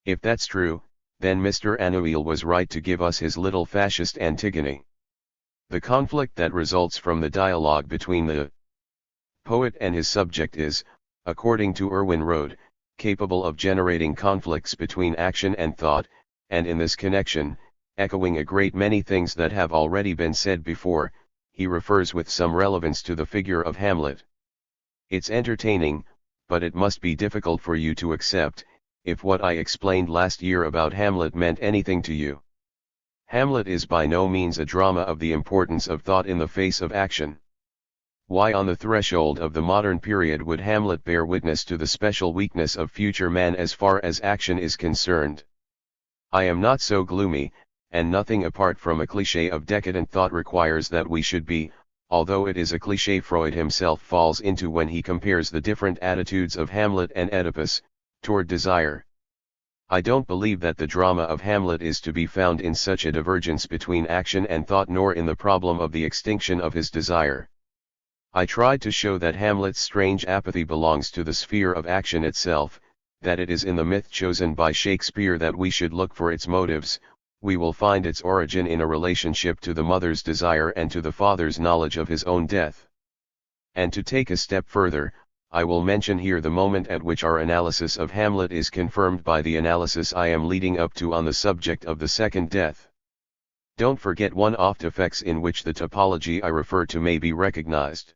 If that's true, then Mr. Anouilh was right to give us his little fascist Antigone. The conflict that results from the dialogue between the poet and his subject is, according to Erwin Rohde, capable of generating conflicts between action and thought, and in this connection, echoing a great many things that have already been said before, he refers with some relevance to the figure of Hamlet. It's entertaining, but it must be difficult for you to accept, if what I explained last year about Hamlet meant anything to you. Hamlet is by no means a drama of the importance of thought in the face of action. Why on the threshold of the modern period would Hamlet bear witness to the special weakness of future man as far as action is concerned? I am not so gloomy, and nothing apart from a cliché of decadent thought requires that we should be, although it is a cliché Freud himself falls into when he compares the different attitudes of Hamlet and Oedipus, toward desire. I don't believe that the drama of Hamlet is to be found in such a divergence between action and thought, nor in the problem of the extinction of his desire. I tried to show that Hamlet's strange apathy belongs to the sphere of action itself, that it is in the myth chosen by Shakespeare that we should look for its motives. We will find its origin in a relationship to the mother's desire and to the father's knowledge of his own death. And to take a step further, I will mention here the moment at which our analysis of Hamlet is confirmed by the analysis I am leading up to on the subject of the second death. Don't forget one-off effects in which the topology I refer to may be recognized.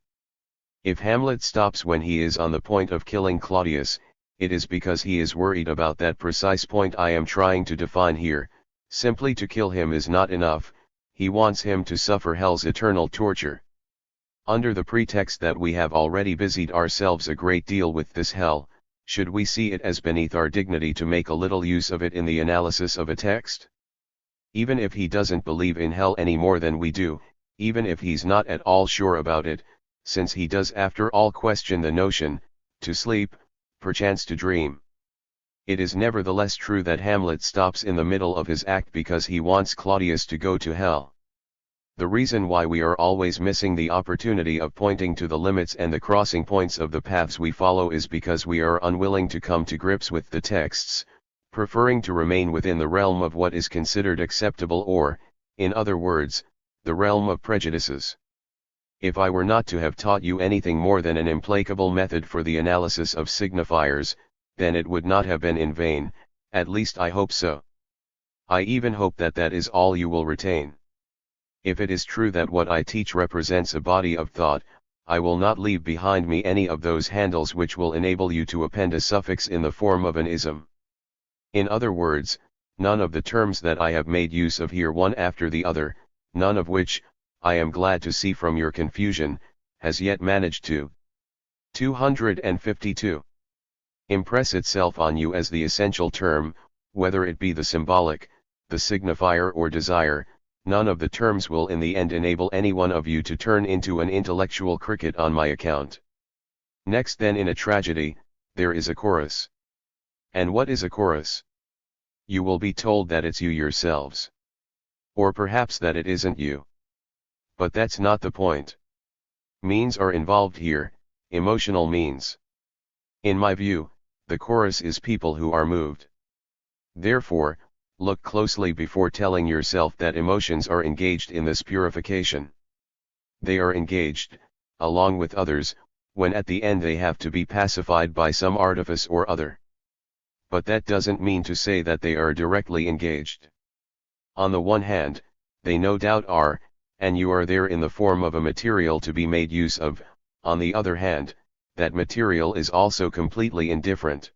If Hamlet stops when he is on the point of killing Claudius, it is because he is worried about that precise point I am trying to define here. Simply to kill him is not enough, he wants him to suffer hell's eternal torture. Under the pretext that we have already busied ourselves a great deal with this hell, should we see it as beneath our dignity to make a little use of it in the analysis of a text? Even if he doesn't believe in hell any more than we do, even if he's not at all sure about it, since he does after all question the notion, to sleep, perchance to dream. It is nevertheless true that Hamlet stops in the middle of his act because he wants Claudius to go to hell. The reason why we are always missing the opportunity of pointing to the limits and the crossing points of the paths we follow is because we are unwilling to come to grips with the texts, preferring to remain within the realm of what is considered acceptable or, in other words, the realm of prejudices. If I were not to have taught you anything more than an implacable method for the analysis of signifiers, then it would not have been in vain, at least I hope so. I even hope that that is all you will retain. If it is true that what I teach represents a body of thought, I will not leave behind me any of those handles which will enable you to append a suffix in the form of an ism. In other words, none of the terms that I have made use of here one after the other, none of which, I am glad to see from your confusion, has yet managed to 252. Impress itself on you as the essential term, whether it be the symbolic, the signifier or desire. None of the terms will in the end enable any one of you to turn into an intellectual cricket on my account. Next then in a tragedy, there is a chorus. And what is a chorus? You will be told that it's you yourselves. Or perhaps that it isn't you. But that's not the point. Means are involved here, emotional means. In my view, the chorus is people who are moved. Therefore, look closely before telling yourself that emotions are engaged in this purification. They are engaged, along with others, when at the end they have to be pacified by some artifice or other. But that doesn't mean to say that they are directly engaged. On the one hand, they no doubt are, and you are there in the form of a material to be made use of. On the other hand, that material is also completely indifferent.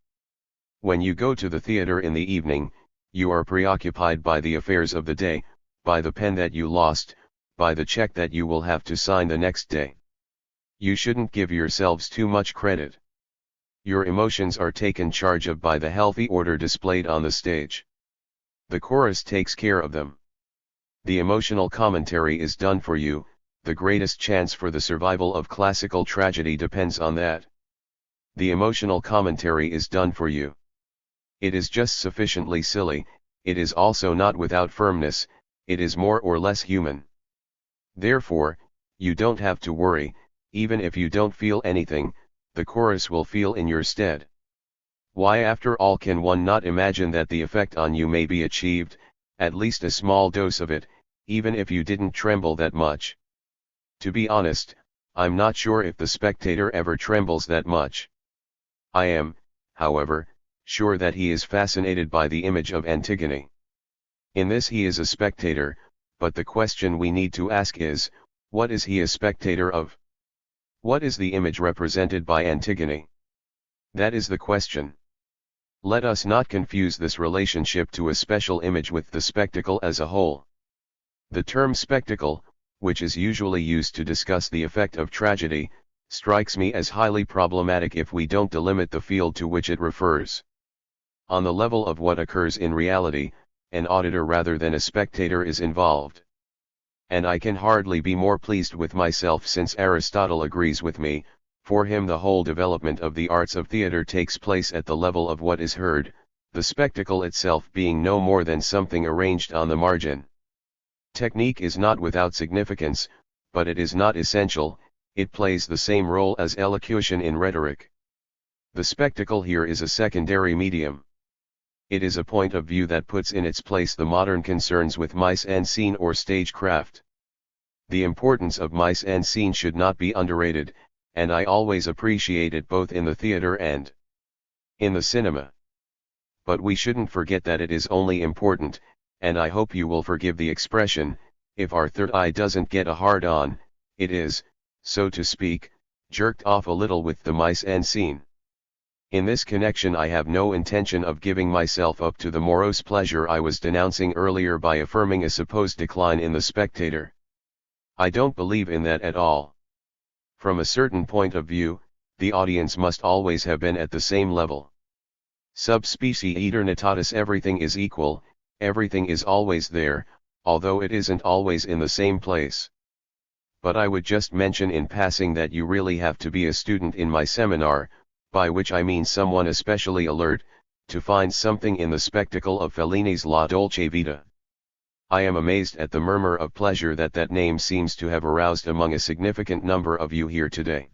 When you go to the theater in the evening, you are preoccupied by the affairs of the day, by the pen that you lost, by the check that you will have to sign the next day. You shouldn't give yourselves too much credit. Your emotions are taken charge of by the healthy order displayed on the stage. The chorus takes care of them. The emotional commentary is done for you. The greatest chance for the survival of classical tragedy depends on that. The emotional commentary is done for you. It is just sufficiently silly, it is also not without firmness, it is more or less human. Therefore, you don't have to worry, even if you don't feel anything, the chorus will feel in your stead. Why after all can one not imagine that the effect on you may be achieved, at least a small dose of it, even if you didn't tremble that much? To be honest, I'm not sure if the spectator ever trembles that much. I am, however, sure that he is fascinated by the image of Antigone. In this he is a spectator, but the question we need to ask is, what is he a spectator of? What is the image represented by Antigone? That is the question. Let us not confuse this relationship to a special image with the spectacle as a whole. The term spectacle, which is usually used to discuss the effect of tragedy, strikes me as highly problematic if we don't delimit the field to which it refers. On the level of what occurs in reality, an auditor rather than a spectator is involved. And I can hardly be more pleased with myself since Aristotle agrees with me. For him the whole development of the arts of theatre takes place at the level of what is heard, the spectacle itself being no more than something arranged on the margin. Technique is not without significance, but it is not essential, it plays the same role as elocution in rhetoric. The spectacle here is a secondary medium. It is a point of view that puts in its place the modern concerns with mise en scene or stagecraft. The importance of mise en scene should not be underrated, and I always appreciate it both in the theater and in the cinema. But we shouldn't forget that it is only important, and I hope you will forgive the expression, if our third eye doesn't get a hard on, it is, so to speak, jerked off a little with the mise en scene. In this connection I have no intention of giving myself up to the morose pleasure I was denouncing earlier by affirming a supposed decline in the spectator. I don't believe in that at all. From a certain point of view, the audience must always have been at the same level. Sub specie aeternitatis, everything is equal, everything is always there, although it isn't always in the same place. But I would just mention in passing that you really have to be a student in my seminar, by which I mean someone especially alert, to find something in the spectacle of Fellini's La Dolce Vita. I am amazed at the murmur of pleasure that name seems to have aroused among a significant number of you here today.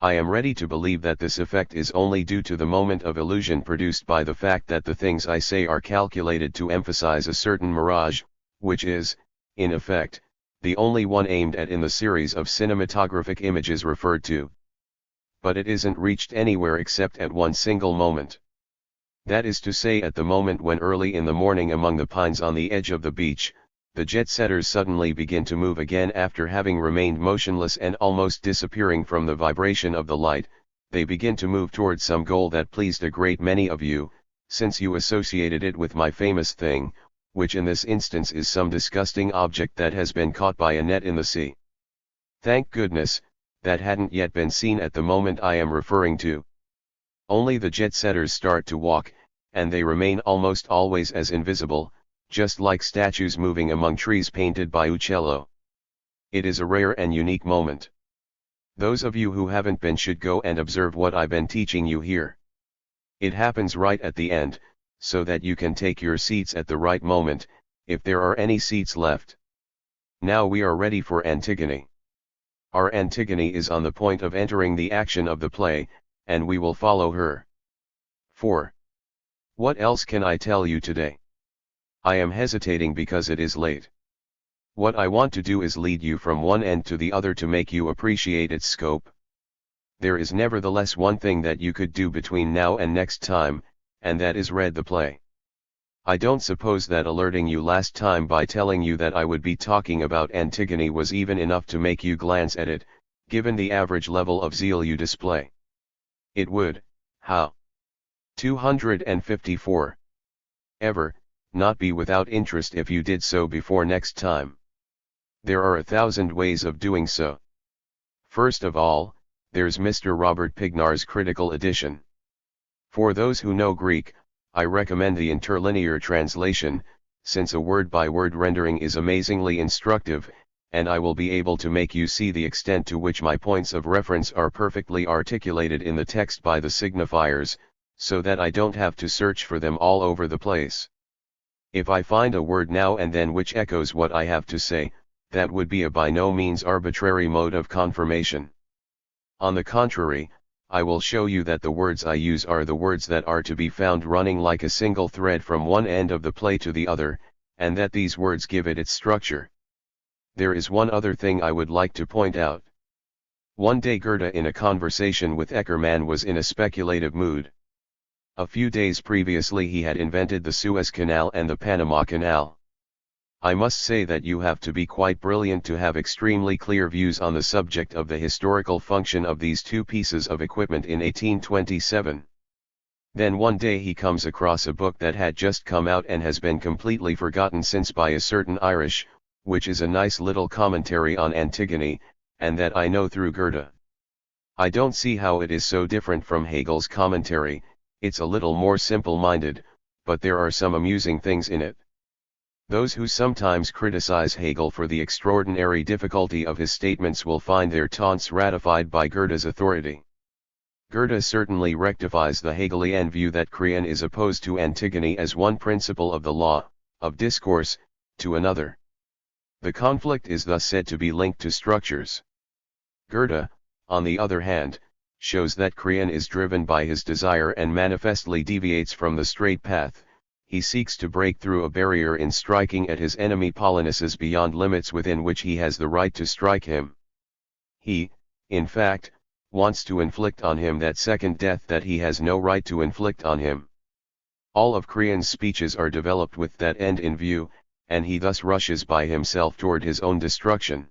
I am ready to believe that this effect is only due to the moment of illusion produced by the fact that the things I say are calculated to emphasize a certain mirage, which is, in effect, the only one aimed at in the series of cinematographic images referred to. But it isn't reached anywhere except at one single moment. That is to say, at the moment when early in the morning among the pines on the edge of the beach, the jet setters suddenly begin to move again after having remained motionless and almost disappearing from the vibration of the light. They begin to move towards some goal that pleased a great many of you, since you associated it with my famous thing, which in this instance is some disgusting object that has been caught by a net in the sea. Thank goodness, that hadn't yet been seen at the moment I am referring to. Only the jet setters start to walk, and they remain almost always as invisible, just like statues moving among trees painted by Uccello. It is a rare and unique moment. Those of you who haven't been should go and observe what I've been teaching you here. It happens right at the end, so that you can take your seats at the right moment, if there are any seats left. Now we are ready for Antigone. Our Antigone is on the point of entering the action of the play, and we will follow her. 4. What else can I tell you today? I am hesitating because it is late. What I want to do is lead you from one end to the other to make you appreciate its scope. There is nevertheless one thing that you could do between now and next time, and that is read the play. I don't suppose that alerting you last time by telling you that I would be talking about Antigone was even enough to make you glance at it, given the average level of zeal you display. It would, how? 254. Ever, not be without interest if you did so before next time. There are 1,000 ways of doing so. First of all, there's Mr. Robert Pignar's critical edition. For those who know Greek, I recommend the interlinear translation, since a word-by-word rendering is amazingly instructive, and I will be able to make you see the extent to which my points of reference are perfectly articulated in the text by the signifiers, so that I don't have to search for them all over the place. If I find a word now and then which echoes what I have to say, that would be a by no means arbitrary mode of confirmation. On the contrary, I will show you that the words I use are the words that are to be found running like a single thread from one end of the play to the other, and that these words give it its structure. There is one other thing I would like to point out. One day Goethe, in a conversation with Eckermann, was in a speculative mood. A few days previously he had invented the Suez Canal and the Panama Canal. I must say that you have to be quite brilliant to have extremely clear views on the subject of the historical function of these two pieces of equipment in 1827. Then one day he comes across a book that had just come out and has been completely forgotten since by a certain Irish, which is a nice little commentary on Antigone, and that I know through Goethe. I don't see how it is so different from Hegel's commentary. It's a little more simple-minded, but there are some amusing things in it. Those who sometimes criticize Hegel for the extraordinary difficulty of his statements will find their taunts ratified by Goethe's authority. Goethe certainly rectifies the Hegelian view that Creon is opposed to Antigone as one principle of the law, of discourse, to another. The conflict is thus said to be linked to structures. Goethe, on the other hand, shows that Creon is driven by his desire and manifestly deviates from the straight path. He seeks to break through a barrier in striking at his enemy Polynices beyond limits within which he has the right to strike him. He, in fact, wants to inflict on him that second death that he has no right to inflict on him. All of Creon's speeches are developed with that end in view, and he thus rushes by himself toward his own destruction.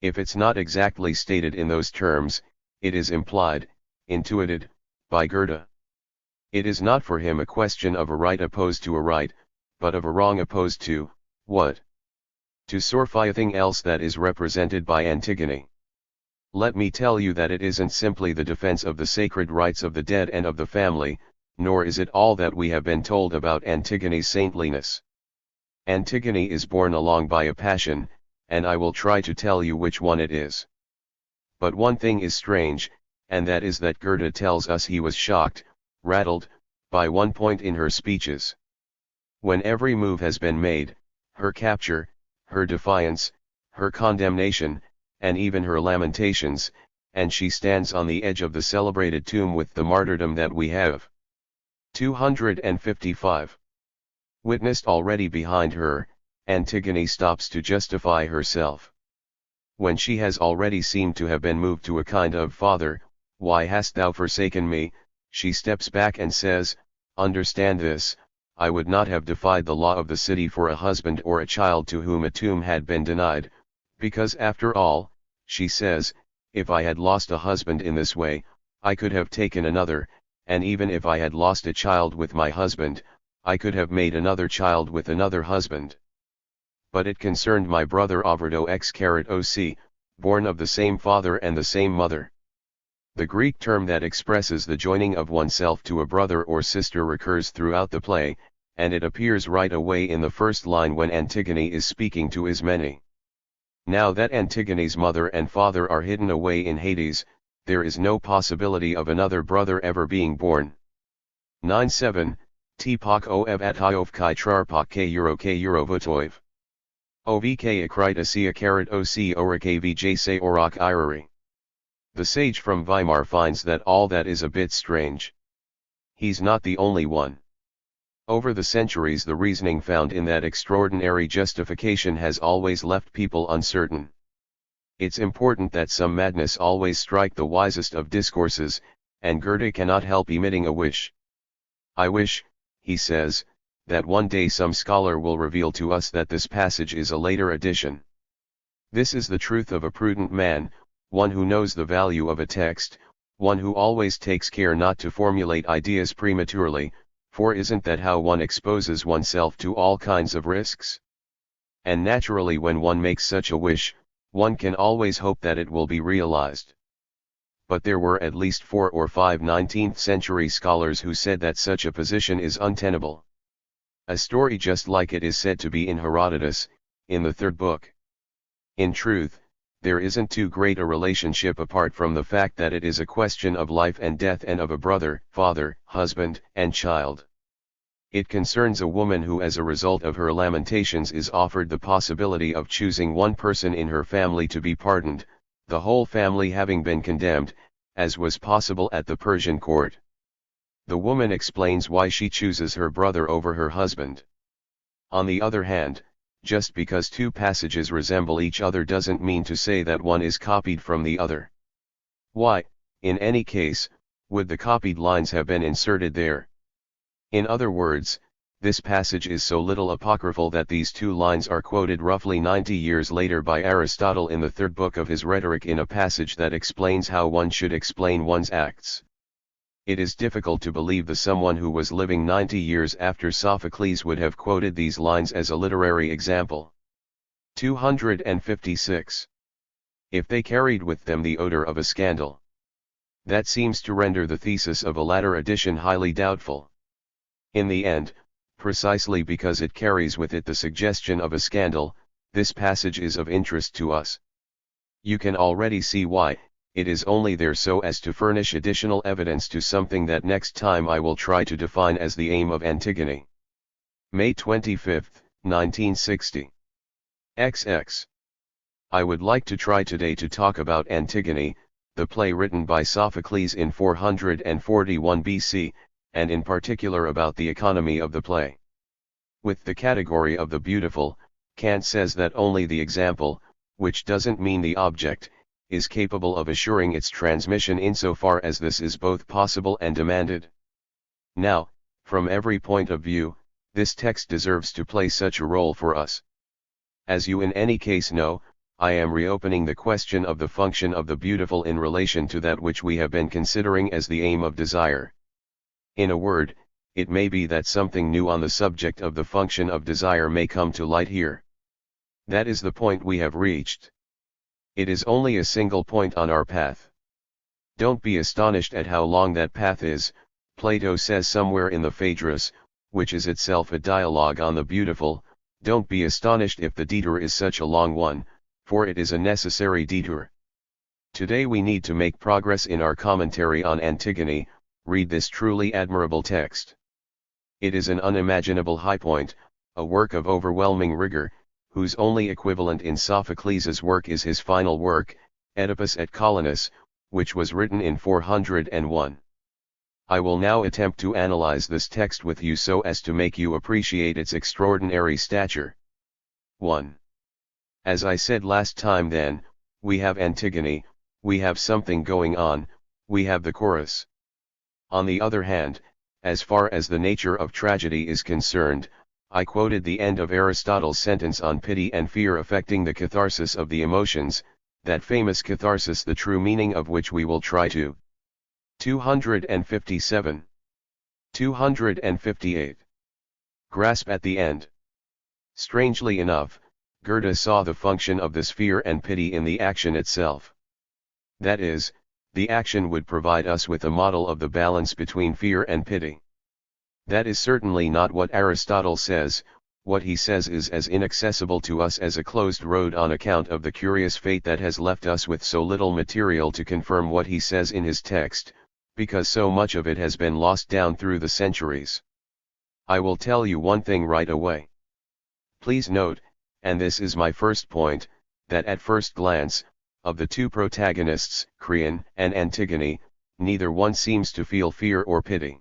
If it's not exactly stated in those terms, it is implied, intuited, by Goethe. It is not for him a question of a right opposed to a right, but of a wrong opposed to, what? To sorfything else that is represented by Antigone. Let me tell you that it isn't simply the defense of the sacred rights of the dead and of the family, nor is it all that we have been told about Antigone's saintliness. Antigone is borne along by a passion, and I will try to tell you which one it is. But one thing is strange, and that is that Goethe tells us he was shocked, rattled, by one point in her speeches. When every move has been made, her capture, her defiance, her condemnation, and even her lamentations, and she stands on the edge of the celebrated tomb with the martyrdom that we have 255 witnessed already behind her, Antigone stops to justify herself. When she has already seemed to have been moved to a kind of "Father, why hast thou forsaken me?" she steps back and says, "Understand this, I would not have defied the law of the city for a husband or a child to whom a tomb had been denied, because after all," she says, "if I had lost a husband in this way, I could have taken another, and even if I had lost a child with my husband, I could have made another child with another husband. But it concerned my brother Ovrdo X-oc, born of the same father and the same mother." The Greek term that expresses the joining of oneself to a brother or sister recurs throughout the play, and it appears right away in the first line when Antigone is speaking to Ismene. Now that Antigone's mother and father are hidden away in Hades, there is no possibility of another brother ever being born. 9-7, Tipok oev atayov kai trarpak k eurovutoiv. Ovk akritasia karat oc orak vj se orak irari. The sage from Weimar finds that all that is a bit strange. He's not the only one. Over the centuries the reasoning found in that extraordinary justification has always left people uncertain. It's important that some madness always strike the wisest of discourses, and Goethe cannot help emitting a wish. "I wish," he says, "that one day some scholar will reveal to us that this passage is a later addition." This is the truth of a prudent man, one who knows the value of a text, one who always takes care not to formulate ideas prematurely, for isn't that how one exposes oneself to all kinds of risks? And naturally when one makes such a wish, one can always hope that it will be realized. But there were at least 4 or 5 19th-century scholars who said that such a position is untenable. A story just like it is said to be in Herodotus, in the 3rd book. In truth, there isn't too great a relationship apart from the fact that it is a question of life and death and of a brother, father, husband, and child. It concerns a woman who as a result of her lamentations is offered the possibility of choosing one person in her family to be pardoned, the whole family having been condemned, as was possible at the Persian court. The woman explains why she chooses her brother over her husband. On the other hand, just because 2 passages resemble each other doesn't mean to say that one is copied from the other. Why, in any case, would the copied lines have been inserted there? In other words, this passage is so little apocryphal that these 2 lines are quoted roughly 90 years later by Aristotle in the 3rd book of his Rhetoric in a passage that explains how one should explain one's acts. It is difficult to believe that someone who was living 90 years after Sophocles would have quoted these lines as a literary example. 256. If they carried with them the odor of a scandal. That seems to render the thesis of a latter edition highly doubtful. In the end, precisely because it carries with it the suggestion of a scandal, this passage is of interest to us. You can already see why. It is only there so as to furnish additional evidence to something that next time I will try to define as the aim of Antigone. May 25, 1960. XX. I would like to try today to talk about Antigone, the play written by Sophocles in 441 BC, and in particular about the economy of the play. With the category of the beautiful, Kant says that only the example, which doesn't mean the object, is capable of assuring its transmission insofar as this is both possible and demanded. Now, from every point of view, this text deserves to play such a role for us. As you in any case know, I am reopening the question of the function of the beautiful in relation to that which we have been considering as the aim of desire. In a word, it may be that something new on the subject of the function of desire may come to light here. That is the point we have reached. It is only a single point on our path. Don't be astonished at how long that path is. Plato says somewhere in the Phaedrus, which is itself a dialogue on the beautiful, don't be astonished if the detour is such a long one, for it is a necessary detour. Today we need to make progress in our commentary on Antigone. Read this truly admirable text. It is an unimaginable high point, a work of overwhelming rigor, whose only equivalent in Sophocles' work is his final work, Oedipus et Colonus, which was written in 401. I will now attempt to analyze this text with you so as to make you appreciate its extraordinary stature. 1. As I said last time then, we have Antigone, we have something going on, we have the chorus. On the other hand, as far as the nature of tragedy is concerned, I quoted the end of Aristotle's sentence on pity and fear affecting the catharsis of the emotions, that famous catharsis the true meaning of which we will try to. 257. 258. Grasp at the end. Strangely enough, Goethe saw the function of this fear and pity in the action itself. That is, the action would provide us with a model of the balance between fear and pity. That is certainly not what Aristotle says. What he says is as inaccessible to us as a closed road on account of the curious fate that has left us with so little material to confirm what he says in his text, because so much of it has been lost down through the centuries. I will tell you one thing right away. Please note, and this is my first point, that at first glance, of the two protagonists, Creon and Antigone, neither one seems to feel fear or pity.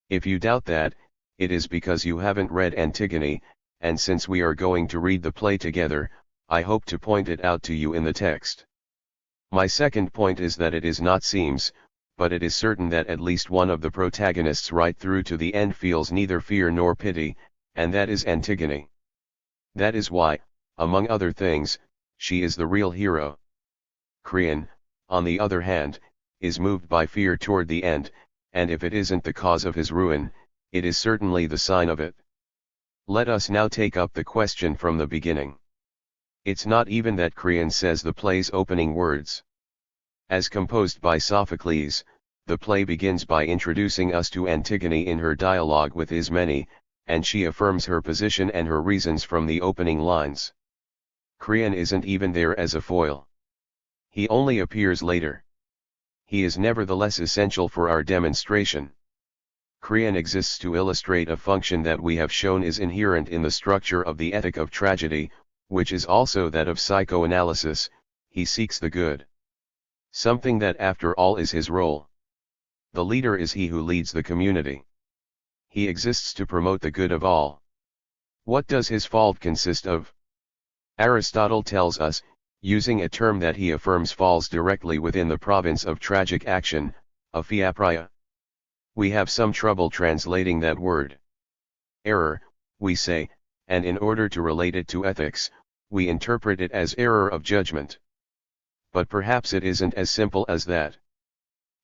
If you doubt that, it is because you haven't read Antigone, and since we are going to read the play together, I hope to point it out to you in the text. My second point is that it is not seems, but it is certain that at least one of the protagonists right through to the end feels neither fear nor pity, and that is Antigone. That is why, among other things, she is the real hero. Creon, on the other hand, is moved by fear toward the end, and if it isn't the cause of his ruin, it is certainly the sign of it. Let us now take up the question from the beginning. It's not even that Creon says the play's opening words. As composed by Sophocles, the play begins by introducing us to Antigone in her dialogue with Ismene, and she affirms her position and her reasons from the opening lines. Creon isn't even there as a foil. He only appears later. He is nevertheless essential for our demonstration. Creon exists to illustrate a function that we have shown is inherent in the structure of the ethic of tragedy, which is also that of psychoanalysis. He seeks the good. Something that after all is his role. The leader is he who leads the community. He exists to promote the good of all. What does his fault consist of? Aristotle tells us, using a term that he affirms falls directly within the province of tragic action, aphiapria. We have some trouble translating that word. Error, we say, and in order to relate it to ethics, we interpret it as error of judgment. But perhaps it isn't as simple as that.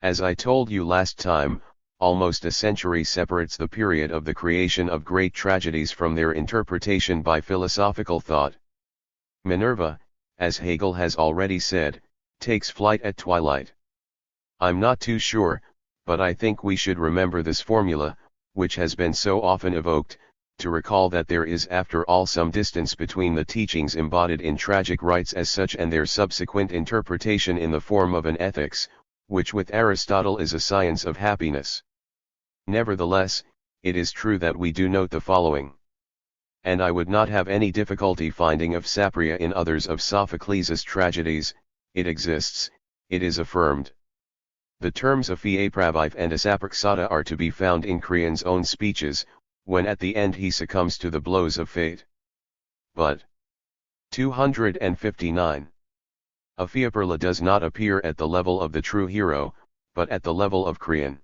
As I told you last time, almost a century separates the period of the creation of great tragedies from their interpretation by philosophical thought. Minerva, as Hegel has already said, takes flight at twilight. I'm not too sure, but I think we should remember this formula, which has been so often evoked, to recall that there is after all some distance between the teachings embodied in tragic rites as such and their subsequent interpretation in the form of an ethics, which with Aristotle is a science of happiness. Nevertheless, it is true that we do note the following. And I would not have any difficulty finding of sapria in others of Sophocles' tragedies. It exists, it is affirmed. The terms aphiapravive and asapraxata are to be found in Creon's own speeches, when at the end he succumbs to the blows of fate. But 259. Aphiaperla does not appear at the level of the true hero, but at the level of Creon.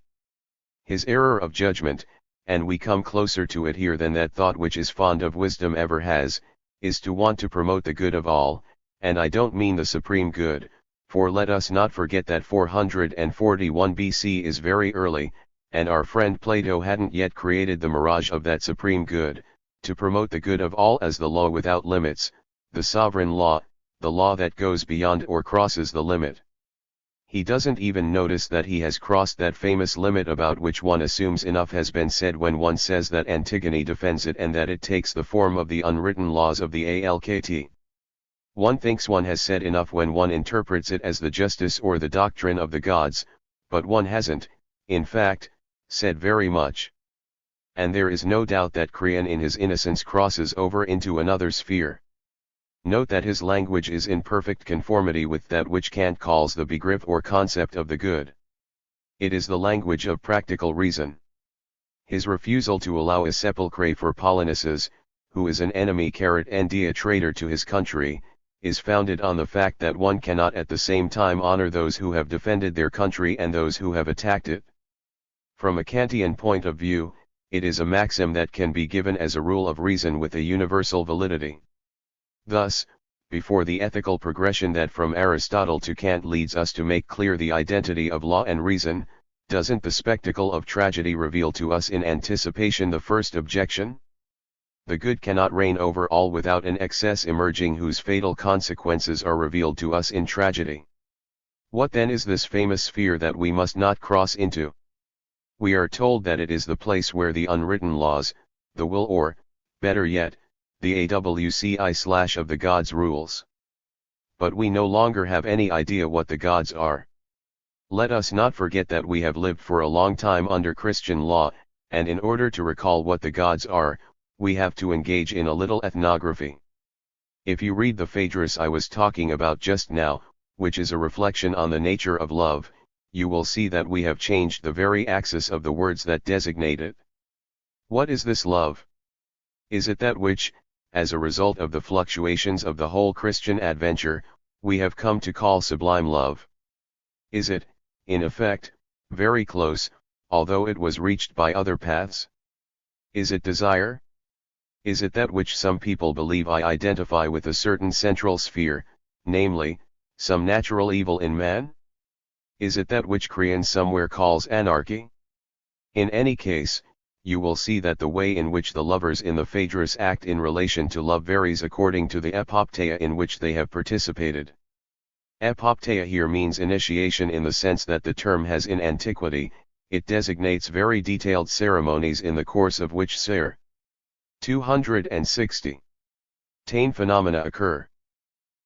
His error of judgment, and we come closer to it here than that thought which is fond of wisdom ever has, is to want to promote the good of all, and I don't mean the supreme good, for let us not forget that 441 BC is very early, and our friend Plato hadn't yet created the mirage of that supreme good, to promote the good of all as the law without limits, the sovereign law, the law that goes beyond or crosses the limit. He doesn't even notice that he has crossed that famous limit about which one assumes enough has been said when one says that Antigone defends it and that it takes the form of the unwritten laws of the Alkt. One thinks one has said enough when one interprets it as the justice or the doctrine of the gods, but one hasn't, in fact, said very much. And there is no doubt that Creon in his innocence crosses over into another sphere. Note that his language is in perfect conformity with that which Kant calls the Begriff or concept of the good. It is the language of practical reason. His refusal to allow a sepulchre for Polonices, who is an enemy and a traitor to his country, is founded on the fact that one cannot at the same time honor those who have defended their country and those who have attacked it. From a Kantian point of view, it is a maxim that can be given as a rule of reason with a universal validity. Thus, before the ethical progression that from Aristotle to Kant leads us to make clear the identity of law and reason, doesn't the spectacle of tragedy reveal to us in anticipation the first objection? The good cannot reign over all without an excess emerging whose fatal consequences are revealed to us in tragedy. What then is this famous sphere that we must not cross into? We are told that it is the place where the unwritten laws, the will or, better yet, the AWCI/ of the gods rules. But we no longer have any idea what the gods are. Let us not forget that we have lived for a long time under Christian law, and in order to recall what the gods are, we have to engage in a little ethnography. If you read the Phaedrus I was talking about just now, which is a reflection on the nature of love, you will see that we have changed the very axis of the words that designate it. What is this love? Is it that which, as a result of the fluctuations of the whole Christian adventure, we have come to call sublime love? Is it, in effect, very close, although it was reached by other paths? Is it desire? Is it that which some people believe I identify with a certain central sphere, namely, some natural evil in man? Is it that which Creon somewhere calls anarchy? In any case, you will see that the way in which the lovers in the Phaedrus act in relation to love varies according to the epopteia in which they have participated. Epopteia here means initiation in the sense that the term has in antiquity, it designates very detailed ceremonies in the course of which 260 tane phenomena occur.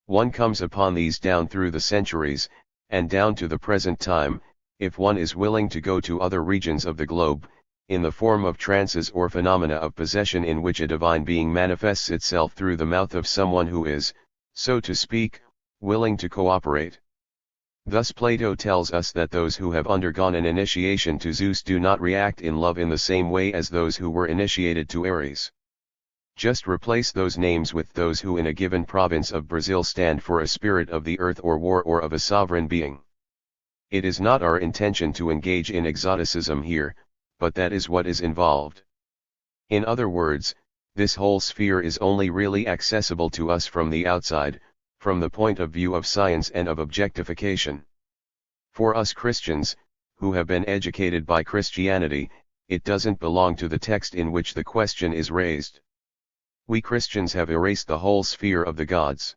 One comes upon these down through the centuries, and down to the present time, if one is willing to go to other regions of the globe, in the form of trances or phenomena of possession in which a divine being manifests itself through the mouth of someone who is, so to speak, willing to cooperate. Thus Plato tells us that those who have undergone an initiation to Zeus do not react in love in the same way as those who were initiated to Ares. Just replace those names with those who in a given province of Brazil stand for a spirit of the earth or war or of a sovereign being. It is not our intention to engage in exoticism here, but that is what is involved. In other words, this whole sphere is only really accessible to us from the outside, from the point of view of science and of objectification. For us Christians, who have been educated by Christianity, it doesn't belong to the text in which the question is raised. We Christians have erased the whole sphere of the gods.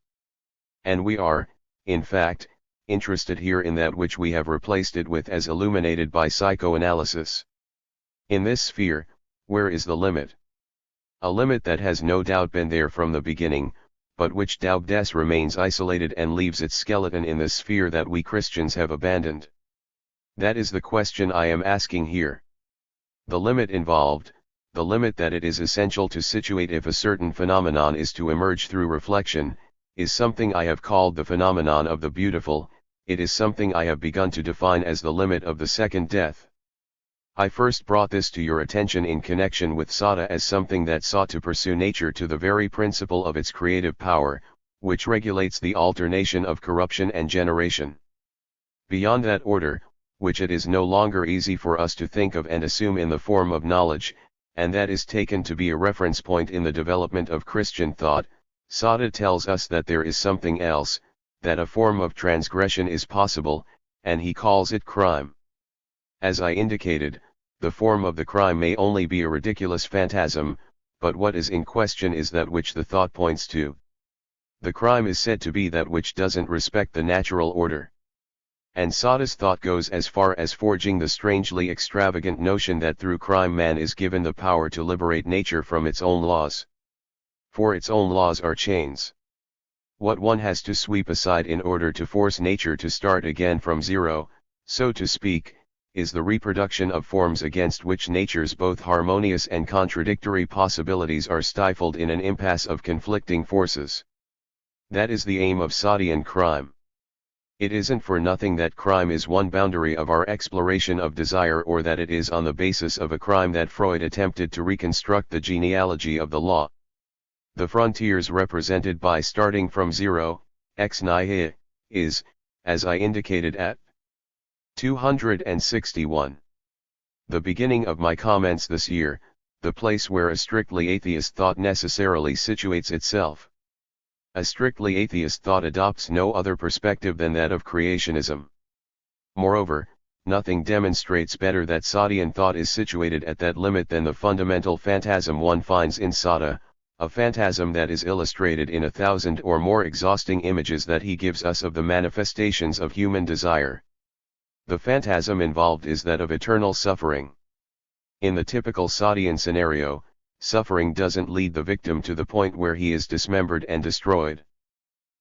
And we are, in fact, interested here in that which we have replaced it with as illuminated by psychoanalysis. In this sphere, where is the limit? A limit that has no doubt been there from the beginning, but which doubtless remains isolated and leaves its skeleton in the sphere that we Christians have abandoned. That is the question I am asking here. The limit involved, the limit that it is essential to situate if a certain phenomenon is to emerge through reflection, is something I have called the phenomenon of the beautiful. It is something I have begun to define as the limit of the second death. I first brought this to your attention in connection with Sada as something that sought to pursue nature to the very principle of its creative power, which regulates the alternation of corruption and generation. Beyond that order, which it is no longer easy for us to think of and assume in the form of knowledge, and that is taken to be a reference point in the development of Christian thought, Sada tells us that there is something else, that a form of transgression is possible, and he calls it crime. As I indicated, the form of the crime may only be a ridiculous phantasm, but what is in question is that which the thought points to. The crime is said to be that which doesn't respect the natural order. And Sada's thought goes as far as forging the strangely extravagant notion that through crime man is given the power to liberate nature from its own laws. For its own laws are chains. What one has to sweep aside in order to force nature to start again from zero, so to speak, is the reproduction of forms against which nature's both harmonious and contradictory possibilities are stifled in an impasse of conflicting forces. That is the aim of Sadian crime. It isn't for nothing that crime is one boundary of our exploration of desire, or that it is on the basis of a crime that Freud attempted to reconstruct the genealogy of the law. The frontiers represented by starting from 0, ex nihil, is, as I indicated at 261. The beginning of my comments this year, the place where a strictly atheist thought necessarily situates itself. A strictly atheist thought adopts no other perspective than that of creationism. Moreover, nothing demonstrates better that Sadian thought is situated at that limit than the fundamental phantasm one finds in Sada, a phantasm that is illustrated in 1,000 or more exhausting images that he gives us of the manifestations of human desire. The phantasm involved is that of eternal suffering. In the typical Sadian scenario, suffering doesn't lead the victim to the point where he is dismembered and destroyed.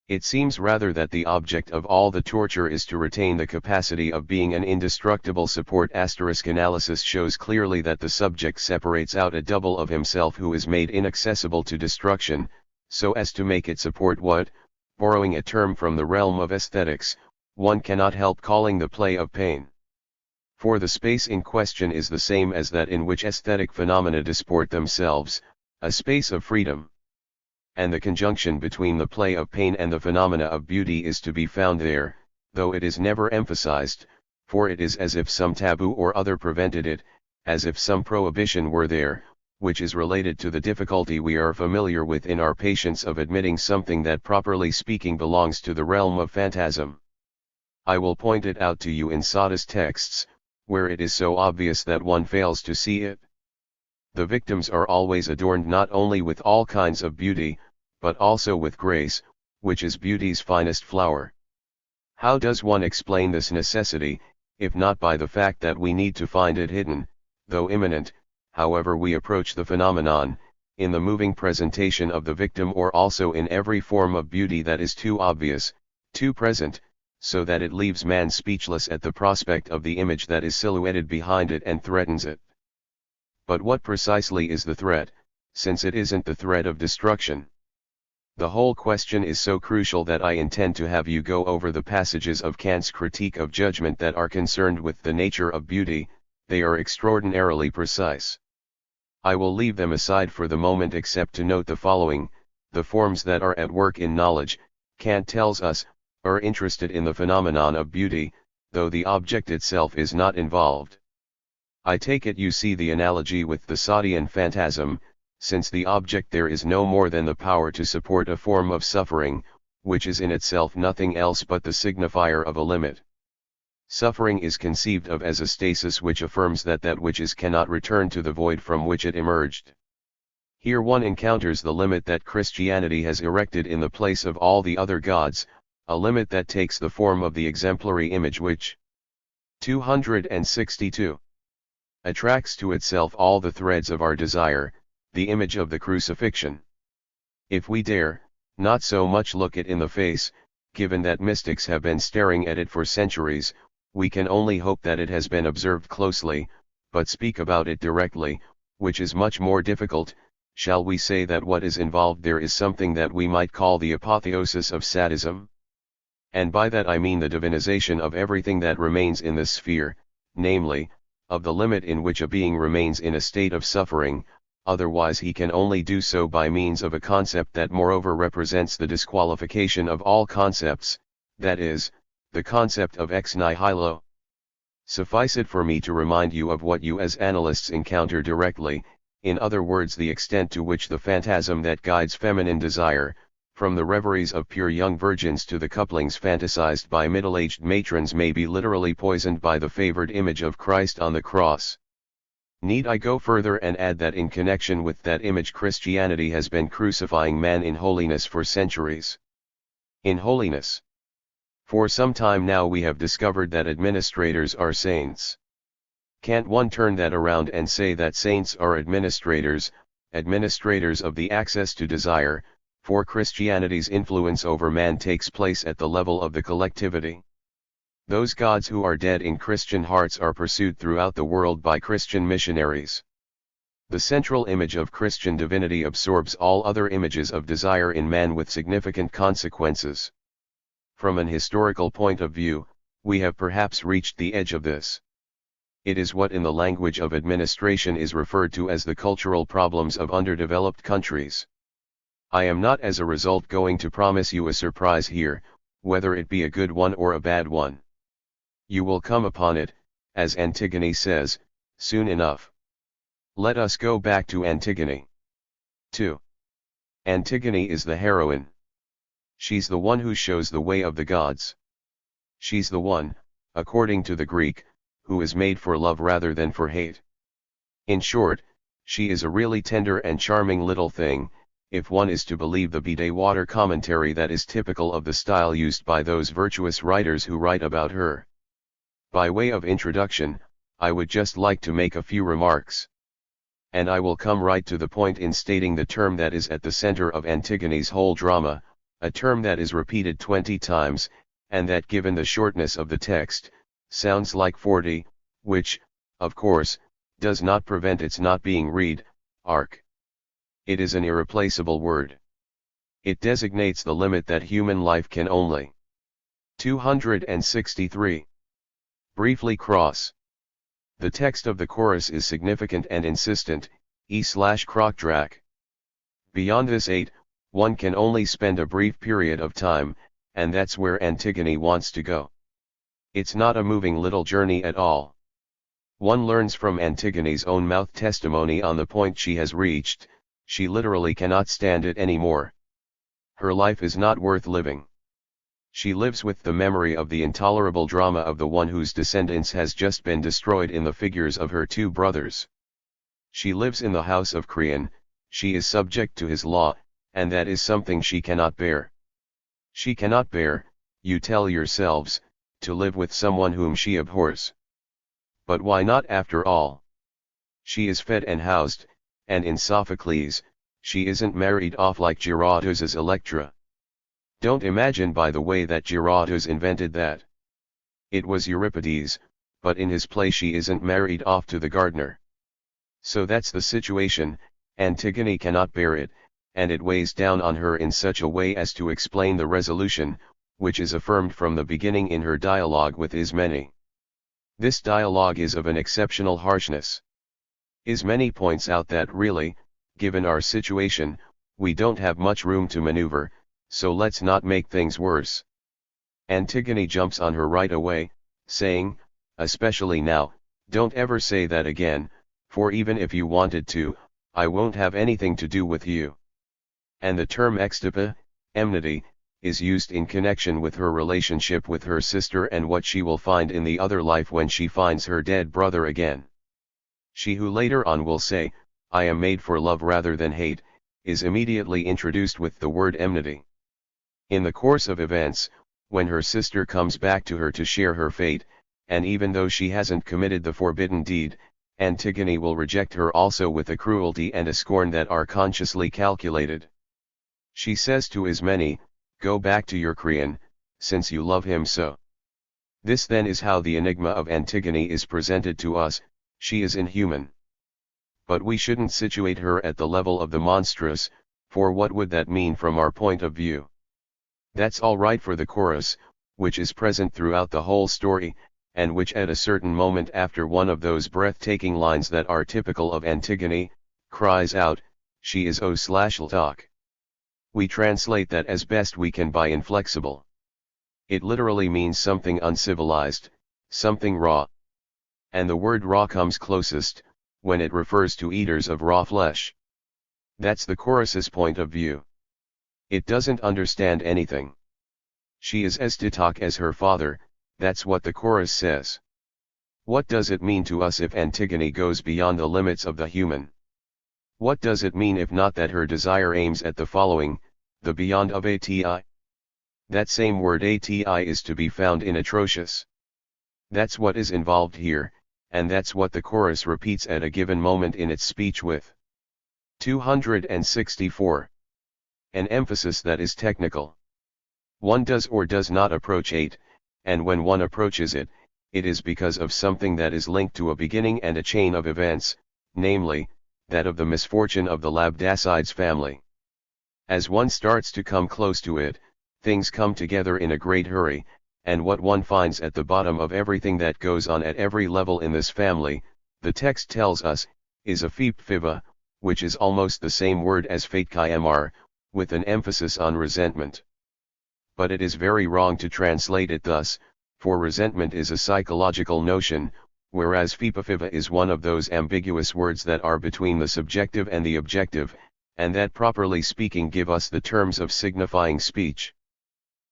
It seems rather that the object of all the torture is to retain the capacity of being an indestructible support. Analysis shows clearly that the subject separates out a double of himself who is made inaccessible to destruction, so as to make it support what, borrowing a term from the realm of aesthetics, one cannot help calling the play of pain. For the space in question is the same as that in which aesthetic phenomena disport themselves, a space of freedom. And the conjunction between the play of pain and the phenomena of beauty is to be found there, though it is never emphasized, for it is as if some taboo or other prevented it, as if some prohibition were there, which is related to the difficulty we are familiar with in our patience of admitting something that properly speaking belongs to the realm of phantasm. I will point it out to you in Sada's texts, where it is so obvious that one fails to see it. The victims are always adorned not only with all kinds of beauty, but also with grace, which is beauty's finest flower. How does one explain this necessity, if not by the fact that we need to find it hidden, though imminent, however we approach the phenomenon, in the moving presentation of the victim, or also in every form of beauty that is too obvious, too present, so that it leaves man speechless at the prospect of the image that is silhouetted behind it and threatens it. But what precisely is the threat, since it isn't the threat of destruction? The whole question is so crucial that I intend to have you go over the passages of Kant's Critique of Judgment that are concerned with the nature of beauty. They are extraordinarily precise. I will leave them aside for the moment except to note the following: the forms that are at work in knowledge, Kant tells us, are interested in the phenomenon of beauty, though the object itself is not involved. I take it you see the analogy with the Sadian phantasm, since the object there is no more than the power to support a form of suffering, which is in itself nothing else but the signifier of a limit. Suffering is conceived of as a stasis which affirms that that which is cannot return to the void from which it emerged. Here one encounters the limit that Christianity has erected in the place of all the other gods, a limit that takes the form of the exemplary image which 262 attracts to itself all the threads of our desire, the image of the crucifixion. If we dare, not so much look it in the face, given that mystics have been staring at it for centuries, we can only hope that it has been observed closely, but speak about it directly, which is much more difficult. Shall we say that what is involved there is something that we might call the apotheosis of sadism? And by that I mean the divinization of everything that remains in this sphere, namely, of the limit in which a being remains in a state of suffering, otherwise he can only do so by means of a concept that moreover represents the disqualification of all concepts, that is, the concept of ex nihilo. Suffice it for me to remind you of what you as analysts encounter directly, in other words the extent to which the phantasm that guides feminine desire, from the reveries of pure young virgins to the couplings fantasized by middle-aged matrons, may be literally poisoned by the favored image of Christ on the cross. Need I go further and add that in connection with that image Christianity has been crucifying man in holiness for centuries? In holiness. For some time now we have discovered that administrators are saints. Can't one turn that around and say that saints are administrators, administrators of the access to desire, for Christianity's influence over man takes place at the level of the collectivity? Those gods who are dead in Christian hearts are pursued throughout the world by Christian missionaries. The central image of Christian divinity absorbs all other images of desire in man with significant consequences. From an historical point of view, we have perhaps reached the edge of this. It is what in the language of administration is referred to as the cultural problems of underdeveloped countries. I am not as a result going to promise you a surprise here, whether it be a good one or a bad one. You will come upon it, as Antigone says, soon enough. Let us go back to Antigone. 2. Antigone is the heroine. She's the one who shows the way of the gods. She's the one, according to the Greek, who is made for love rather than for hate. In short, she is a really tender and charming little thing, if one is to believe the bidet water commentary that is typical of the style used by those virtuous writers who write about her. By way of introduction, I would just like to make a few remarks. And I will come right to the point in stating the term that is at the center of Antigone's whole drama, a term that is repeated 20 times, and that given the shortness of the text, sounds like 40, which, of course, does not prevent its not being read, arc. It is an irreplaceable word. It designates the limit that human life can only. 263. Briefly cross. The text of the chorus is significant and insistent, e/croc-drac. Beyond this 8, one can only spend a brief period of time, and that's where Antigone wants to go. It's not a moving little journey at all. One learns from Antigone's own mouth testimony on the point she has reached, she literally cannot stand it anymore. Her life is not worth living. She lives with the memory of the intolerable drama of the one whose descendants has just been destroyed in the figures of her 2 brothers. She lives in the house of Creon, she is subject to his law, and that is something she cannot bear. She cannot bear, you tell yourselves, to live with someone whom she abhors. But why not after all? She is fed and housed, and in Sophocles, she isn't married off like Girardus's Electra. Don't imagine by the way that Girardus invented that. It was Euripides, but in his play she isn't married off to the gardener. So that's the situation, Antigone cannot bear it, and it weighs down on her in such a way as to explain the resolution, which is affirmed from the beginning in her dialogue with Ismene. This dialogue is of an exceptional harshness. Ismene points out that really, given our situation, we don't have much room to maneuver, so let's not make things worse. Antigone jumps on her right away, saying, especially now, don't ever say that again, for even if you wanted to, I won't have anything to do with you. And the term extipa, enmity, is used in connection with her relationship with her sister and what she will find in the other life when she finds her dead brother again. She who later on will say, I am made for love rather than hate, is immediately introduced with the word enmity. In the course of events, when her sister comes back to her to share her fate, and even though she hasn't committed the forbidden deed, Antigone will reject her also with a cruelty and a scorn that are consciously calculated. She says to Ismene, go back to your Creon, since you love him so. This then is how the enigma of Antigone is presented to us, she is inhuman. But we shouldn't situate her at the level of the monstrous, for what would that mean from our point of view? That's all right for the chorus, which is present throughout the whole story, and which at a certain moment after one of those breathtaking lines that are typical of Antigone, cries out, she is o/talk. We translate that as best we can by inflexible. It literally means something uncivilized, something raw. And the word raw comes closest, when it refers to eaters of raw flesh. That's the chorus's point of view. It doesn't understand anything. She is as to talk as her father, that's what the chorus says. What does it mean to us if Antigone goes beyond the limits of the human? What does it mean if not that her desire aims at the following, the beyond of ati? That same word ati is to be found in atrocious. That's what is involved here, and that's what the chorus repeats at a given moment in its speech with. 264. An emphasis that is technical. One does or does not approach 8, and when one approaches it, it is because of something that is linked to a beginning and a chain of events, namely, that of the misfortune of the Labdacides family. As one starts to come close to it, things come together in a great hurry, and what one finds at the bottom of everything that goes on at every level in this family, the text tells us, is a phipfiva, which is almost the same word as fatekimr, with an emphasis on resentment. But it is very wrong to translate it thus, for resentment is a psychological notion, whereas phipa is one of those ambiguous words that are between the subjective and the objective, and that properly speaking give us the terms of signifying speech.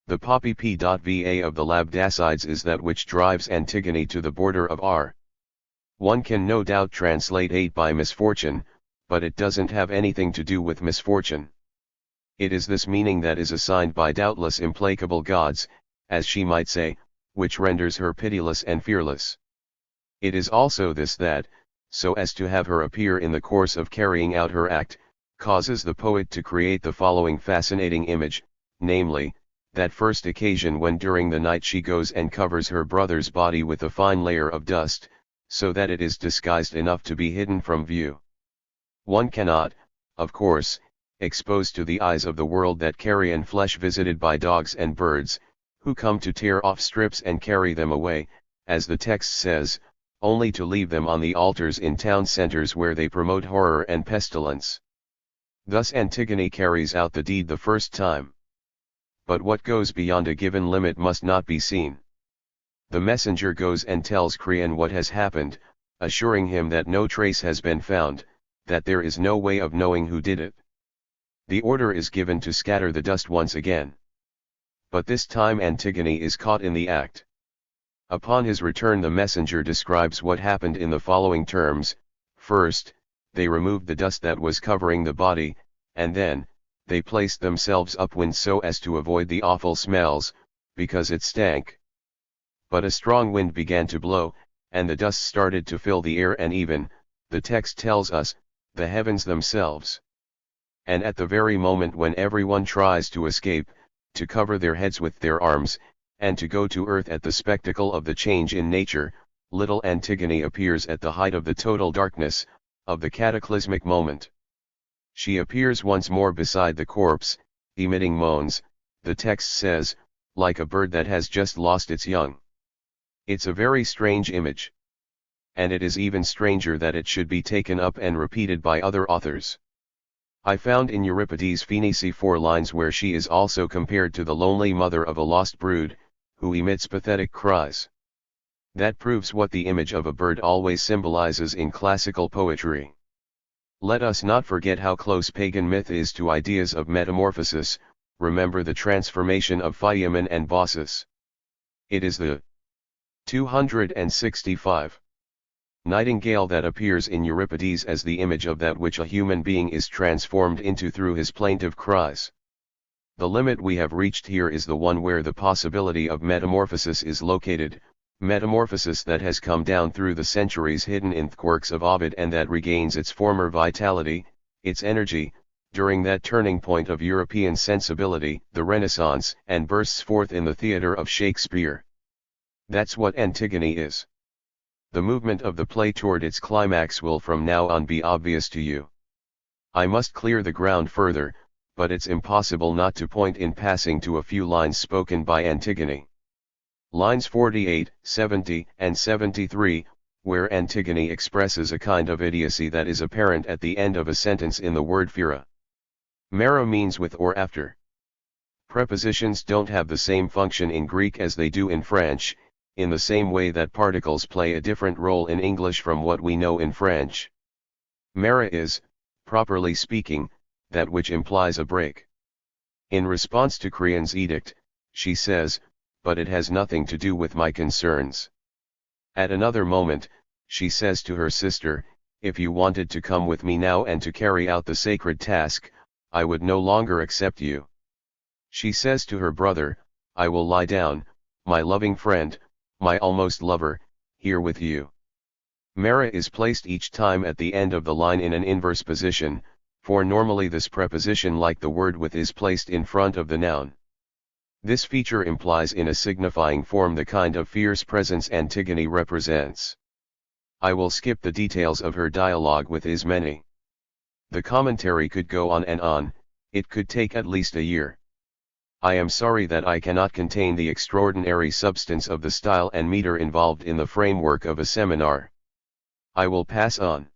The poppy P.va of the Labdacides is that which drives Antigone to the border of R. One can no doubt translate hate by misfortune, but it doesn't have anything to do with misfortune. It is this meaning that is assigned by doubtless implacable gods, as she might say, which renders her pitiless and fearless. It is also this that, so as to have her appear in the course of carrying out her act, causes the poet to create the following fascinating image, namely, that first occasion when during the night she goes and covers her brother's body with a fine layer of dust, so that it is disguised enough to be hidden from view. One cannot, of course, expose to the eyes of the world that carrion flesh visited by dogs and birds, who come to tear off strips and carry them away, as the text says, only to leave them on the altars in town centers where they promote horror and pestilence. Thus Antigone carries out the deed the first time. But what goes beyond a given limit must not be seen. The messenger goes and tells Creon what has happened, assuring him that no trace has been found, that there is no way of knowing who did it. The order is given to scatter the dust once again. But this time Antigone is caught in the act. Upon his return the messenger describes what happened in the following terms: first, they removed the dust that was covering the body, and then, they placed themselves upwind so as to avoid the awful smells, because it stank. But a strong wind began to blow, and the dust started to fill the air and even, the text tells us, the heavens themselves. And at the very moment when everyone tries to escape, to cover their heads with their arms, and to go to earth at the spectacle of the change in nature, little Antigone appears at the height of the total darkness, of the cataclysmic moment. She appears once more beside the corpse, emitting moans, the text says, like a bird that has just lost its young. It's a very strange image. And it is even stranger that it should be taken up and repeated by other authors. I found in Euripides' Phoenice 4 lines where she is also compared to the lonely mother of a lost brood, who emits pathetic cries. That proves what the image of a bird always symbolizes in classical poetry. Let us not forget how close pagan myth is to ideas of metamorphosis. Remember the transformation of Phaeacian and Baucis. It is the 265 nightingale that appears in Euripides as the image of that which a human being is transformed into through his plaintive cries. The limit we have reached here is the one where the possibility of metamorphosis is located, metamorphosis that has come down through the centuries hidden in the works of Ovid and that regains its former vitality, its energy, during that turning point of European sensibility, the Renaissance, and bursts forth in the theatre of Shakespeare. That's what Antigone is. The movement of the play toward its climax will from now on be obvious to you. I must clear the ground further, but it's impossible not to point in passing to a few lines spoken by Antigone. Lines 48, 70, and 73, where Antigone expresses a kind of idiocy that is apparent at the end of a sentence in the word phera. Mera means with or after. Prepositions don't have the same function in Greek as they do in French, in the same way that particles play a different role in English from what we know in French. Mera is, properly speaking, that which implies a break. In response to Creon's edict, she says, but it has nothing to do with my concerns. At another moment, she says to her sister, if you wanted to come with me now and to carry out the sacred task, I would no longer accept you. She says to her brother, I will lie down, my loving friend, my almost lover, here with you. Mera is placed each time at the end of the line in an inverse position, for normally this preposition like the word with is placed in front of the noun. This feature implies in a signifying form the kind of fierce presence Antigone represents. I will skip the details of her dialogue with Ismene. The commentary could go on and on, it could take at least a year. I am sorry that I cannot contain the extraordinary substance of the style and meter involved in the framework of a seminar. I will pass on.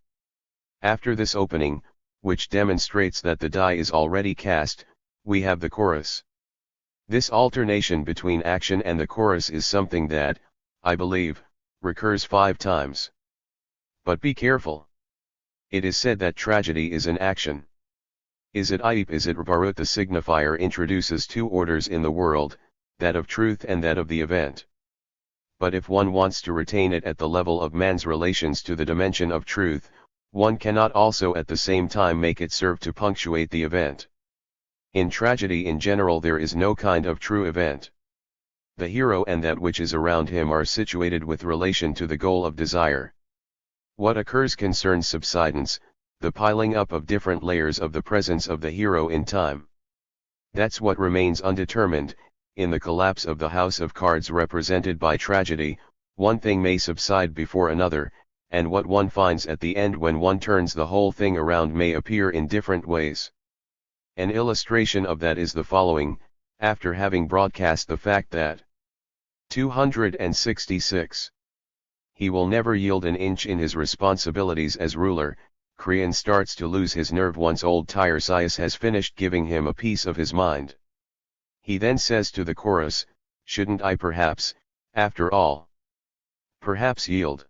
After this opening, which demonstrates that the die is already cast, we have the chorus. This alternation between action and the chorus is something that, I believe, recurs 5 times. But be careful. It is said that tragedy is an action. Is it Iep, is it Rvarut? The signifier introduces 2 orders in the world, that of truth and that of the event. But if one wants to retain it at the level of man's relations to the dimension of truth, one cannot also at the same time make it serve to punctuate the event. In tragedy in general there is no kind of true event. The hero and that which is around him are situated with relation to the goal of desire. What occurs concerns subsidence, the piling up of different layers of the presence of the hero in time. That's what remains undetermined. In the collapse of the house of cards represented by tragedy, one thing may subside before another, and what one finds at the end when one turns the whole thing around may appear in different ways. An illustration of that is the following: after having broadcast the fact that 266. He will never yield an inch in his responsibilities as ruler, Creon starts to lose his nerve once old Tiresias has finished giving him a piece of his mind. He then says to the chorus, shouldn't I perhaps, after all, perhaps yield?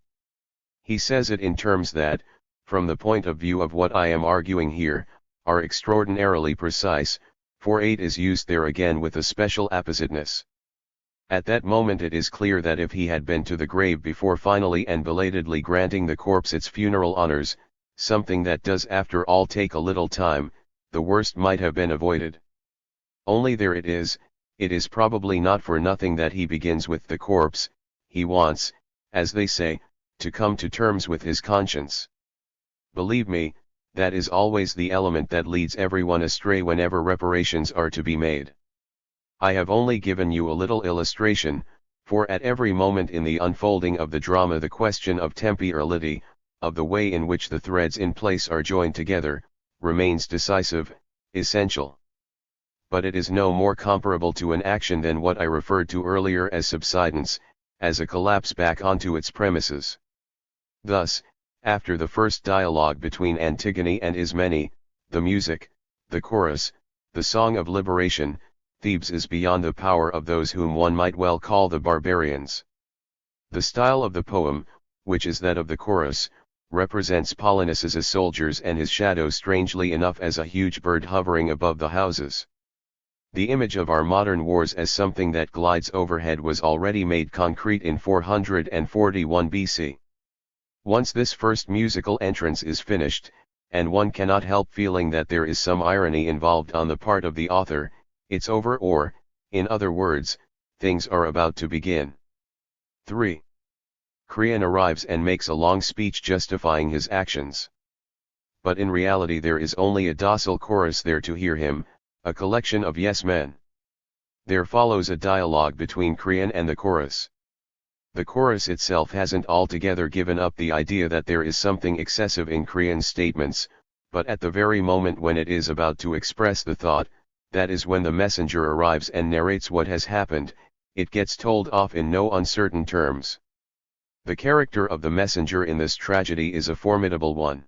He says it in terms that, from the point of view of what I am arguing here, are extraordinarily precise, for 8 is used there again with a special appositeness. At that moment it is clear that if he had been to the grave before finally and belatedly granting the corpse its funeral honors, something that does after all take a little time, the worst might have been avoided. Only there it is probably not for nothing that he begins with the corpse. He wants, as they say, to come to terms with his conscience. Believe me, that is always the element that leads everyone astray whenever reparations are to be made. I have only given you a little illustration, for at every moment in the unfolding of the drama the question of temporality, of the way in which the threads in place are joined together, remains decisive, essential. But it is no more comparable to an action than what I referred to earlier as subsidence, as a collapse back onto its premises. Thus, after the first dialogue between Antigone and Ismene, the music, the chorus, the song of liberation, Thebes is beyond the power of those whom one might well call the barbarians. The style of the poem, which is that of the chorus, represents Polonius's soldiers and his shadow strangely enough as a huge bird hovering above the houses. The image of our modern wars as something that glides overhead was already made concrete in 441 BC. Once this first musical entrance is finished, and one cannot help feeling that there is some irony involved on the part of the author, it's over, or, in other words, things are about to begin. 3. Creon arrives and makes a long speech justifying his actions. But in reality there is only a docile chorus there to hear him, a collection of yes men. There follows a dialogue between Creon and the chorus. The chorus itself hasn't altogether given up the idea that there is something excessive in Creon's statements, but at the very moment when it is about to express the thought, that is when the messenger arrives and narrates what has happened, it gets told off in no uncertain terms. The character of the messenger in this tragedy is a formidable one.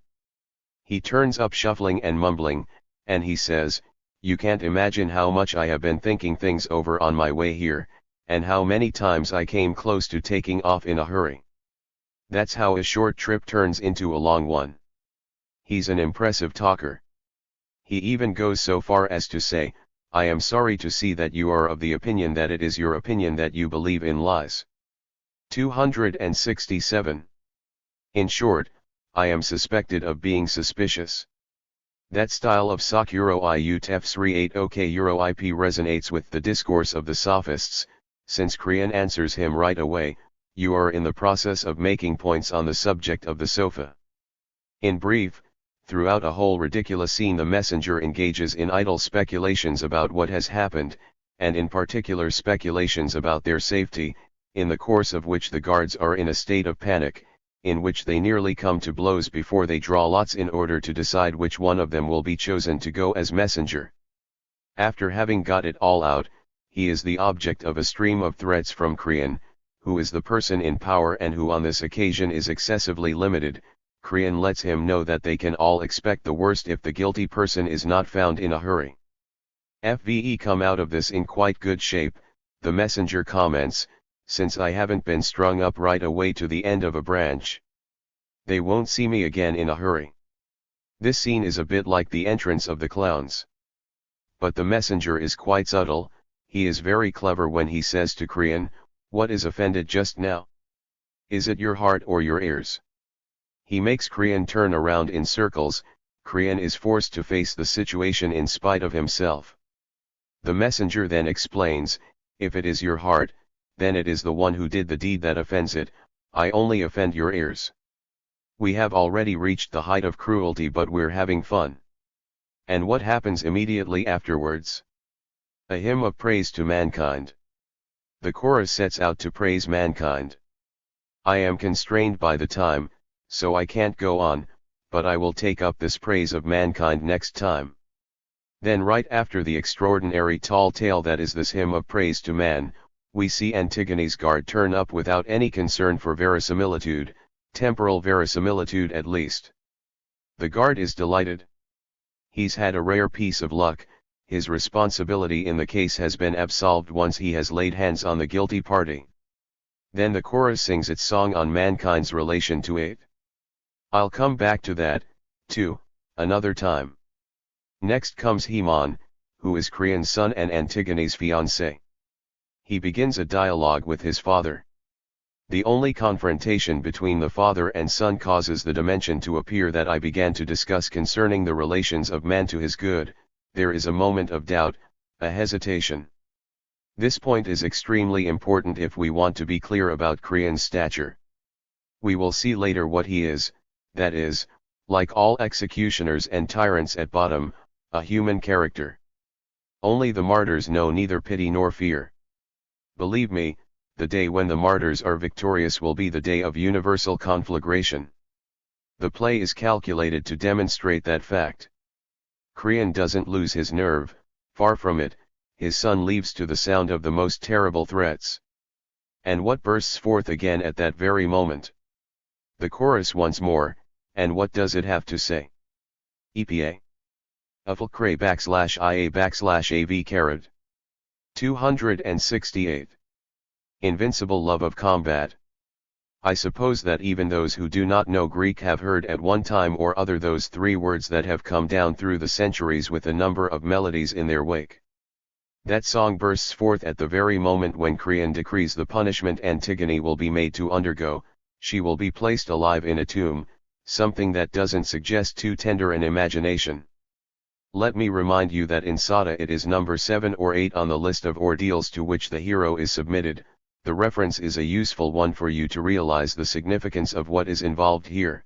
He turns up shuffling and mumbling, and he says, "You can't imagine how much I have been thinking things over on my way here, and how many times I came close to taking off in a hurry." That's how a short trip turns into a long one. He's an impressive talker. He even goes so far as to say, "I am sorry to see that you are of the opinion that it is your opinion that you believe in lies." 267. In short, I am suspected of being suspicious. That style of Soc Euro IU TEF 380K Euro IP resonates with the discourse of the sophists, since Creon answers him right away, "You are in the process of making points on the subject of the sofa." In brief, throughout a whole ridiculous scene the messenger engages in idle speculations about what has happened, and in particular speculations about their safety, in the course of which the guards are in a state of panic, in which they nearly come to blows before they draw lots in order to decide which one of them will be chosen to go as messenger. After having got it all out, he is the object of a stream of threats from Creon, who is the person in power and who on this occasion is excessively limited. Creon lets him know that they can all expect the worst if the guilty person is not found in a hurry. FVE come out of this in quite good shape, the messenger comments, since I haven't been strung up right away to the end of a branch. They won't see me again in a hurry. This scene is a bit like the entrance of the clowns. But the messenger is quite subtle, he is very clever when he says to Krian, "What is offended just now? Is it your heart or your ears?" He makes Krian turn around in circles. Krian is forced to face the situation in spite of himself. The messenger then explains, "If it is your heart, then it is the one who did the deed that offends it, I only offend your ears. We have already reached the height of cruelty, but we're having fun." And what happens immediately afterwards? A hymn of praise to mankind. The chorus sets out to praise mankind. "I am constrained by the time, so I can't go on, but I will take up this praise of mankind next time." Then right after the extraordinary tall tale that is this hymn of praise to man, we see Antigone's guard turn up without any concern for verisimilitude, temporal verisimilitude at least. The guard is delighted. He's had a rare piece of luck, his responsibility in the case has been absolved once he has laid hands on the guilty party. Then the chorus sings its song on mankind's relation to it. I'll come back to that, too, another time. Next comes Haemon, who is Krian's son and Antigone's fiancé. He begins a dialogue with his father. The only confrontation between the father and son causes the dimension to appear that I began to discuss concerning the relations of man to his good. There is a moment of doubt, a hesitation. This point is extremely important if we want to be clear about Krian's stature. We will see later what he is, that is, like all executioners and tyrants at bottom, a human character. Only the martyrs know neither pity nor fear. Believe me, the day when the martyrs are victorious will be the day of universal conflagration. The play is calculated to demonstrate that fact. Krian doesn't lose his nerve, far from it, his son leaves to the sound of the most terrible threats. And what bursts forth again at that very moment? The chorus once more, and what does it have to say? EPA. Uflcray /IA/AV carrot. 268. Invincible love of combat. I suppose that even those who do not know Greek have heard at one time or other those three words that have come down through the centuries with a number of melodies in their wake. That song bursts forth at the very moment when Krian decrees the punishment Antigone will be made to undergo. She will be placed alive in a tomb, something that doesn't suggest too tender an imagination. Let me remind you that in Sada it is number 7 or 8 on the list of ordeals to which the hero is submitted. The reference is a useful one for you to realize the significance of what is involved here.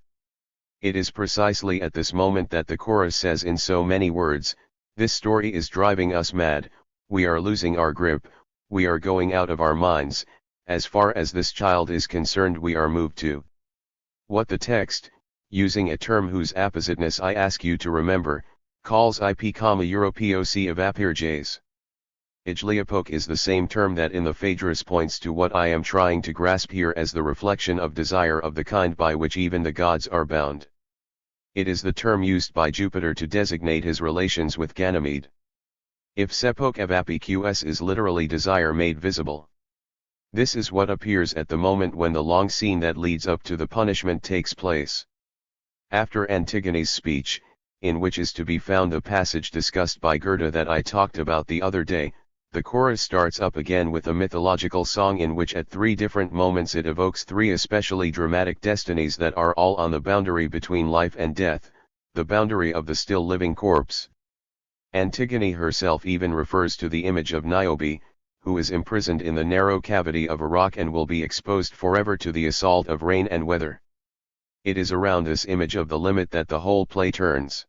It is precisely at this moment that the chorus says in so many words, "This story is driving us mad, we are losing our grip, we are going out of our minds, as far as this child is concerned we are moved to." What the text, using a term whose appositeness I ask you to remember, calls Europoc of apirges. Ijliapoc is the same term that in the Phaedrus points to what I am trying to grasp here as the reflection of desire of the kind by which even the gods are bound. It is the term used by Jupiter to designate his relations with Ganymede. If sepoc of apicus is literally desire made visible. This is what appears at the moment when the long scene that leads up to the punishment takes place. After Antigone's speech, in which is to be found the passage discussed by Goethe that I talked about the other day, the chorus starts up again with a mythological song in which at 3 different moments it evokes 3 especially dramatic destinies that are all on the boundary between life and death, the boundary of the still living corpse. Antigone herself even refers to the image of Niobe, who is imprisoned in the narrow cavity of a rock and will be exposed forever to the assault of rain and weather. It is around this image of the limit that the whole play turns.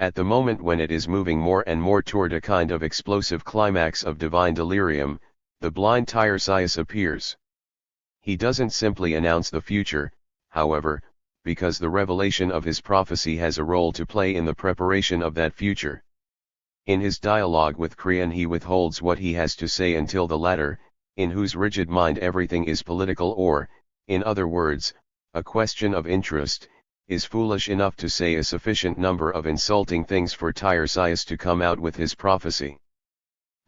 At the moment when it is moving more and more toward a kind of explosive climax of divine delirium, the blind Tiresias appears. He doesn't simply announce the future, however, because the revelation of his prophecy has a role to play in the preparation of that future. In his dialogue with Krian he withholds what he has to say until the latter, in whose rigid mind everything is political or, in other words, a question of interest, is foolish enough to say a sufficient number of insulting things for Tiresias to come out with his prophecy.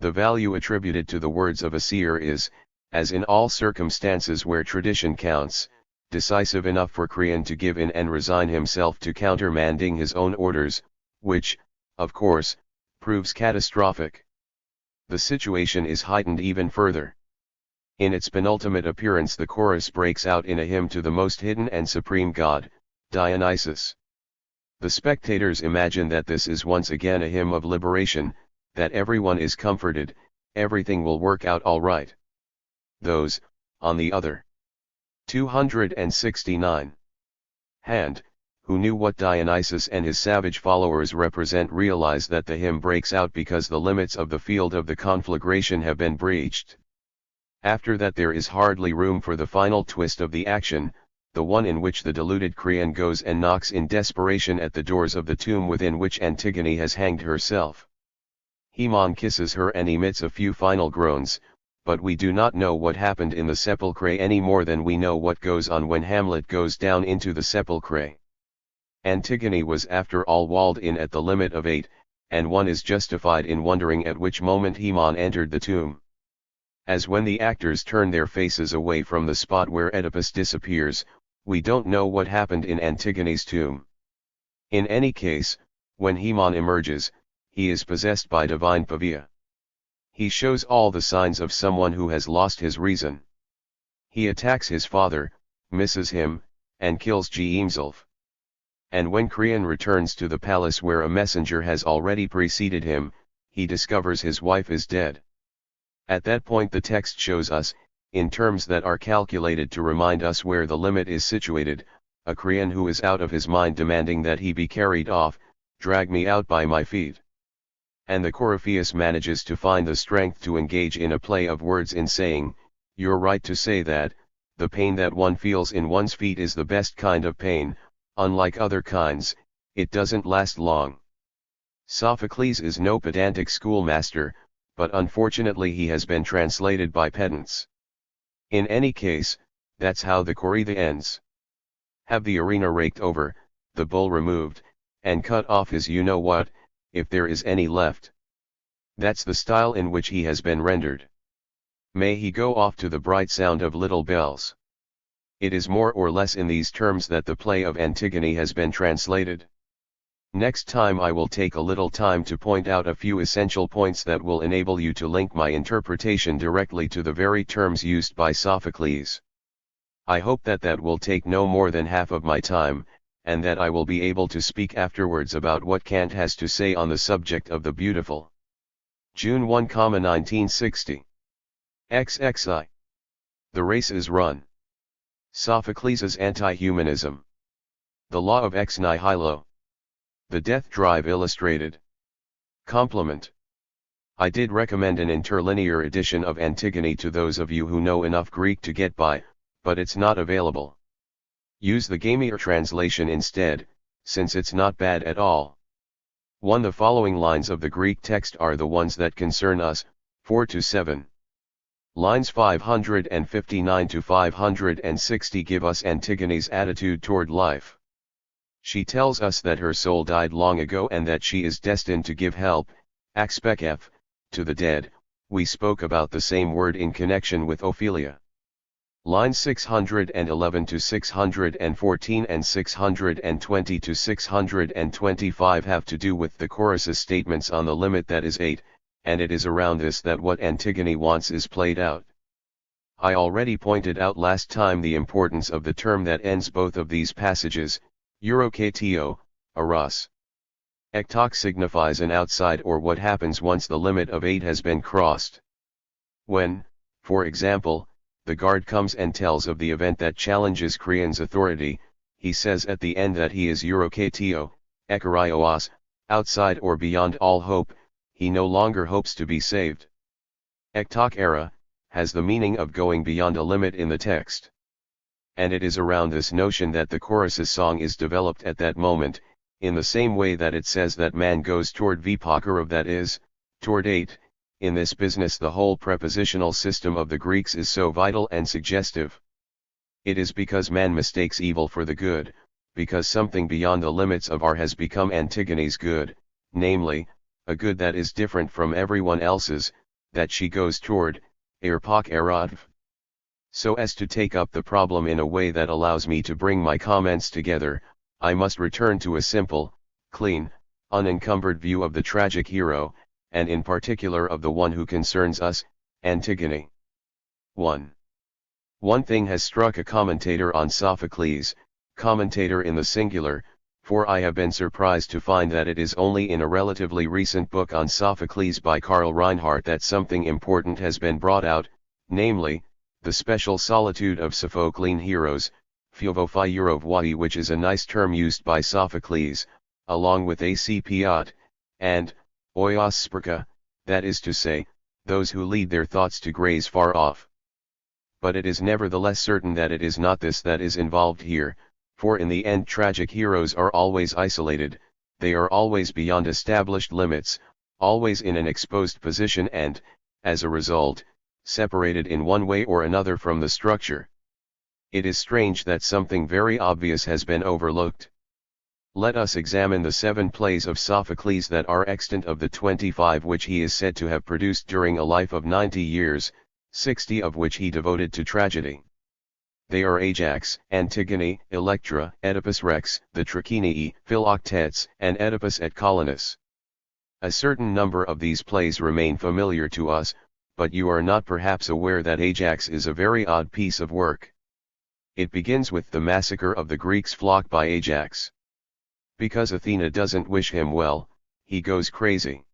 The value attributed to the words of a seer is, as in all circumstances where tradition counts, decisive enough for Creon to give in and resign himself to countermanding his own orders, which, of course, proves catastrophic. The situation is heightened even further. In its penultimate appearance the chorus breaks out in a hymn to the most hidden and supreme god, Dionysus. The spectators imagine that this is once again a hymn of liberation, that everyone is comforted, everything will work out all right. Those, on the other 269 hand, who knew what Dionysus and his savage followers represent, realize that the hymn breaks out because the limits of the field of the conflagration have been breached. After that there is hardly room for the final twist of the action, the one in which the deluded Creon goes and knocks in desperation at the doors of the tomb within which Antigone has hanged herself. Haemon kisses her and emits a few final groans, but we do not know what happened in the sepulchre any more than we know what goes on when Hamlet goes down into the sepulchre. Antigone was after all walled in at the limit of 8, and one is justified in wondering at which moment Haemon entered the tomb. As when the actors turn their faces away from the spot where Oedipus disappears, we don't know what happened in Antigone's tomb. In any case, when Haemon emerges, he is possessed by divine pavia. He shows all the signs of someone who has lost his reason. He attacks his father, misses him, and kills Giemzulf. And when Creon returns to the palace where a messenger has already preceded him, he discovers his wife is dead. At that point the text shows us, in terms that are calculated to remind us where the limit is situated, a Creon who is out of his mind demanding that he be carried off, drag me out by my feet. And the Coryphaeus manages to find the strength to engage in a play of words in saying, "You're right to say that, the pain that one feels in one's feet is the best kind of pain, unlike other kinds, it doesn't last long." Sophocles is no pedantic schoolmaster, but unfortunately he has been translated by pedants. In any case, that's how the Corytha ends. Have the arena raked over, the bull removed, and cut off his you-know-what, if there is any left. That's the style in which he has been rendered. May he go off to the bright sound of little bells. It is more or less in these terms that the play of Antigone has been translated. Next time I will take a little time to point out a few essential points that will enable you to link my interpretation directly to the very terms used by Sophocles. I hope that will take no more than half of my time, and that I will be able to speak afterwards about what Kant has to say on the subject of the beautiful. June 1, 1960. XXI. The race is run. Sophocles' anti-humanism. The law of ex nihilo. The death drive illustrated. Complement. I did recommend an interlinear edition of Antigone to those of you who know enough Greek to get by, but it's not available. Use the Gamier translation instead, since it's not bad at all. 1. The following lines of the Greek text are the ones that concern us, 4-7. Lines 559 to 560 give us Antigone's attitude toward life. She tells us that her soul died long ago and that she is destined to give help, Spec F, to the dead. We spoke about the same word in connection with Ophelia. Lines 611 to 614 and 620 to 625 have to do with the chorus's statements on the limit that is 8, and it is around this that what Antigone wants is played out. I already pointed out last time the importance of the term that ends both of these passages, Eurokato, aras. Ektok signifies an outside or what happens once the limit of 8 has been crossed. When, for example, the guard comes and tells of the event that challenges Creon's authority, he says at the end that he is Eurokato, ekarios, outside or beyond all hope, he no longer hopes to be saved. Ektok era, has the meaning of going beyond a limit in the text. And it is around this notion that the chorus's song is developed at that moment, in the same way that it says that man goes toward Vipakarov, that is, toward 8. In this business the whole prepositional system of the Greeks is so vital and suggestive. It is because man mistakes evil for the good, because something beyond the limits of art has become Antigone's good, namely, a good that is different from everyone else's, that she goes toward, erpak eradv. So as to take up the problem in a way that allows me to bring my comments together, I must return to a simple, clean, unencumbered view of the tragic hero, and in particular of the one who concerns us, Antigone. 1. One thing has struck a commentator on Sophocles, commentator in the singular, for I have been surprised to find that it is only in a relatively recent book on Sophocles by Karl Reinhardt that something important has been brought out, namely, the special solitude of Sophoclean heroes, Philophiurovoi, which is a nice term used by Sophocles, along with acpiot, and oiosperka, that is to say, those who lead their thoughts to graze far off. But it is nevertheless certain that it is not this that is involved here, for in the end tragic heroes are always isolated, they are always beyond established limits, always in an exposed position and, as a result, separated in one way or another from the structure. It is strange that something very obvious has been overlooked. Let us examine the 7 plays of Sophocles that are extant of the 25 which he is said to have produced during a life of 90 years, 60 of which he devoted to tragedy. They are Ajax, Antigone, Electra, Oedipus Rex, the Trachinii, Philoctetes, and Oedipus et Colonus. A certain number of these plays remain familiar to us, but you are not perhaps aware that Ajax is a very odd piece of work. It begins with the massacre of the Greeks' flock by Ajax. Because Athena doesn't wish him well, he goes crazy.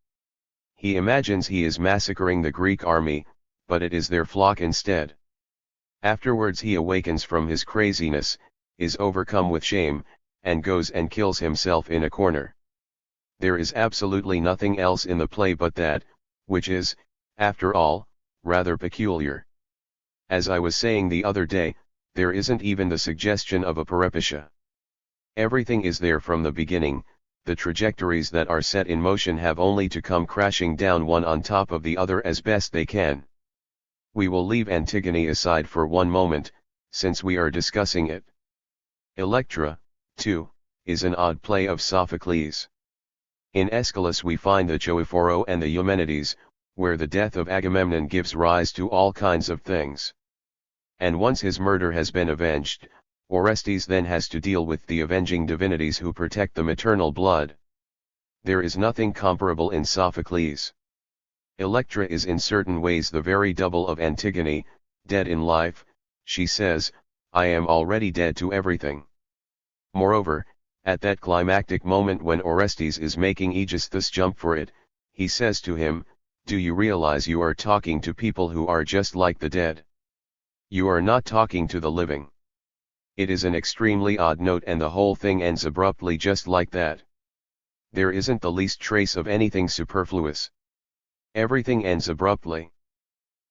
He imagines he is massacring the Greek army, but it is their flock instead. Afterwards he awakens from his craziness, is overcome with shame, and goes and kills himself in a corner. There is absolutely nothing else in the play but that, which is, after all, rather peculiar. As I was saying the other day, there isn't even the suggestion of a peripetia. Everything is there from the beginning, the trajectories that are set in motion have only to come crashing down one on top of the other as best they can. We will leave Antigone aside for one moment, since we are discussing it. Electra, too, is an odd play of Sophocles. In Aeschylus we find the Choephoro and the Eumenides, where the death of Agamemnon gives rise to all kinds of things. And once his murder has been avenged, Orestes then has to deal with the avenging divinities who protect the maternal blood. There is nothing comparable in Sophocles. Electra is in certain ways the very double of Antigone, dead in life, she says, I am already dead to everything. Moreover, at that climactic moment when Orestes is making Aegisthus jump for it, he says to him, do you realize you are talking to people who are just like the dead? You are not talking to the living. It is an extremely odd note and the whole thing ends abruptly just like that. There isn't the least trace of anything superfluous. Everything ends abruptly.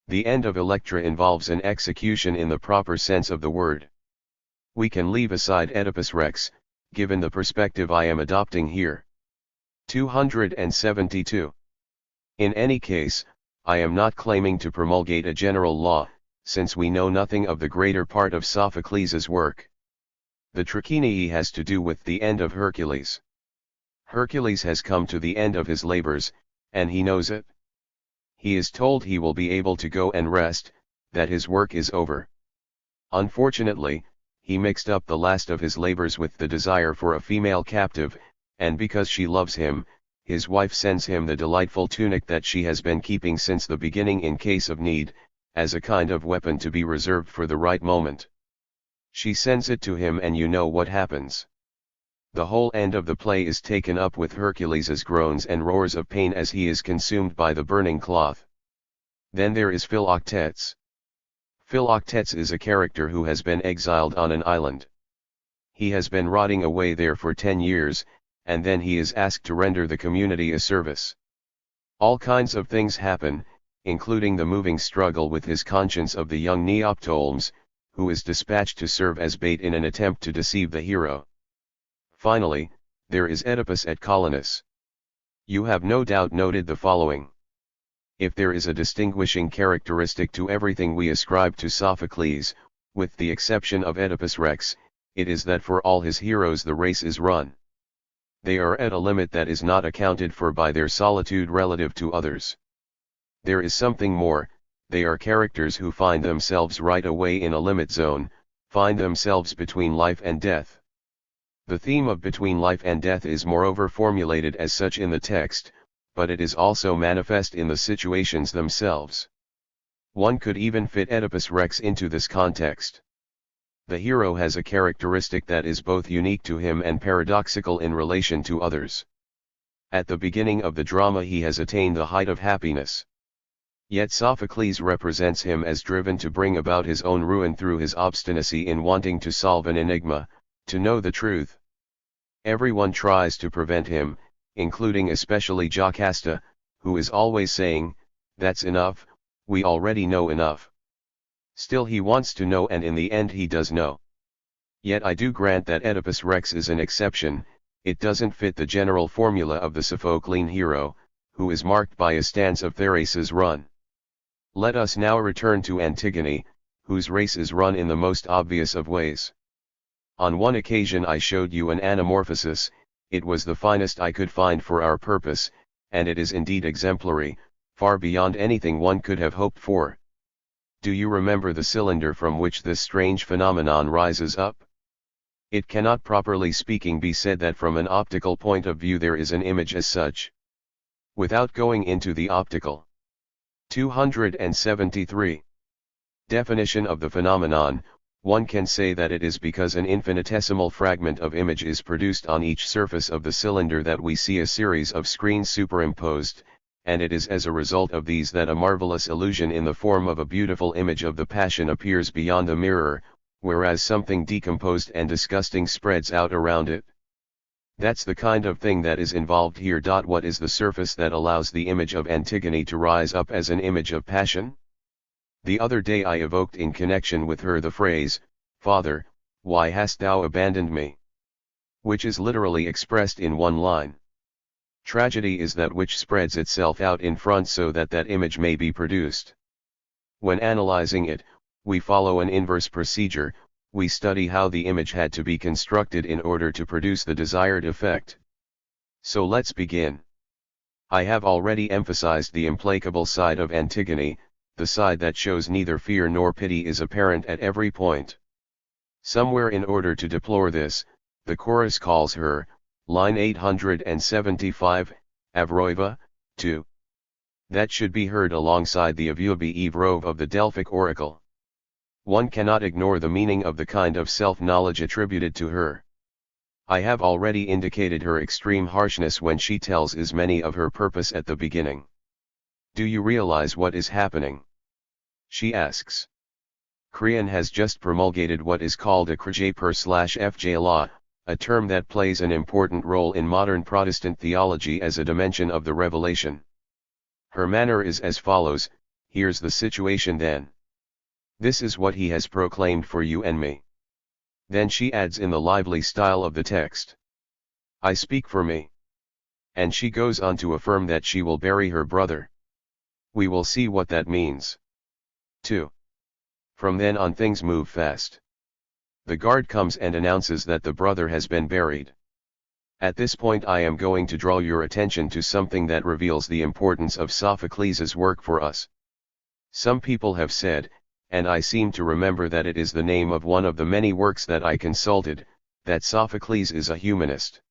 The end of Electra involves an execution in the proper sense of the word. We can leave aside Oedipus Rex, given the perspective I am adopting here. 272. In any case, I am not claiming to promulgate a general law, since we know nothing of the greater part of Sophocles' work. The Trachinii has to do with the end of Hercules. Hercules has come to the end of his labors, and he knows it. He is told he will be able to go and rest, that his work is over. Unfortunately, he mixed up the last of his labors with the desire for a female captive, and because she loves him, his wife sends him the delightful tunic that she has been keeping since the beginning in case of need, as a kind of weapon to be reserved for the right moment. She sends it to him and you know what happens. The whole end of the play is taken up with Hercules' groans and roars of pain as he is consumed by the burning cloth. Then there is Philoctetes. Philoctetes is a character who has been exiled on an island. He has been rotting away there for 10 years, and then he is asked to render the community a service. All kinds of things happen, including the moving struggle with his conscience of the young Neoptolemus, who is dispatched to serve as bait in an attempt to deceive the hero. Finally, there is Oedipus et Colonus. You have no doubt noted the following. If there is a distinguishing characteristic to everything we ascribe to Sophocles, with the exception of Oedipus Rex, it is that for all his heroes the race is run. They are at a limit that is not accounted for by their solitude relative to others. There is something more, they are characters who find themselves right away in a limit zone, find themselves between life and death. The theme of between life and death is moreover formulated as such in the text, but it is also manifest in the situations themselves. One could even fit Oedipus Rex into this context. The hero has a characteristic that is both unique to him and paradoxical in relation to others. At the beginning of the drama he has attained the height of happiness. Yet Sophocles represents him as driven to bring about his own ruin through his obstinacy in wanting to solve an enigma, to know the truth. Everyone tries to prevent him, including especially Jocasta, who is always saying, "That's enough, we already know enough." Still he wants to know, and in the end he does know. Yet I do grant that Oedipus Rex is an exception, it doesn't fit the general formula of the Sophoclean hero, who is marked by a stance of Therace's run. Let us now return to Antigone, whose race is run in the most obvious of ways. On one occasion I showed you an anamorphosis, it was the finest I could find for our purpose, and it is indeed exemplary, far beyond anything one could have hoped for. Do you remember the cylinder from which this strange phenomenon rises up? It cannot properly speaking be said that from an optical point of view there is an image as such. Without going into the optical. 273. Definition of the phenomenon, one can say that it is because an infinitesimal fragment of image is produced on each surface of the cylinder that we see a series of screens superimposed, and it is as a result of these that a marvelous illusion in the form of a beautiful image of the passion appears beyond the mirror, whereas something decomposed and disgusting spreads out around it. That's the kind of thing that is involved here. What is the surface that allows the image of Antigone to rise up as an image of passion? The other day I evoked in connection with her the phrase, "Father, why hast thou abandoned me?" which is literally expressed in one line. Tragedy is that which spreads itself out in front so that that image may be produced. When analyzing it, we follow an inverse procedure, we study how the image had to be constructed in order to produce the desired effect. So let's begin. I have already emphasized the implacable side of Antigone, the side that shows neither fear nor pity is apparent at every point. Somewhere in order to deplore this, the chorus calls her, line 875, Avroiva, 2. That should be heard alongside the Avubi Evrov of the Delphic oracle. One cannot ignore the meaning of the kind of self-knowledge attributed to her. I have already indicated her extreme harshness when she tells Ismene of her purpose at the beginning. Do you realize what is happening? She asks. Creon has just promulgated what is called a Krajer/FJ law, a term that plays an important role in modern Protestant theology as a dimension of the revelation. Her manner is as follows, here's the situation then. This is what he has proclaimed for you and me. Then she adds in the lively style of the text. I speak for me. And she goes on to affirm that she will bury her brother. We will see what that means. 2. From then on things move fast. The guard comes and announces that the brother has been buried. At this point I am going to draw your attention to something that reveals the importance of Sophocles' work for us. Some people have said, and I seem to remember that it is the name of one of the many works that I consulted, that Sophocles is a humanist.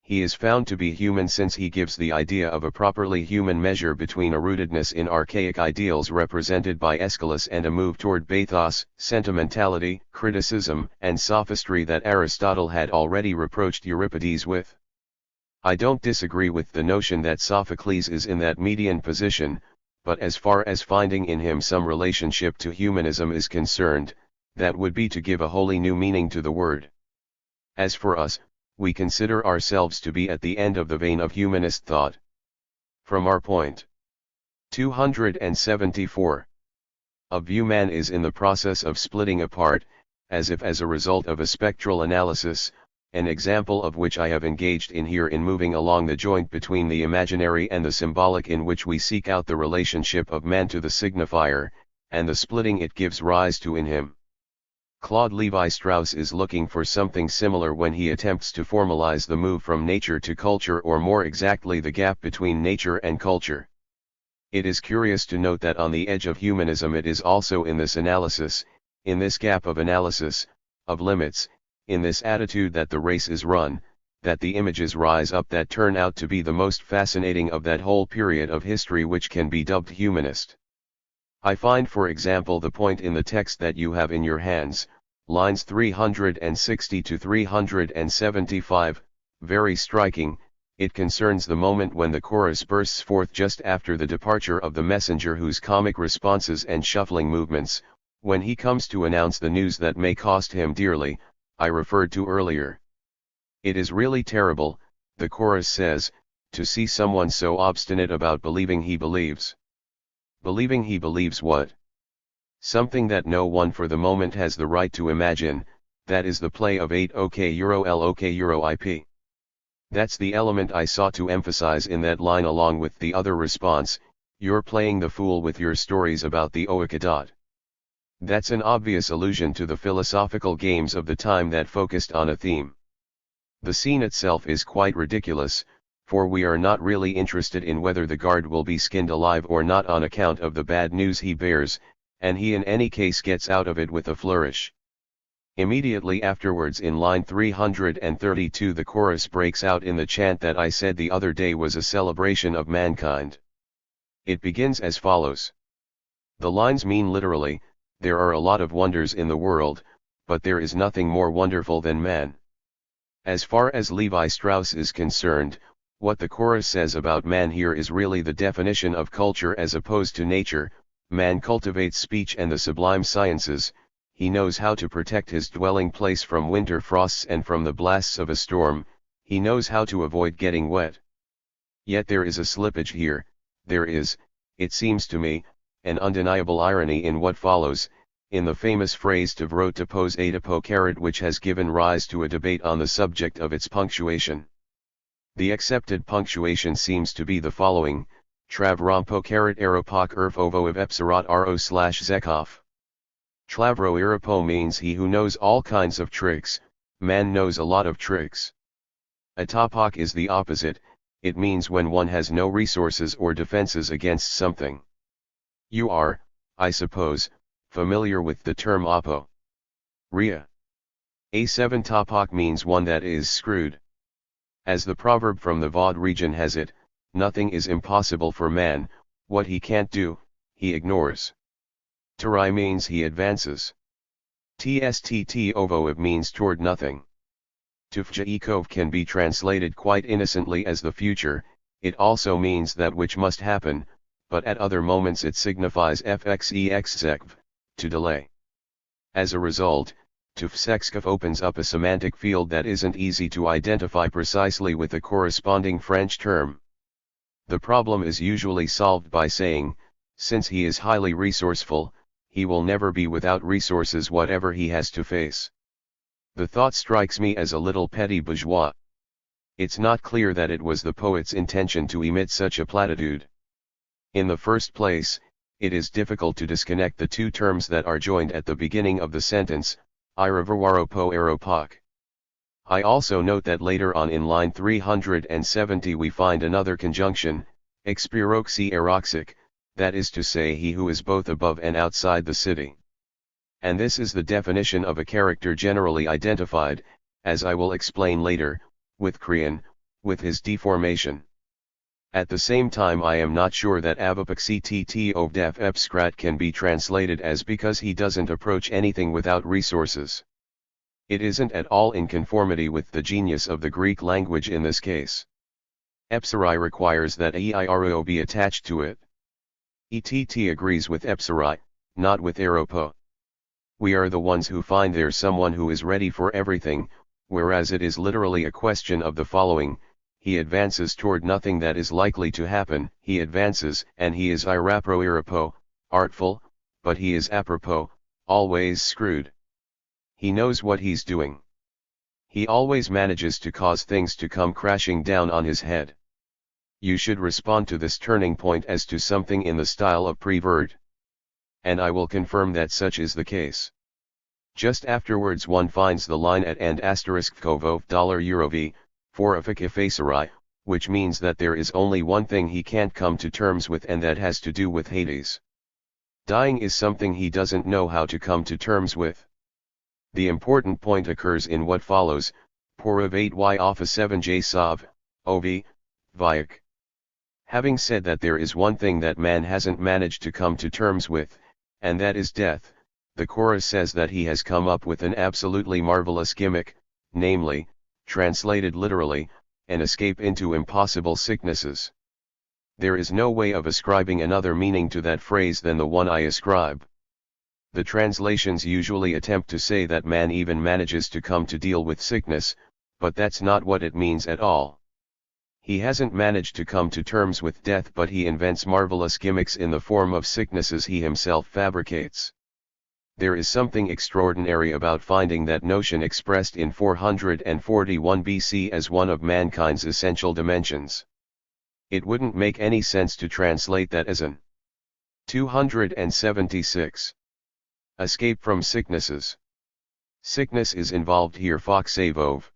He is found to be human since he gives the idea of a properly human measure between a rootedness in archaic ideals represented by Aeschylus and a move toward bathos, sentimentality, criticism, and sophistry that Aristotle had already reproached Euripides with. I don't disagree with the notion that Sophocles is in that median position, but as far as finding in him some relationship to humanism is concerned, that would be to give a wholly new meaning to the word. As for us, we consider ourselves to be at the end of the vein of humanist thought. From our point. 274. Of view man is in the process of splitting apart, as if as a result of a spectral analysis, an example of which I have engaged in here in moving along the joint between the imaginary and the symbolic in which we seek out the relationship of man to the signifier, and the splitting it gives rise to in him. Claude Levi-Strauss is looking for something similar when he attempts to formalize the move from nature to culture, or more exactly the gap between nature and culture. It is curious to note that on the edge of humanism it is also in this analysis, in this gap of analysis, of limits, in this attitude that the race is run, that the images rise up that turn out to be the most fascinating of that whole period of history which can be dubbed humanist. I find, for example, the point in the text that you have in your hands, lines 360 to 375, very striking. It concerns the moment when the chorus bursts forth just after the departure of the messenger, whose comic responses and shuffling movements, when he comes to announce the news that may cost him dearly, I referred to earlier. It is really terrible, the chorus says, to see someone so obstinate about believing he believes. Believing he believes what? Something that no one for the moment has the right to imagine, that is the play of 8 OK Euro L OK Euro IP. That's the element I sought to emphasize in that line, along with the other response, you're playing the fool with your stories about the Oika. That's an obvious allusion to the philosophical games of the time that focused on a theme. The scene itself is quite ridiculous, for we are not really interested in whether the guard will be skinned alive or not on account of the bad news he bears, and he in any case gets out of it with a flourish. Immediately afterwards, in line 332, the chorus breaks out in the chant that I said the other day was a celebration of mankind. It begins as follows. The lines mean literally, there are a lot of wonders in the world, but there is nothing more wonderful than man. As far as Levi-Strauss is concerned, what the chorus says about man here is really the definition of culture as opposed to nature. Man cultivates speech and the sublime sciences, he knows how to protect his dwelling place from winter frosts and from the blasts of a storm, he knows how to avoid getting wet. Yet there is a slippage here, there is, it seems to me, an undeniable irony in what follows, in the famous phrase to vro to pose a to po carat, which has given rise to a debate on the subject of its punctuation. The accepted punctuation seems to be the following: Trav rompo carat aeropoc ovo of epsirat ro/zekov. Tlavro irapo means he who knows all kinds of tricks, man knows a lot of tricks. Atopok is the opposite, it means when one has no resources or defenses against something. You are, I suppose, familiar with the term apo. Ria. A7 topok means one that is screwed. As the proverb from the Vaud region has it, nothing is impossible for man, what he can't do, he ignores. Tarai means he advances. Tst ovo means toward nothing. Tufjaikov can be translated quite innocently as the future, it also means that which must happen, but at other moments it signifies fxexzekv, to delay. As a result, Tufsekskov opens up a semantic field that isn't easy to identify precisely with the corresponding French term. The problem is usually solved by saying, since he is highly resourceful, he will never be without resources whatever he has to face. The thought strikes me as a little petty bourgeois. It's not clear that it was the poet's intention to emit such a platitude. In the first place, it is difficult to disconnect the two terms that are joined at the beginning of the sentence, Iravarwaropo aeropoc. I also note that later on in line 370 we find another conjunction, expiroxi eroxic, that is to say he who is both above and outside the city. And this is the definition of a character generally identified, as I will explain later, with Kriyan, with his deformation. At the same time I am not sure that avapaxi ovdef epskrat can be translated as because he doesn't approach anything without resources. It isn't at all in conformity with the genius of the Greek language in this case. Epsirai requires that eiro be attached to it. ETT agrees with epsirai, not with aeropo. We are the ones who find there someone who is ready for everything, whereas it is literally a question of the following: he advances toward nothing that is likely to happen, he advances, and he is irapro irapo, artful, but he is apropos, always screwed. He knows what he's doing. He always manages to cause things to come crashing down on his head. You should respond to this turning point as to something in the style of Prévert. And I will confirm that such is the case. Just afterwards one finds the line at and *kovov $EURV, for efficacifaceri, which means that there is only one thing he can't come to terms with, and that has to do with Hades. Dying is something he doesn't know how to come to terms with. The important point occurs in what follows, Poravate y alpha 7j sov, ov, vayak. Having said that there is one thing that man hasn't managed to come to terms with, and that is death, the chorus says that he has come up with an absolutely marvelous gimmick, namely, translated literally, an escape into impossible sicknesses. There is no way of ascribing another meaning to that phrase than the one I ascribe. The translations usually attempt to say that man even manages to come to deal with sickness, but that's not what it means at all. He hasn't managed to come to terms with death, but he invents marvelous gimmicks in the form of sicknesses he himself fabricates. There is something extraordinary about finding that notion expressed in 441 BC as one of mankind's essential dimensions. It wouldn't make any sense to translate that as an 276. Escape from sicknesses. Sickness is involved here, Fox Savov.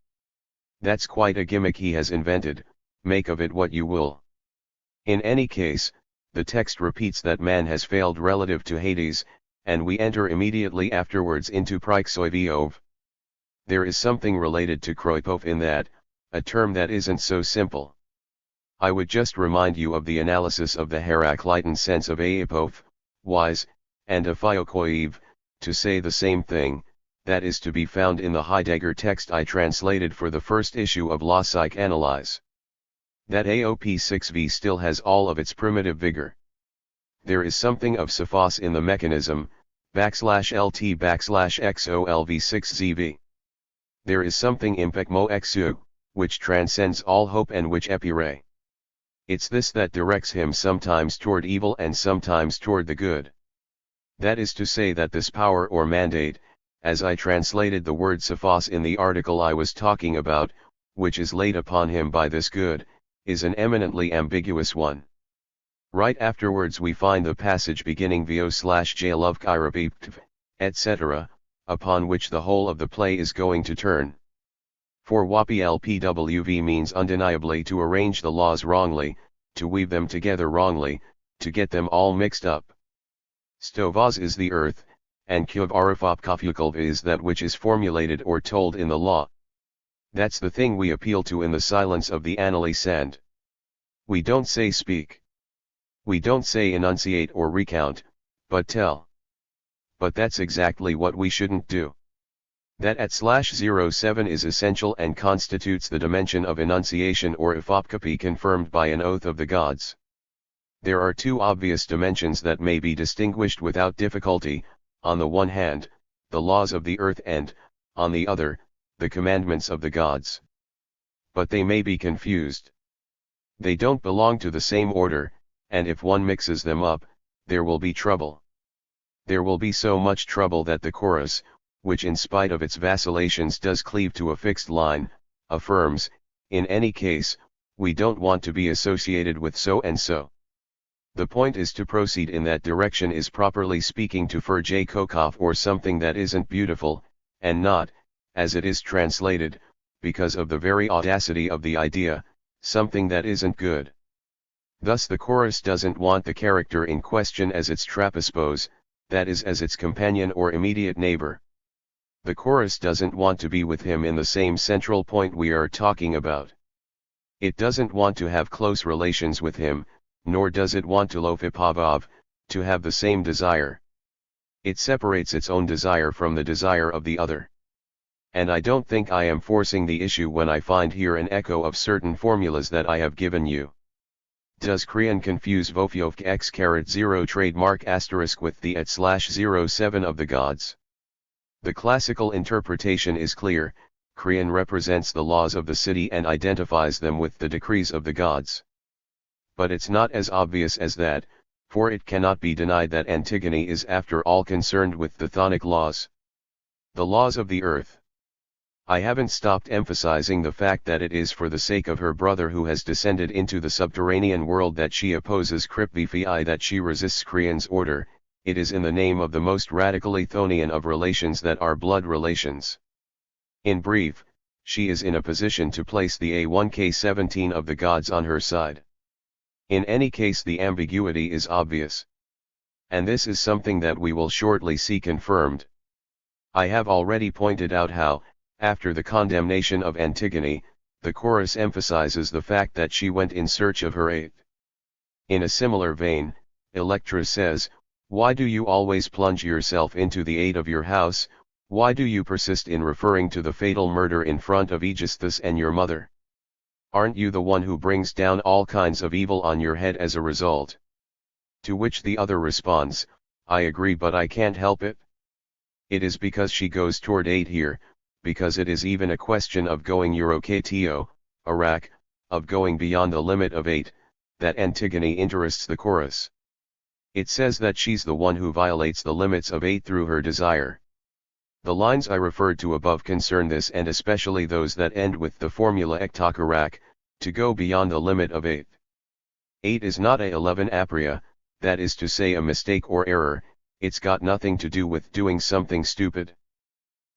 That's quite a gimmick he has invented, make of it what you will. In any case, the text repeats that man has failed relative to Hades, and we enter immediately afterwards into Pryksoiviov. There is something related to Kroipov in that, a term that isn't so simple. I would just remind you of the analysis of the Heraclitan sense of aipov, wise, and aphiokoi, to say the same thing, that is to be found in the Heidegger text I translated for the first issue of La Psychanalyse. That AOP6V still has all of its primitive vigor. There is something of Sophos in the mechanism, /LT/XOLV6ZV. There is something impecmo exu, which transcends all hope and which epire. It's this that directs him sometimes toward evil and sometimes toward the good. That is to say that this power or mandate, as I translated the word Sophos in the article I was talking about, which is laid upon him by this good, is an eminently ambiguous one. Right afterwards we find the passage beginning vo/j love kyrabiptv, etc., upon which the whole of the play is going to turn. For WAPLPWV means undeniably to arrange the laws wrongly, to weave them together wrongly, to get them all mixed up. Stovaz is the earth, and Kyvarafopkafukov is that which is formulated or told in the law. That's the thing we appeal to in the silence of the analyse, and we don't say speak. We don't say enunciate or recount, but tell. But that's exactly what we shouldn't do. That @/07 is essential and constitutes the dimension of enunciation or ifopkapi confirmed by an oath of the gods. There are two obvious dimensions that may be distinguished without difficulty, on the one hand, the laws of the earth and, on the other, the commandments of the gods. But they may be confused. They don't belong to the same order, and if one mixes them up, there will be trouble. There will be so much trouble that the chorus, which in spite of its vacillations does cleave to a fixed line, affirms, in any case, we don't want to be associated with so and so. The point is to proceed in that direction is properly speaking to Ferjay Kokov or something that isn't beautiful, and not, as it is translated, because of the very audacity of the idea, something that isn't good. Thus the chorus doesn't want the character in question as its trapezospose, that is as its companion or immediate neighbor. The chorus doesn't want to be with him in the same central point we are talking about. It doesn't want to have close relations with him, nor does it want to lofipavov, to have the same desire. It separates its own desire from the desire of the other. And I don't think I am forcing the issue when I find here an echo of certain formulas that I have given you. Does Kriyan confuse Vofiovk x0 trademark asterisk with the @/07 of the gods? The classical interpretation is clear. Kriyan represents the laws of the city and identifies them with the decrees of the gods. But it's not as obvious as that, for it cannot be denied that Antigone is after all concerned with the chthonic laws. The laws of the earth. I haven't stopped emphasizing the fact that it is for the sake of her brother who has descended into the subterranean world that she opposes Kripvifi, that she resists Kriyan's order, it is in the name of the most radically Chthonian of relations that are blood relations. In brief, she is in a position to place the A1K17 of the gods on her side. In any case, the ambiguity is obvious. And this is something that we will shortly see confirmed. I have already pointed out how, after the condemnation of Antigone, the chorus emphasizes the fact that she went in search of her eighth. In a similar vein, Electra says, "Why do you always plunge yourself into the aid of your house? Why do you persist in referring to the fatal murder in front of Aegisthus and your mother? Aren't you the one who brings down all kinds of evil on your head as a result?" To which the other responds, "I agree, but I can't help it. It is because she goes toward 8 here, because it is even a question of going Eurokto, Iraq, of going beyond the limit of 8, that Antigone interests the chorus. It says that she's the one who violates the limits of 8 through her desire. The lines I referred to above concern this, and especially those that end with the formula ektokarak, to go beyond the limit of 8. 8 is not a 11 apria, that is to say a mistake or error, it's got nothing to do with doing something stupid.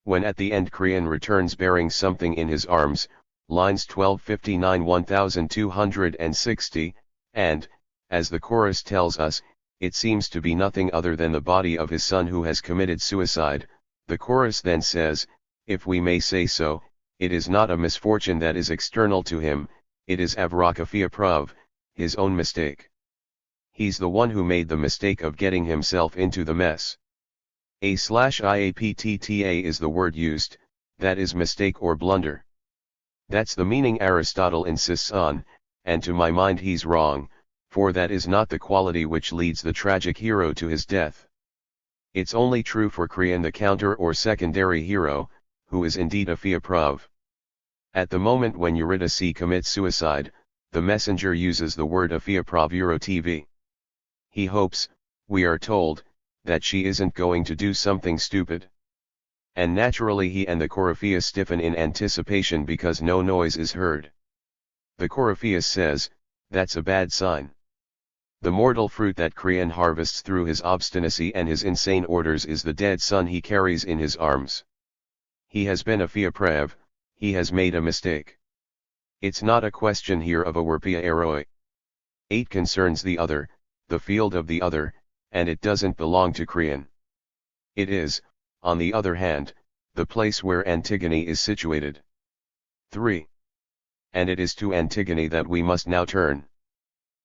When at the end Creon returns bearing something in his arms, lines 1259-1260, and, as the chorus tells us, it seems to be nothing other than the body of his son who has committed suicide, the chorus then says, if we may say so, it is not a misfortune that is external to him, it is Avrakaphia Prav, his own mistake. He's the one who made the mistake of getting himself into the mess. A/iaptta is the word used, that is mistake or blunder. That's the meaning Aristotle insists on, and to my mind he's wrong, for that is not the quality which leads the tragic hero to his death. It's only true for Creon, the counter or secondary hero, who is indeed a Phiaprav. At the moment when Eurydice commits suicide, the messenger uses the word Aphiaprav Eurotv. He hopes, we are told, that she isn't going to do something stupid. And naturally he and the Coryphaeus stiffen in anticipation because no noise is heard. The Coryphaeus says, that's a bad sign. The mortal fruit that Creon harvests through his obstinacy and his insane orders is the dead son he carries in his arms. He has been a Phiaprav, he has made a mistake. It's not a question here of a Werpia eroi. 8 concerns the other, the field of the other, and it doesn't belong to Creon. It is, on the other hand, the place where Antigone is situated. 3. And it is to Antigone that we must now turn.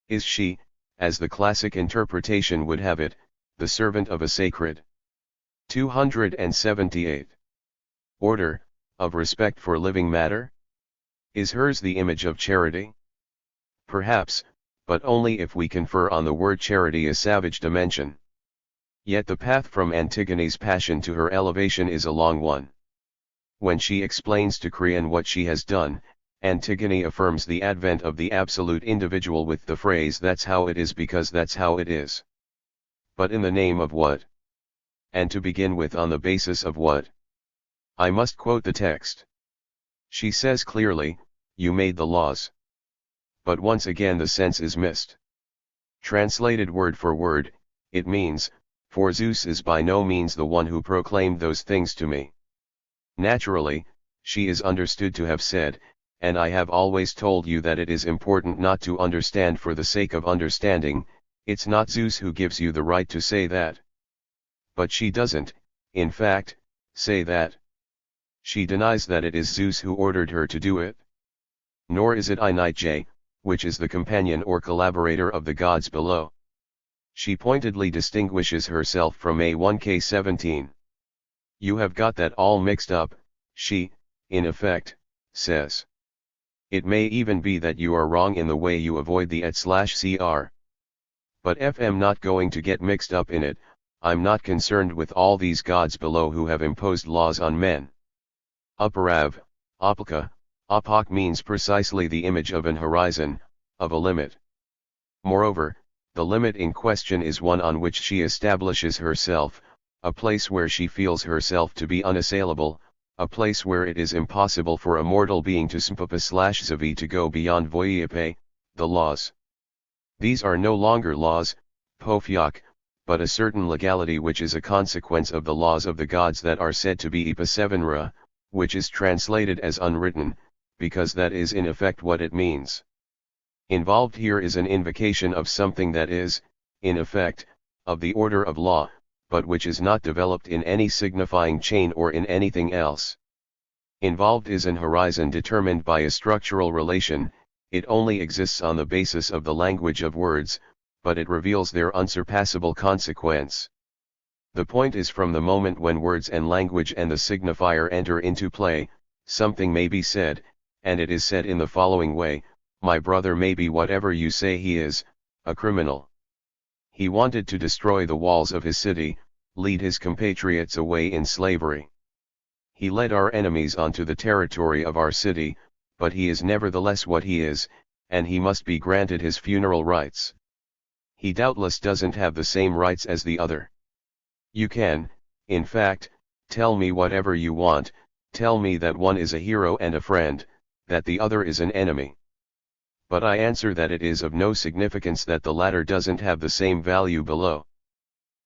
Is she, as the classic interpretation would have it, the servant of a sacred 278 order, of respect for living matter? Is hers the image of charity? Perhaps, but only if we confer on the word charity a savage dimension. Yet the path from Antigone's passion to her elevation is a long one. When she explains to Creon what she has done, Antigone affirms the advent of the absolute individual with the phrase "that's how it is because that's how it is." But in the name of what? And to begin with, on the basis of what? I must quote the text. She says clearly, you made the laws. But once again the sense is missed. Translated word for word, it means, for Zeus is by no means the one who proclaimed those things to me. Naturally, she is understood to have said, and I have always told you that it is important not to understand for the sake of understanding, it's not Zeus who gives you the right to say that. But she doesn't, in fact, say that. She denies that it is Zeus who ordered her to do it. Nor is it Inite, which is the companion or collaborator of the gods below. She pointedly distinguishes herself from A1K17. You have got that all mixed up, she, in effect, says. It may even be that you are wrong in the way you avoid the /cr. But I'm not going to get mixed up in it. I'm not concerned with all these gods below who have imposed laws on men. Uparav, Apaka, Apak means precisely the image of an horizon, of a limit. Moreover, the limit in question is one on which she establishes herself, a place where she feels herself to be unassailable, a place where it is impossible for a mortal being to Spapa/Zavi to go beyond Voyepe, the laws. These are no longer laws, Pofyak, but a certain legality which is a consequence of the laws of the gods that are said to be ipasevnra, which is translated as unwritten, because that is in effect what it means. Involved here is an invocation of something that is, in effect, of the order of law, but which is not developed in any signifying chain or in anything else. Involved is an horizon determined by a structural relation, it only exists on the basis of the language of words, but it reveals their unsurpassable consequence. The point is, from the moment when words and language and the signifier enter into play, something may be said, and it is said in the following way: my brother may be whatever you say he is, a criminal. He wanted to destroy the walls of his city, lead his compatriots away in slavery. He led our enemies onto the territory of our city, but he is nevertheless what he is, and he must be granted his funeral rights. He doubtless doesn't have the same rights as the other. You can, in fact, tell me whatever you want, tell me that one is a hero and a friend, that the other is an enemy. But I answer that it is of no significance that the latter doesn't have the same value below.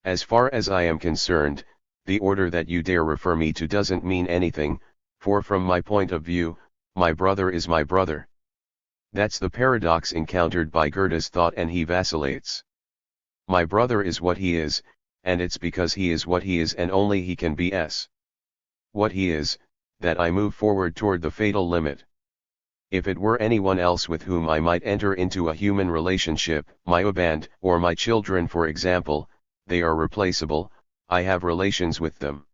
As far as I am concerned, the order that you dare refer me to doesn't mean anything, for from my point of view, my brother is my brother. That's the paradox encountered by Goethe's thought, and he vacillates. My brother is what he is, and it's because he is what he is and only he can be what he is, that I move forward toward the fatal limit. If it were anyone else with whom I might enter into a human relationship, my husband, or my children for example, they are replaceable, I have relations with them.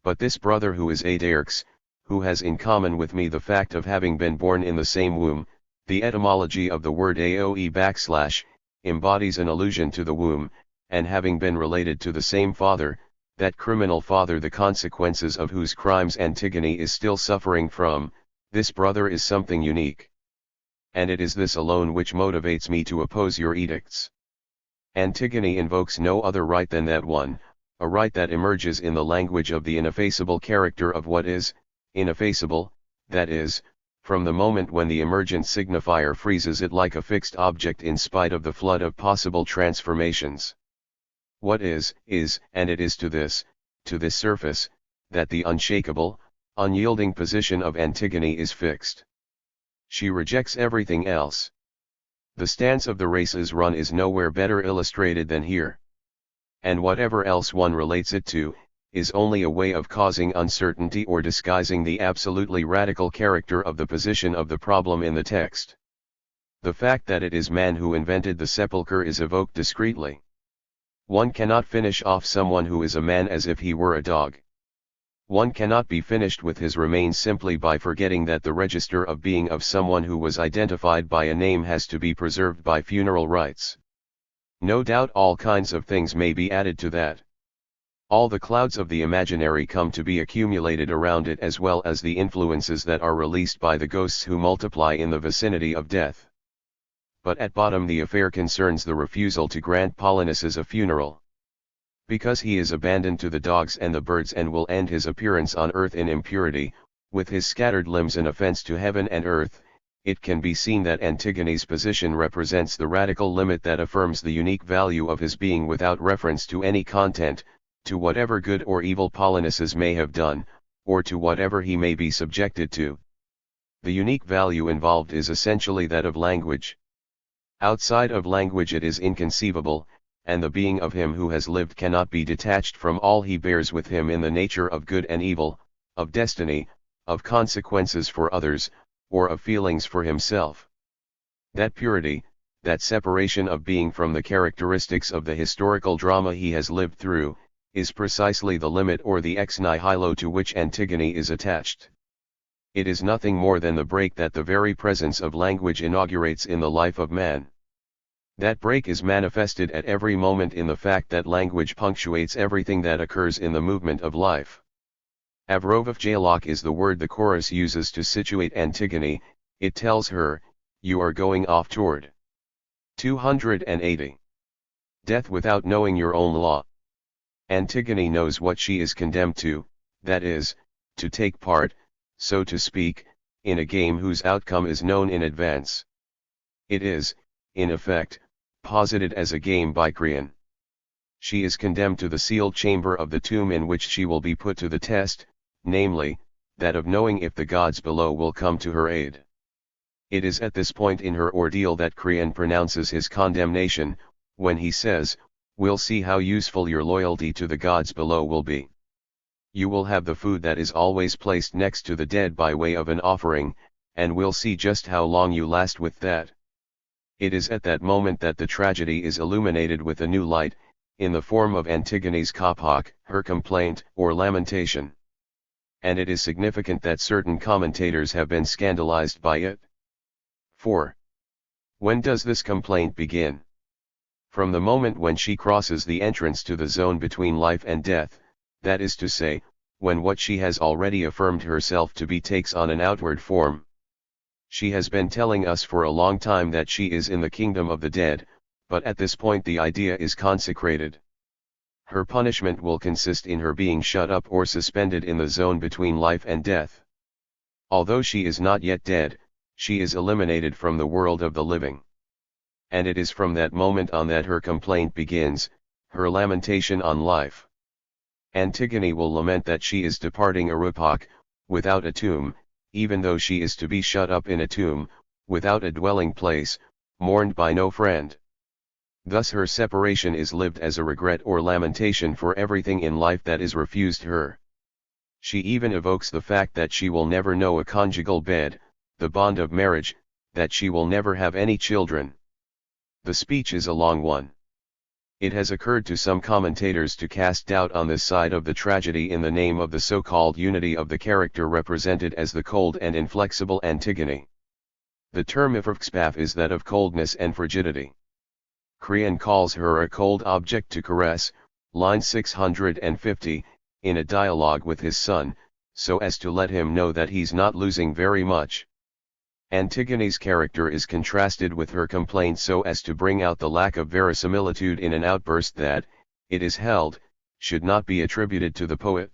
But this brother who is a jacques, who has in common with me the fact of having been born in the same womb, the etymology of the word aoe / embodies an allusion to the womb, and having been related to the same father, that criminal father the consequences of whose crimes Antigone is still suffering from, this brother is something unique. And it is this alone which motivates me to oppose your edicts. Antigone invokes no other right than that one, a right that emerges in the language of the ineffaceable character of what is, ineffaceable, that is, from the moment when the emergent signifier freezes it like a fixed object in spite of the flood of possible transformations. What is, and it is to this surface, that the unshakable, unyielding position of Antigone is fixed. She rejects everything else. The stance of the races run is nowhere better illustrated than here. And whatever else one relates it to, is only a way of causing uncertainty or disguising the absolutely radical character of the position of the problem in the text. The fact that it is man who invented the sepulchre is evoked discreetly. One cannot finish off someone who is a man as if he were a dog. One cannot be finished with his remains simply by forgetting that the register of being of someone who was identified by a name has to be preserved by funeral rites. No doubt all kinds of things may be added to that. All the clouds of the imaginary come to be accumulated around it, as well as the influences that are released by the ghosts who multiply in the vicinity of death. But at bottom the affair concerns the refusal to grant Polonius a funeral. Because he is abandoned to the dogs and the birds and will end his appearance on earth in impurity, with his scattered limbs an offense to heaven and earth, it can be seen that Antigone's position represents the radical limit that affirms the unique value of his being without reference to any content, to whatever good or evil Polonius may have done, or to whatever he may be subjected to. The unique value involved is essentially that of language. Outside of language it is inconceivable, and the being of him who has lived cannot be detached from all he bears with him in the nature of good and evil, of destiny, of consequences for others, or of feelings for himself. That purity, that separation of being from the characteristics of the historical drama he has lived through, is precisely the limit or the ex nihilo to which Antigone is attached. It is nothing more than the break that the very presence of language inaugurates in the life of man. That break is manifested at every moment in the fact that language punctuates everything that occurs in the movement of life. Avrovavjalok is the word the chorus uses to situate Antigone. It tells her, you are going off toward 280. Death without knowing your own law. Antigone knows what she is condemned to, that is, to take part, so to speak, in a game whose outcome is known in advance. It is, in effect, posited as a game by Creon. She is condemned to the sealed chamber of the tomb in which she will be put to the test, namely, that of knowing if the gods below will come to her aid. It is at this point in her ordeal that Creon pronounces his condemnation, when he says, "We'll see how useful your loyalty to the gods below will be. You will have the food that is always placed next to the dead by way of an offering, and we'll see just how long you last with that." It is at that moment that the tragedy is illuminated with a new light, in the form of Antigone's kapok, her complaint or lamentation. And it is significant that certain commentators have been scandalized by it. 4. When does this complaint begin? From the moment when she crosses the entrance to the zone between life and death, that is to say, when what she has already affirmed herself to be takes on an outward form. She has been telling us for a long time that she is in the kingdom of the dead, but at this point the idea is consecrated. Her punishment will consist in her being shut up or suspended in the zone between life and death. Although she is not yet dead, she is eliminated from the world of the living. And it is from that moment on that her complaint begins, her lamentation on life. Antigone will lament that she is departing Arupok, without a tomb, even though she is to be shut up in a tomb, without a dwelling place, mourned by no friend. Thus her separation is lived as a regret or lamentation for everything in life that is refused her. She even evokes the fact that she will never know a conjugal bed, the bond of marriage, that she will never have any children. The speech is a long one. It has occurred to some commentators to cast doubt on this side of the tragedy in the name of the so-called unity of the character represented as the cold and inflexible Antigone. The term ifrxpaf is that of coldness and frigidity. Creon calls her a cold object to caress, line 650, in a dialogue with his son, so as to let him know that he's not losing very much. Antigone's character is contrasted with her complaint so as to bring out the lack of verisimilitude in an outburst that, it is held, should not be attributed to the poet.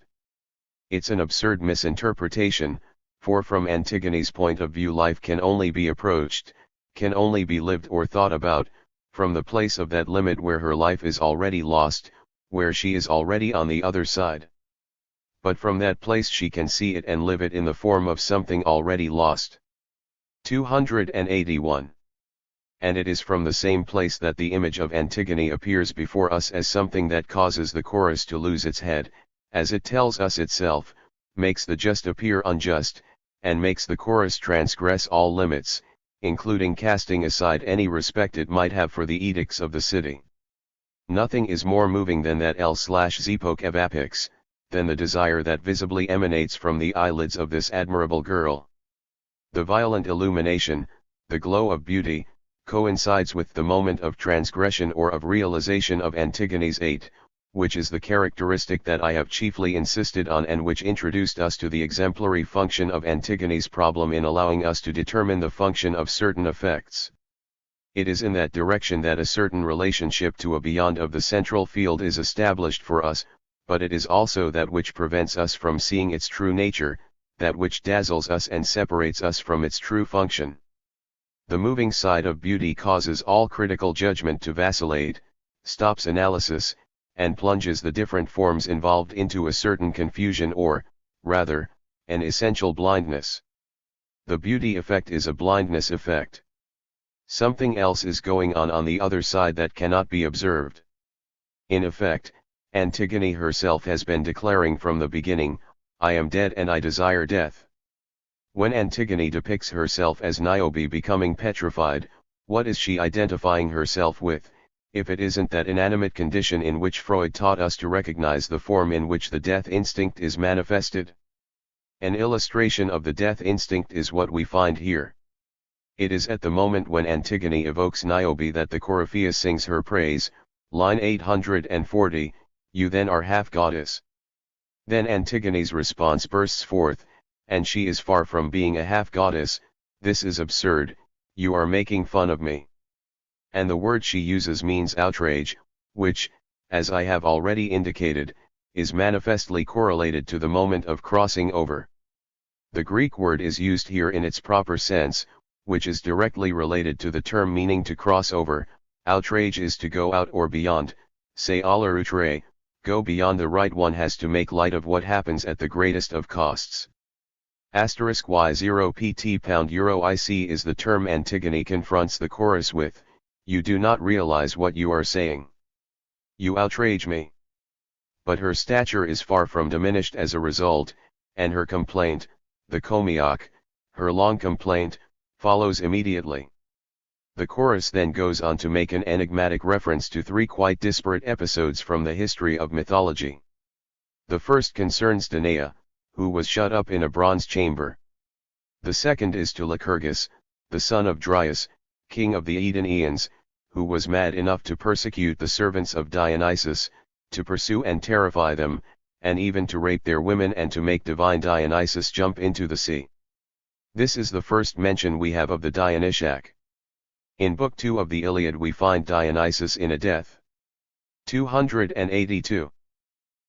It's an absurd misinterpretation, for from Antigone's point of view life can only be approached, can only be lived or thought about, from the place of that limit where her life is already lost, where she is already on the other side. But from that place she can see it and live it in the form of something already lost. 281. And it is from the same place that the image of Antigone appears before us as something that causes the chorus to lose its head, as it tells us itself, makes the just appear unjust, and makes the chorus transgress all limits, including casting aside any respect it might have for the edicts of the city. Nothing is more moving than that L/Zepok evapix, than the desire that visibly emanates from the eyelids of this admirable girl. The violent illumination, the glow of beauty, coincides with the moment of transgression or of realization of Antigone's 8, which is the characteristic that I have chiefly insisted on and which introduced us to the exemplary function of Antigone's problem in allowing us to determine the function of certain effects. It is in that direction that a certain relationship to a beyond of the central field is established for us, but it is also that which prevents us from seeing its true nature, that which dazzles us and separates us from its true function. The moving side of beauty causes all critical judgment to vacillate, stops analysis, and plunges the different forms involved into a certain confusion or, rather, an essential blindness. The beauty effect is a blindness effect. Something else is going on the other side that cannot be observed. In effect, Antigone herself has been declaring from the beginning, "I am dead and I desire death." When Antigone depicts herself as Niobe becoming petrified, what is she identifying herself with, if it isn't that inanimate condition in which Freud taught us to recognize the form in which the death instinct is manifested? An illustration of the death instinct is what we find here. It is at the moment when Antigone evokes Niobe that the Coryphaea sings her praise, line 840, "You then are half goddess." Then Antigone's response bursts forth, and she is far from being a half goddess. "This is absurd, you are making fun of me." And the word she uses means outrage, which, as I have already indicated, is manifestly correlated to the moment of crossing over. The Greek word is used here in its proper sense, which is directly related to the term meaning to cross over. Outrage is to go out or beyond, C'est à l'outre, go beyond the right. One has to make light of what happens at the greatest of costs. Asterisk Y0 PT pound euro IC is the term Antigone confronts the chorus with. You do not realize what you are saying. You outrage me. But her stature is far from diminished as a result, and her complaint, the comiaque, her long complaint, follows immediately. The chorus then goes on to make an enigmatic reference to three quite disparate episodes from the history of mythology. The first concerns Danae, who was shut up in a bronze chamber. The second is to Lycurgus, the son of Dryas, king of the Edeneans, who was mad enough to persecute the servants of Dionysus, to pursue and terrify them, and even to rape their women and to make divine Dionysus jump into the sea. This is the first mention we have of the Dionysiac. In Book 2 of the Iliad we find Dionysus in a death. 282.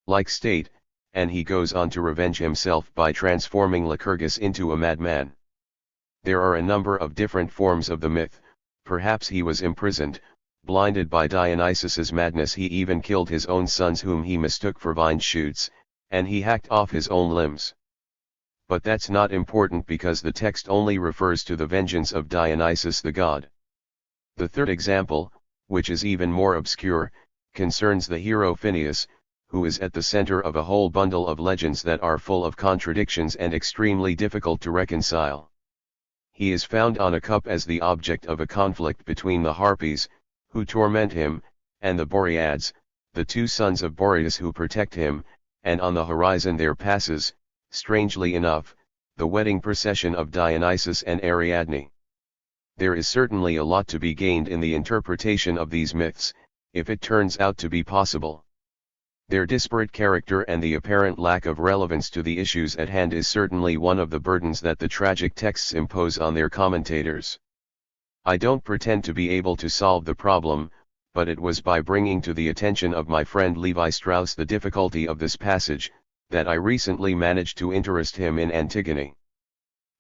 Like state, and he goes on to revenge himself by transforming Lycurgus into a madman. There are a number of different forms of the myth. Perhaps he was imprisoned, blinded by Dionysus's madness. He even killed his own sons whom he mistook for vine shoots, and he hacked off his own limbs. But that's not important because the text only refers to the vengeance of Dionysus the god. The third example, which is even more obscure, concerns the hero Phineus, who is at the center of a whole bundle of legends that are full of contradictions and extremely difficult to reconcile. He is found on a cup as the object of a conflict between the Harpies, who torment him, and the Boreads, the two sons of Boreas who protect him, and on the horizon there passes, strangely enough, the wedding procession of Dionysus and Ariadne. There is certainly a lot to be gained in the interpretation of these myths, if it turns out to be possible. Their disparate character and the apparent lack of relevance to the issues at hand is certainly one of the burdens that the tragic texts impose on their commentators. I don't pretend to be able to solve the problem, but it was by bringing to the attention of my friend Levi Strauss the difficulty of this passage, that I recently managed to interest him in Antigone.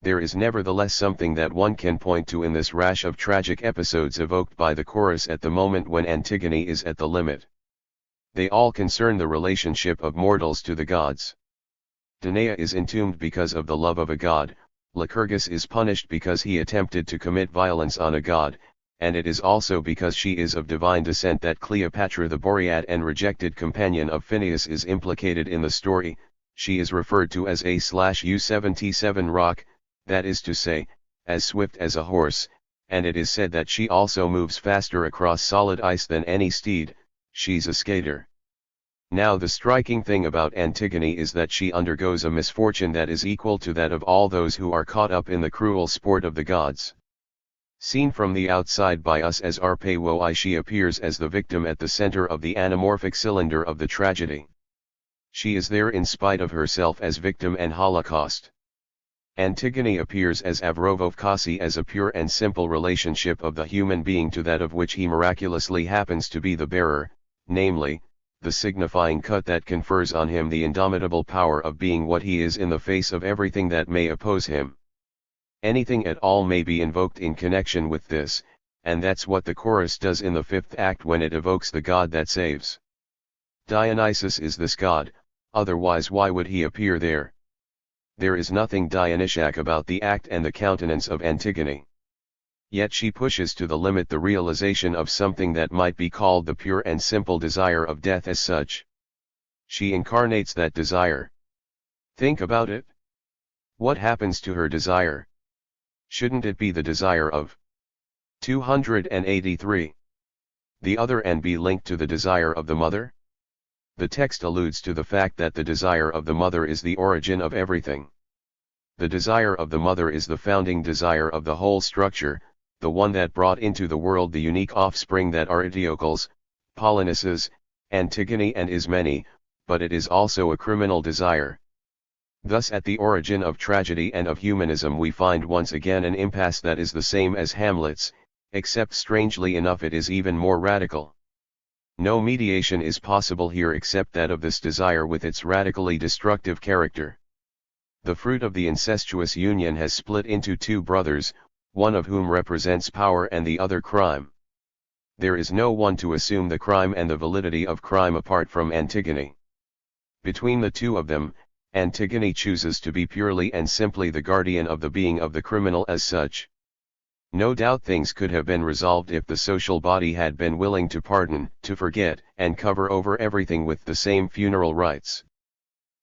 There is nevertheless something that one can point to in this rash of tragic episodes evoked by the chorus at the moment when Antigone is at the limit. They all concern the relationship of mortals to the gods. Danae is entombed because of the love of a god, Lycurgus is punished because he attempted to commit violence on a god, and it is also because she is of divine descent that Cleopatra the Boread and rejected companion of Phineus is implicated in the story. She is referred to as a/U-77 rock, that is to say, as swift as a horse, and it is said that she also moves faster across solid ice than any steed. She's a skater. Now the striking thing about Antigone is that she undergoes a misfortune that is equal to that of all those who are caught up in the cruel sport of the gods. Seen from the outside by us as Arpewoi, she appears as the victim at the center of the anamorphic cylinder of the tragedy. She is there in spite of herself as victim and holocaust. Antigone appears as Avrovovkasi, as a pure and simple relationship of the human being to that of which he miraculously happens to be the bearer, namely, the signifying cut that confers on him the indomitable power of being what he is in the face of everything that may oppose him. Anything at all may be invoked in connection with this, and that's what the chorus does in the fifth act when it evokes the god that saves. Dionysus is this god, otherwise why would he appear there? There is nothing Dionysiac about the act and the countenance of Antigone. Yet she pushes to the limit the realization of something that might be called the pure and simple desire of death as such. She incarnates that desire. Think about it. What happens to her desire? Shouldn't it be the desire of 283? The other and be linked to the desire of the mother? The text alludes to the fact that the desire of the mother is the origin of everything. The desire of the mother is the founding desire of the whole structure, the one that brought into the world the unique offspring that are Eteocles, Polonices, Antigone and Ismene, but it is also a criminal desire. Thus at the origin of tragedy and of humanism we find once again an impasse that is the same as Hamlet's, except strangely enough it is even more radical. No mediation is possible here except that of this desire with its radically destructive character. The fruit of the incestuous union has split into two brothers, one of whom represents power and the other crime. There is no one to assume the crime and the validity of crime apart from Antigone. Between the two of them, Antigone chooses to be purely and simply the guardian of the being of the criminal as such. No doubt things could have been resolved if the social body had been willing to pardon, to forget, and cover over everything with the same funeral rites.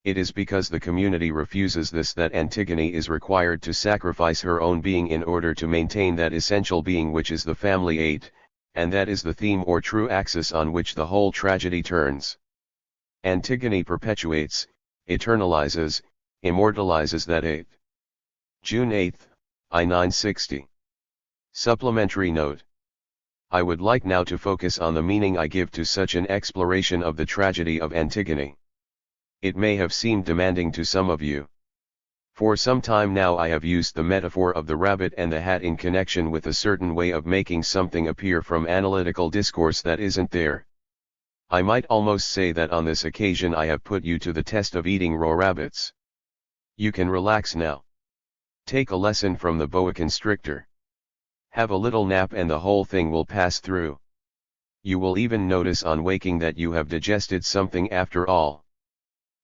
It is because the community refuses this that Antigone is required to sacrifice her own being in order to maintain that essential being which is the family eight, and that is the theme or true axis on which the whole tragedy turns. Antigone perpetuates, eternalizes, immortalizes that eight. June 8, I 960. Supplementary note. I would like now to focus on the meaning I give to such an exploration of the tragedy of Antigone. It may have seemed demanding to some of you. For some time now I have used the metaphor of the rabbit and the hat in connection with a certain way of making something appear from analytical discourse that isn't there. I might almost say that on this occasion I have put you to the test of eating raw rabbits. You can relax now. Take a lesson from the boa constrictor. Have a little nap and the whole thing will pass through. You will even notice on waking that you have digested something after all.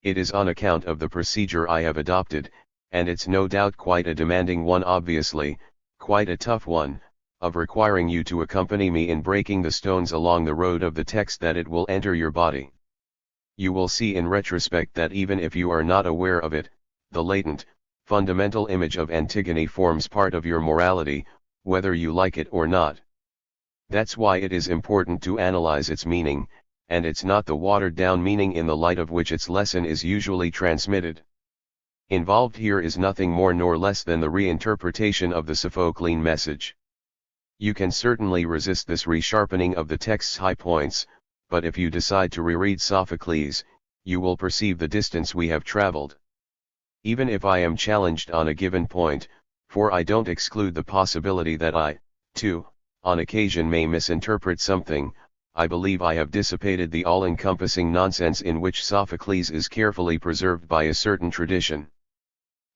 It is on account of the procedure I have adopted, and it's no doubt quite a demanding one, obviously, quite a tough one, of requiring you to accompany me in breaking the stones along the road of the text that it will enter your body. You will see in retrospect that even if you are not aware of it, the latent, fundamental image of Antigone forms part of your morality, whether you like it or not. That's why it is important to analyze its meaning, and it's not the watered-down meaning in the light of which its lesson is usually transmitted. Involved here is nothing more nor less than the reinterpretation of the Sophoclean message. You can certainly resist this resharpening of the text's high points, but if you decide to reread Sophocles, you will perceive the distance we have traveled. Even if I am challenged on a given point, for I don't exclude the possibility that I, too, on occasion may misinterpret something, I believe I have dissipated the all-encompassing nonsense in which Sophocles is carefully preserved by a certain tradition.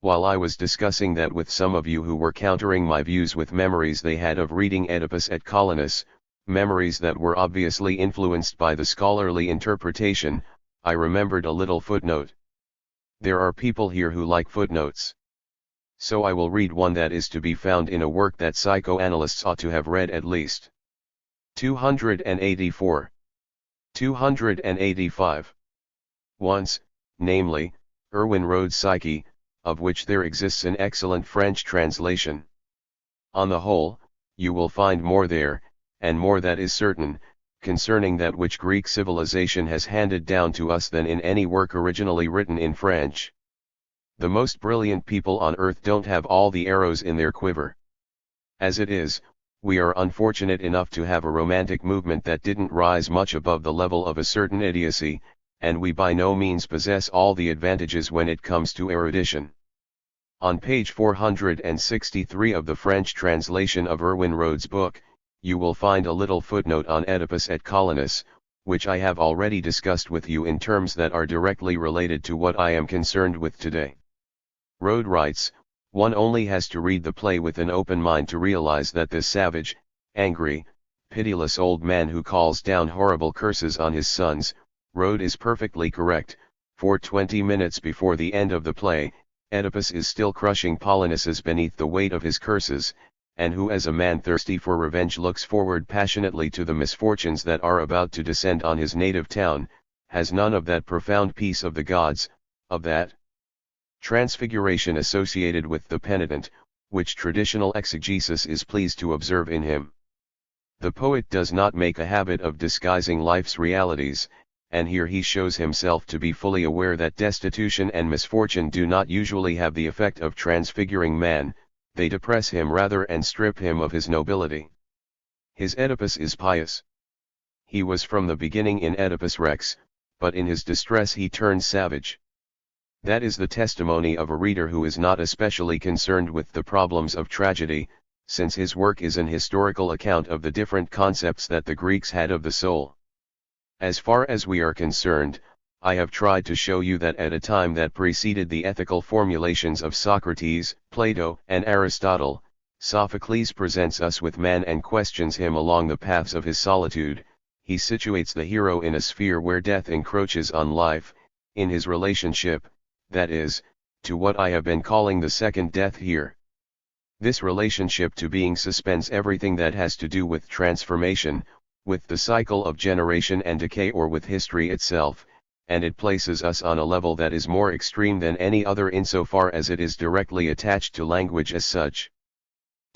While I was discussing that with some of you who were countering my views with memories they had of reading Oedipus at Colonus, memories that were obviously influenced by the scholarly interpretation, I remembered a little footnote. There are people here who like footnotes. So I will read one that is to be found in a work that psychoanalysts ought to have read at least. 284. 285. Once, namely, Erwin Rhodes' Psyche, of which there exists an excellent French translation. On the whole, you will find more there, and more that is certain, concerning that which Greek civilization has handed down to us than in any work originally written in French. The most brilliant people on earth don't have all the arrows in their quiver. As it is, we are unfortunate enough to have a romantic movement that didn't rise much above the level of a certain idiocy, and we by no means possess all the advantages when it comes to erudition. On page 463 of the French translation of Erwin Rhodes' book, you will find a little footnote on Oedipus at Colonus, which I have already discussed with you in terms that are directly related to what I am concerned with today. Rhodes writes, one only has to read the play with an open mind to realize that this savage, angry, pitiless old man who calls down horrible curses on his sons, Rhodes is perfectly correct, for 20 minutes before the end of the play, Oedipus is still crushing Polonices beneath the weight of his curses, and who as a man thirsty for revenge looks forward passionately to the misfortunes that are about to descend on his native town, has none of that profound peace of the gods, of that transfiguration associated with the penitent, which traditional exegesis is pleased to observe in him. The poet does not make a habit of disguising life's realities, and here he shows himself to be fully aware that destitution and misfortune do not usually have the effect of transfiguring man, they depress him rather and strip him of his nobility. His Oedipus is pious. He was from the beginning in Oedipus Rex, but in his distress he turns savage. That is the testimony of a reader who is not especially concerned with the problems of tragedy, since his work is an historical account of the different concepts that the Greeks had of the soul. As far as we are concerned, I have tried to show you that at a time that preceded the ethical formulations of Socrates, Plato, and Aristotle, Sophocles presents us with man and questions him along the paths of his solitude. He situates the hero in a sphere where death encroaches on life, in his relationship, that is, to what I have been calling the second death here. This relationship to being suspends everything that has to do with transformation, with the cycle of generation and decay, or with history itself, and it places us on a level that is more extreme than any other insofar as it is directly attached to language as such.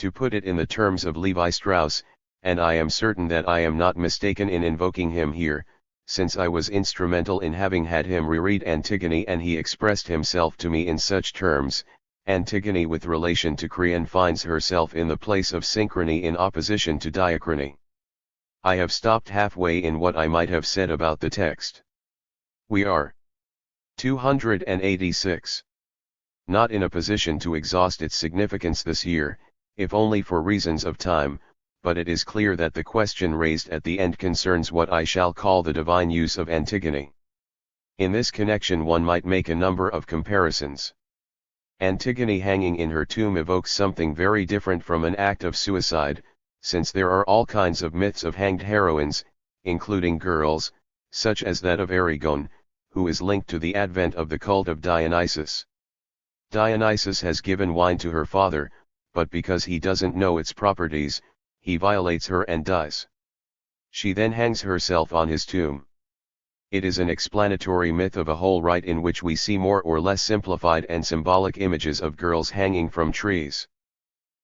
To put it in the terms of Levi Strauss, and I am certain that I am not mistaken in invoking him here, since I was instrumental in having had him reread Antigone and he expressed himself to me in such terms, Antigone with relation to Creon finds herself in the place of synchrony in opposition to diachrony. I have stopped halfway in what I might have said about the text. We are 286. Not in a position to exhaust its significance this year, if only for reasons of time, but it is clear that the question raised at the end concerns what I shall call the divine use of Antigone. In this connection one might make a number of comparisons. Antigone hanging in her tomb evokes something very different from an act of suicide, since there are all kinds of myths of hanged heroines, including girls, such as that of Erigone, who is linked to the advent of the cult of Dionysus. Dionysus has given wine to her father, but because he doesn't know its properties, he violates her and dies. She then hangs herself on his tomb. It is an explanatory myth of a whole rite in which we see more or less simplified and symbolic images of girls hanging from trees.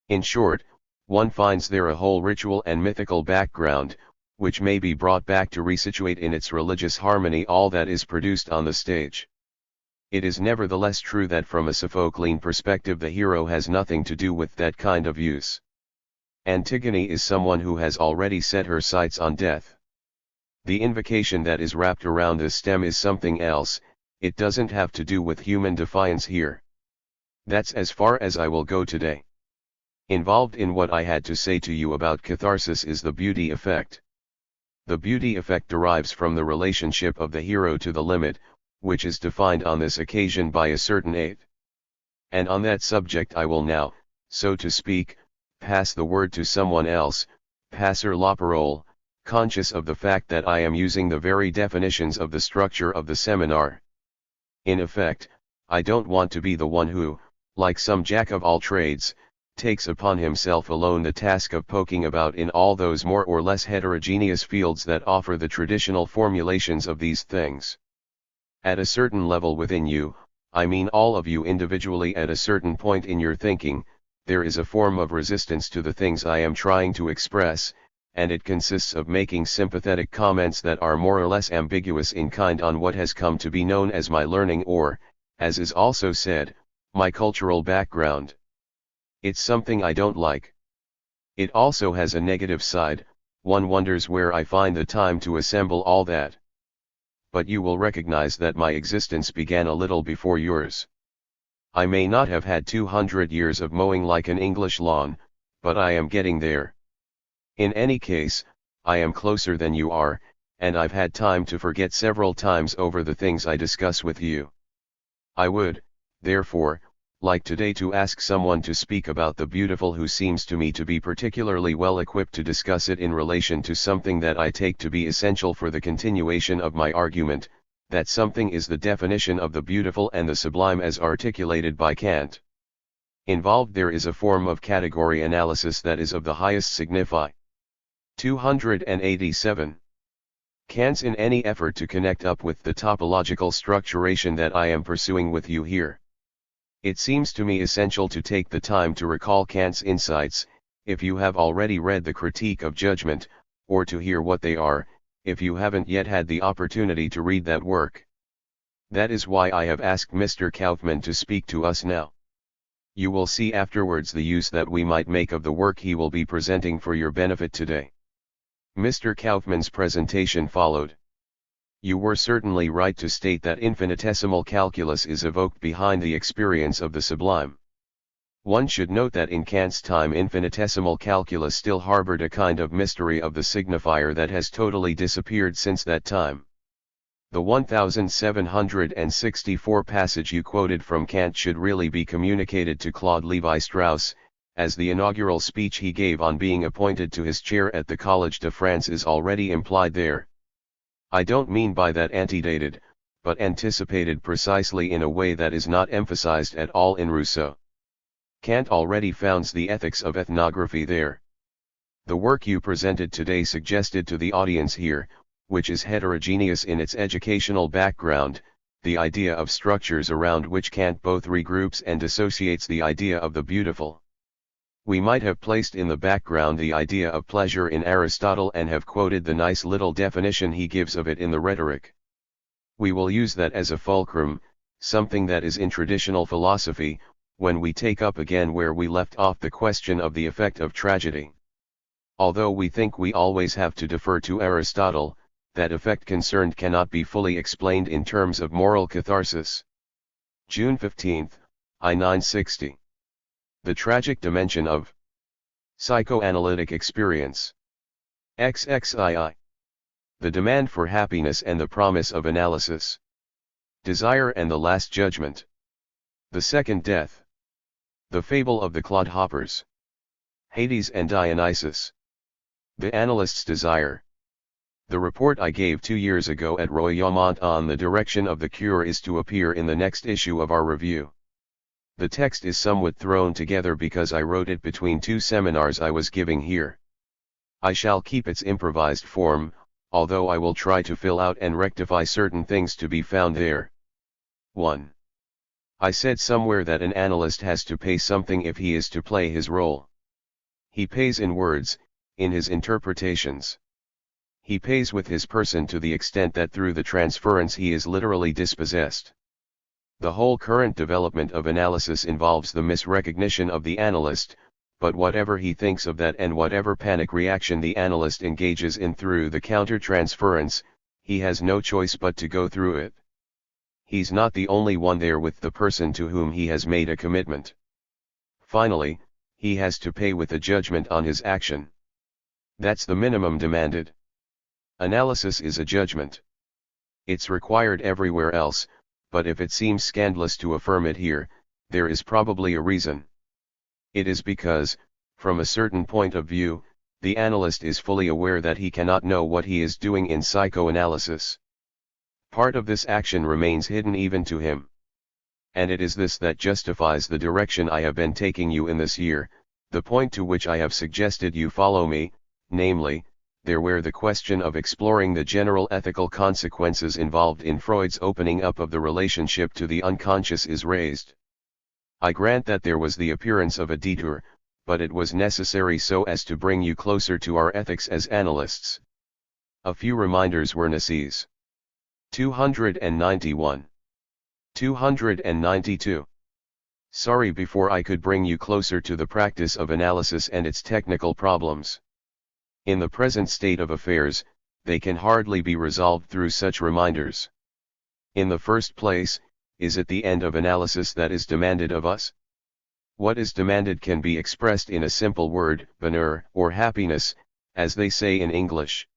In short, one finds there a whole ritual and mythical background, which may be brought back to resituate in its religious harmony all that is produced on the stage. It is nevertheless true that from a Sophoclean perspective the hero has nothing to do with that kind of use. Antigone is someone who has already set her sights on death. The invocation that is wrapped around this stem is something else, it doesn't have to do with human defiance here. That's as far as I will go today. Involved in what I had to say to you about catharsis is the beauty effect. The beauty effect derives from the relationship of the hero to the limit, which is defined on this occasion by a certain eight. And on that subject I will now, so to speak, pass the word to someone else, passer la parole, conscious of the fact that I am using the very definitions of the structure of the seminar. In effect, I don't want to be the one who, like some jack of all trades, takes upon himself alone the task of poking about in all those more or less heterogeneous fields that offer the traditional formulations of these things. At a certain level within you, I mean all of you individually at a certain point in your thinking, there is a form of resistance to the things I am trying to express, and it consists of making sympathetic comments that are more or less ambiguous in kind on what has come to be known as my learning or, as is also said, my cultural background. It's something I don't like. It also has a negative side, one wonders where I find the time to assemble all that. But you will recognize that my existence began a little before yours. I may not have had 200 years of mowing like an English lawn, but I am getting there. In any case, I am closer than you are, and I've had time to forget several times over the things I discuss with you. I would, therefore, like today to ask someone to speak about the beautiful who seems to me to be particularly well equipped to discuss it in relation to something that I take to be essential for the continuation of my argument, that something is the definition of the beautiful and the sublime as articulated by Kant. Involved there is a form of category analysis that is of the highest signify. 287. Kant's in any effort to connect up with the topological structuration that I am pursuing with you here. It seems to me essential to take the time to recall Kant's insights, if you have already read the Critique of Judgment, or to hear what they are, if you haven't yet had the opportunity to read that work. That is why I have asked Mr. Kaufmann to speak to us now. You will see afterwards the use that we might make of the work he will be presenting for your benefit today. Mr. Kaufmann's presentation followed. You were certainly right to state that infinitesimal calculus is evoked behind the experience of the sublime. One should note that in Kant's time infinitesimal calculus still harbored a kind of mystery of the signifier that has totally disappeared since that time. The 1764 passage you quoted from Kant should really be communicated to Claude Levi-Strauss, as the inaugural speech he gave on being appointed to his chair at the Collège de France is already implied there. I don't mean by that antedated, but anticipated precisely in a way that is not emphasized at all in Rousseau. Kant already founds the ethics of ethnography there. The work you presented today suggested to the audience here, which is heterogeneous in its educational background, the idea of structures around which Kant both regroups and dissociates the idea of the beautiful. We might have placed in the background the idea of pleasure in Aristotle and have quoted the nice little definition he gives of it in the Rhetoric. We will use that as a fulcrum, something that is in traditional philosophy, when we take up again where we left off the question of the effect of tragedy. Although we think we always have to defer to Aristotle, that effect concerned cannot be fully explained in terms of moral catharsis. June 15, I 960. The tragic dimension of psychoanalytic experience. XXII. The demand for happiness and the promise of analysis. Desire and the Last Judgment. The Second Death. The Fable of the Clodhoppers. Hades and Dionysus. The Analyst's Desire. The report I gave 2 years ago at Royaumont on the direction of the cure is to appear in the next issue of our review. The text is somewhat thrown together because I wrote it between 2 seminars I was giving here. I shall keep its improvised form, although I will try to fill out and rectify certain things to be found there. 1. I said somewhere that an analyst has to pay something if he is to play his role. He pays in words, in his interpretations. He pays with his person to the extent that through the transference he is literally dispossessed. The whole current development of analysis involves the misrecognition of the analyst, but whatever he thinks of that and whatever panic reaction the analyst engages in through the counter-transference, he has no choice but to go through it. He's not the only one there with the person to whom he has made a commitment. Finally, he has to pay with a judgment on his action. That's the minimum demanded. Analysis is a judgment. It's required everywhere else, but if it seems scandalous to affirm it here, there is probably a reason. It is because, from a certain point of view, the analyst is fully aware that he cannot know what he is doing in psychoanalysis. Part of this action remains hidden even to him. And it is this that justifies the direction I have been taking you in this year, the point to which I have suggested you follow me, namely, there where the question of exploring the general ethical consequences involved in Freud's opening up of the relationship to the unconscious is raised. I grant that there was the appearance of a detour, but it was necessary so as to bring you closer to our ethics as analysts. A few reminders were necessaries. 291. 292. Sorry before I could bring you closer to the practice of analysis and its technical problems. In the present state of affairs, they can hardly be resolved through such reminders. In the first place, is it the end of analysis that is demanded of us? What is demanded can be expressed in a simple word, bonheur, or happiness, as they say in English.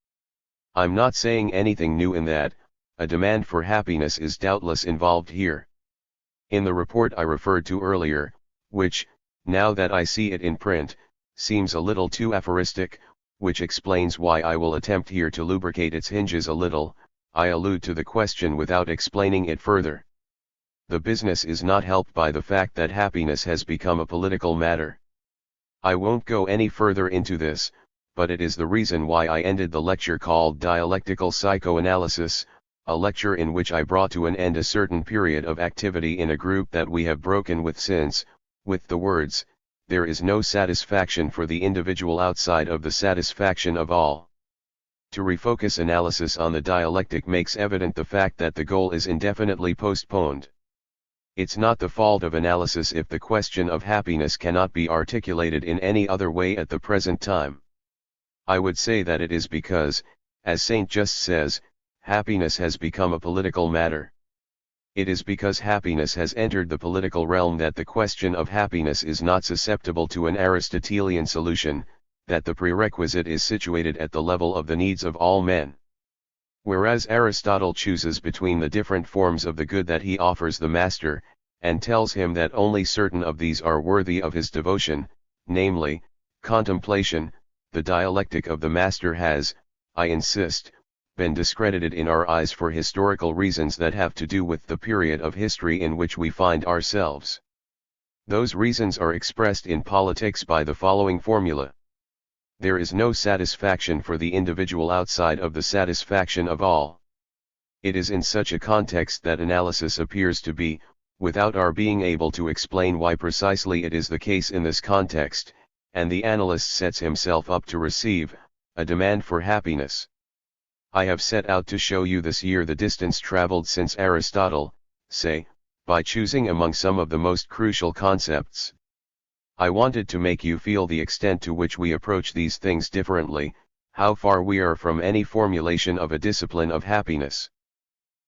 I'm not saying anything new in that. A demand for happiness is doubtless involved here. In the report I referred to earlier, which, now that I see it in print, seems a little too aphoristic, which explains why I will attempt here to lubricate its hinges a little, I allude to the question without explaining it further. The business is not helped by the fact that happiness has become a political matter. I won't go any further into this, but it is the reason why I ended the lecture called Dialectical Psychoanalysis, a lecture in which I brought to an end a certain period of activity in a group that we have broken with since, with the words, "There is no satisfaction for the individual outside of the satisfaction of all." To refocus analysis on the dialectic makes evident the fact that the goal is indefinitely postponed. It's not the fault of analysis if the question of happiness cannot be articulated in any other way at the present time. I would say that it is because, as Saint Just says, happiness has become a political matter. It is because happiness has entered the political realm that the question of happiness is not susceptible to an Aristotelian solution, that the prerequisite is situated at the level of the needs of all men. Whereas Aristotle chooses between the different forms of the good that he offers the master, and tells him that only certain of these are worthy of his devotion, namely, contemplation, the dialectic of the master has, I insist, been discredited in our eyes for historical reasons that have to do with the period of history in which we find ourselves. Those reasons are expressed in politics by the following formula. There is no satisfaction for the individual outside of the satisfaction of all. It is in such a context that analysis appears to be, without our being able to explain why precisely it is the case in this context, and the analyst sets himself up to receive, a demand for happiness. I have set out to show you this year the distance traveled since Aristotle, say, by choosing among some of the most crucial concepts. I wanted to make you feel the extent to which we approach these things differently, how far we are from any formulation of a discipline of happiness.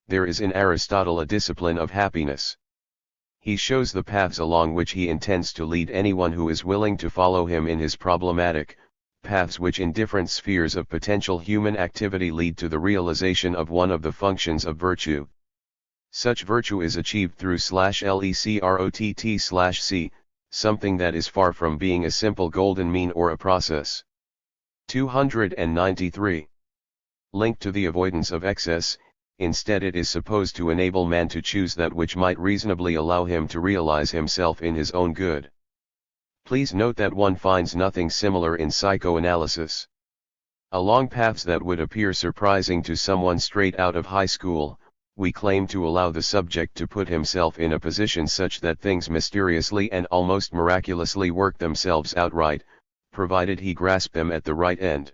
There is in Aristotle a discipline of happiness. He shows the paths along which he intends to lead anyone who is willing to follow him in his problematic, paths which in different spheres of potential human activity lead to the realization of one of the functions of virtue. Such virtue is achieved through /lecrott/c, something that is far from being a simple golden mean or a process. 293. Linked to the avoidance of excess, instead it is supposed to enable man to choose that which might reasonably allow him to realize himself in his own good. Please note that one finds nothing similar in psychoanalysis. Along paths that would appear surprising to someone straight out of high school, we claim to allow the subject to put himself in a position such that things mysteriously and almost miraculously work themselves out right, provided he grasp them at the right end.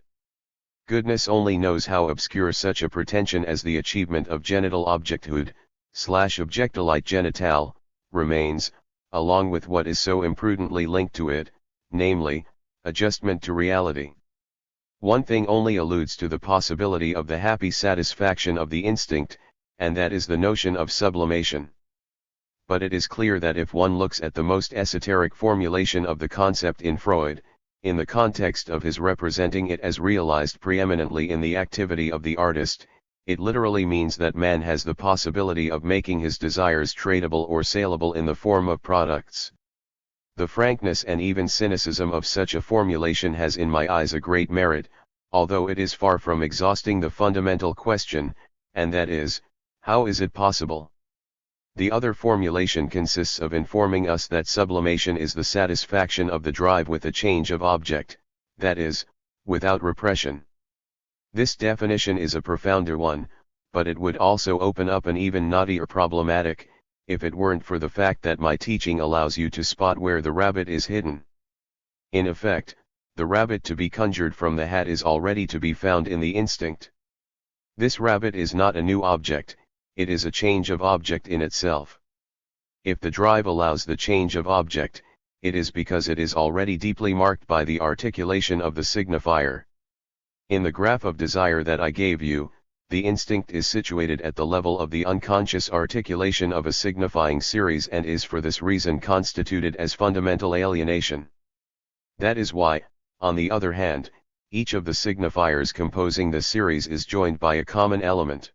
Goodness only knows how obscure such a pretension as the achievement of genital objecthood, /objectolite genital, remains, along with what is so imprudently linked to it, namely, adjustment to reality. One thing only alludes to the possibility of the happy satisfaction of the instinct, and that is the notion of sublimation. But it is clear that if one looks at the most esoteric formulation of the concept in Freud, in the context of his representing it as realized preeminently in the activity of the artist, it literally means that man has the possibility of making his desires tradable or saleable in the form of products. The frankness and even cynicism of such a formulation has in my eyes a great merit, although it is far from exhausting the fundamental question, and that is, how is it possible? The other formulation consists of informing us that sublimation is the satisfaction of the drive with a change of object, that is, without repression. This definition is a profounder one, but it would also open up an even knottier problematic, if it weren't for the fact that my teaching allows you to spot where the rabbit is hidden. In effect, the rabbit to be conjured from the hat is already to be found in the instinct. This rabbit is not a new object, it is a change of object in itself. If the drive allows the change of object, it is because it is already deeply marked by the articulation of the signifier. In the graph of desire that I gave you, the instinct is situated at the level of the unconscious articulation of a signifying series and is for this reason constituted as fundamental alienation. That is why, on the other hand, each of the signifiers composing the series is joined by a common element.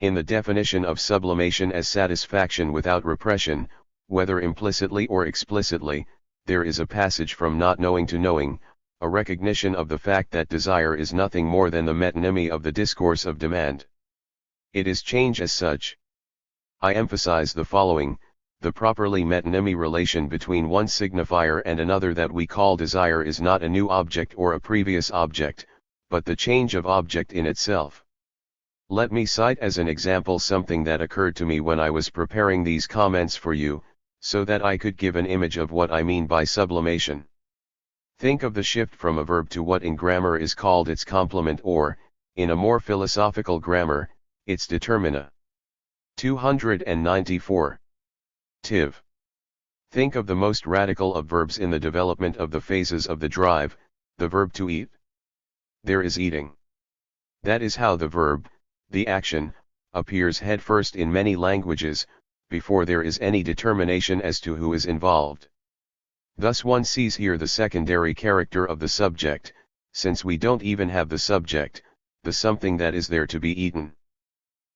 In the definition of sublimation as satisfaction without repression, whether implicitly or explicitly, there is a passage from not knowing to knowing, a recognition of the fact that desire is nothing more than the metonymy of the discourse of demand. It is change as such. I emphasize the following: the properly metonymy relation between one signifier and another that we call desire is not a new object or a previous object, but the change of object in itself. Let me cite as an example something that occurred to me when I was preparing these comments for you, so that I could give an image of what I mean by sublimation. Think of the shift from a verb to what in grammar is called its complement or, in a more philosophical grammar, its determina. 294. Tiv. Think of the most radical of verbs in the development of the phases of the drive, the verb to eat. There is eating. That is how the verb, the action, appears headfirst in many languages, before there is any determination as to who is involved. Thus one sees here the secondary character of the subject, since we don't even have the subject, the something that is there to be eaten.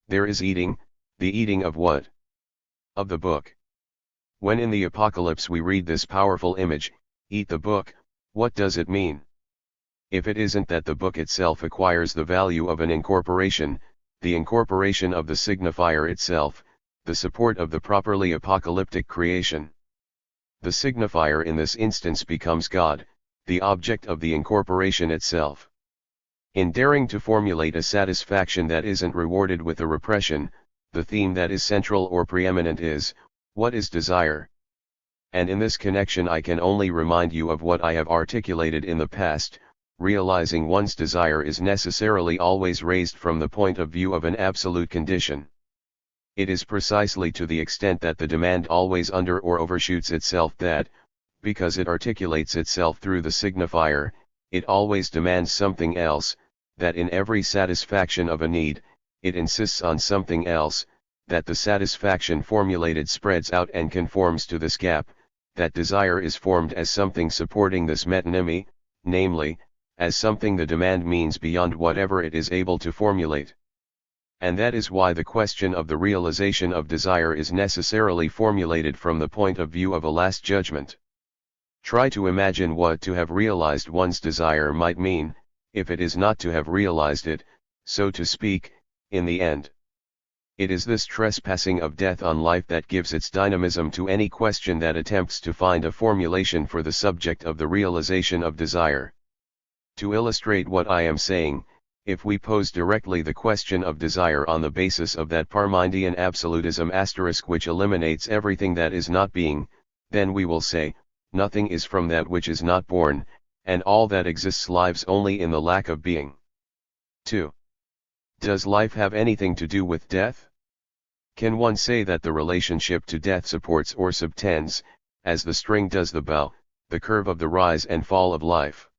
There is eating, the eating of what? Of the book. When in the Apocalypse we read this powerful image, Eat the book, what does it mean? If it isn't that the book itself acquires the value of an incorporation, the incorporation of the signifier itself, the support of the properly apocalyptic creation. The signifier in this instance becomes God, the object of the incorporation itself. In daring to formulate a satisfaction that isn't rewarded with a repression, the theme that is central or preeminent is, what is desire? And in this connection I can only remind you of what I have articulated in the past. Realizing one's desire is necessarily always raised from the point of view of an absolute condition. It is precisely to the extent that the demand always under or overshoots itself that, because it articulates itself through the signifier, it always demands something else, that in every satisfaction of a need, it insists on something else, that the satisfaction formulated spreads out and conforms to this gap, that desire is formed as something supporting this metonymy, namely, as something the demand means beyond whatever it is able to formulate. And that is why the question of the realization of desire is necessarily formulated from the point of view of a last judgment. Try to imagine what to have realized one's desire might mean, if it is not to have realized it, so to speak, in the end. It is this trespassing of death on life that gives its dynamism to any question that attempts to find a formulation for the subject of the realization of desire. To illustrate what I am saying, if we pose directly the question of desire on the basis of that Parmenidean absolutism * which eliminates everything that is not being, then we will say, nothing is from that which is not born, and all that exists lives only in the lack of being. 2. Does life have anything to do with death? Can one say that the relationship to death supports or subtends, as the string does the bow, the curve of the rise and fall of life?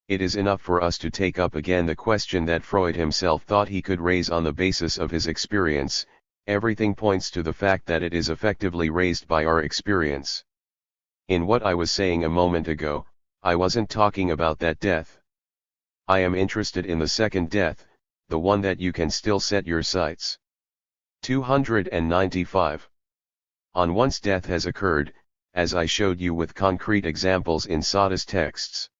It is enough for us to take up again the question that Freud himself thought he could raise on the basis of his experience. Everything points to the fact that it is effectively raised by our experience. In what I was saying a moment ago, I wasn't talking about that death. I am interested in the second death, the one that you can still set your sights. 295. On once death has occurred, as I showed you with concrete examples in Sada's texts.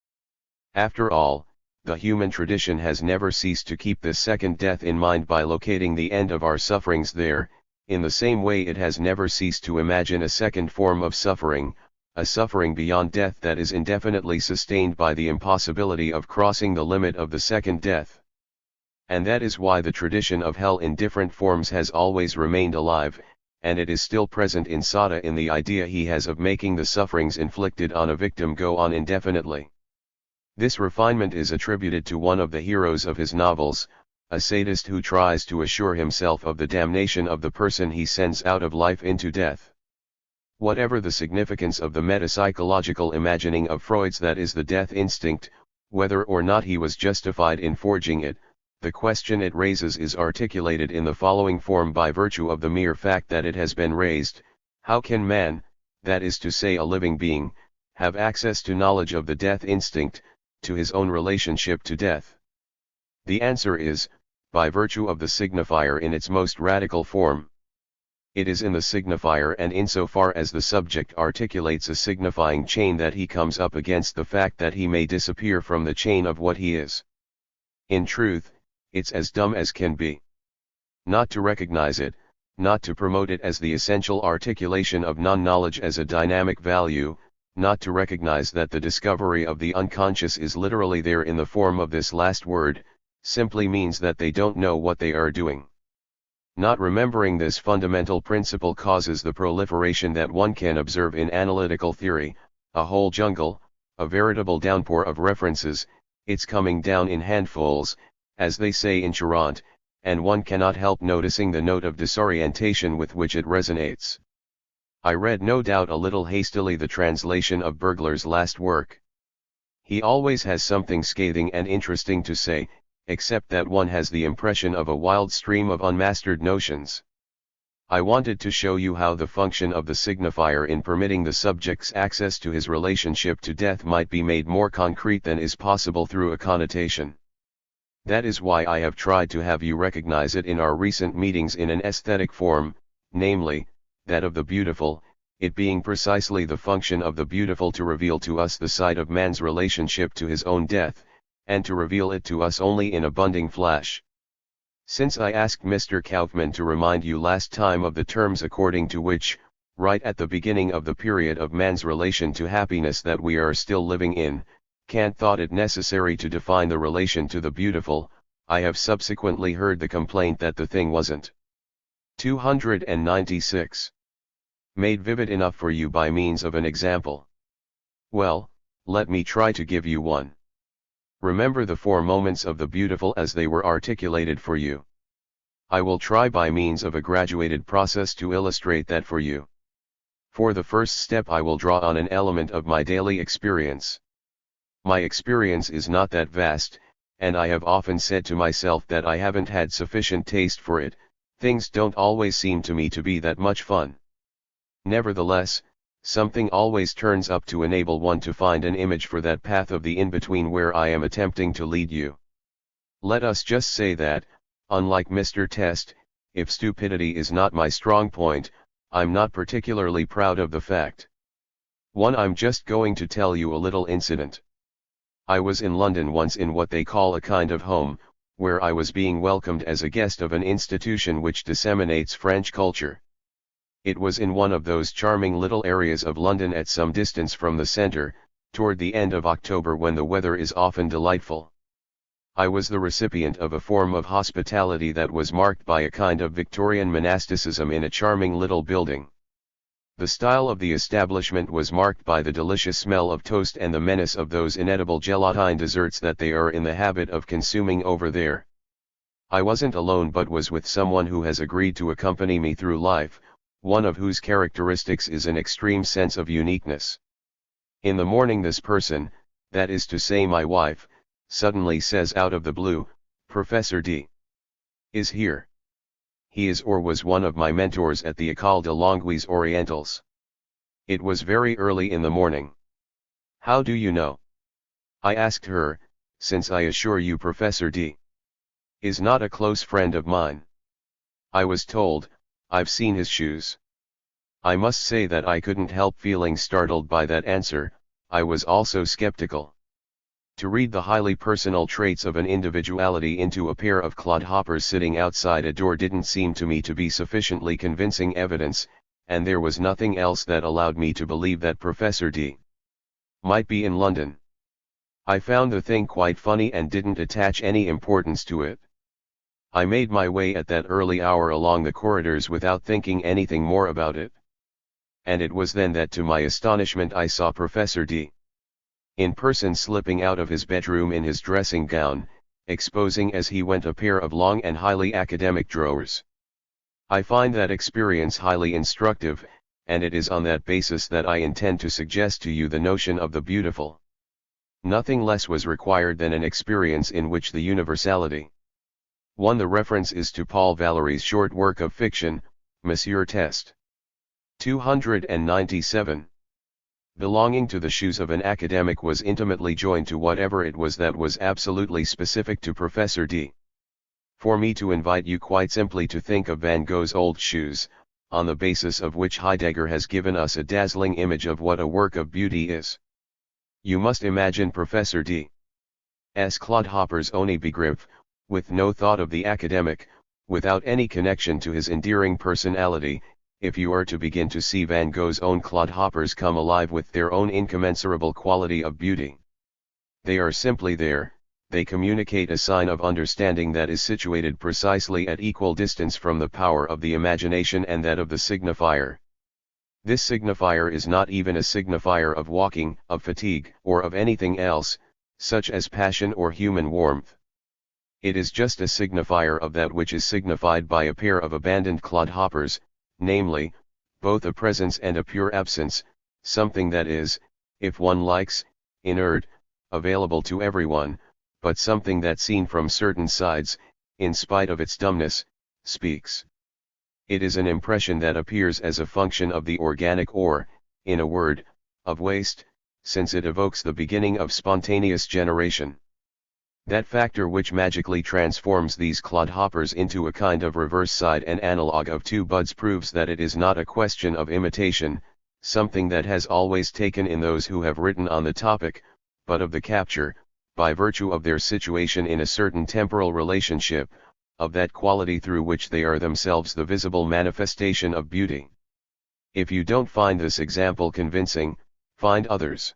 After all, the human tradition has never ceased to keep this second death in mind by locating the end of our sufferings there, in the same way it has never ceased to imagine a second form of suffering, a suffering beyond death that is indefinitely sustained by the impossibility of crossing the limit of the second death. And that is why the tradition of hell in different forms has always remained alive, and it is still present in Sada in the idea he has of making the sufferings inflicted on a victim go on indefinitely. This refinement is attributed to one of the heroes of his novels, a sadist who tries to assure himself of the damnation of the person he sends out of life into death. Whatever the significance of the metapsychological imagining of Freud's that is the death instinct, whether or not he was justified in forging it, the question it raises is articulated in the following form by virtue of the mere fact that it has been raised: how can man, that is to say a living being, have access to knowledge of the death instinct, to his own relationship to death? The answer is, by virtue of the signifier in its most radical form. It is in the signifier and insofar as the subject articulates a signifying chain that he comes up against the fact that he may disappear from the chain of what he is. In truth, it's as dumb as can be. Not to recognize it, not to promote it as the essential articulation of non-knowledge as a dynamic value, not to recognize that the discovery of the unconscious is literally there in the form of this last word, simply means that they don't know what they are doing. Not remembering this fundamental principle causes the proliferation that one can observe in analytical theory, a whole jungle, a veritable downpour of references, it's coming down in handfuls, as they say in Charente, and one cannot help noticing the note of disorientation with which it resonates. I read no doubt a little hastily the translation of Bergler's last work. He always has something scathing and interesting to say, except that one has the impression of a wild stream of unmastered notions. I wanted to show you how the function of the signifier in permitting the subject's access to his relationship to death might be made more concrete than is possible through a connotation. That is why I have tried to have you recognize it in our recent meetings in an aesthetic form, namely, that of the beautiful, it being precisely the function of the beautiful to reveal to us the side of man's relationship to his own death, and to reveal it to us only in a bunding flash. Since I asked Mr. Kaufman to remind you last time of the terms according to which, right at the beginning of the period of man's relation to happiness that we are still living in, Kant thought it necessary to define the relation to the beautiful, I have subsequently heard the complaint that the thing wasn't 296 made vivid enough for you by means of an example. Well, let me try to give you one. Remember the 4 moments of the beautiful as they were articulated for you. I will try by means of a graduated process to illustrate that for you. For the first step I will draw on an element of my daily experience. My experience is not that vast, and I have often said to myself that I haven't had sufficient taste for it. Things don't always seem to me to be that much fun. Nevertheless, something always turns up to enable one to find an image for that path of the in-between where I am attempting to lead you. Let us just say that, unlike Mr. Test, if stupidity is not my strong point, I'm not particularly proud of the fact. I'm just going to tell you a little incident. I was in London once in what they call a kind of home, where I was being welcomed as a guest of an institution which disseminates French culture. It was in one of those charming little areas of London at some distance from the centre, toward the end of October when the weather is often delightful. I was the recipient of a form of hospitality that was marked by a kind of Victorian monasticism in a charming little building. The style of the establishment was marked by the delicious smell of toast and the menace of those inedible gelatine desserts that they are in the habit of consuming over there. I wasn't alone but was with someone who has agreed to accompany me through life, one of whose characteristics is an extreme sense of uniqueness. In the morning this person, that is to say my wife, suddenly says out of the blue, "Professor D. is here." He is or was one of my mentors at the École de Langues Orientales. It was very early in the morning. "How do you know?" I asked her, "since I assure you Professor D. is not a close friend of mine." I was told, "I've seen his shoes." I must say that I couldn't help feeling startled by that answer. I was also skeptical. To read the highly personal traits of an individuality into a pair of clodhoppers sitting outside a door didn't seem to me to be sufficiently convincing evidence, and there was nothing else that allowed me to believe that Professor D. might be in London. I found the thing quite funny and didn't attach any importance to it. I made my way at that early hour along the corridors without thinking anything more about it. And it was then that to my astonishment I saw Professor D. in person slipping out of his bedroom in his dressing gown, exposing as he went a pair of long and highly academic drawers. I find that experience highly instructive, and it is on that basis that I intend to suggest to you the notion of the beautiful. Nothing less was required than an experience in which the universality. The reference is to Paul Valéry's short work of fiction, Monsieur Test. 297. Belonging to the shoes of an academic was intimately joined to whatever it was that was absolutely specific to Professor D. For me to invite you quite simply to think of Van Gogh's old shoes, on the basis of which Heidegger has given us a dazzling image of what a work of beauty is. You must imagine Professor D. S. clodhoppers ohne Begriff, with no thought of the academic, without any connection to his endearing personality, if you are to begin to see Van Gogh's own clodhoppers come alive with their own incommensurable quality of beauty. They are simply there, they communicate a sign of understanding that is situated precisely at equal distance from the power of the imagination and that of the signifier. This signifier is not even a signifier of walking, of fatigue, or of anything else, such as passion or human warmth. It is just a signifier of that which is signified by a pair of abandoned clodhoppers, namely, both a presence and a pure absence, something that is, if one likes, inert, available to everyone, but something that seen from certain sides, in spite of its dumbness, speaks. It is an impression that appears as a function of the organic or, in a word, of waste, since it evokes the beginning of spontaneous generation. That factor which magically transforms these clodhoppers into a kind of reverse side and analog of two buds proves that it is not a question of imitation, something that has always taken in those who have written on the topic, but of the capture, by virtue of their situation in a certain temporal relationship, of that quality through which they are themselves the visible manifestation of beauty. If you don't find this example convincing, find others.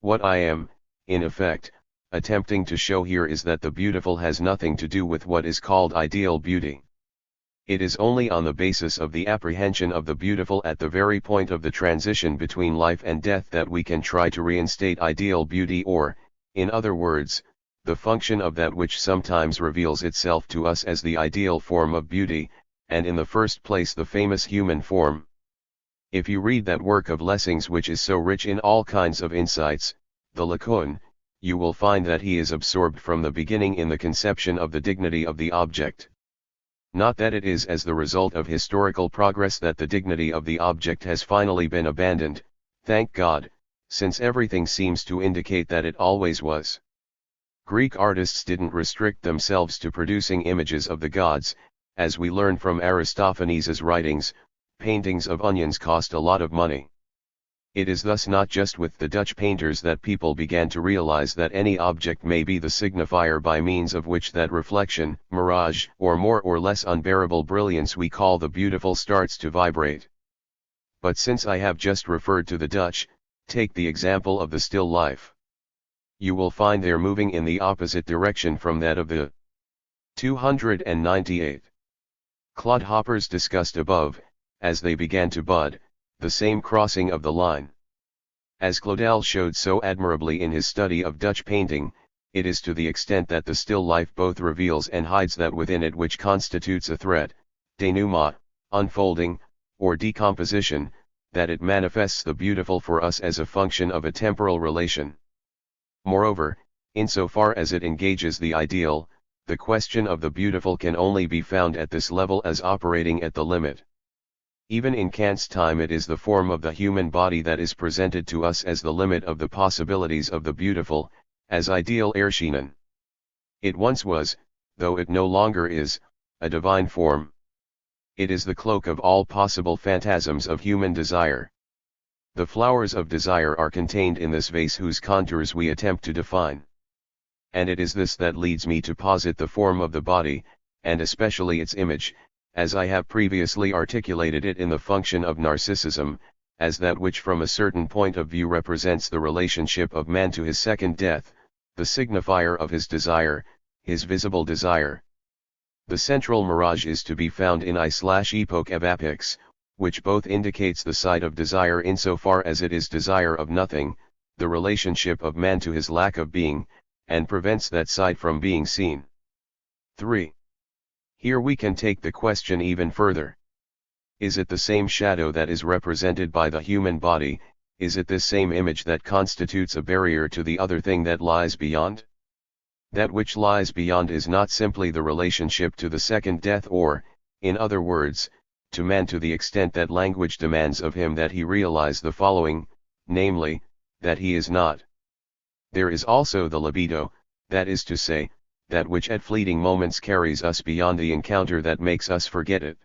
What I am, in effect, attempting to show here is that the beautiful has nothing to do with what is called ideal beauty. It is only on the basis of the apprehension of the beautiful at the very point of the transition between life and death that we can try to reinstate ideal beauty, or, in other words, the function of that which sometimes reveals itself to us as the ideal form of beauty, and in the first place the famous human form. If you read that work of Lessing's which is so rich in all kinds of insights, the Lacan, you will find that he is absorbed from the beginning in the conception of the dignity of the object. Not that it is as the result of historical progress that the dignity of the object has finally been abandoned, thank God, since everything seems to indicate that it always was. Greek artists didn't restrict themselves to producing images of the gods, as we learn from Aristophanes' writings. Paintings of onions cost a lot of money. It is thus not just with the Dutch painters that people began to realize that any object may be the signifier by means of which that reflection, mirage, or more or less unbearable brilliance we call the beautiful starts to vibrate. But since I have just referred to the Dutch, take the example of the still life. You will find they're moving in the opposite direction from that of the 298 clodhoppers discussed above. As they began to bud, the same crossing of the line. As Claudel showed so admirably in his study of Dutch painting, it is to the extent that the still life both reveals and hides that within it which constitutes a threat, denouement, unfolding, or decomposition, that it manifests the beautiful for us as a function of a temporal relation. Moreover, insofar as it engages the ideal, the question of the beautiful can only be found at this level as operating at the limit. Even in Kant's time it is the form of the human body that is presented to us as the limit of the possibilities of the beautiful, as ideal Erscheinung. It once was, though it no longer is, a divine form. It is the cloak of all possible phantasms of human desire. The flowers of desire are contained in this vase whose contours we attempt to define. And it is this that leads me to posit the form of the body, and especially its image, as I have previously articulated it in the function of narcissism, as that which from a certain point of view represents the relationship of man to his second death, the signifier of his desire, his visible desire. The central mirage is to be found in I/epoch of apex, which both indicates the side of desire insofar as it is desire of nothing, the relationship of man to his lack of being, and prevents that side from being seen. 3. Here we can take the question even further. Is it the same shadow that is represented by the human body, is it this same image that constitutes a barrier to the other thing that lies beyond? That which lies beyond is not simply the relationship to the second death or, in other words, to man to the extent that language demands of him that he realize the following, namely, that he is not. There is also the libido, that is to say, that which at fleeting moments carries us beyond the encounter that makes us forget it.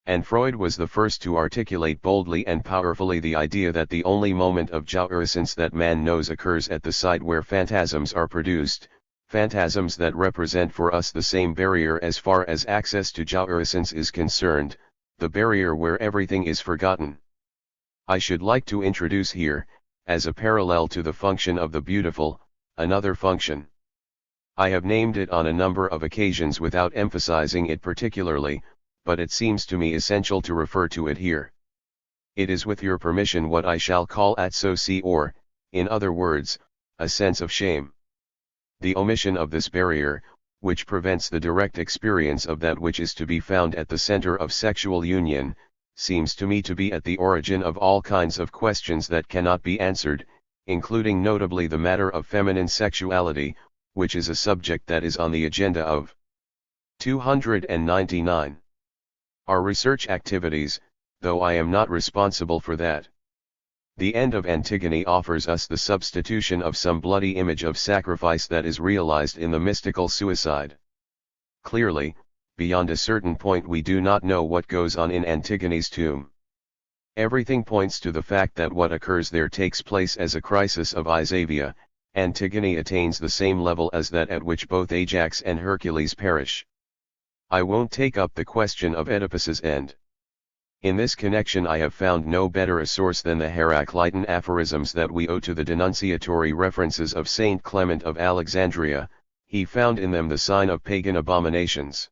And Freud was the first to articulate boldly and powerfully the idea that the only moment of jouissance that man knows occurs at the site where phantasms are produced, phantasms that represent for us the same barrier as far as access to jouissance is concerned, the barrier where everything is forgotten. I should like to introduce here, as a parallel to the function of the beautiful, another function. I have named it on a number of occasions without emphasizing it particularly, but it seems to me essential to refer to it here. It is with your permission what I shall call atsouci or, in other words, a sense of shame. The omission of this barrier, which prevents the direct experience of that which is to be found at the center of sexual union, seems to me to be at the origin of all kinds of questions that cannot be answered, including notably the matter of feminine sexuality, which is a subject that is on the agenda of 299. Our research activities, though I am not responsible for that. The end of Antigone offers us the substitution of some bloody image of sacrifice that is realized in the mystical suicide. Clearly, beyond a certain point we do not know what goes on in Antigone's tomb. Everything points to the fact that what occurs there takes place as a crisis of Isavia. Antigone attains the same level as that at which both Ajax and Hercules perish. I won't take up the question of Oedipus's end. In this connection I have found no better a source than the Heraclitan aphorisms that we owe to the denunciatory references of Saint Clement of Alexandria. He found in them the sign of pagan abominations.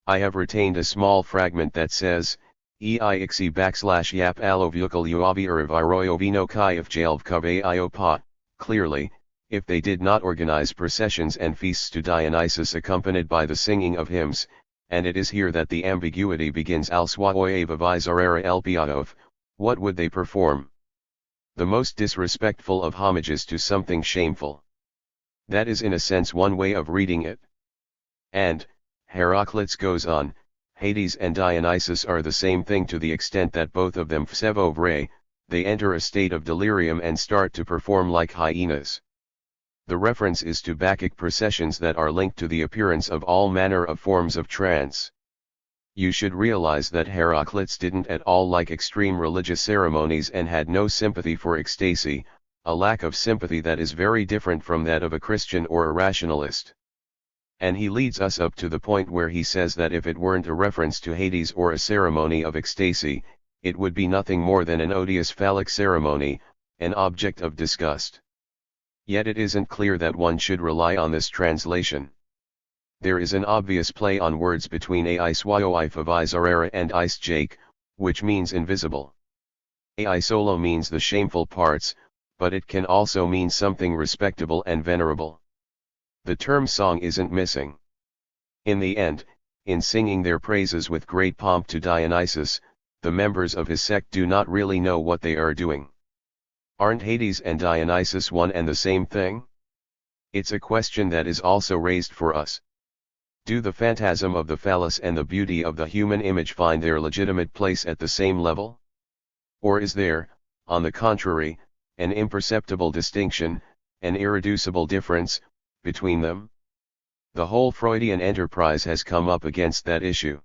I have retained a small fragment that says, "Eixi / yap alovukal uavi viroyo vino kaif jalvkave iopa." Clearly, if they did not organize processions and feasts to Dionysus accompanied by the singing of hymns, and it is here that the ambiguity begins, alswaoeva visarera elpiaov, what would they perform? The most disrespectful of homages to something shameful. That is in a sense one way of reading it. And, Heraclitus goes on, Hades and Dionysus are the same thing to the extent that both of them phsevovre, they enter a state of delirium and start to perform like hyenas. The reference is to Bacchic processions that are linked to the appearance of all manner of forms of trance. You should realize that Heraclitus didn't at all like extreme religious ceremonies and had no sympathy for ecstasy, a lack of sympathy that is very different from that of a Christian or a rationalist. And he leads us up to the point where he says that if it weren't a reference to Hades or a ceremony of ecstasy, it would be nothing more than an odious phallic ceremony, an object of disgust. Yet it isn't clear that one should rely on this translation. There is an obvious play on words between aiswaoifavisarera and jacques, which means invisible. Aisolo means the shameful parts, but it can also mean something respectable and venerable. The term song isn't missing. In the end, in singing their praises with great pomp to Dionysus, the members of his sect do not really know what they are doing. Aren't Hades and Dionysus one and the same thing? It's a question that is also raised for us. Do the phantasm of the phallus and the beauty of the human image find their legitimate place at the same level? Or is there, on the contrary, an imperceptible distinction, an irreducible difference, between them? The whole Freudian enterprise has come up against that issue.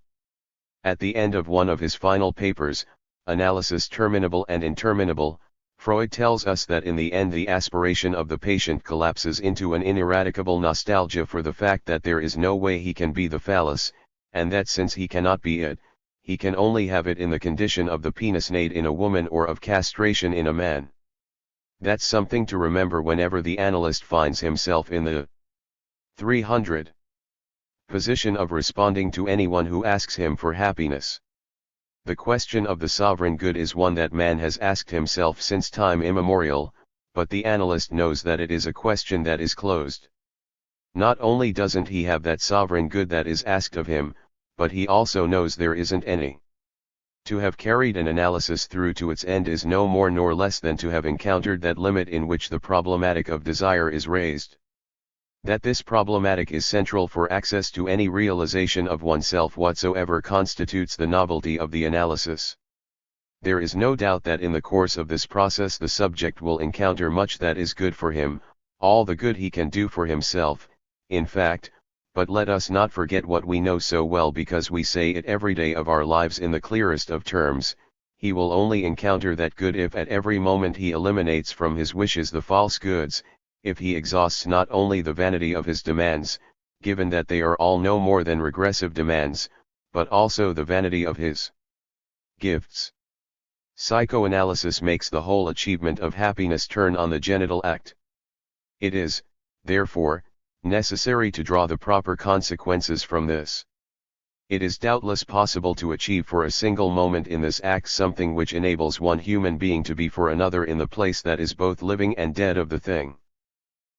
At the end of one of his final papers, Analysis Terminable and Interminable, Freud tells us that in the end the aspiration of the patient collapses into an ineradicable nostalgia for the fact that there is no way he can be the phallus, and that since he cannot be it, he can only have it in the condition of the penis nade in a woman or of castration in a man. That's something to remember whenever the analyst finds himself in the 300 position of responding to anyone who asks him for happiness. The question of the sovereign good is one that man has asked himself since time immemorial, but the analyst knows that it is a question that is closed. Not only doesn't he have that sovereign good that is asked of him, but he also knows there isn't any. To have carried an analysis through to its end is no more nor less than to have encountered that limit in which the problematic of desire is raised. That this problematic is central for access to any realization of oneself whatsoever constitutes the novelty of the analysis. There is no doubt that in the course of this process the subject will encounter much that is good for him, all the good he can do for himself, in fact, but let us not forget what we know so well because we say it every day of our lives in the clearest of terms, he will only encounter that good if at every moment he eliminates from his wishes the false goods, if he exhausts not only the vanity of his demands, given that they are all no more than regressive demands, but also the vanity of his gifts. Psychoanalysis makes the whole achievement of happiness turn on the genital act. It is, therefore, necessary to draw the proper consequences from this. It is doubtless possible to achieve for a single moment in this act something which enables one human being to be for another in the place that is both living and dead of the thing.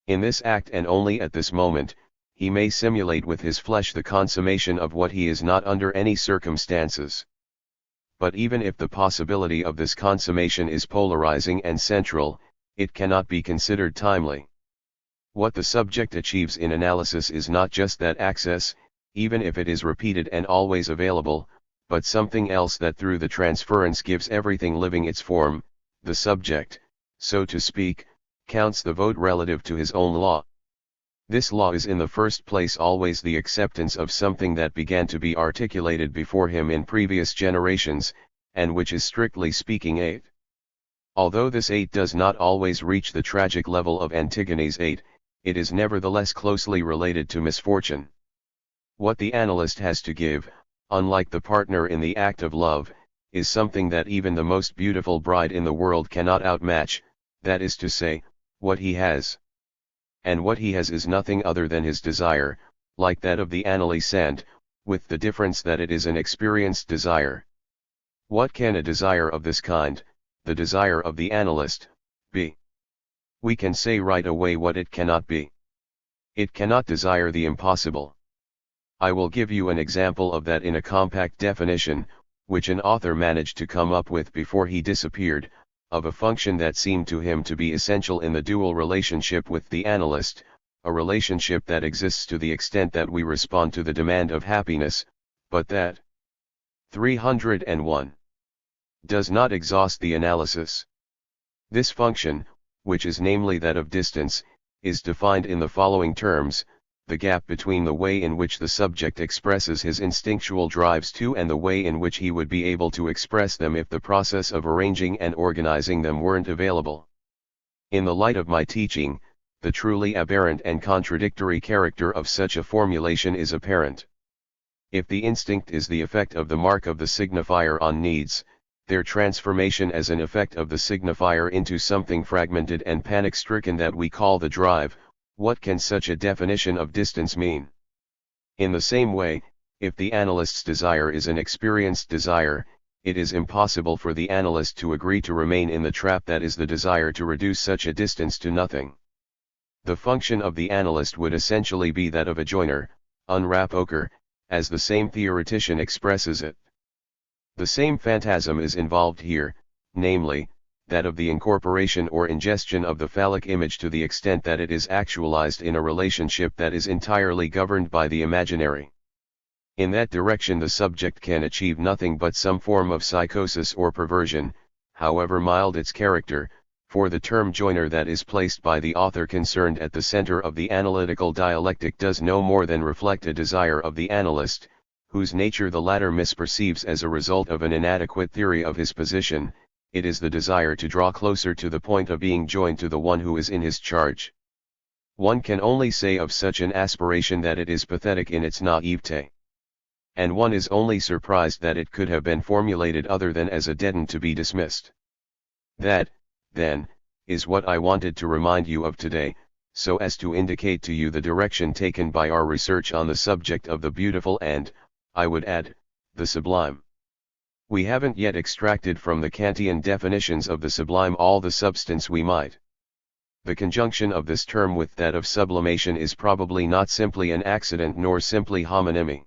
In this act and only at this moment, he may simulate with his flesh the consummation of what he is not under any circumstances. But even if the possibility of this consummation is polarizing and central, it cannot be considered timely. What the subject achieves in analysis is not just that access, even if it is repeated and always available, but something else that through the transference gives everything living its form. The subject, so to speak, counts the vote relative to his own law. This law is in the first place always the acceptance of something that began to be articulated before him in previous generations, and which is strictly speaking 8. Although this 8 does not always reach the tragic level of Antigone's 8, it is nevertheless closely related to misfortune. What the analyst has to give, unlike the partner in the act of love, is something that even the most beautiful bride in the world cannot outmatch, that is to say, what he has. And what he has is nothing other than his desire, like that of the analysand, with the difference that it is an experienced desire. What can a desire of this kind, the desire of the analyst, be? We can say right away what it cannot be. It cannot desire the impossible. I will give you an example of that in a compact definition, which an author managed to come up with before he disappeared, of a function that seemed to him to be essential in the dual relationship with the analyst, a relationship that exists to the extent that we respond to the demand of happiness, but that 301 does not exhaust the analysis. This function, which is namely that of distance, is defined in the following terms: the gap between the way in which the subject expresses his instinctual drives to and the way in which he would be able to express them if the process of arranging and organizing them weren't available. In the light of my teaching, the truly aberrant and contradictory character of such a formulation is apparent. If the instinct is the effect of the mark of the signifier on needs, their transformation as an effect of the signifier into something fragmented and panic-stricken that we call the drive, what can such a definition of distance mean? In the same way, if the analyst's desire is an experienced desire, it is impossible for the analyst to agree to remain in the trap that is the desire to reduce such a distance to nothing. The function of the analyst would essentially be that of a joiner, unwrap ochre, as the same theoretician expresses it. The same phantasm is involved here, namely, that of the incorporation or ingestion of the phallic image to the extent that it is actualized in a relationship that is entirely governed by the imaginary. In that direction the subject can achieve nothing but some form of psychosis or perversion, however mild its character, for the term joiner that is placed by the author concerned at the center of the analytical dialectic does no more than reflect a desire of the analyst, whose nature the latter misperceives as a result of an inadequate theory of his position. It is the desire to draw closer to the point of being joined to the one who is in his charge. One can only say of such an aspiration that it is pathetic in its naivete. And one is only surprised that it could have been formulated other than as a deadened to be dismissed. That, then, is what I wanted to remind you of today, so as to indicate to you the direction taken by our research on the subject of the beautiful and, I would add, the sublime. We haven't yet extracted from the Kantian definitions of the sublime all the substance we might. The conjunction of this term with that of sublimation is probably not simply an accident nor simply homonymy.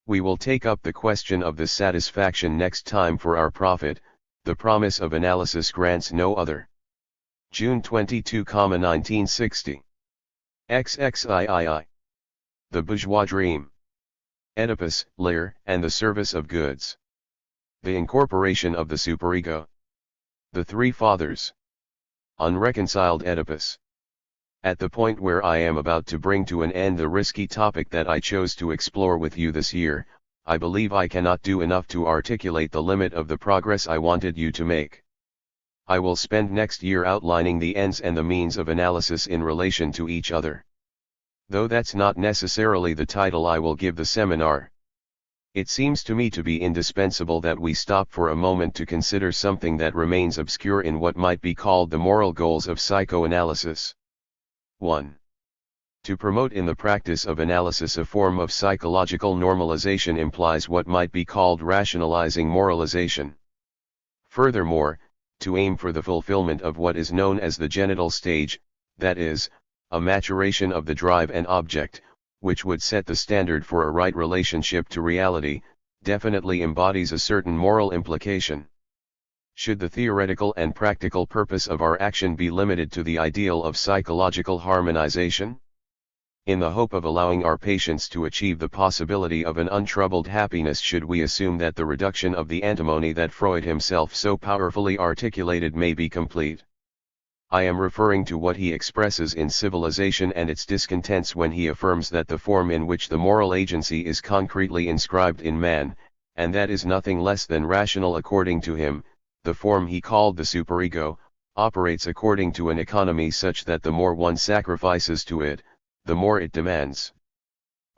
We will take up the question of this satisfaction next time for our profit. The promise of analysis grants no other. June 22, 1960. XXIII. The Bourgeois Dream. Oedipus, Lear, and the Service of Goods. The Incorporation of the Superego. The Three Fathers. Unreconciled Oedipus. At the point where I am about to bring to an end the risky topic that I chose to explore with you this year, I believe I cannot do enough to articulate the limit of the progress I wanted you to make. I will spend next year outlining the ends and the means of analysis in relation to each other. Though that's not necessarily the title I will give the seminar. It seems to me to be indispensable that we stop for a moment to consider something that remains obscure in what might be called the moral goals of psychoanalysis. 1. To promote in the practice of analysis a form of psychological normalization implies what might be called rationalizing moralization. Furthermore, to aim for the fulfillment of what is known as the genital stage, that is, a maturation of the drive and object, which would set the standard for a right relationship to reality, definitely embodies a certain moral implication. Should the theoretical and practical purpose of our action be limited to the ideal of psychological harmonization? In the hope of allowing our patients to achieve the possibility of an untroubled happiness, should we assume that the reduction of the antimony that Freud himself so powerfully articulated may be complete? I am referring to what he expresses in Civilization and its Discontents when he affirms that the form in which the moral agency is concretely inscribed in man, and that is nothing less than rational according to him. The form he called the superego operates according to an economy such that the more one sacrifices to it, the more it demands.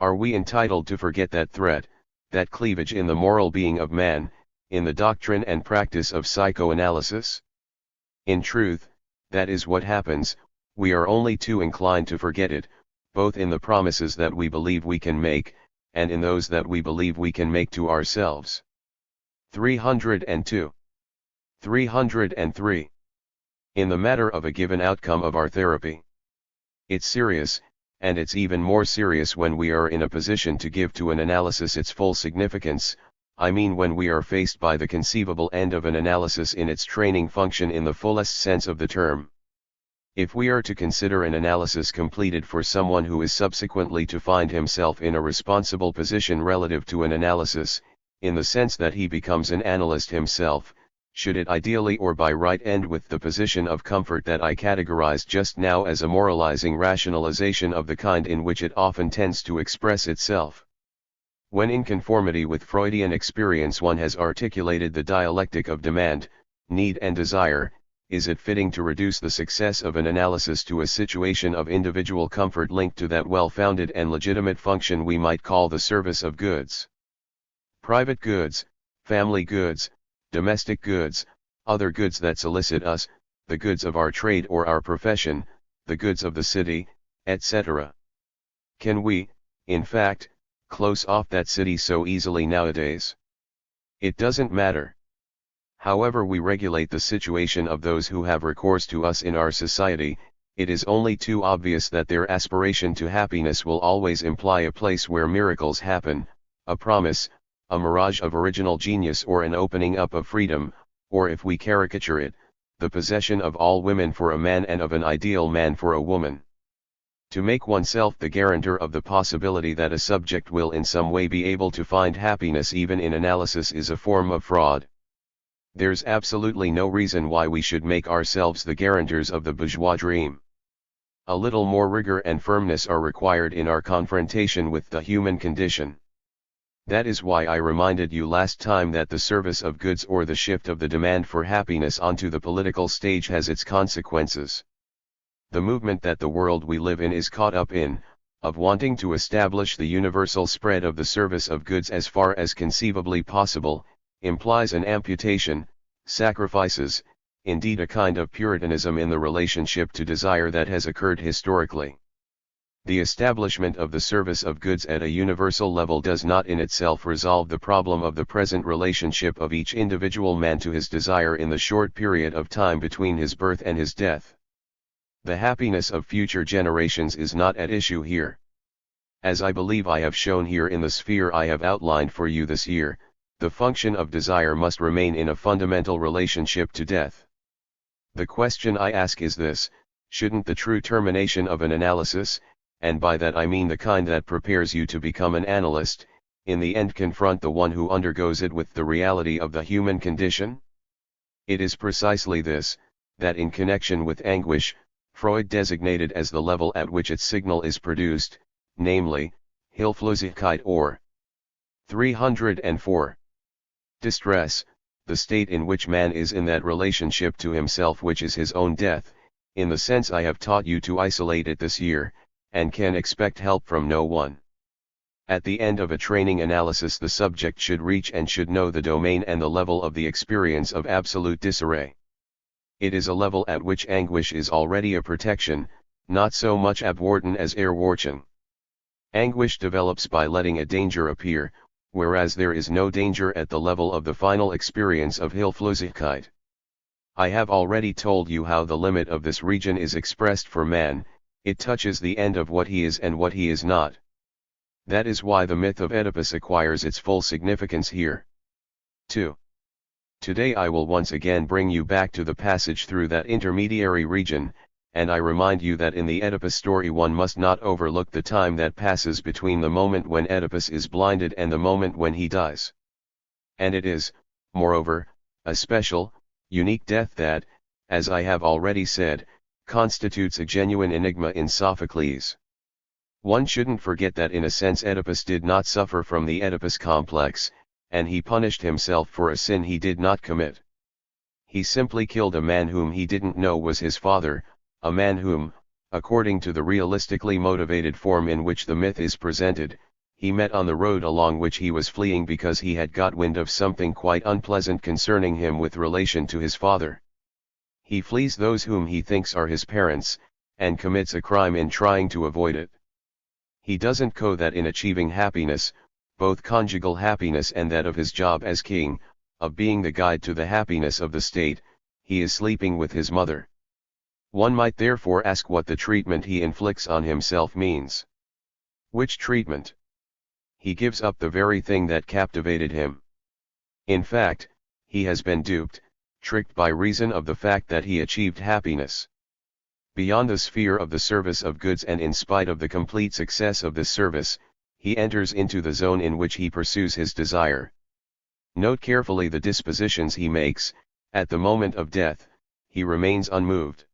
Are we entitled to forget that threat, that cleavage in the moral being of man, in the doctrine and practice of psychoanalysis? In truth, that is what happens. We are only too inclined to forget it, both in the promises that we believe we can make, and in those that we believe we can make to ourselves. 302. 303. In the matter of a given outcome of our therapy. It's serious, and it's even more serious when we are in a position to give to an analysis its full significance. I mean when we are faced by the conceivable end of an analysis in its training function in the fullest sense of the term. If we are to consider an analysis completed for someone who is subsequently to find himself in a responsible position relative to an analysis, in the sense that he becomes an analyst himself, should it ideally or by right end with the position of comfort that I categorized just now as a moralizing rationalization of the kind in which it often tends to express itself? When in conformity with Freudian experience one has articulated the dialectic of demand, need and desire, is it fitting to reduce the success of an analysis to a situation of individual comfort linked to that well-founded and legitimate function we might call the service of goods? Private goods, family goods, domestic goods, other goods that solicit us, the goods of our trade or our profession, the goods of the city, etc. Can we, in fact, close off that city so easily nowadays? It doesn't matter. However we regulate the situation of those who have recourse to us in our society, it is only too obvious that their aspiration to happiness will always imply a place where miracles happen, a promise, a mirage of original genius or an opening up of freedom, or if we caricature it, the possession of all women for a man and of an ideal man for a woman. To make oneself the guarantor of the possibility that a subject will in some way be able to find happiness even in analysis is a form of fraud. There's absolutely no reason why we should make ourselves the guarantors of the bourgeois dream. A little more rigor and firmness are required in our confrontation with the human condition. That is why I reminded you last time that the service of goods or the shift of the demand for happiness onto the political stage has its consequences. The movement that the world we live in is caught up in, of wanting to establish the universal spread of the service of goods as far as conceivably possible, implies an amputation, sacrifices, indeed a kind of puritanism in the relationship to desire that has occurred historically. The establishment of the service of goods at a universal level does not in itself resolve the problem of the present relationship of each individual man to his desire in the short period of time between his birth and his death. The happiness of future generations is not at issue here. As I believe I have shown here in the sphere I have outlined for you this year, the function of desire must remain in a fundamental relationship to death. The question I ask is this: shouldn't the true termination of an analysis, and by that I mean the kind that prepares you to become an analyst, in the end confront the one who undergoes it with the reality of the human condition? It is precisely this, that in connection with anguish, Freud designated as the level at which its signal is produced, namely, Hilflosigkeit or 304. Distress, the state in which man is in that relationship to himself which is his own death, in the sense I have taught you to isolate it this year, and can expect help from no one. At the end of a training analysis the subject should reach and should know the domain and the level of the experience of absolute disarray. It is a level at which anguish is already a protection, not so much abwarten as erwarten. Anguish develops by letting a danger appear, whereas there is no danger at the level of the final experience of Hilflosigkeit. I have already told you how the limit of this region is expressed for man. It touches the end of what he is and what he is not. That is why the myth of Oedipus acquires its full significance here. 2. Today I will once again bring you back to the passage through that intermediary region, and I remind you that in the Oedipus story one must not overlook the time that passes between the moment when Oedipus is blinded and the moment when he dies. And it is, moreover, a special, unique death that, as I have already said, constitutes a genuine enigma in Sophocles. One shouldn't forget that in a sense Oedipus did not suffer from the Oedipus complex, and he punished himself for a sin he did not commit. He simply killed a man whom he didn't know was his father, a man whom, according to the realistically motivated form in which the myth is presented, he met on the road along which he was fleeing because he had got wind of something quite unpleasant concerning him with relation to his father. He flees those whom he thinks are his parents, and commits a crime in trying to avoid it. He doesn't know that in achieving happiness, both conjugal happiness and that of his job as king, of being the guide to the happiness of the state, he is sleeping with his mother. One might therefore ask what the treatment he inflicts on himself means. Which treatment? He gives up the very thing that captivated him. In fact, he has been duped, tricked by reason of the fact that he achieved happiness. Beyond the sphere of the service of goods and in spite of the complete success of this service, he enters into the zone in which he pursues his desire. Note carefully the dispositions he makes. At the moment of death, he remains unmoved.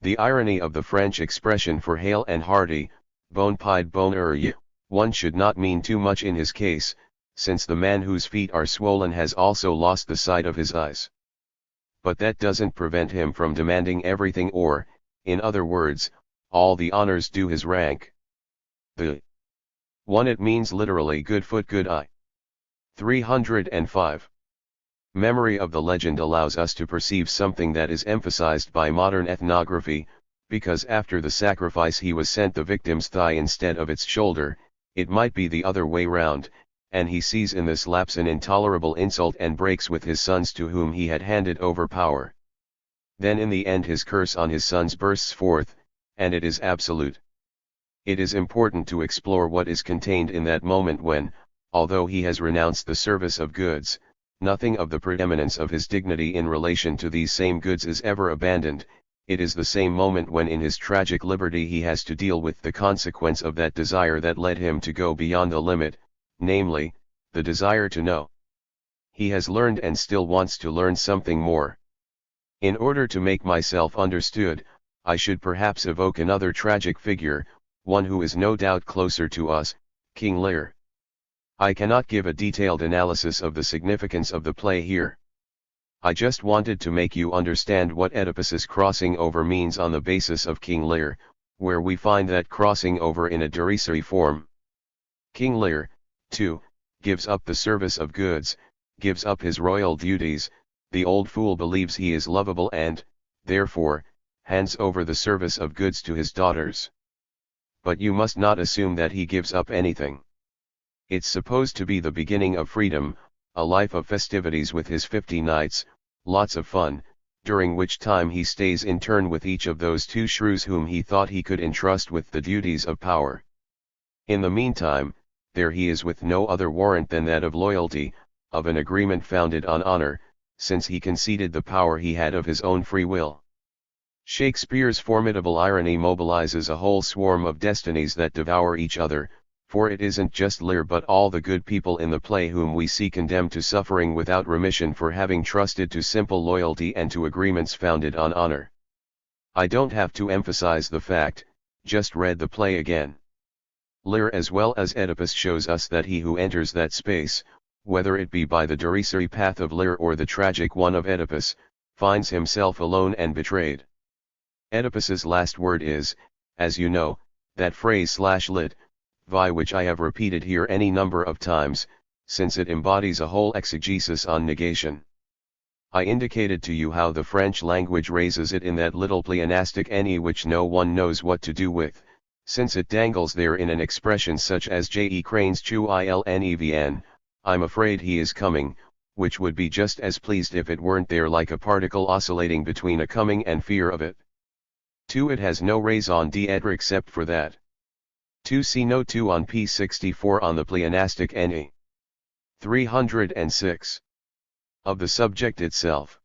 The irony of the French expression for hale and hearty, bon pied bon heureux, one should not mean too much in his case, since the man whose feet are swollen has also lost the sight of his eyes. But that doesn't prevent him from demanding everything or, in other words, all the honors due his rank. The 1. It means literally good foot good eye. 305. Memory of the legend allows us to perceive something that is emphasized by modern ethnography, because after the sacrifice he was sent the victim's thigh instead of its shoulder. It might be the other way round, and he sees in this lapse an intolerable insult and breaks with his sons to whom he had handed over power. Then in the end his curse on his sons bursts forth, and it is absolute. It is important to explore what is contained in that moment when, although he has renounced the service of goods, nothing of the preeminence of his dignity in relation to these same goods is ever abandoned. It is the same moment when in his tragic liberty he has to deal with the consequence of that desire that led him to go beyond the limit, namely, the desire to know. He has learned and still wants to learn something more. In order to make myself understood, I should perhaps evoke another tragic figure, one who is no doubt closer to us, King Lear. I cannot give a detailed analysis of the significance of the play here. I just wanted to make you understand what Oedipus's crossing over means on the basis of King Lear, where we find that crossing over in a derisory form. King Lear, too, gives up the service of goods, gives up his royal duties. The old fool believes he is lovable and, therefore, hands over the service of goods to his daughters. But you must not assume that he gives up anything. It's supposed to be the beginning of freedom, a life of festivities with his 50 knights, lots of fun, during which time he stays in turn with each of those two shrews whom he thought he could entrust with the duties of power. In the meantime, there he is with no other warrant than that of loyalty, of an agreement founded on honor, since he conceded the power he had of his own free will. Shakespeare's formidable irony mobilizes a whole swarm of destinies that devour each other, for it isn't just Lear but all the good people in the play whom we see condemned to suffering without remission for having trusted to simple loyalty and to agreements founded on honor. I don't have to emphasize the fact, just read the play again. Lear as well as Oedipus shows us that he who enters that space, whether it be by the derisory path of Lear or the tragic one of Oedipus, finds himself alone and betrayed. Oedipus's last word is, as you know, that phrase /lit, vi which I have repeated here any number of times, since it embodies a whole exegesis on negation. I indicated to you how the French language raises it in that little pleonastic any which no one knows what to do with, since it dangles there in an expression such as je crains chu ilnevn, I'm afraid he is coming, which would be just as pleased if it weren't there like a particle oscillating between a coming and fear of it. 2. It has no raison d'être except for that. 2. See note 2 on p. 64 on the pleonastic any. 306. Of the subject itself.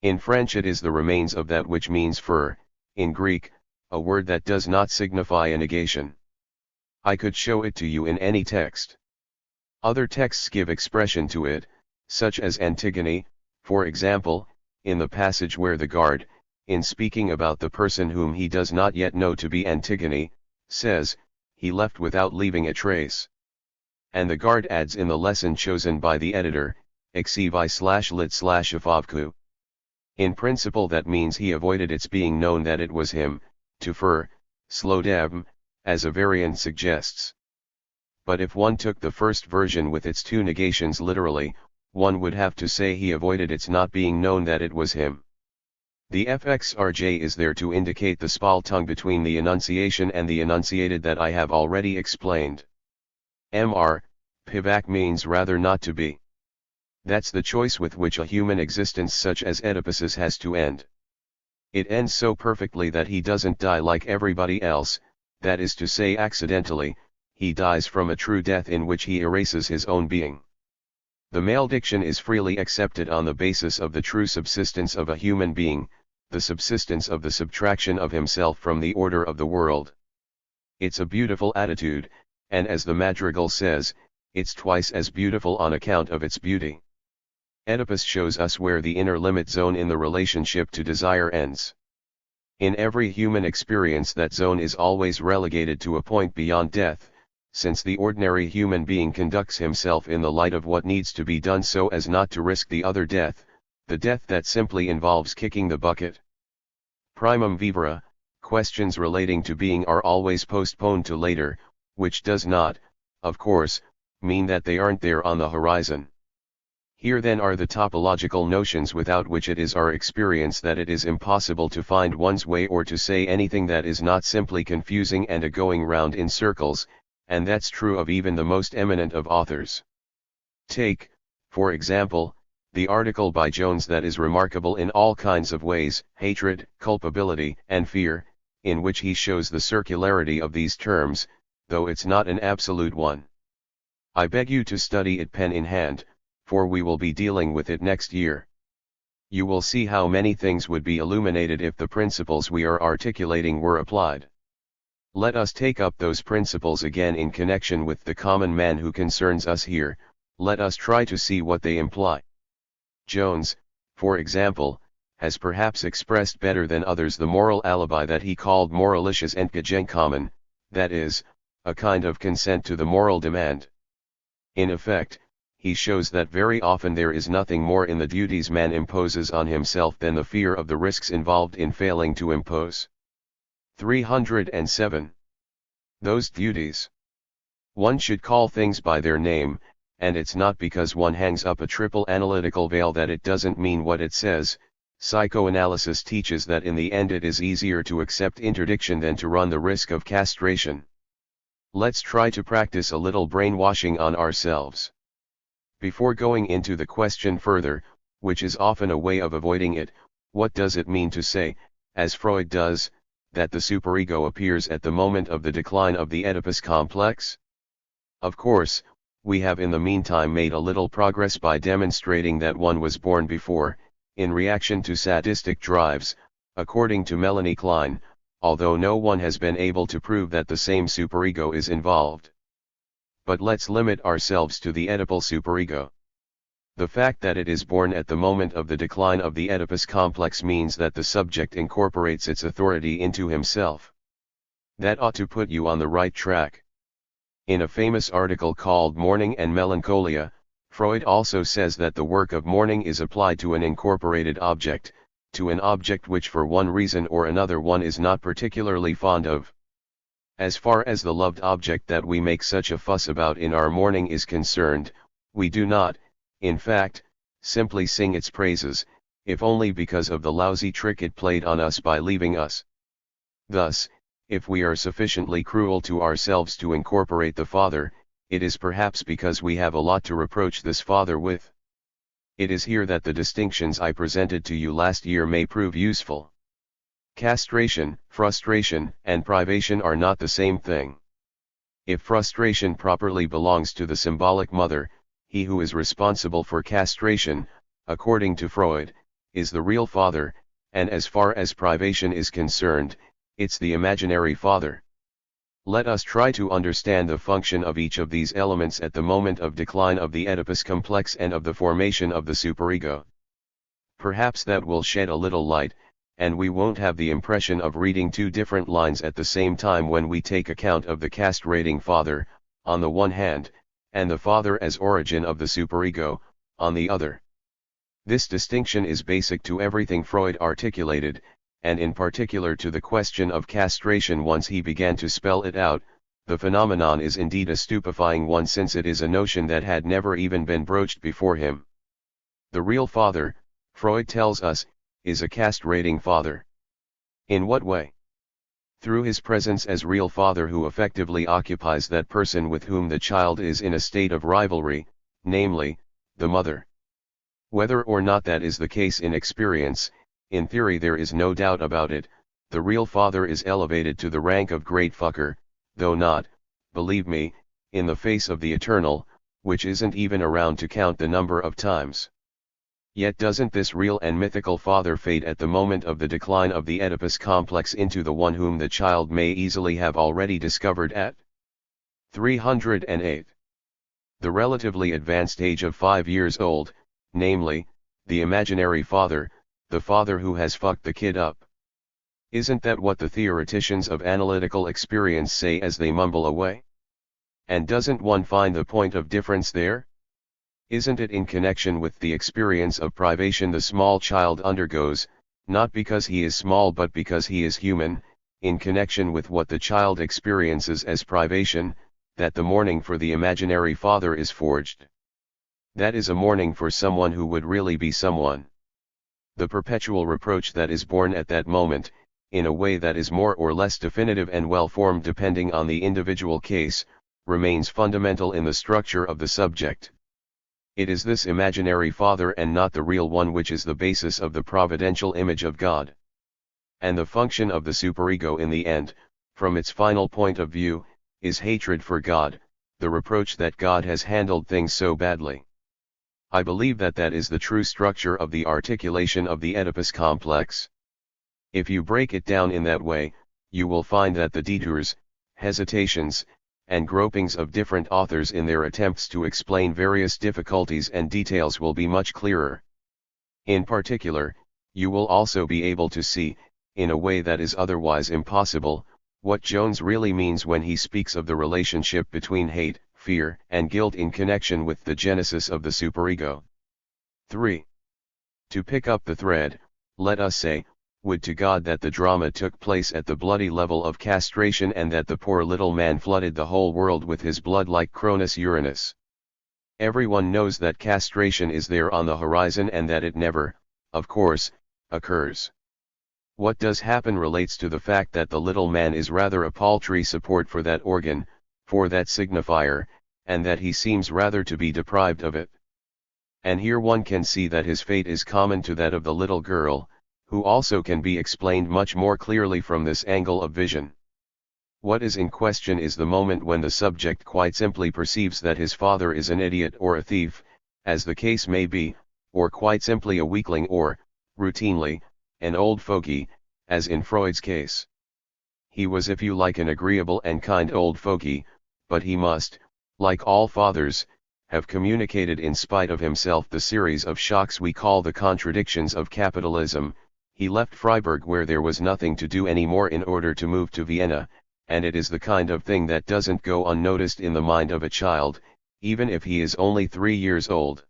In French it is the remains of that which means for, in Greek, a word that does not signify a negation. I could show it to you in any text. Other texts give expression to it, such as Antigone, for example, in the passage where the guard, in speaking about the person whom he does not yet know to be Antigone, says, he left without leaving a trace. And the guard adds in the lesson chosen by the editor, "Exivi/lit/avovku." In principle that means he avoided its being known that it was him, to fur, slodevm, as a variant suggests. But if one took the first version with its two negations literally, one would have to say he avoided its not being known that it was him. The fxrj is there to indicate the spaltung between the enunciation and the enunciated that I have already explained. Mr. Pivak means rather not to be. That's the choice with which a human existence such as Oedipus's has to end. It ends so perfectly that he doesn't die like everybody else, that is to say accidentally, he dies from a true death in which he erases his own being. The malediction is freely accepted on the basis of the true subsistence of a human being, the subsistence of the subtraction of himself from the order of the world. It's a beautiful attitude, and as the madrigal says, it's twice as beautiful on account of its beauty. Oedipus shows us where the inner limit zone in the relationship to desire ends. In every human experience that zone is always relegated to a point beyond death, since the ordinary human being conducts himself in the light of what needs to be done so as not to risk the other death, the death that simply involves kicking the bucket. Primum vivere, questions relating to being are always postponed to later, which does not, of course, mean that they aren't there on the horizon. Here then are the topological notions without which it is our experience that it is impossible to find one's way or to say anything that is not simply confusing and a going round in circles, and that's true of even the most eminent of authors. Take, for example, the article by Jones that is remarkable in all kinds of ways, hatred, culpability, and fear, in which he shows the circularity of these terms, though it's not an absolute one. I beg you to study it pen in hand, for we will be dealing with it next year. You will see how many things would be illuminated if the principles we are articulating were applied. Let us take up those principles again in connection with the common man who concerns us here, let us try to see what they imply. Jones, for example, has perhaps expressed better than others the moral alibi that he called moralisches Entgegenkommen, that is, a kind of consent to the moral demand. In effect, he shows that very often there is nothing more in the duties man imposes on himself than the fear of the risks involved in failing to impose. 307. Those duties. One should call things by their name, and it's not because one hangs up a triple analytical veil that it doesn't mean what it says. Psychoanalysis teaches that in the end it is easier to accept interdiction than to run the risk of castration. Let's try to practice a little brainwashing on ourselves. Before going into the question further, which is often a way of avoiding it, what does it mean to say, as Freud does, that the superego appears at the moment of the decline of the Oedipus complex? Of course, we have in the meantime made a little progress by demonstrating that one was born before, in reaction to sadistic drives, according to Melanie Klein, although no one has been able to prove that the same superego is involved. But let's limit ourselves to the Oedipal superego. The fact that it is born at the moment of the decline of the Oedipus complex means that the subject incorporates its authority into himself. That ought to put you on the right track. In a famous article called Mourning and Melancholia, Freud also says that the work of mourning is applied to an incorporated object, to an object which for one reason or another one is not particularly fond of. As far as the loved object that we make such a fuss about in our mourning is concerned, we do not, in fact, simply sing its praises, if only because of the lousy trick it played on us by leaving us. Thus, if we are sufficiently cruel to ourselves to incorporate the Father, it is perhaps because we have a lot to reproach this Father with. It is here that the distinctions I presented to you last year may prove useful. Castration, frustration, and privation are not the same thing. If frustration properly belongs to the symbolic mother, he who is responsible for castration, according to Freud, is the real father, and as far as privation is concerned, it's the imaginary father. Let us try to understand the function of each of these elements at the moment of decline of the Oedipus complex and of the formation of the superego. Perhaps that will shed a little light, and we won't have the impression of reading two different lines at the same time when we take account of the castrating father, on the one hand, and the father as origin of the superego, on the other. This distinction is basic to everything Freud articulated, and in particular to the question of castration. Once he began to spell it out, the phenomenon is indeed a stupefying one, since it is a notion that had never even been broached before him. The real father, Freud tells us, is a castrating father. In what way? Through his presence as real father, who effectively occupies that person with whom the child is in a state of rivalry, namely, the mother. Whether or not that is the case in experience, in theory there is no doubt about it, the real father is elevated to the rank of great fucker, though not, believe me, in the face of the eternal, which isn't even around to count the number of times. Yet doesn't this real and mythical father fade at the moment of the decline of the Oedipus complex into the one whom the child may easily have already discovered at 308. The relatively advanced age of 5 years old, namely, the imaginary father, the father who has fucked the kid up. Isn't that what the theoreticians of analytical experience say as they mumble away? And doesn't one find the point of difference there? Isn't it in connection with the experience of privation the small child undergoes, not because he is small but because he is human, in connection with what the child experiences as privation, that the mourning for the imaginary father is forged? That is a mourning for someone who would really be someone. The perpetual reproach that is born at that moment, in a way that is more or less definitive and well-formed depending on the individual case, remains fundamental in the structure of the subject. It is this imaginary father and not the real one which is the basis of the providential image of God. And the function of the superego in the end, from its final point of view, is hatred for God, the reproach that God has handled things so badly. I believe that that is the true structure of the articulation of the Oedipus complex. If you break it down in that way, you will find that the detours, hesitations, and gropings of different authors in their attempts to explain various difficulties and details will be much clearer. In particular, you will also be able to see, in a way that is otherwise impossible, what Jones really means when he speaks of the relationship between hate, fear, and guilt in connection with the genesis of the superego. 3. To pick up the thread, let us say, would to God that the drama took place at the bloody level of castration and that the poor little man flooded the whole world with his blood like Cronus Uranus. Everyone knows that castration is there on the horizon and that it never, of course, occurs. What does happen relates to the fact that the little man is rather a paltry support for that organ, for that signifier, and that he seems rather to be deprived of it. And here one can see that his fate is common to that of the little girl, who also can be explained much more clearly from this angle of vision. What is in question is the moment when the subject quite simply perceives that his father is an idiot or a thief, as the case may be, or quite simply a weakling or, routinely, an old fogey, as in Freud's case. He was, if you like, an agreeable and kind old fogey, but he must, like all fathers, have communicated in spite of himself the series of shocks we call the contradictions of capitalism. He left Freiburg where there was nothing to do anymore in order to move to Vienna, and it is the kind of thing that doesn't go unnoticed in the mind of a child, even if he is only 3 years old.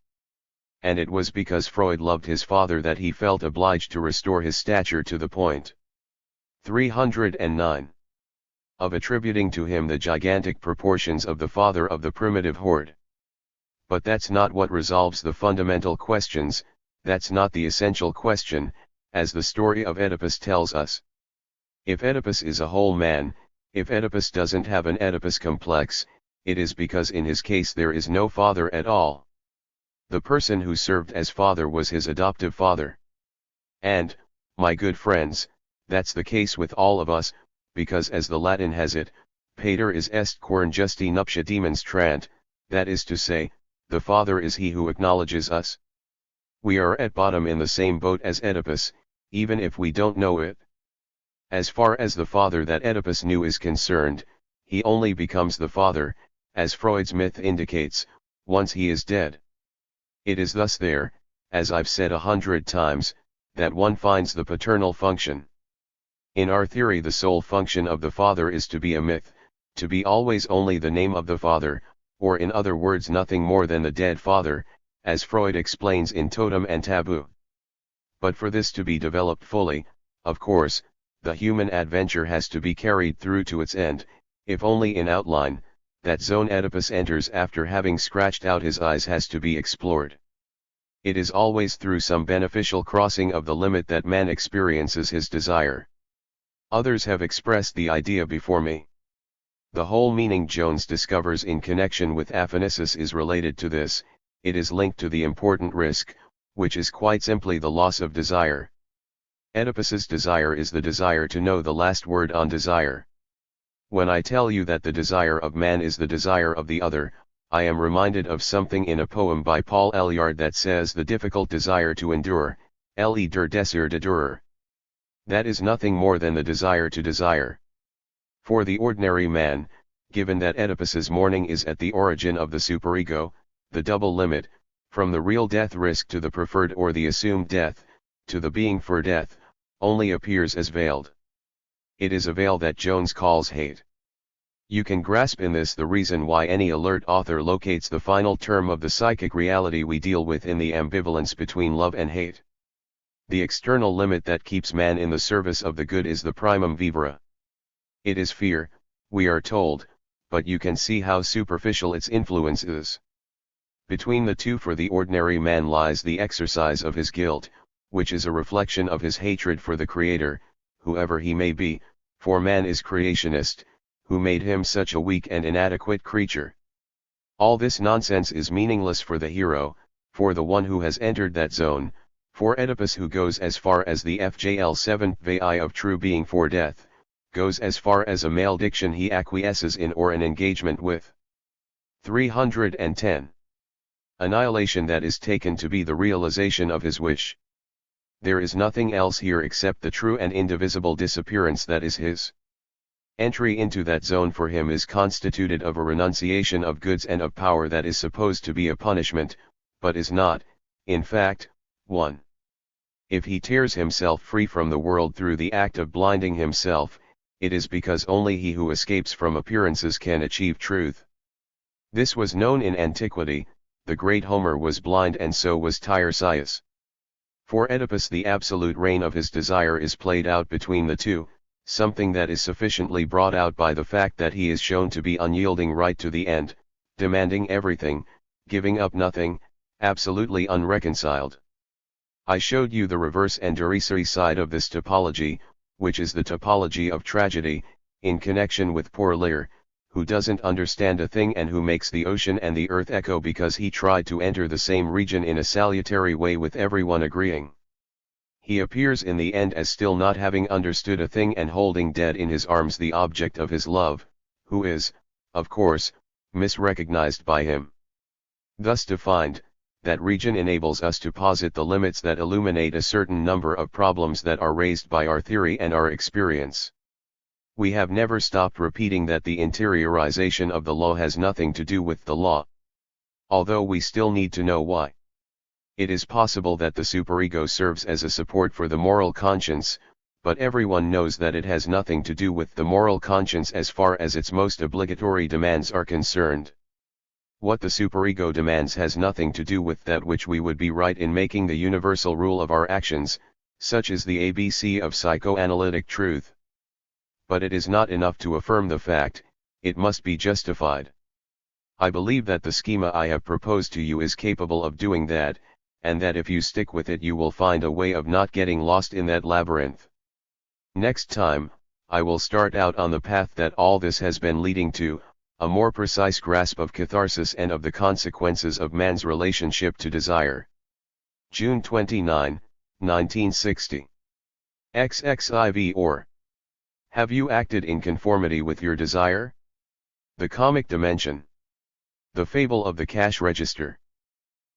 And it was because Freud loved his father that he felt obliged to restore his stature to the point. 309. Of attributing to him the gigantic proportions of the father of the primitive horde. But that's not what resolves the fundamental questions, that's not the essential question, as the story of Oedipus tells us. If Oedipus is a whole man, if Oedipus doesn't have an Oedipus complex, it is because in his case there is no father at all. The person who served as father was his adoptive father. And, my good friends, that's the case with all of us, because as the Latin has it, pater is est quern justi nuptia demonstrant, that is to say, the father is he who acknowledges us. We are at bottom in the same boat as Oedipus, even if we don't know it. As far as the father that Oedipus knew is concerned, he only becomes the father, as Freud's myth indicates, once he is dead. It is thus there, as I've said 100 times, that one finds the paternal function. In our theory the sole function of the father is to be a myth, to be always only the name of the father, or in other words nothing more than the dead father, as Freud explains in Totem and Taboo. But for this to be developed fully, of course, the human adventure has to be carried through to its end, if only in outline. That zone Oedipus enters after having scratched out his eyes has to be explored. It is always through some beneficial crossing of the limit that man experiences his desire. Others have expressed the idea before me. The whole meaning Jones discovers in connection with aphonesis is related to this. It is linked to the important risk, which is quite simply the loss of desire. Oedipus's desire is the desire to know the last word on desire. When I tell you that the desire of man is the desire of the other, I am reminded of something in a poem by Paul Eluard that says the difficult desire to endure, le der désir de durer. That is nothing more than the desire to desire. For the ordinary man, given that Oedipus's mourning is at the origin of the superego, the double limit, from the real death risk to the preferred or the assumed death, to the being for death, only appears as veiled. It is a veil that Jones calls hate. You can grasp in this the reason why any alert author locates the final term of the psychic reality we deal with in the ambivalence between love and hate. The external limit that keeps man in the service of the good is the primum vivere. It is fear, we are told, but you can see how superficial its influence is. Between the two for the ordinary man lies the exercise of his guilt, which is a reflection of his hatred for the Creator, whoever he may be, for man is creationist, who made him such a weak and inadequate creature. All this nonsense is meaningless for the hero, for the one who has entered that zone, for Oedipus who goes as far as the FJL 7th VI of true being for death, goes as far as a malediction he acquiesces in or an engagement with. 310. Annihilation that is taken to be the realization of his wish. There is nothing else here except the true and indivisible disappearance that is his. Entry into that zone for him is constituted of a renunciation of goods and of power that is supposed to be a punishment, but is not, in fact, one. If he tears himself free from the world through the act of blinding himself, it is because only he who escapes from appearances can achieve truth. This was known in antiquity. The great Homer was blind and so was Tiresias. For Oedipus the absolute reign of his desire is played out between the two, something that is sufficiently brought out by the fact that he is shown to be unyielding right to the end, demanding everything, giving up nothing, absolutely unreconciled. I showed you the reverse and derisory side of this topology, which is the topology of tragedy, in connection with poor Lear, who doesn't understand a thing and who makes the ocean and the earth echo because he tried to enter the same region in a salutary way with everyone agreeing. He appears in the end as still not having understood a thing and holding dead in his arms the object of his love, who is, of course, misrecognized by him. Thus defined, that region enables us to posit the limits that illuminate a certain number of problems that are raised by our theory and our experience. We have never stopped repeating that the interiorization of the law has nothing to do with the law. Although we still need to know why. It is possible that the superego serves as a support for the moral conscience, but everyone knows that it has nothing to do with the moral conscience as far as its most obligatory demands are concerned. What the superego demands has nothing to do with that which we would be right in making the universal rule of our actions, such as the ABC of psychoanalytic truth. But it is not enough to affirm the fact, it must be justified. I believe that the schema I have proposed to you is capable of doing that, and that if you stick with it you will find a way of not getting lost in that labyrinth. Next time, I will start out on the path that all this has been leading to, a more precise grasp of catharsis and of the consequences of man's relationship to desire. June 29, 1960. XXIV or have you acted in conformity with your desire? The comic dimension. The fable of the cash register.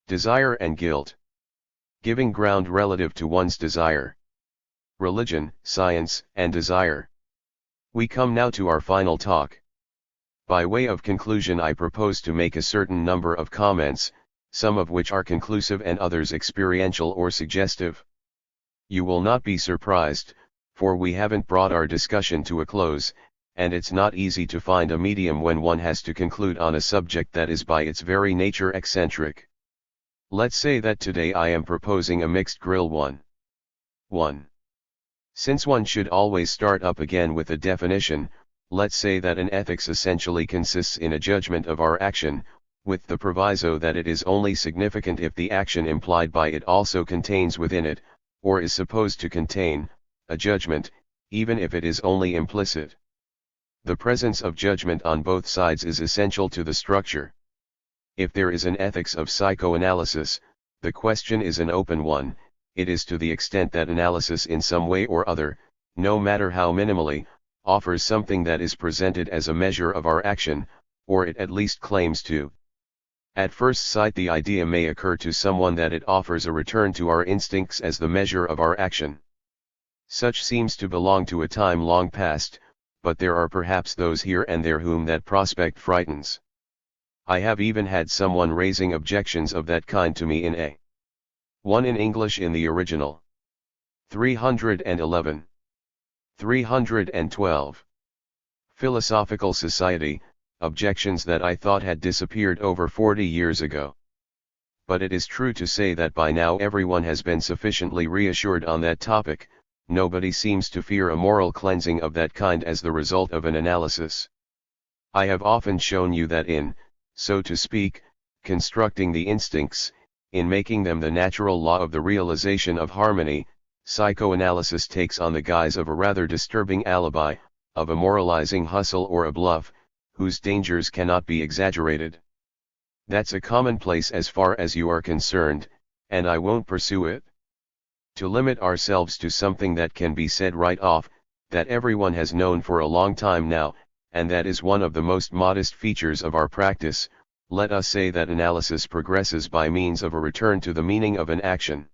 Desire and guilt. Giving ground relative to one's desire. Religion, science, and desire. We come now to our final talk. By way of conclusion I propose to make a certain number of comments, some of which are conclusive and others experiential or suggestive. You will not be surprised, for we haven't brought our discussion to a close, and it's not easy to find a medium when one has to conclude on a subject that is by its very nature eccentric. Let's say that today I am proposing a mixed grill 1. Since one should always start up again with a definition, let's say that an ethics essentially consists in a judgment of our action, with the proviso that it is only significant if the action implied by it also contains within it, or is supposed to contain, a judgment, even if it is only implicit. The presence of judgment on both sides is essential to the structure. If there is an ethics of psychoanalysis, the question is an open one. It is to the extent that analysis in some way or other, no matter how minimally, offers something that is presented as a measure of our action, or it at least claims to. At first sight the idea may occur to someone that it offers a return to our instincts as the measure of our action. Such seems to belong to a time long past, but there are perhaps those here and there whom that prospect frightens. I have even had someone raising objections of that kind to me in a 1 in English in the original. 311. 312. Philosophical Society, objections that I thought had disappeared over 40 years ago. But it is true to say that by now everyone has been sufficiently reassured on that topic. Nobody seems to fear a moral cleansing of that kind as the result of an analysis. I have often shown you that in, so to speak, constructing the instincts, in making them the natural law of the realization of harmony, psychoanalysis takes on the guise of a rather disturbing alibi, of a moralizing hustle or a bluff, whose dangers cannot be exaggerated. That's a commonplace as far as you are concerned, and I won't pursue it. To limit ourselves to something that can be said right off, that everyone has known for a long time now, and that is one of the most modest features of our practice, let us say that analysis progresses by means of a return to the meaning of an action.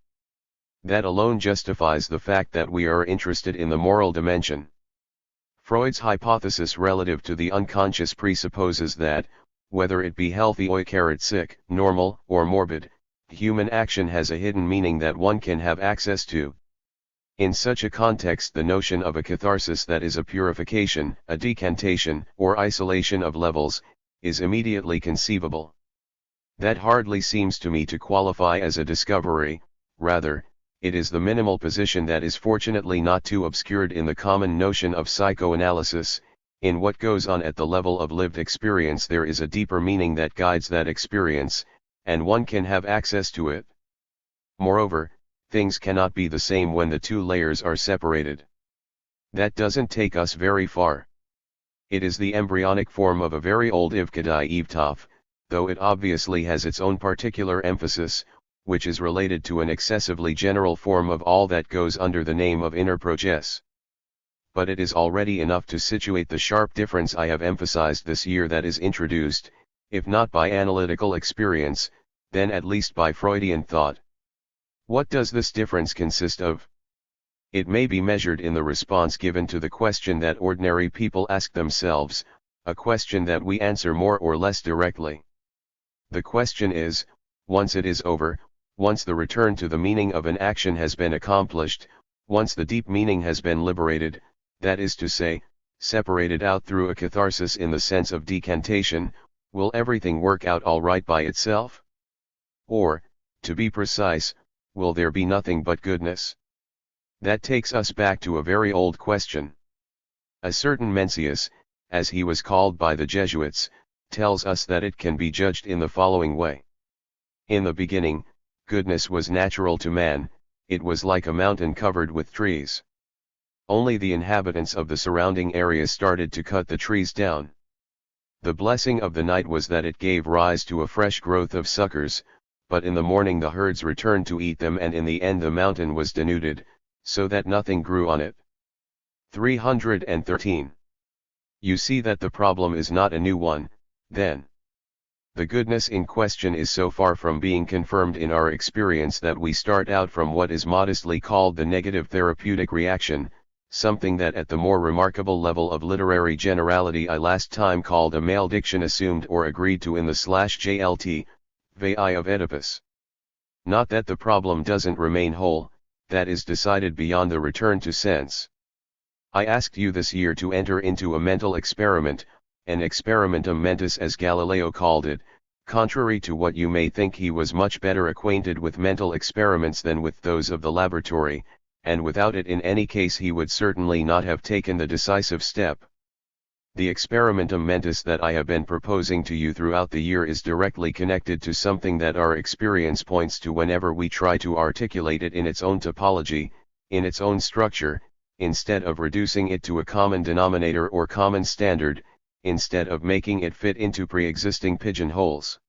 That alone justifies the fact that we are interested in the moral dimension. Freud's hypothesis relative to the unconscious presupposes that, whether it be healthy or sick, normal or morbid, human action has a hidden meaning that one can have access to. In such a context the notion of a catharsis that is a purification, a decantation, or isolation of levels, is immediately conceivable. That hardly seems to me to qualify as a discovery, rather, it is the minimal position that is fortunately not too obscured in the common notion of psychoanalysis. In what goes on at the level of lived experience there is a deeper meaning that guides that experience, and one can have access to it. Moreover, things cannot be the same when the two layers are separated. That doesn't take us very far. It is the embryonic form of a very old Ivkadai Evtov, though it obviously has its own particular emphasis, which is related to an excessively general form of all that goes under the name of inner progress. But it is already enough to situate the sharp difference I have emphasized this year that is introduced, if not by analytical experience, then at least by Freudian thought. What does this difference consist of? It may be measured in the response given to the question that ordinary people ask themselves, a question that we answer more or less directly. The question is, once it is over, once the return to the meaning of an action has been accomplished, once the deep meaning has been liberated, that is to say, separated out through a catharsis in the sense of decantation, will everything work out all right by itself? Or, to be precise, will there be nothing but goodness? That takes us back to a very old question. A certain Mencius, as he was called by the Jesuits, tells us that it can be judged in the following way. In the beginning, goodness was natural to man, it was like a mountain covered with trees. Only the inhabitants of the surrounding area started to cut the trees down. The blessing of the night was that it gave rise to a fresh growth of suckers, but in the morning the herds returned to eat them and in the end the mountain was denuded, so that nothing grew on it. 313. You see that the problem is not a new one, then. The goodness in question is so far from being confirmed in our experience that we start out from what is modestly called the negative therapeutic reaction, something that at the more remarkable level of literary generality I last time called a malediction assumed or agreed to in the /JLT, Vai of Oedipus. Not that the problem doesn't remain whole, that is decided beyond the return to sense. I asked you this year to enter into a mental experiment, an experimentum mentis as Galileo called it. Contrary to what you may think, he was much better acquainted with mental experiments than with those of the laboratory, and without it in any case he would certainly not have taken the decisive step. The experimentum mentis that I have been proposing to you throughout the year is directly connected to something that our experience points to whenever we try to articulate it in its own topology, in its own structure, instead of reducing it to a common denominator or common standard, instead of making it fit into pre-existing pigeonholes.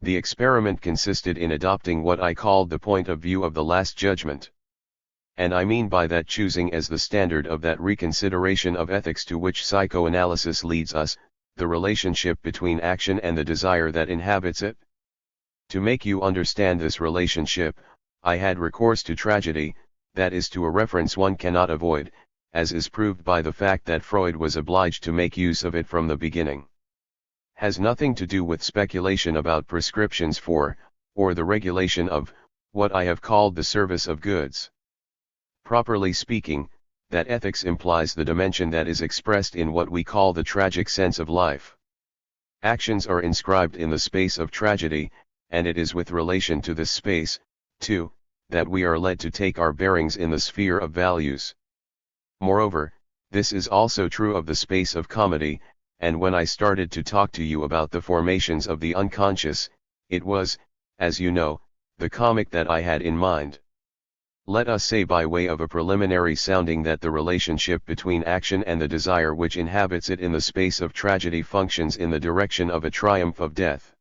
The experiment consisted in adopting what I called the point of view of the Last Judgment. And I mean by that choosing as the standard of that reconsideration of ethics to which psychoanalysis leads us, the relationship between action and the desire that inhabits it. To make you understand this relationship, I had recourse to tragedy, that is to a reference one cannot avoid, as is proved by the fact that Freud was obliged to make use of it from the beginning. Has nothing to do with speculation about prescriptions for, or the regulation of, what I have called the service of goods. Properly speaking, that ethics implies the dimension that is expressed in what we call the tragic sense of life. Actions are inscribed in the space of tragedy, and it is with relation to this space, too, that we are led to take our bearings in the sphere of values. Moreover, this is also true of the space of comedy, and when I started to talk to you about the formations of the unconscious, it was, as you know, the comic that I had in mind. Let us say by way of a preliminary sounding that the relationship between action and the desire which inhabits it in the space of tragedy functions in the direction of a triumph of death.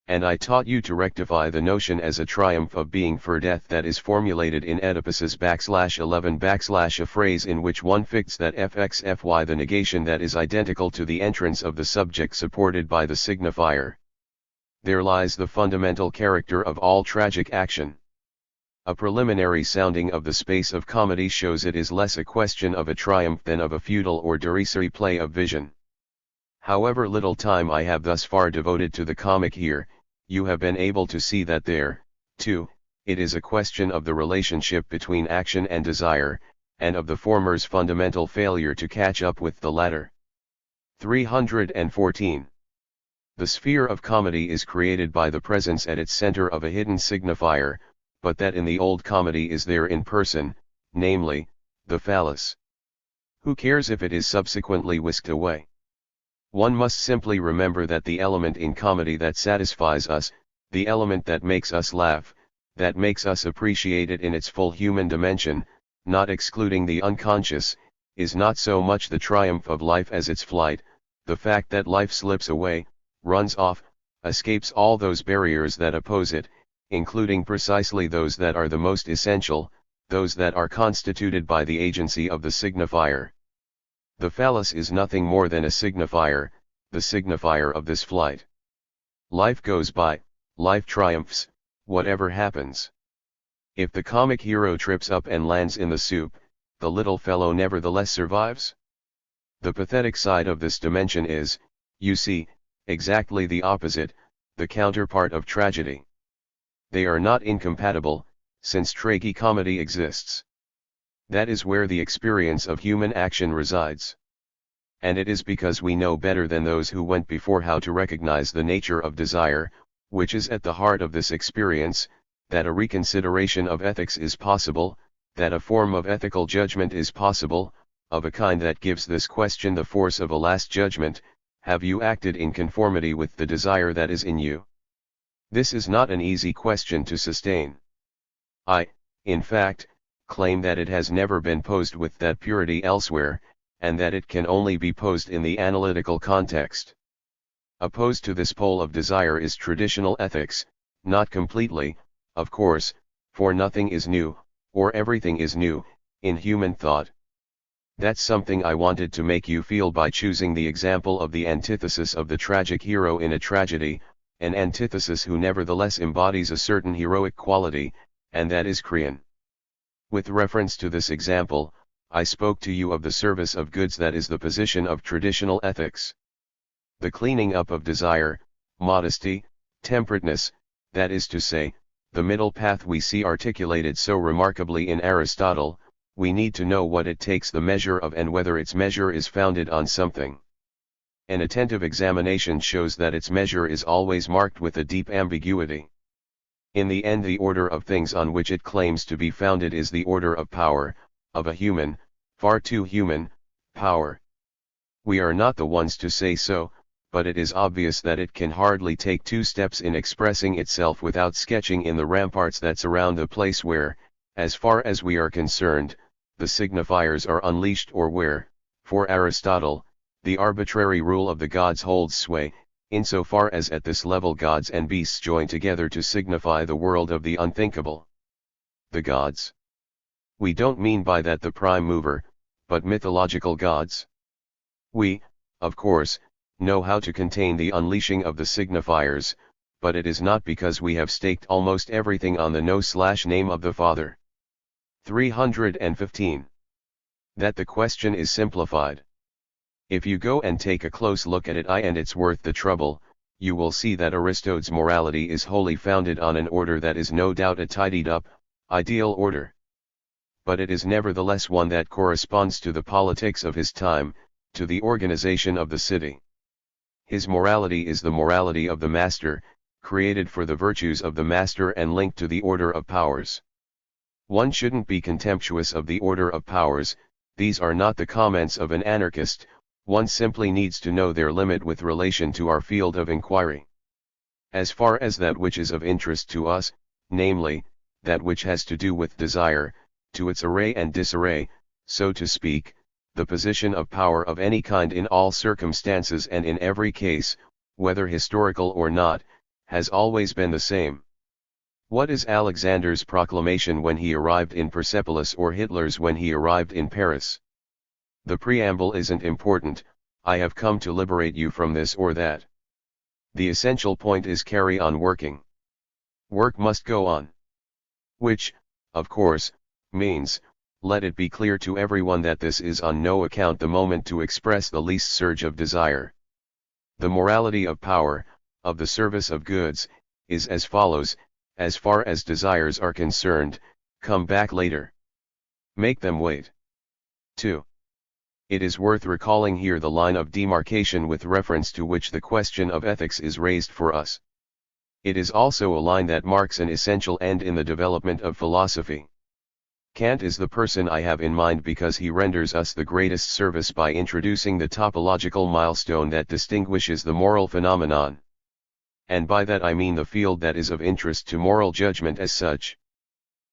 And I taught you to rectify the notion as a triumph of being for death that is formulated in Oedipus's /11 a phrase in which one fixes that fxfy the negation that is identical to the entrance of the subject supported by the signifier. There lies the fundamental character of all tragic action. A preliminary sounding of the space of comedy shows it is less a question of a triumph than of a futile or derisory play of vision. However little time I have thus far devoted to the comic here, you have been able to see that there, too, it is a question of the relationship between action and desire, and of the former's fundamental failure to catch up with the latter. 314. The sphere of comedy is created by the presence at its center of a hidden signifier, but that in the old comedy is there in person, namely, the phallus. Who cares if it is subsequently whisked away? One must simply remember that the element in comedy that satisfies us, the element that makes us laugh, that makes us appreciate it in its full human dimension, not excluding the unconscious, is not so much the triumph of life as its flight, the fact that life slips away, runs off, escapes all those barriers that oppose it, including precisely those that are the most essential, those that are constituted by the agency of the signifier. The phallus is nothing more than a signifier, the signifier of this flight. Life goes by, life triumphs, whatever happens. If the comic hero trips up and lands in the soup, the little fellow nevertheless survives. The pathetic side of this dimension is, you see, exactly the opposite, the counterpart of tragedy. They are not incompatible, since tragicomedy exists. That is where the experience of human action resides. And it is because we know better than those who went before how to recognize the nature of desire, which is at the heart of this experience, that a reconsideration of ethics is possible, that a form of ethical judgment is possible, of a kind that gives this question the force of a last judgment: have you acted in conformity with the desire that is in you? This is not an easy question to sustain. I, in fact, claim that it has never been posed with that purity elsewhere, and that it can only be posed in the analytical context. Opposed to this pole of desire is traditional ethics, not completely, of course, for nothing is new, or everything is new, in human thought. That's something I wanted to make you feel by choosing the example of the antithesis of the tragic hero in a tragedy, an antithesis who nevertheless embodies a certain heroic quality, and that is Creon. With reference to this example, I spoke to you of the service of goods that is the position of traditional ethics. The cleaning up of desire, modesty, temperateness, that is to say, the middle path we see articulated so remarkably in Aristotle, we need to know what it takes the measure of and whether its measure is founded on something. An attentive examination shows that its measure is always marked with a deep ambiguity. In the end, the order of things on which it claims to be founded is the order of power, of a human, far too human, power. We are not the ones to say so, but it is obvious that it can hardly take two steps in expressing itself without sketching in the ramparts that surround the place where, as far as we are concerned, the signifiers are unleashed, or where, for Aristotle, the arbitrary rule of the gods holds sway, insofar as at this level gods and beasts join together to signify the world of the unthinkable. The gods. We don't mean by that the prime mover, but mythological gods. We, of course, know how to contain the unleashing of the signifiers, but it is not because we have staked almost everything on the no/name of the Father. 315. That the question is simplified. If you go and take a close look at it, and it's worth the trouble, you will see that Aristote's morality is wholly founded on an order that is no doubt a tidied up, ideal order. But it is nevertheless one that corresponds to the politics of his time, to the organization of the city. His morality is the morality of the master, created for the virtues of the master and linked to the order of powers. One shouldn't be contemptuous of the order of powers. These are not the comments of an anarchist. One simply needs to know their limit with relation to our field of inquiry. As far as that which is of interest to us, namely, that which has to do with desire, to its array and disarray, so to speak, the position of power of any kind in all circumstances and in every case, whether historical or not, has always been the same. What is Alexander's proclamation when he arrived in Persepolis, or Hitler's when he arrived in Paris? The preamble isn't important. I have come to liberate you from this or that. The essential point is carry on working. Work must go on. Which, of course, means, let it be clear to everyone that this is on no account the moment to express the least surge of desire. The morality of power, of the service of goods, is as follows: as far as desires are concerned, come back later. Make them wait. 2. It is worth recalling here the line of demarcation with reference to which the question of ethics is raised for us. It is also a line that marks an essential end in the development of philosophy. Kant is the person I have in mind because he renders us the greatest service by introducing the topological milestone that distinguishes the moral phenomenon. And by that I mean the field that is of interest to moral judgment as such.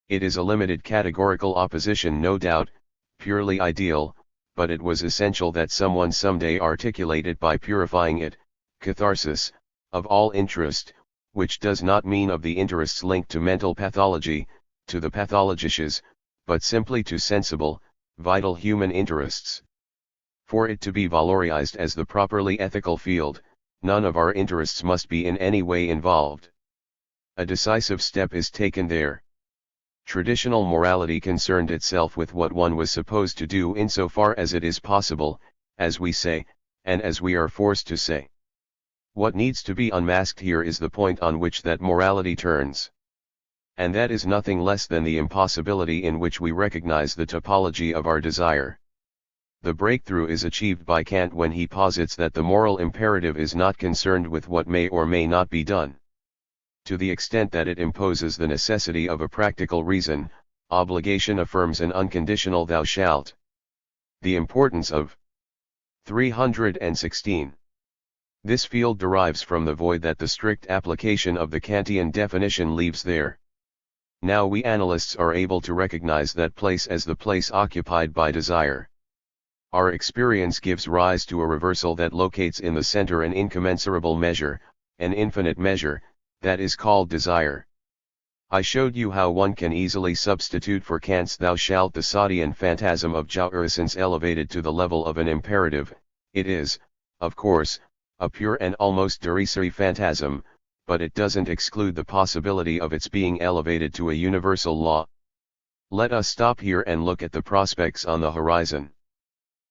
It is a limited categorical opposition, no doubt, purely ideal, but it was essential that someone someday articulate it by purifying it, catharsis, of all interest, which does not mean of the interests linked to mental pathology, to the pathologisches, but simply to sensible, vital human interests. For it to be valorized as the properly ethical field, none of our interests must be in any way involved. A decisive step is taken there. Traditional morality concerned itself with what one was supposed to do insofar as it is possible, as we say, and as we are forced to say. What needs to be unmasked here is the point on which that morality turns. And that is nothing less than the impossibility in which we recognize the topology of our desire. The breakthrough is achieved by Kant when he posits that the moral imperative is not concerned with what may or may not be done. To the extent that it imposes the necessity of a practical reason, obligation affirms an unconditional thou shalt. The importance of 316. This field derives from the void that the strict application of the Kantian definition leaves there. Now we analysts are able to recognize that place as the place occupied by desire. Our experience gives rise to a reversal that locates in the center an incommensurable measure, an infinite measure, that is called desire. I showed you how one can easily substitute for Kant's thou shalt the Sadian phantasm of jouissance elevated to the level of an imperative. It is, of course, a pure and almost derisory phantasm, but it doesn't exclude the possibility of its being elevated to a universal law. Let us stop here and look at the prospects on the horizon.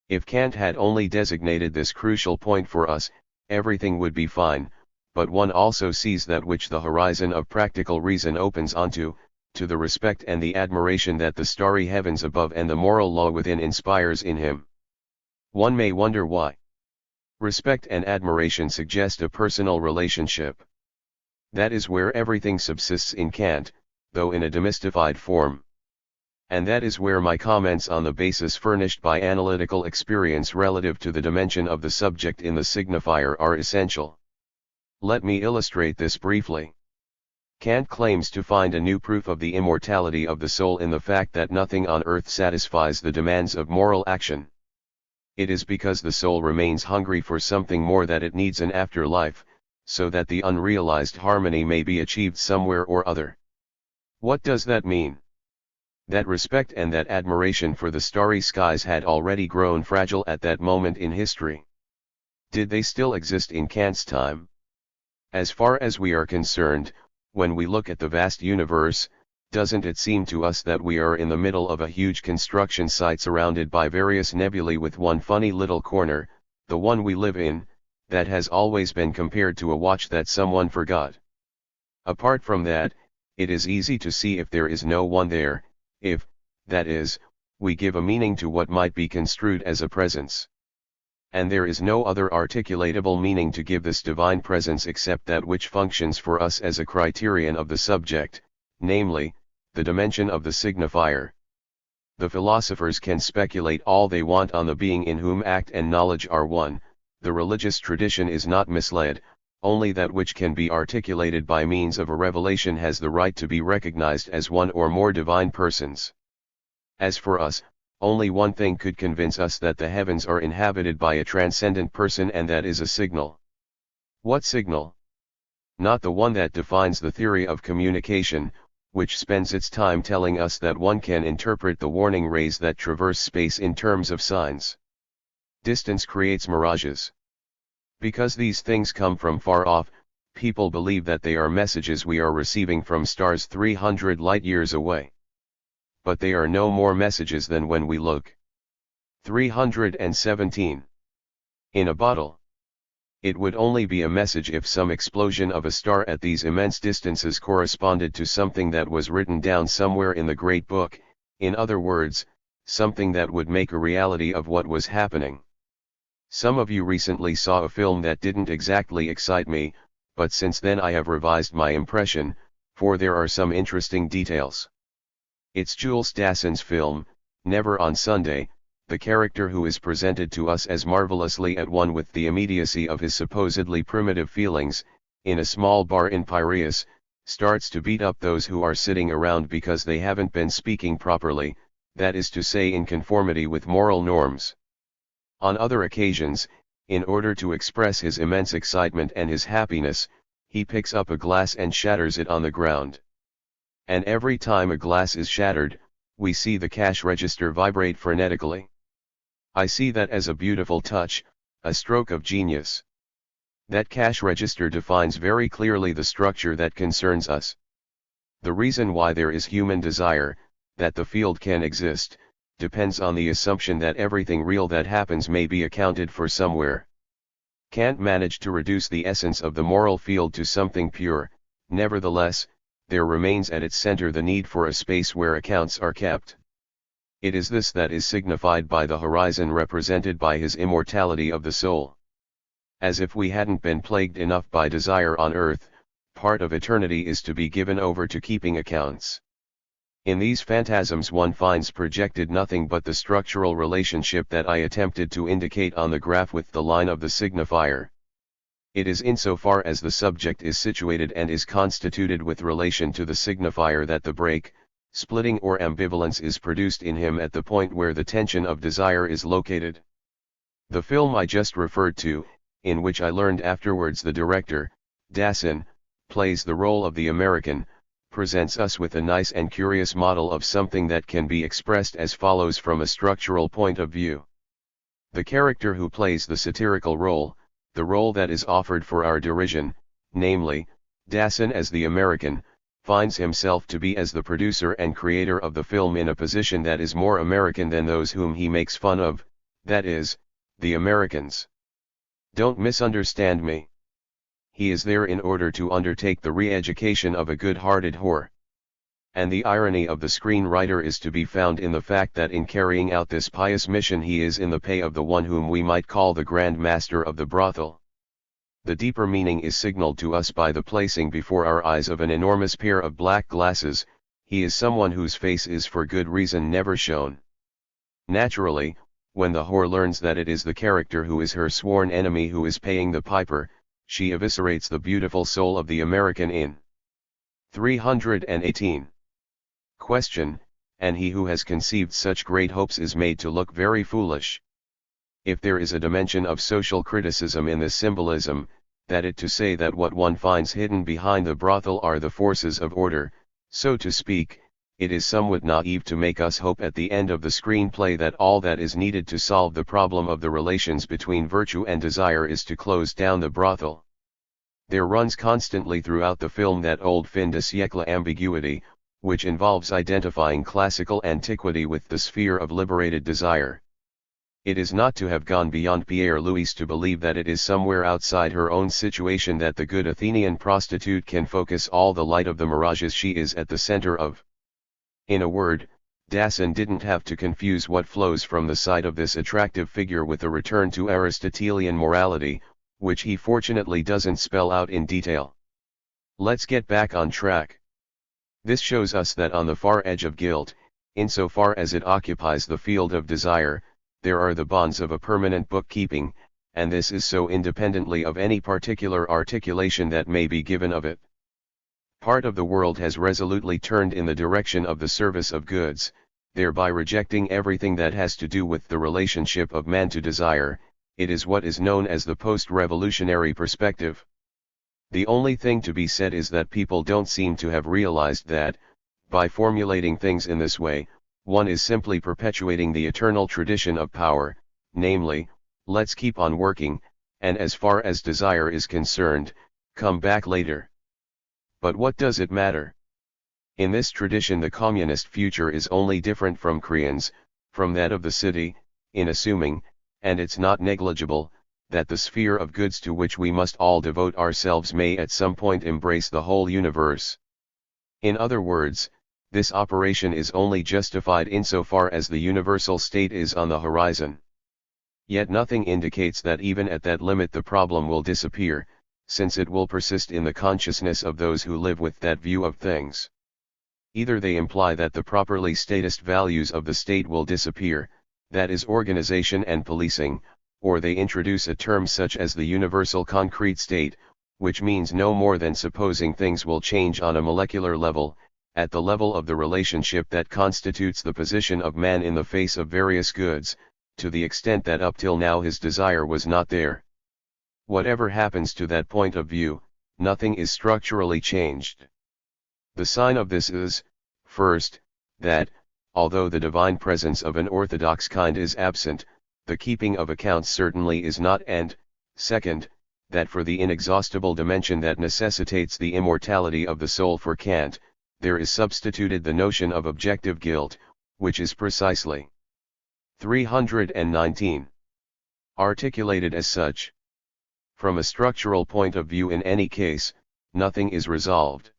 If Kant had only designated this crucial point for us, everything would be fine, but one also sees that which the horizon of practical reason opens onto, to the respect and the admiration that the starry heavens above and the moral law within inspires in him. One may wonder why. Respect and admiration suggest a personal relationship. That is where everything subsists in Kant, though in a demystified form. And that is where my comments on the basis furnished by analytical experience relative to the dimension of the subject in the signifier are essential. Let me illustrate this briefly. Kant claims to find a new proof of the immortality of the soul in the fact that nothing on earth satisfies the demands of moral action. It is because the soul remains hungry for something more that it needs an afterlife, so that the unrealized harmony may be achieved somewhere or other. What does that mean? That respect and that admiration for the starry skies had already grown fragile at that moment in history. Did they still exist in Kant's time? As far as we are concerned, when we look at the vast universe, doesn't it seem to us that we are in the middle of a huge construction site surrounded by various nebulae with one funny little corner, the one we live in, that has always been compared to a watch that someone forgot? Apart from that, it is easy to see if there is no one there, if, that is, we give a meaning to what might be construed as a presence. And there is no other articulatable meaning to give this divine presence except that which functions for us as a criterion of the subject, namely, the dimension of the signifier. The philosophers can speculate all they want on the being in whom act and knowledge are one. The religious tradition is not misled, only that which can be articulated by means of a revelation has the right to be recognized as one or more divine persons. As for us, only one thing could convince us that the heavens are inhabited by a transcendent person, and that is a signal. What signal? Not the one that defines the theory of communication, which spends its time telling us that one can interpret the warning rays that traverse space in terms of signs. Distance creates mirages. Because these things come from far off, people believe that they are messages we are receiving from stars 300 light-years away. But they are no more messages than when we look. 317. In a bottle. It would only be a message if some explosion of a star at these immense distances corresponded to something that was written down somewhere in the Great Book, in other words, something that would make a reality of what was happening. Some of you recently saw a film that didn't exactly excite me, but since then I have revised my impression, for there are some interesting details. It's Jules Dassin's film, Never on Sunday. The character, who is presented to us as marvelously at one with the immediacy of his supposedly primitive feelings, in a small bar in Piraeus, starts to beat up those who are sitting around because they haven't been speaking properly, that is to say in conformity with moral norms. On other occasions, in order to express his immense excitement and his happiness, he picks up a glass and shatters it on the ground. And every time a glass is shattered, we see the cash register vibrate frenetically. I see that as a beautiful touch, a stroke of genius. That cash register defines very clearly the structure that concerns us. The reason why there is human desire, that the field can exist, depends on the assumption that everything real that happens may be accounted for somewhere. Kant managed to reduce the essence of the moral field to something pure. Nevertheless, there remains at its center the need for a space where accounts are kept. It is this that is signified by the horizon represented by his immortality of the soul. As if we hadn't been plagued enough by desire on earth, part of eternity is to be given over to keeping accounts. In these phantasms one finds projected nothing but the structural relationship that I attempted to indicate on the graph with the line of the signifier. It is insofar as the subject is situated and is constituted with relation to the signifier that the break, splitting or ambivalence is produced in him at the point where the tension of desire is located. The film I just referred to, in which I learned afterwards the director, Dassin, plays the role of the American, presents us with a nice and curious model of something that can be expressed as follows from a structural point of view. The character who plays the satirical role, the role that is offered for our derision, namely, Dassin as the American, finds himself to be as the producer and creator of the film in a position that is more American than those whom he makes fun of, that is, the Americans. Don't misunderstand me. He is there in order to undertake the re-education of a good-hearted whore. And the irony of the screenwriter is to be found in the fact that in carrying out this pious mission he is in the pay of the one whom we might call the Grand Master of the brothel. The deeper meaning is signaled to us by the placing before our eyes of an enormous pair of black glasses. He is someone whose face is for good reason never shown. Naturally, when the whore learns that it is the character who is her sworn enemy who is paying the piper, she eviscerates the beautiful soul of the American in 318. Question, and he who has conceived such great hopes is made to look very foolish. If there is a dimension of social criticism in this symbolism, that is to say that what one finds hidden behind the brothel are the forces of order, so to speak, it is somewhat naive to make us hope at the end of the screenplay that all that is needed to solve the problem of the relations between virtue and desire is to close down the brothel. There runs constantly throughout the film that old fin de siècle ambiguity, which involves identifying classical antiquity with the sphere of liberated desire. It is not to have gone beyond Pierre Louise to believe that it is somewhere outside her own situation that the good Athenian prostitute can focus all the light of the mirages she is at the center of. In a word, Dassin didn't have to confuse what flows from the sight of this attractive figure with a return to Aristotelian morality, which he fortunately doesn't spell out in detail. Let's get back on track. This shows us that on the far edge of guilt, insofar as it occupies the field of desire, there are the bonds of a permanent bookkeeping, and this is so independently of any particular articulation that may be given of it. Part of the world has resolutely turned in the direction of the service of goods, thereby rejecting everything that has to do with the relationship of man to desire. It is what is known as the post-revolutionary perspective. The only thing to be said is that people don't seem to have realized that, by formulating things in this way, one is simply perpetuating the eternal tradition of power, namely, let's keep on working, and as far as desire is concerned, come back later. But what does it matter? In this tradition the communist future is only different from Creon's, from that of the city, in assuming, and it's not negligible, that the sphere of goods to which we must all devote ourselves may at some point embrace the whole universe. In other words, this operation is only justified insofar as the universal state is on the horizon. Yet nothing indicates that even at that limit the problem will disappear, since it will persist in the consciousness of those who live with that view of things. Either they imply that the properly statist values of the state will disappear, that is organization and policing, or they introduce a term such as the universal concrete state, which means no more than supposing things will change on a molecular level, at the level of the relationship that constitutes the position of man in the face of various goods, to the extent that up till now his desire was not there. Whatever happens to that point of view, nothing is structurally changed. The sign of this is, first, that, although the divine presence of an orthodox kind is absent, the keeping of accounts certainly is not, and, second, that for the inexhaustible dimension that necessitates the immortality of the soul for Kant, there is substituted the notion of objective guilt, which is precisely 319. Articulated as such. From a structural point of view in any case, nothing is resolved.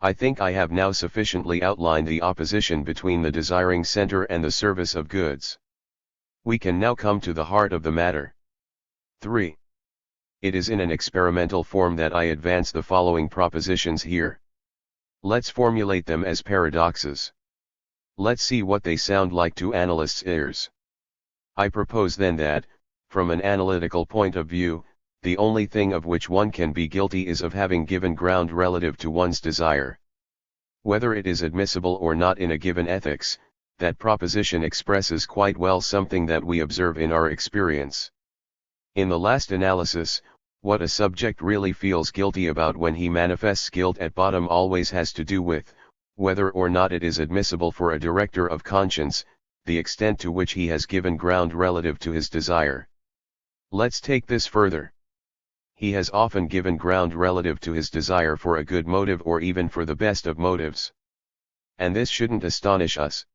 I think I have now sufficiently outlined the opposition between the desiring center and the service of goods. We can now come to the heart of the matter. 3. It is in an experimental form that I advance the following propositions here. Let's formulate them as paradoxes. Let's see what they sound like to analysts' ears. I propose then that, from an analytical point of view, the only thing of which one can be guilty is of having given ground relative to one's desire. Whether it is admissible or not in a given ethics, that proposition expresses quite well something that we observe in our experience. In the last analysis, what a subject really feels guilty about when he manifests guilt at bottom always has to do with, whether or not it is admissible for a director of conscience, the extent to which he has given ground relative to his desire. Let's take this further. He has often given ground relative to his desire for a good motive or even for the best of motives. And this shouldn't astonish us.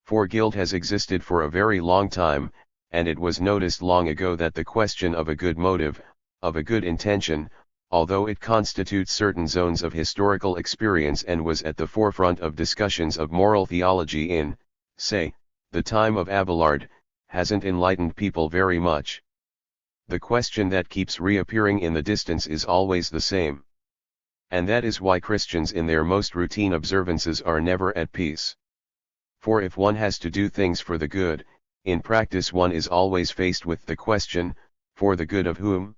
For guilt has existed for a very long time, and it was noticed long ago that the question of a good motive, of a good intention, although it constitutes certain zones of historical experience and was at the forefront of discussions of moral theology in, say, the time of Abelard, hasn't enlightened people very much. The question that keeps reappearing in the distance is always the same. And that is why Christians in their most routine observances are never at peace. For if one has to do things for the good, in practice one is always faced with the question, for the good of whom?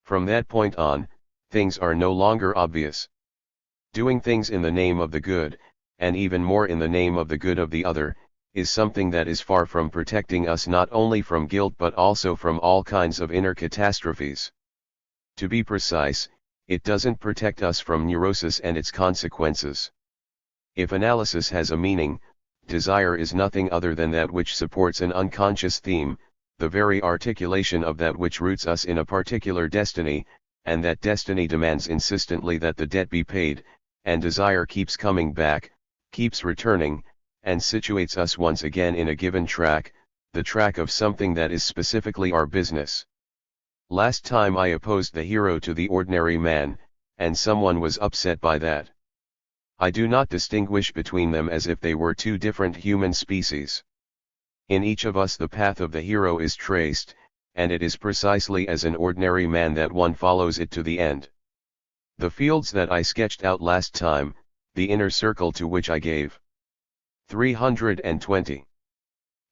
From that point on, things are no longer obvious. Doing things in the name of the good, and even more in the name of the good of the other, is something that is far from protecting us not only from guilt but also from all kinds of inner catastrophes. To be precise, it doesn't protect us from neurosis and its consequences. If analysis has a meaning, desire is nothing other than that which supports an unconscious theme, the very articulation of that which roots us in a particular destiny, and that destiny demands insistently that the debt be paid, and desire keeps coming back, keeps returning, and situates us once again in a given track, the track of something that is specifically our business. Last time I opposed the hero to the ordinary man, and someone was upset by that. I do not distinguish between them as if they were two different human species. In each of us the path of the hero is traced, and it is precisely as an ordinary man that one follows it to the end. The fields that I sketched out last time, the inner circle to which I gave 320.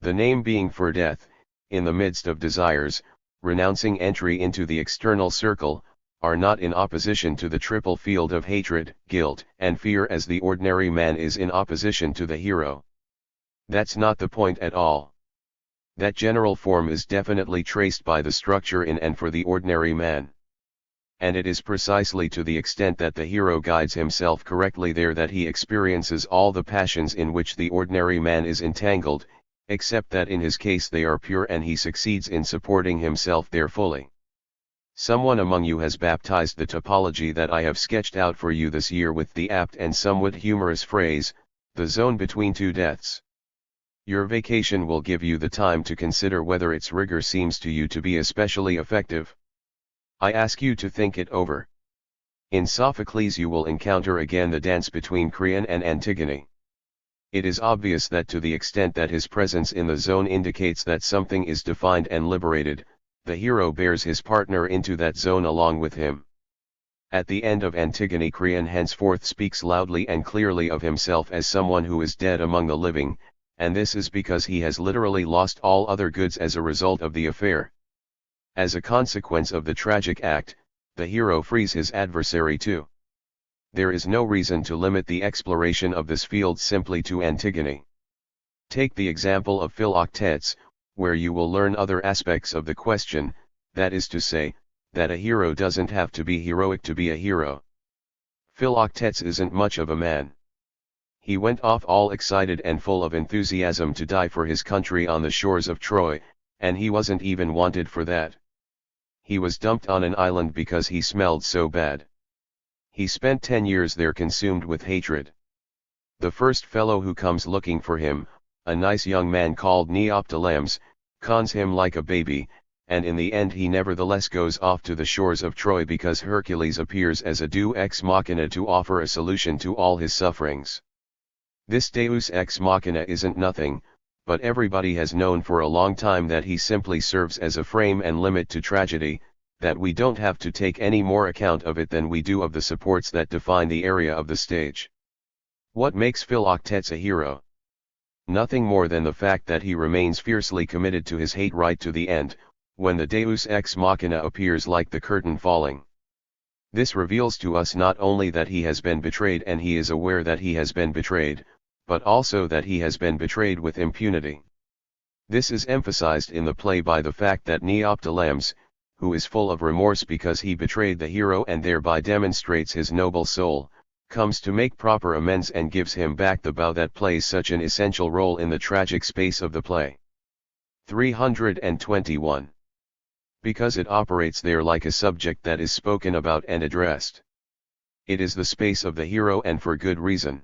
The name being for death, in the midst of desires, renouncing entry into the external circle, are not in opposition to the triple field of hatred, guilt, and fear as the ordinary man is in opposition to the hero. That's not the point at all. That general form is definitely traced by the structure in and for the ordinary man. And it is precisely to the extent that the hero guides himself correctly there that he experiences all the passions in which the ordinary man is entangled, except that in his case they are pure and he succeeds in supporting himself there fully. Someone among you has baptized the topology that I have sketched out for you this year with the apt and somewhat humorous phrase, the zone between two deaths. Your vacation will give you the time to consider whether its rigor seems to you to be especially effective. I ask you to think it over. In Sophocles you will encounter again the dance between Creon and Antigone. It is obvious that to the extent that his presence in the zone indicates that something is defined and liberated, the hero bears his partner into that zone along with him. At the end of Antigone, Creon henceforth speaks loudly and clearly of himself as someone who is dead among the living, and this is because he has literally lost all other goods as a result of the affair. As a consequence of the tragic act, the hero frees his adversary too. There is no reason to limit the exploration of this field simply to Antigone. Take the example of Philoctetes, where you will learn other aspects of the question, that is to say, that a hero doesn't have to be heroic to be a hero. Philoctetes isn't much of a man. He went off all excited and full of enthusiasm to die for his country on the shores of Troy, and he wasn't even wanted for that. He was dumped on an island because he smelled so bad. He spent 10 years there consumed with hatred. The first fellow who comes looking for him, a nice young man called Neoptolemus, cons him like a baby, and in the end he nevertheless goes off to the shores of Troy because Hercules appears as a deus ex machina to offer a solution to all his sufferings. This deus ex machina isn't nothing, but everybody has known for a long time that he simply serves as a frame and limit to tragedy, that we don't have to take any more account of it than we do of the supports that define the area of the stage. What makes Philoctetes a hero? Nothing more than the fact that he remains fiercely committed to his hate right to the end, when the deus ex machina appears like the curtain falling. This reveals to us not only that he has been betrayed and he is aware that he has been betrayed, but also that he has been betrayed with impunity. This is emphasized in the play by the fact that Neoptolemus, who is full of remorse because he betrayed the hero and thereby demonstrates his noble soul, comes to make proper amends and gives him back the bow that plays such an essential role in the tragic space of the play. 321. Because it operates there like a subject that is spoken about and addressed. It is the space of the hero and for good reason.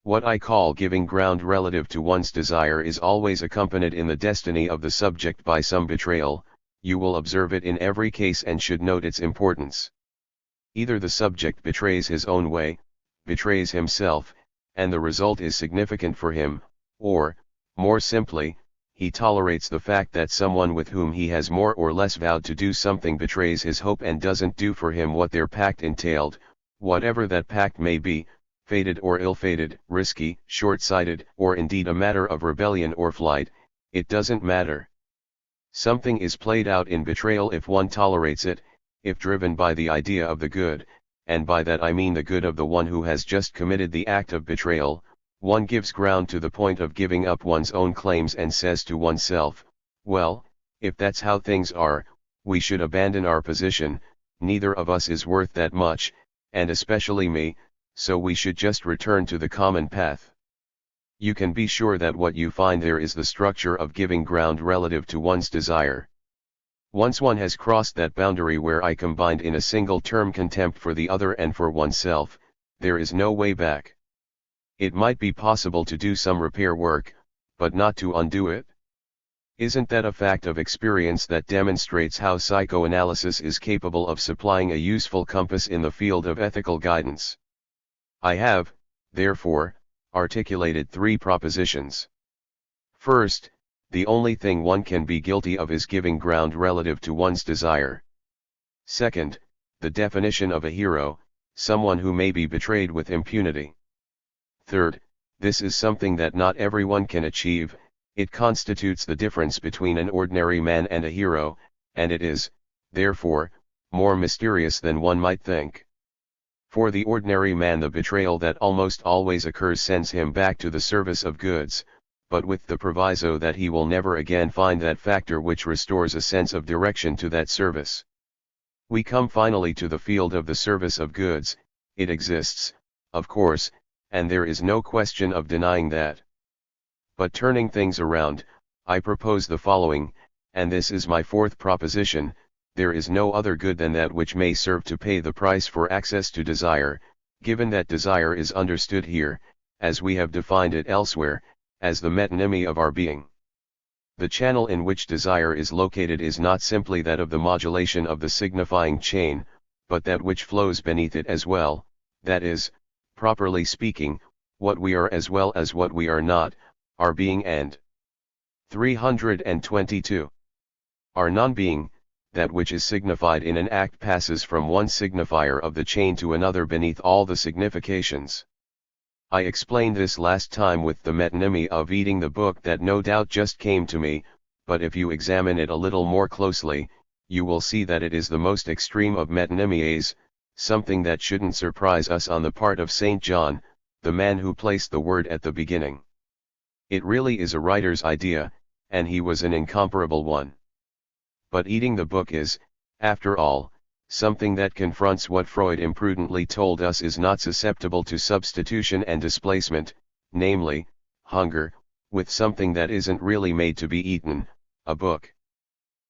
What I call giving ground relative to one's desire is always accompanied in the destiny of the subject by some betrayal. You will observe it in every case and should note its importance. Either the subject betrays his own way, betrays himself, and the result is significant for him, or, more simply, he tolerates the fact that someone with whom he has more or less vowed to do something betrays his hope and doesn't do for him what their pact entailed, whatever that pact may be, fated or ill-fated, risky, short-sighted, or indeed a matter of rebellion or flight, it doesn't matter. Something is played out in betrayal if one tolerates it, if driven by the idea of the good, and by that I mean the good of the one who has just committed the act of betrayal, one gives ground to the point of giving up one's own claims and says to oneself, well, if that's how things are, we should abandon our position, neither of us is worth that much, and especially me, so we should just return to the common path. You can be sure that what you find there is the structure of giving ground relative to one's desire. Once one has crossed that boundary where I combined in a single term contempt for the other and for oneself, there is no way back. It might be possible to do some repair work, but not to undo it. Isn't that a fact of experience that demonstrates how psychoanalysis is capable of supplying a useful compass in the field of ethical guidance? I have, therefore, articulated 3 propositions. First, the only thing one can be guilty of is giving ground relative to one's desire. Second, the definition of a hero, someone who may be betrayed with impunity. Third, this is something that not everyone can achieve, it constitutes the difference between an ordinary man and a hero, and it is, therefore, more mysterious than one might think. For the ordinary man the betrayal that almost always occurs sends him back to the service of goods, but with the proviso that he will never again find that factor which restores a sense of direction to that service. We come finally to the field of the service of goods. It exists, of course, and there is no question of denying that. But turning things around, I propose the following, and this is my 4th proposition: there is no other good than that which may serve to pay the price for access to desire, given that desire is understood here, as we have defined it elsewhere, as the metonymy of our being. The channel in which desire is located is not simply that of the modulation of the signifying chain, but that which flows beneath it as well, that is, properly speaking, what we are as well as what we are not, our being and 322. Our non-being, that which is signified in an act passes from one signifier of the chain to another beneath all the significations. I explained this last time with the metonymy of eating the book that no doubt just came to me, but if you examine it a little more closely, you will see that it is the most extreme of metonymies, something that shouldn't surprise us on the part of St. John, the man who placed the word at the beginning. It really is a writer's idea, and he was an incomparable one. But eating the book is, after all, something that confronts what Freud imprudently told us is not susceptible to substitution and displacement, namely, hunger, with something that isn't really made to be eaten, a book.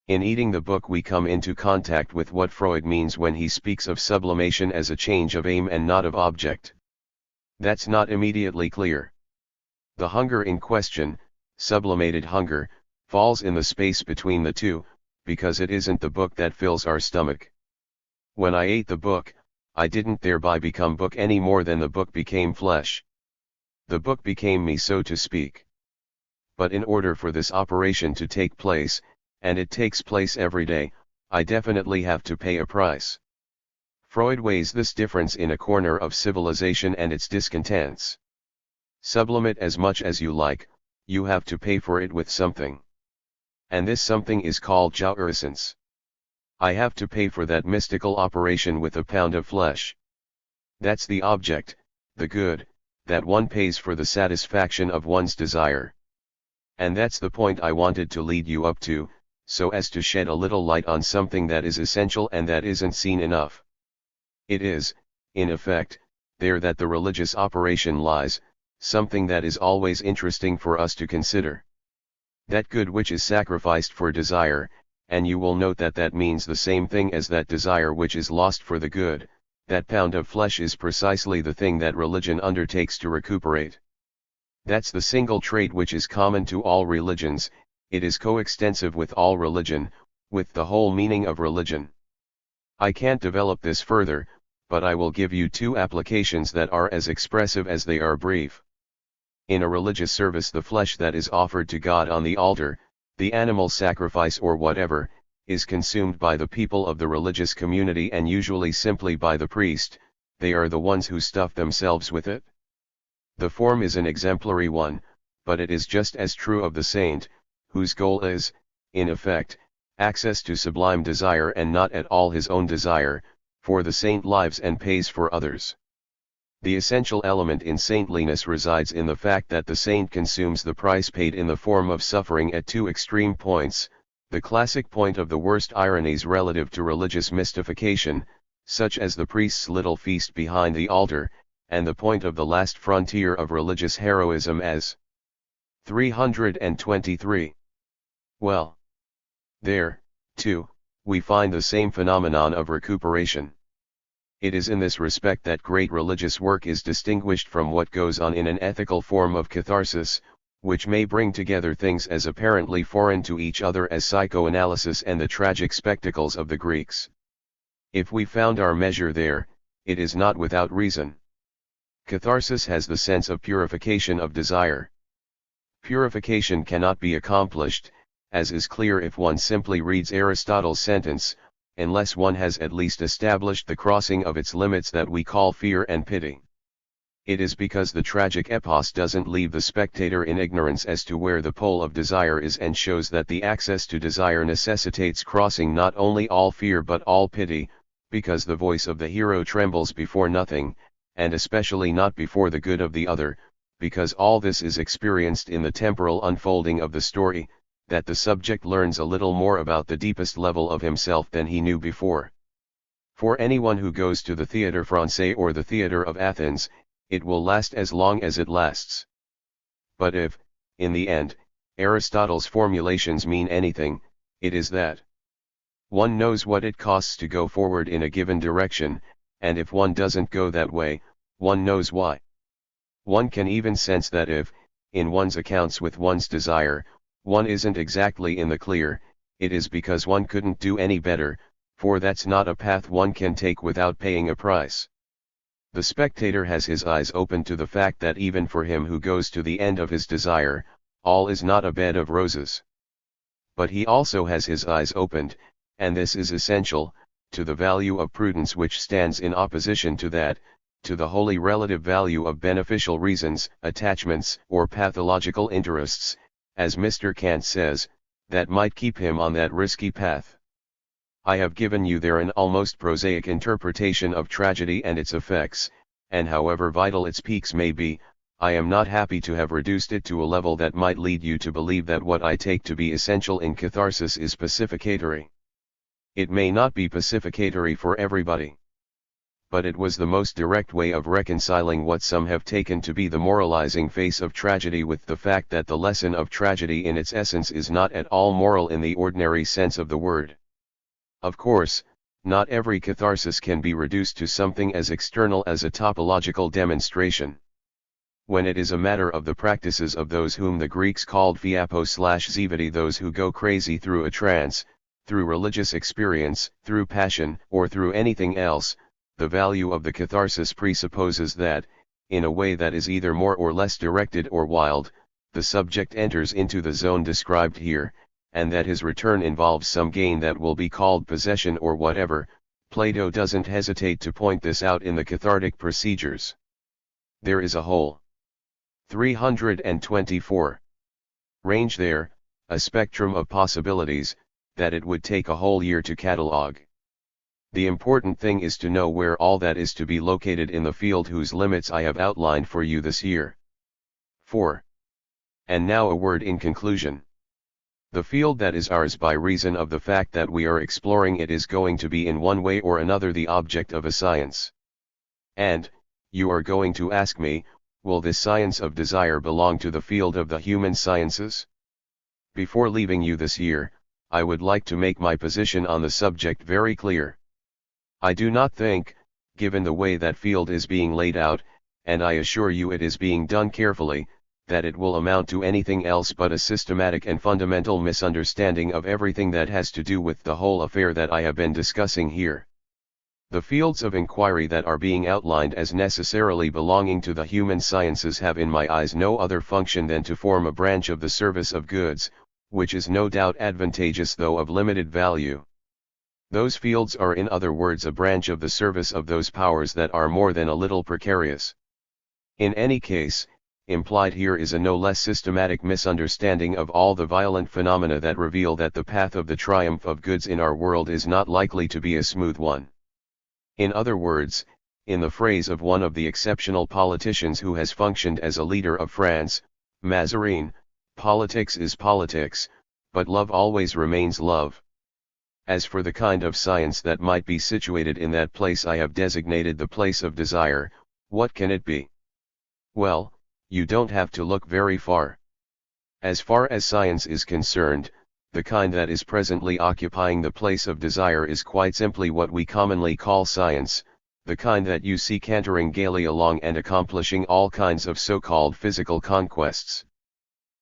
In eating the book we come into contact with what Freud means when he speaks of sublimation as a change of aim and not of object. That's not immediately clear. The hunger in question, sublimated hunger, falls in the space between the two, because it isn't the book that fills our stomach. When I ate the book, I didn't thereby become book any more than the book became flesh. The book became me, so to speak. But in order for this operation to take place, and it takes place every day, I definitely have to pay a price. Freud weighs this difference in a corner of civilization and its discontents. Sublimate as much as you like, you have to pay for it with something. And this something is called jouissance. I have to pay for that mystical operation with a pound of flesh. That's the object, the good, that one pays for the satisfaction of one's desire. And that's the point I wanted to lead you up to, so as to shed a little light on something that is essential and that isn't seen enough. It is, in effect, there that the religious operation lies, something that is always interesting for us to consider. That good which is sacrificed for desire, and you will note that that means the same thing as that desire which is lost for the good, that pound of flesh is precisely the thing that religion undertakes to recuperate. That's the single trait which is common to all religions, it is coextensive with all religion, with the whole meaning of religion. I can't develop this further, but I will give you two applications that are as expressive as they are brief. In a religious service, the flesh that is offered to God on the altar, the animal sacrifice or whatever, is consumed by the people of the religious community and usually simply by the priest. They are the ones who stuff themselves with it. The form is an exemplary one, but it is just as true of the saint, whose goal is, in effect, access to sublime desire and not at all his own desire, for the saint lives and pays for others. The essential element in saintliness resides in the fact that the saint consumes the price paid in the form of suffering at two extreme points, the classic point of the worst ironies relative to religious mystification, such as the priest's little feast behind the altar, and the point of the last frontier of religious heroism as 323. Well, there, too, we find the same phenomenon of recuperation. It is in this respect that great religious work is distinguished from what goes on in an ethical form of catharsis, which may bring together things as apparently foreign to each other as psychoanalysis and the tragic spectacles of the Greeks. If we found our measure there, it is not without reason. Catharsis has the sense of purification of desire. Purification cannot be accomplished, as is clear if one simply reads Aristotle's sentence, unless one has at least established the crossing of its limits that we call fear and pity. It is because the tragic epos doesn't leave the spectator in ignorance as to where the pole of desire is and shows that the access to desire necessitates crossing not only all fear but all pity, because the voice of the hero trembles before nothing, and especially not before the good of the other, because all this is experienced in the temporal unfolding of the story, that the subject learns a little more about the deepest level of himself than he knew before. For anyone who goes to the Théâtre Français or the Theatre of Athens, it will last as long as it lasts. But if, in the end, Aristotle's formulations mean anything, it is that one knows what it costs to go forward in a given direction, and if one doesn't go that way, one knows why. One can even sense that if, in one's accounts with one's desire, one isn't exactly in the clear, it is because one couldn't do any better, for that's not a path one can take without paying a price. The spectator has his eyes open to the fact that even for him who goes to the end of his desire, all is not a bed of roses. But he also has his eyes opened, and this is essential, to the value of prudence which stands in opposition to that, to the wholly relative value of beneficial reasons, attachments, or pathological interests, as Mr. Kant says, that might keep him on that risky path. I have given you there an almost prosaic interpretation of tragedy and its effects, and however vital its peaks may be, I am not happy to have reduced it to a level that might lead you to believe that what I take to be essential in catharsis is pacificatory. It may not be pacificatory for everybody. But it was the most direct way of reconciling what some have taken to be the moralizing face of tragedy with the fact that the lesson of tragedy in its essence is not at all moral in the ordinary sense of the word. Of course, not every catharsis can be reduced to something as external as a topological demonstration. When it is a matter of the practices of those whom the Greeks called phiapo/zivati, those who go crazy through a trance, through religious experience, through passion, or through anything else, the value of the catharsis presupposes that, in a way that is either more or less directed or wild, the subject enters into the zone described here, and that his return involves some gain that will be called possession or whatever. Plato doesn't hesitate to point this out in the cathartic procedures. There is a whole 324 range there, a spectrum of possibilities, that it would take a whole year to catalogue. The important thing is to know where all that is to be located in the field whose limits I have outlined for you this year. 4. And now a word in conclusion. The field that is ours by reason of the fact that we are exploring it is going to be in one way or another the object of a science. And, you are going to ask me, will this science of desire belong to the field of the human sciences? Before leaving you this year, I would like to make my position on the subject very clear. I do not think, given the way that field is being laid out, and I assure you it is being done carefully, that it will amount to anything else but a systematic and fundamental misunderstanding of everything that has to do with the whole affair that I have been discussing here. The fields of inquiry that are being outlined as necessarily belonging to the human sciences have in my eyes no other function than to form a branch of the service of goods, which is no doubt advantageous though of limited value. Those fields are in other words a branch of the service of those powers that are more than a little precarious. In any case, implied here is a no less systematic misunderstanding of all the violent phenomena that reveal that the path of the triumph of goods in our world is not likely to be a smooth one. In other words, in the phrase of one of the exceptional politicians who has functioned as a leader of France, Mazarin, politics is politics, but love always remains love. As for the kind of science that might be situated in that place I have designated the place of desire, what can it be? Well, you don't have to look very far. As far as science is concerned, the kind that is presently occupying the place of desire is quite simply what we commonly call science, the kind that you see cantering gaily along and accomplishing all kinds of so-called physical conquests.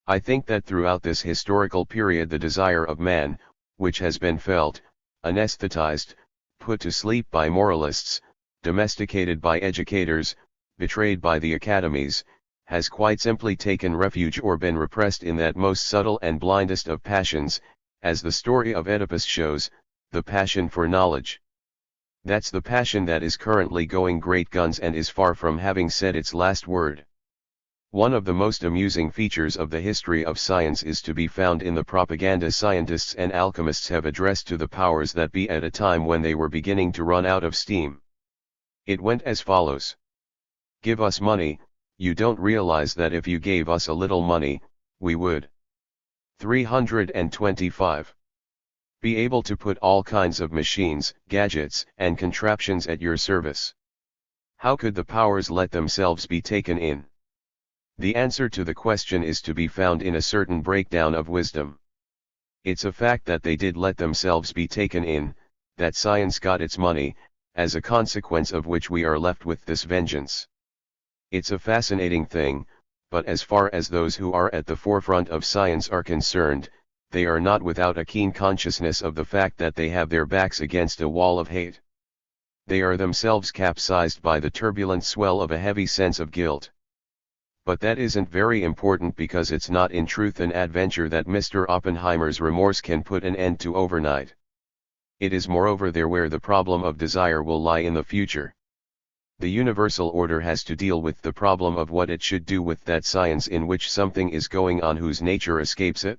I think that throughout this historical period the desire of man, which has been felt, anesthetized, put to sleep by moralists, domesticated by educators, betrayed by the academies, has quite simply taken refuge or been repressed in that most subtle and blindest of passions, as the story of Oedipus shows, the passion for knowledge. That's the passion that is currently going great guns and is far from having said its last word. One of the most amusing features of the history of science is to be found in the propaganda scientists and alchemists have addressed to the powers that be at a time when they were beginning to run out of steam. It went as follows. Give us money. You don't realize that if you gave us a little money, we would 325. Be able to put all kinds of machines, gadgets, and contraptions at your service. How could the powers let themselves be taken in? The answer to the question is to be found in a certain breakdown of wisdom. It's a fact that they did let themselves be taken in, that science got its money, as a consequence of which we are left with this vengeance. It's a fascinating thing, but as far as those who are at the forefront of science are concerned, they are not without a keen consciousness of the fact that they have their backs against a wall of hate. They are themselves capsized by the turbulent swell of a heavy sense of guilt. But that isn't very important because it's not in truth an adventure that Mr. Oppenheimer's remorse can put an end to overnight. It is moreover there where the problem of desire will lie in the future. The universal order has to deal with the problem of what it should do with that science in which something is going on whose nature escapes it.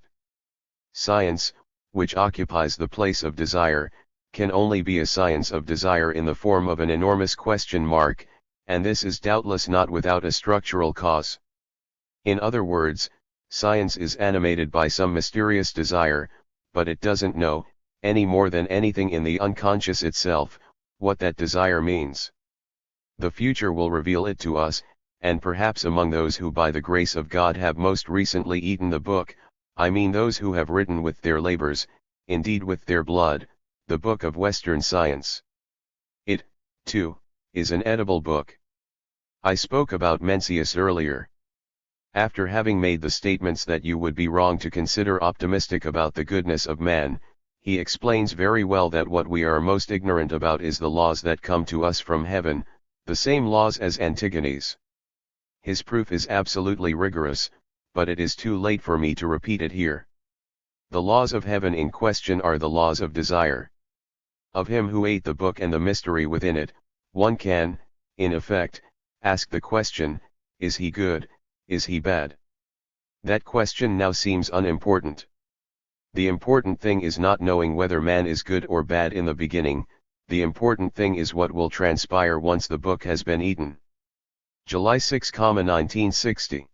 Science, which occupies the place of desire, can only be a science of desire in the form of an enormous question mark, and this is doubtless not without a structural cause. In other words, science is animated by some mysterious desire, but it doesn't know, any more than anything in the unconscious itself, what that desire means. The future will reveal it to us, and perhaps among those who by the grace of God have most recently eaten the book, I mean those who have written with their labors, indeed with their blood, the book of Western science. It, too, is an edible book. I spoke about Mencius earlier. After having made the statements that you would be wrong to consider optimistic about the goodness of man, he explains very well that what we are most ignorant about is the laws that come to us from heaven, the same laws as Antigone's. His proof is absolutely rigorous, but it is too late for me to repeat it here. The laws of heaven in question are the laws of desire. Of him who ate the book and the mystery within it, one can, in effect, ask the question, is he good, is he bad? That question now seems unimportant. The important thing is not knowing whether man is good or bad in the beginning, the important thing is what will transpire once the book has been eaten. July 6, 1960.